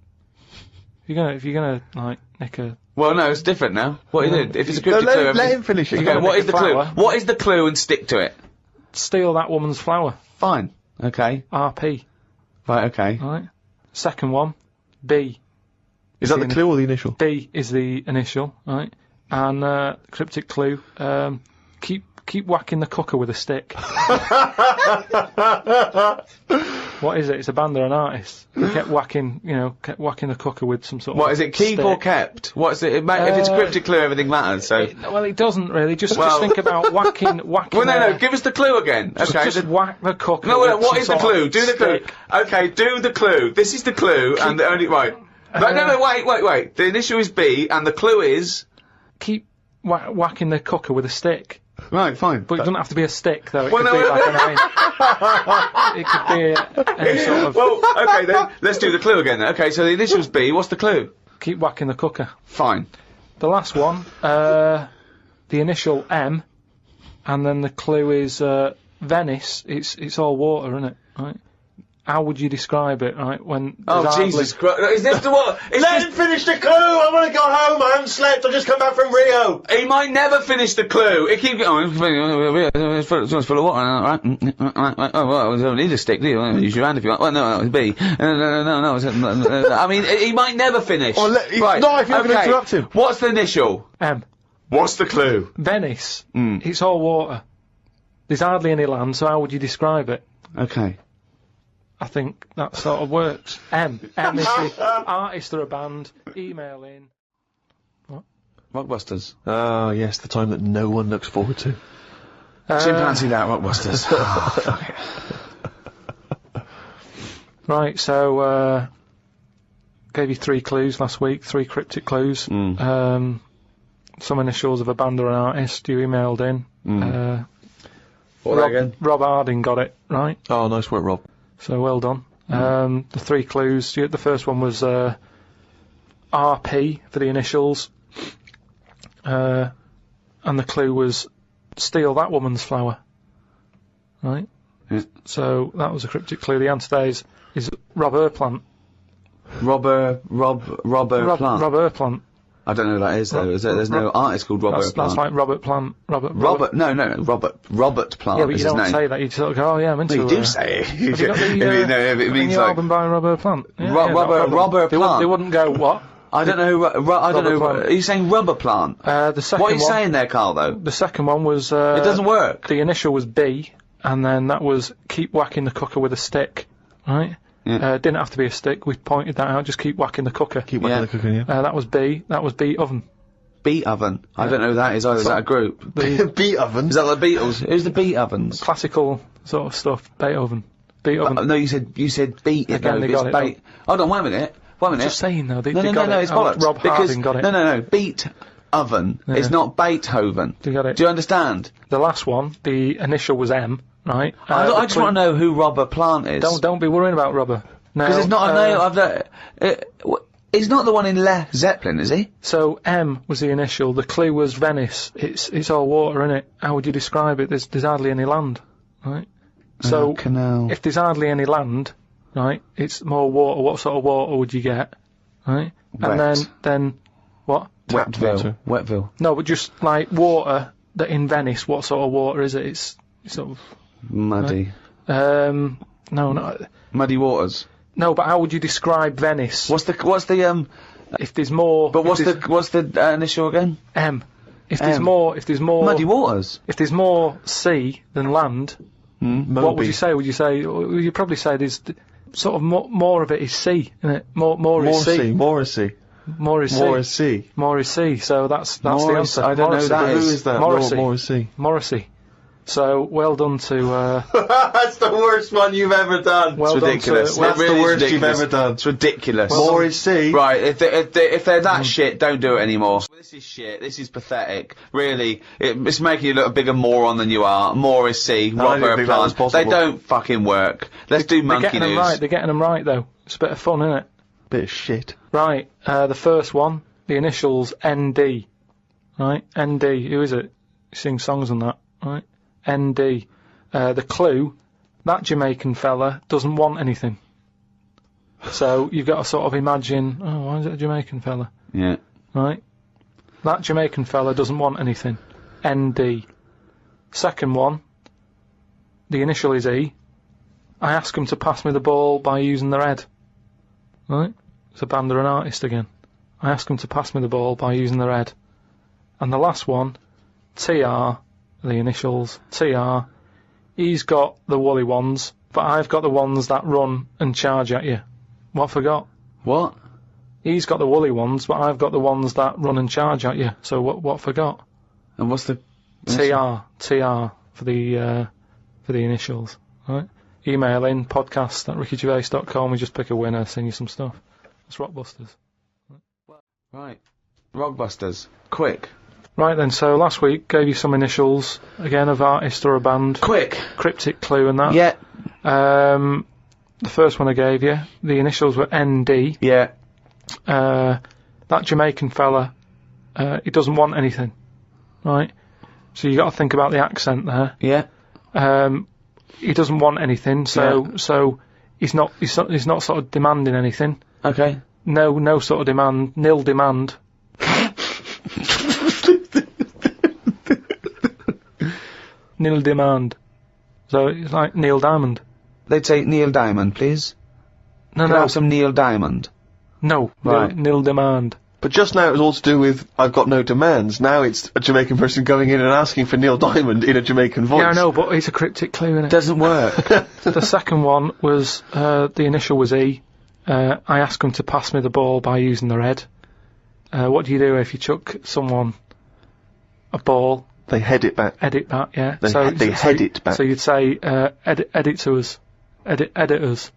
If you're gonna like nick a. Well, no, it's different now. What is it? If it's a cryptic No, clue... let him finish it. Okay, what is the clue? flower. What is the clue and stick to it? Steal that woman's flower. Fine. Okay. RP. Right, okay. Right. Second one. B. Is that the clue or the initial? B is the initial, right? And cryptic clue, keep whacking the cooker with a stick. What is it? It's a band or an artist. They kept whacking the cooker with some sort of What is it, keep stick. or kept? What's it? If it's a cryptic clue, everything matters, so... Well, it doesn't really. Just Well- think about whacking. Well, no, give us the clue again. Okay, Just whack the cooker. No, with what some is the sort clue? of Do the clue. stick. Okay, do the clue. This is the clue, and the only... Right. But no, wait. The initial is B, and the clue is... Keep whacking the cooker with a stick. Right, fine. But it doesn't have to be a stick, though. It Well, could no, be like an iron. It could be any sort of... Well, okay then, let's do the clue again then. Okay, so the initials B, what's the clue? Keep whacking the cooker. Fine. The last one, the initial M, and then the clue is Venice. It's all water, isn't it? Right? How would you describe it? Right? When Oh Jesus Christ! Is this the what? Let him finish the clue! I want to go home, I haven't slept, I've just come back from Rio! He might never finish the clue. It keeps going. It's full of water, right? Oh, well, you don't need a stick, do you? Use your hand if you want. Well, no, it's B. No. I mean, he might never finish. Well, right. not if you're going to interrupt him. What's the initial? M. What's the clue? Venice. It's all water. There's hardly any land, so how would you describe it? Okay. I think that sort of works. M is the artist or a band. Email in. Rockbusters. Oh, yes, the time that no one looks forward to. Chimpanzee that, Rockbusters. Oh, fuck it. Right, so, gave you 3 clues last week, 3 cryptic clues. Some initials of a band or an artist you emailed in. What were they again? Rob Harding got it, right? Oh, nice work, Rob. So well done. The 3 clues, the first one was RP for the initials, and the clue was steal that woman's flower. Right? Yeah. So that was a cryptic clue. The answer there is Rob Plant. Robber Plant. Rob Plant. I don't know who that is though. There's no artist called Robert Plant. That's like Robert Plant. Robert Plant. Yeah, but you don't say that. You sort of go, oh yeah, I'm into. Well, you do say it. Have you got the, it means new like album by Robert Plant. Yeah, Robert Plant. They wouldn't go what? I don't know. I don't know. Plant. Are you saying Rubber Plant? The second What are you one, saying there, Karl? Though the second one was. it doesn't work. The initial was B, and then that was keep whacking the cooker with a stick. Right. Yeah. Didn't have to be a stick. We pointed that out. Just keep whacking the cooker. Keep whacking the cooker, yeah. That was B. That was B oven. Beat Oven. I don't know who that is either. Is that a group? Beat Oven? Is that the Beatles? Who's the Beat Ovens? Classical sort of stuff. Beethoven. Beethoven. No, you said beat it. Again, though. they got It's it. bait. Hold on, wait a minute. Just saying though. They No, got it. it's bollocks. Rob Harding got it. No. Beat Oven is not Beethoven. They got it. Do you understand? The last one, the initial was M, right? I just want to know who Robber Plant is. Don't be worrying about Rubber. No. Because it's not a name. He's not the one in Led Zeppelin, is he? So M was the initial. The clue was Venice. It's all water, isn't it? How would you describe it? There's hardly any land, right? So canal. if there's hardly any land, right, it's more water. What sort of water would you get, right? Wet. And then what? Wetville. No, but just like water that in Venice. What sort of water is it? It's sort of Muddy. no, not Muddy waters. no. But how would you describe Venice? What's the If there's more. But what's the initial again? M. If there's M. more. Muddy waters. If there's more sea than land, what would you say? Would you probably say there's sort of more of it is sea, isn't it? More is sea. More is sea. More is sea. More is sea. More is sea. So that's the answer. I don't know who that Who is. is that? Morrissey. More is sea. Morrissey. So well done to. That's the worst one you've ever done. Well It's done ridiculous. to- That's the Really worst you've ridiculous. ever done. It's ridiculous. More is sea. Right, if they're that shit, don't do it anymore. This is shit. This is pathetic. Really, it's making you look a bigger moron than you are. More is C. I Robber didn't think that was Plant. possible. They don't fucking work. Let's do They're monkey getting them news. right. They're getting them right though. It's a bit of fun, isn't it? Bit of shit. Right. The first one, the initials ND. Right. ND. Who is it? He sings songs and that. Right. ND. The clue, that Jamaican fella doesn't want anything. So you've got to sort of imagine, oh, why is it a Jamaican fella? Yeah. Right? That Jamaican fella doesn't want anything. ND. Second one, the initial is E. I ask him to pass me the ball by using their head. Right? It's a band or an artist again. I ask him to pass me the ball by using their head. And the last one, TR, the initials, TR. He's got the woolly ones, but I've got the ones that run and charge at you. What forgot? What? He's got the woolly ones, but I've got the ones that run and charge at you. So what forgot? And what's the TR for the initials. Right? Email in podcast@rickygervais.com. We just pick a winner, send you some stuff. It's Rockbusters. Right. Rockbusters. Quick. Right then, so last week gave you some initials, again, of artist or a band. Quick. Cryptic clue and that. Yeah. The first one I gave you, the initials were ND. Yeah. That Jamaican fella, he doesn't want anything, right? So you got to think about the accent there. Yeah. He doesn't want anything, so he's not sort of demanding anything. Okay. No sort of demand, nil demand. Nil demand. So it's like Neil Diamond. They'd say Neil Diamond, please. No, Can I have some Neil Diamond? No. Right. Nil demand. But just now it was all to do with I've got no demands. Now it's a Jamaican person going in and asking for Neil Diamond in a Jamaican voice. Yeah, I know, but it's a cryptic clue, innit? Doesn't work. The second one was, the initial was E. I asked him to pass me the ball by using their head. What do you do if you chuck someone a ball? They head it back. Edit that, yeah. They head it back. So you'd say, edit to us. Editors.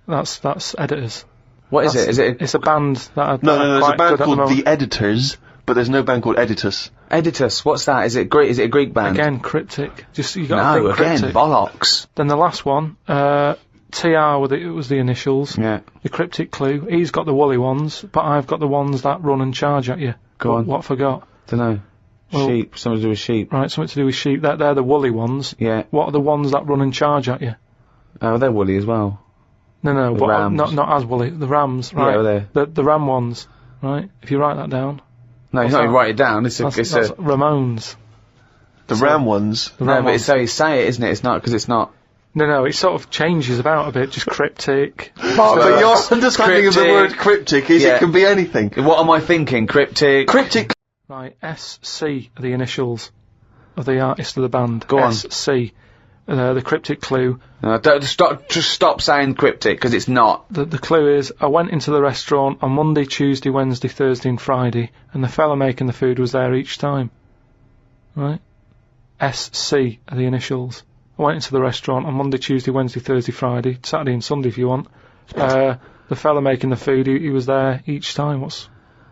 That's editors. What is it? Is it It's a band that are No, there's a quite band good at called moment. The Editors, but there's no band called Editus. Editus? What's that? Is it Greek? Is it a Greek band? Again, cryptic. Just you got to No, think again, cryptic. bollocks. Then the last one, TR was the initials. Yeah. The cryptic clue. He's got the woolly ones, but I've got the ones that run and charge at you. Go on. What I forgot? Dunno. Well- Sheep. Something to do with sheep. Right, something to do with sheep. They're the woolly ones. Yeah. What are the ones that run and charge at you? Oh, they're woolly as well. No, The but rams. not as woolly. The rams, right? Yeah, the ram ones, right? If you write that down. No, What's you not that? write it down. It's That's a. Ramones. The Ram ones. The No, ram but ones. it's how you say it, isn't it? It's not because it's not. No, it sort of changes about a bit, just cryptic. But your understanding of the cryptic. word cryptic is Yeah. it can be anything. What am I thinking? Cryptic. Cryptic. Right, SC are the initials of the artist of the band. Go on. SC. The cryptic clue. No, just stop saying cryptic because it's not. The clue is, I went into the restaurant on Monday, Tuesday, Wednesday, Thursday and Friday, and the fella making the food was there each time. Right? SC are the initials. I went into the restaurant on Monday, Tuesday, Wednesday, Thursday, Friday, Saturday and Sunday if you want. The fella making the food, he was there each time.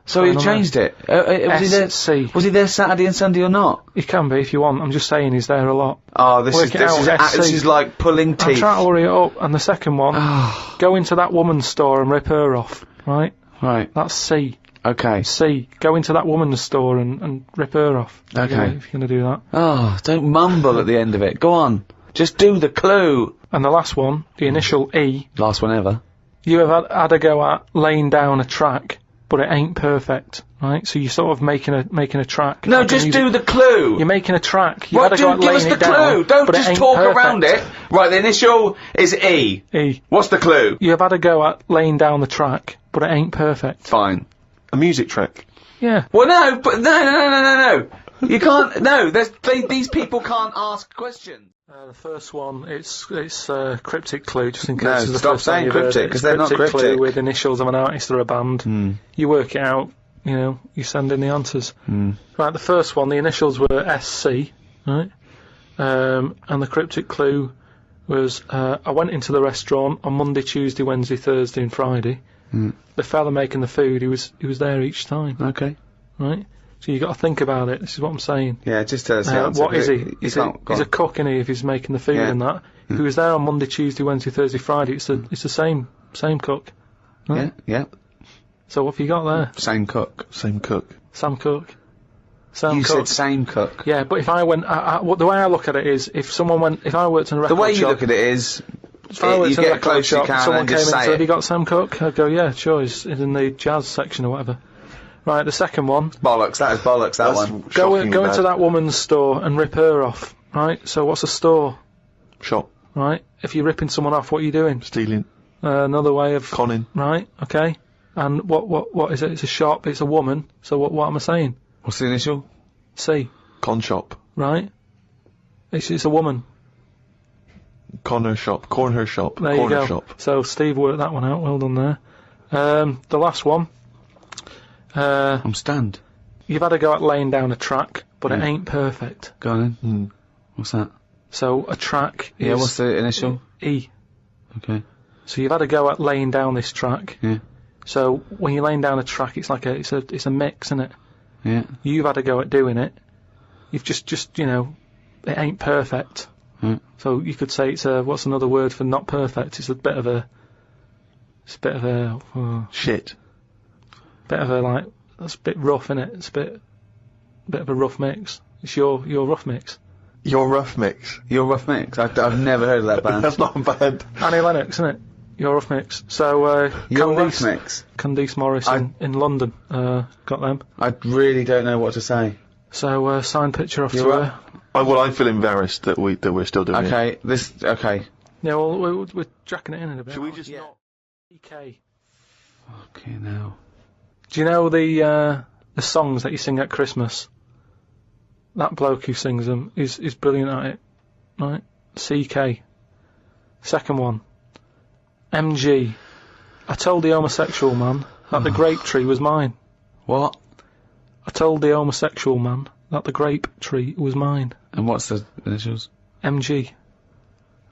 So going you on changed it. Was he there? SC. Was he there Saturday and Sunday or not? He can be if you want. I'm just saying he's there a lot. Oh, this Work it out, SC. this is like pulling I'm teeth. trying to hurry it up. And the second one, go into that woman's store and rip her off. Right? Right. That's C. Okay. C. Go into that woman's store and rip her off. Okay. Yeah, if you're going to do that. Oh, don't mumble at the end of it. Go on. Just do the clue. And the last one, the initial E, Last one ever. you have had a go at laying down a track, but it ain't perfect, right? So you're sort of making a track. No, like a just music- do the clue. You're making a track. You've What, had a go at give us laying the it down, clue. Don't but it just ain't talk perfect. around it. Right, the initial is E. E. What's the clue? You have had a go at laying down the track, but it ain't perfect. Fine. A music track. Yeah. Well, no, but no. You can't. No, these people can't ask questions. The first one, it's cryptic clue, just in case No, it's the stop first time saying you've heard cryptic, it. 'cause It's they're not clue cryptic. with initials of an artist or a band. You work it out, you send in the answers. Right, the first one, the initials were SC, right? And the cryptic clue was, I went into the restaurant on Monday, Tuesday, Wednesday, Thursday and Friday. The fella making the food, he was there each time, Okay. right? So you got to think about it. This is what I'm saying. Yeah, just tell us the answer. What is he? You He's can't- go a on. cook, isn't he, if he's making the food Yeah. and that. If he was there on Monday, Tuesday, Wednesday, Thursday, Friday, it's the same cook. Yeah. So what have you got there? Same cook. Same cook. Sam Cook. Sam You Cook. said same cook. Yeah, but if I went, the way I look at it is, if I worked in a record The way you shop, look at it is, if I worked you in a get record close you shop, can someone and came just in and say said, have it. you got Sam Cook? I'd go, yeah, sure, he's in the jazz section or whatever. Right, the second one, Bollocks, that is bollocks, that one. go Shockingly into bad. that woman's store and rip her off. Right, so what's a store? Shop. Right, if you're ripping someone off, what are you doing? Stealing. Another way of Conning. right, okay. And what is it? It's a shop. It's a woman. So what am I saying? What's the initial? C, Con shop. right? It's a woman. Corner shop. Corner shop. There corner you go. shop. So Steve worked that one out. Well done there. The last one. I'm stunned. You've had a go at laying down a track, but it ain't perfect. Go on then. What's that? So a track is Yeah, what's the initial? E. Okay. So you've had a go at laying down this track. Yeah. So when you're laying down a track, it's like it's a mix, isn't it? Yeah. You've had a go at doing it. You've just you know, it ain't perfect. So you could say it's a, what's another word for not perfect? It's a bit of a Shit. bit of a, like, that's a bit rough, innit? It's a bit of a rough mix. It's your rough mix. Your rough mix. Your rough mix. I've never heard of that band. That's not bad. Annie Lennox, isn't it? Your rough mix. So Your rough mix. Candice Morris in London got them. I really don't know what to say. So signed picture off to You're her. I feel embarrassed that we're still doing it. Okay. Yeah, well, we're jacking it in a bit. Should we just not? EK. Okay, now. Do you know the songs that you sing at Christmas? That bloke who sings them is brilliant at it, right? CK. Second one. MG. I told the homosexual man that the grape tree was mine. What? I told the homosexual man that the grape tree was mine. And what's the initials? MG.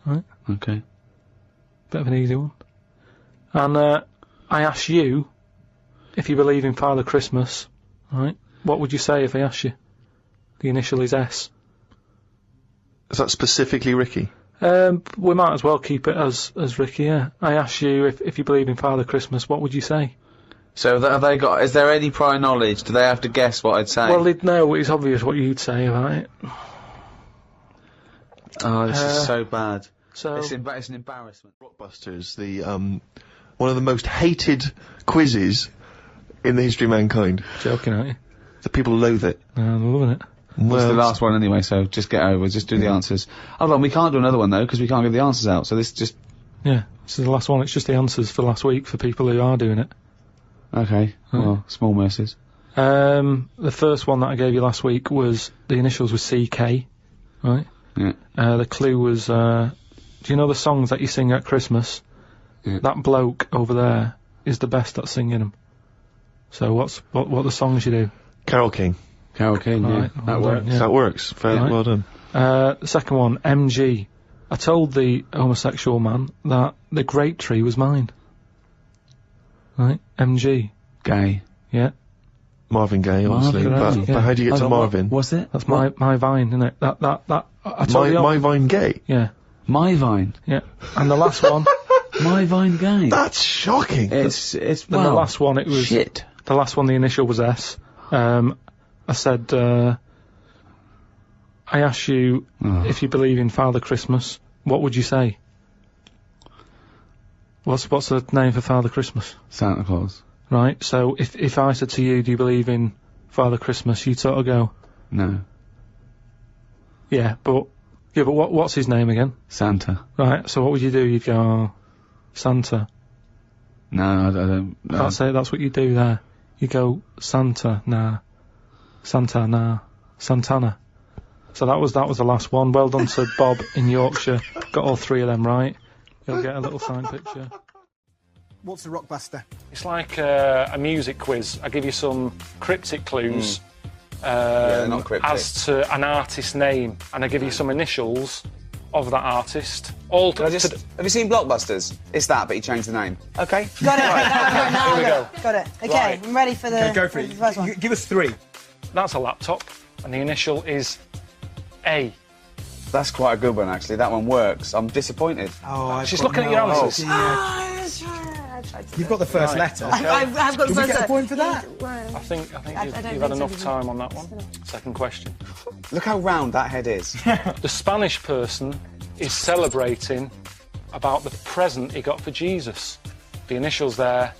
Right? Okay. Bit of an easy one. And I asked you if you believe in Father Christmas, right? What would you say if I asked you? The initial is S. Is that specifically Ricky? We might as well keep it as Ricky, yeah. I asked you if you believe in Father Christmas, what would you say? So have they got? Is there any prior knowledge? Do they have to guess what I'd say? Well, they'd know. It's obvious what you'd say about it. Oh, this is so bad. So It's an embarrassment. Rockbusters, the one of the most hated quizzes in the history of mankind. joking, aren't you? The people loathe it. I'm loving it. It's the last one anyway, so just get over. Just do the answers. Hold on, we can't do another one though because we can't give the answers out. So this just Yeah, this is the last one. It's just the answers for last week for people who are doing it. okay. Well, small mercies. The first one that I gave you last week was the initials was CK, right? Yeah. The clue was, do you know the songs that you sing at Christmas? Yeah. That bloke over there is the best at singing them. So what are the songs you do? Carol King. Carol King, yeah. Right, That well works. done, yeah. That works. Very Right. well done. The second one, MG. I told the homosexual man that the grape tree was mine. Right? MG. Gay. Yeah. Marvin Gaye, obviously. Marvin Gaye, But how do you get to Hold on, Marvin? What's it? That's my vine, isn't it? That I told you. My Vine Gay? Yeah. My Vine. Yeah. And the last one, My Vine Gay. That's shocking. It's then well, the last one, it was, shit. the last one, the initial was S. I said, I asked you if you believe in Father Christmas, what would you say? What's the name for Father Christmas? Santa Claus. Right, so if I said to you, do you believe in Father Christmas, you'd sort of go, No. yeah, but what's his name again? Santa. Right, so what would you do? You'd go, oh, Santa. No, I don't. No. That's it, that's what you do there. You go, Santa, nah. Santa, nah. Santana. So that was the last one. Well done to Bob in Yorkshire. Got all three of them right. You'll get a little signed picture. What's a rockbuster? It's like a music quiz. I give you some cryptic clues they're not cryptic. as to an artist's name, and I give you some initials of that artist. All to, Have you seen Blockbusters? It's that, but he changed the name. Okay. Got it. Now Here we go. Got it. Okay, Right. I'm ready for the, Okay, go for it. the first one. Give us three. That's a laptop, and the initial is A. That's quite a good one, actually. That one works. I'm disappointed. Oh, She's looking at your answers. I tried to You've got the first Right. letter. I've got Do the we first get a one. point for that? I think I don't you've think had so, enough did you? time on that one. Second question. Look how round that head is. The Spanish person is celebrating about the present he got for Jesus. The initials there,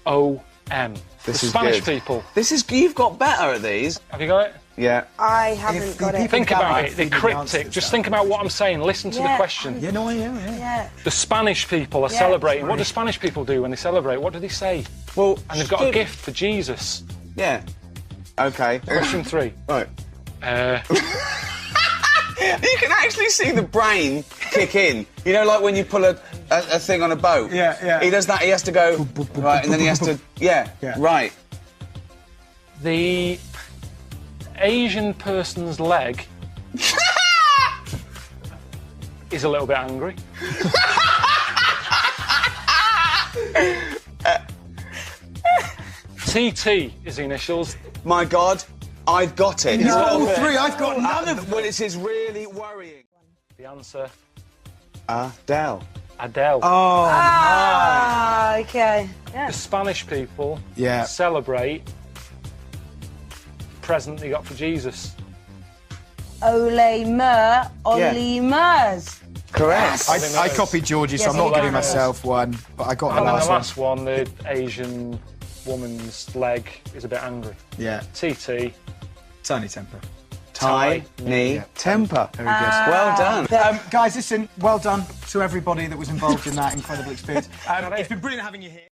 O-M. This the is Spanish good. people. You've got better at these. Have you got it? Yeah. I haven't got it. Think about it. feed They're me the cryptic. answers, Just though. think about what I'm saying. Listen to the Yeah. question. Yeah, no, I am, yeah. Yeah. The Spanish people are Yeah. celebrating. What do Spanish people do when they celebrate? What do they say? Well, And they've got a gift for Jesus. Yeah. Okay. Question 3. Right. Uh, You can actually see the brain kick in. You know, like when you pull a thing on a boat. Yeah, yeah. He does that. He has to go right, and then he has to. Yeah. Yeah. Right. the Asian person's leg is a little bit angry. TT is the initials. my God, I've got it. No, all three. I've got none of them. Well, this is really worrying. The answer, Adele. Adele. Oh, Ah, okay. Yeah. The Spanish people Yeah. celebrate present they got for Jesus. Ole Mer, Ollie Mers. Correct. I copied Georgie, so Yes, I'm not you giving did. myself one, but I got And then the one. last one, the Asian woman's leg is a bit angry. Yeah. TT. Tiny temper. Tiny temper. Very good. Well done. Guys, listen, well done to everybody that was involved in that incredible experience. It's been brilliant having you here.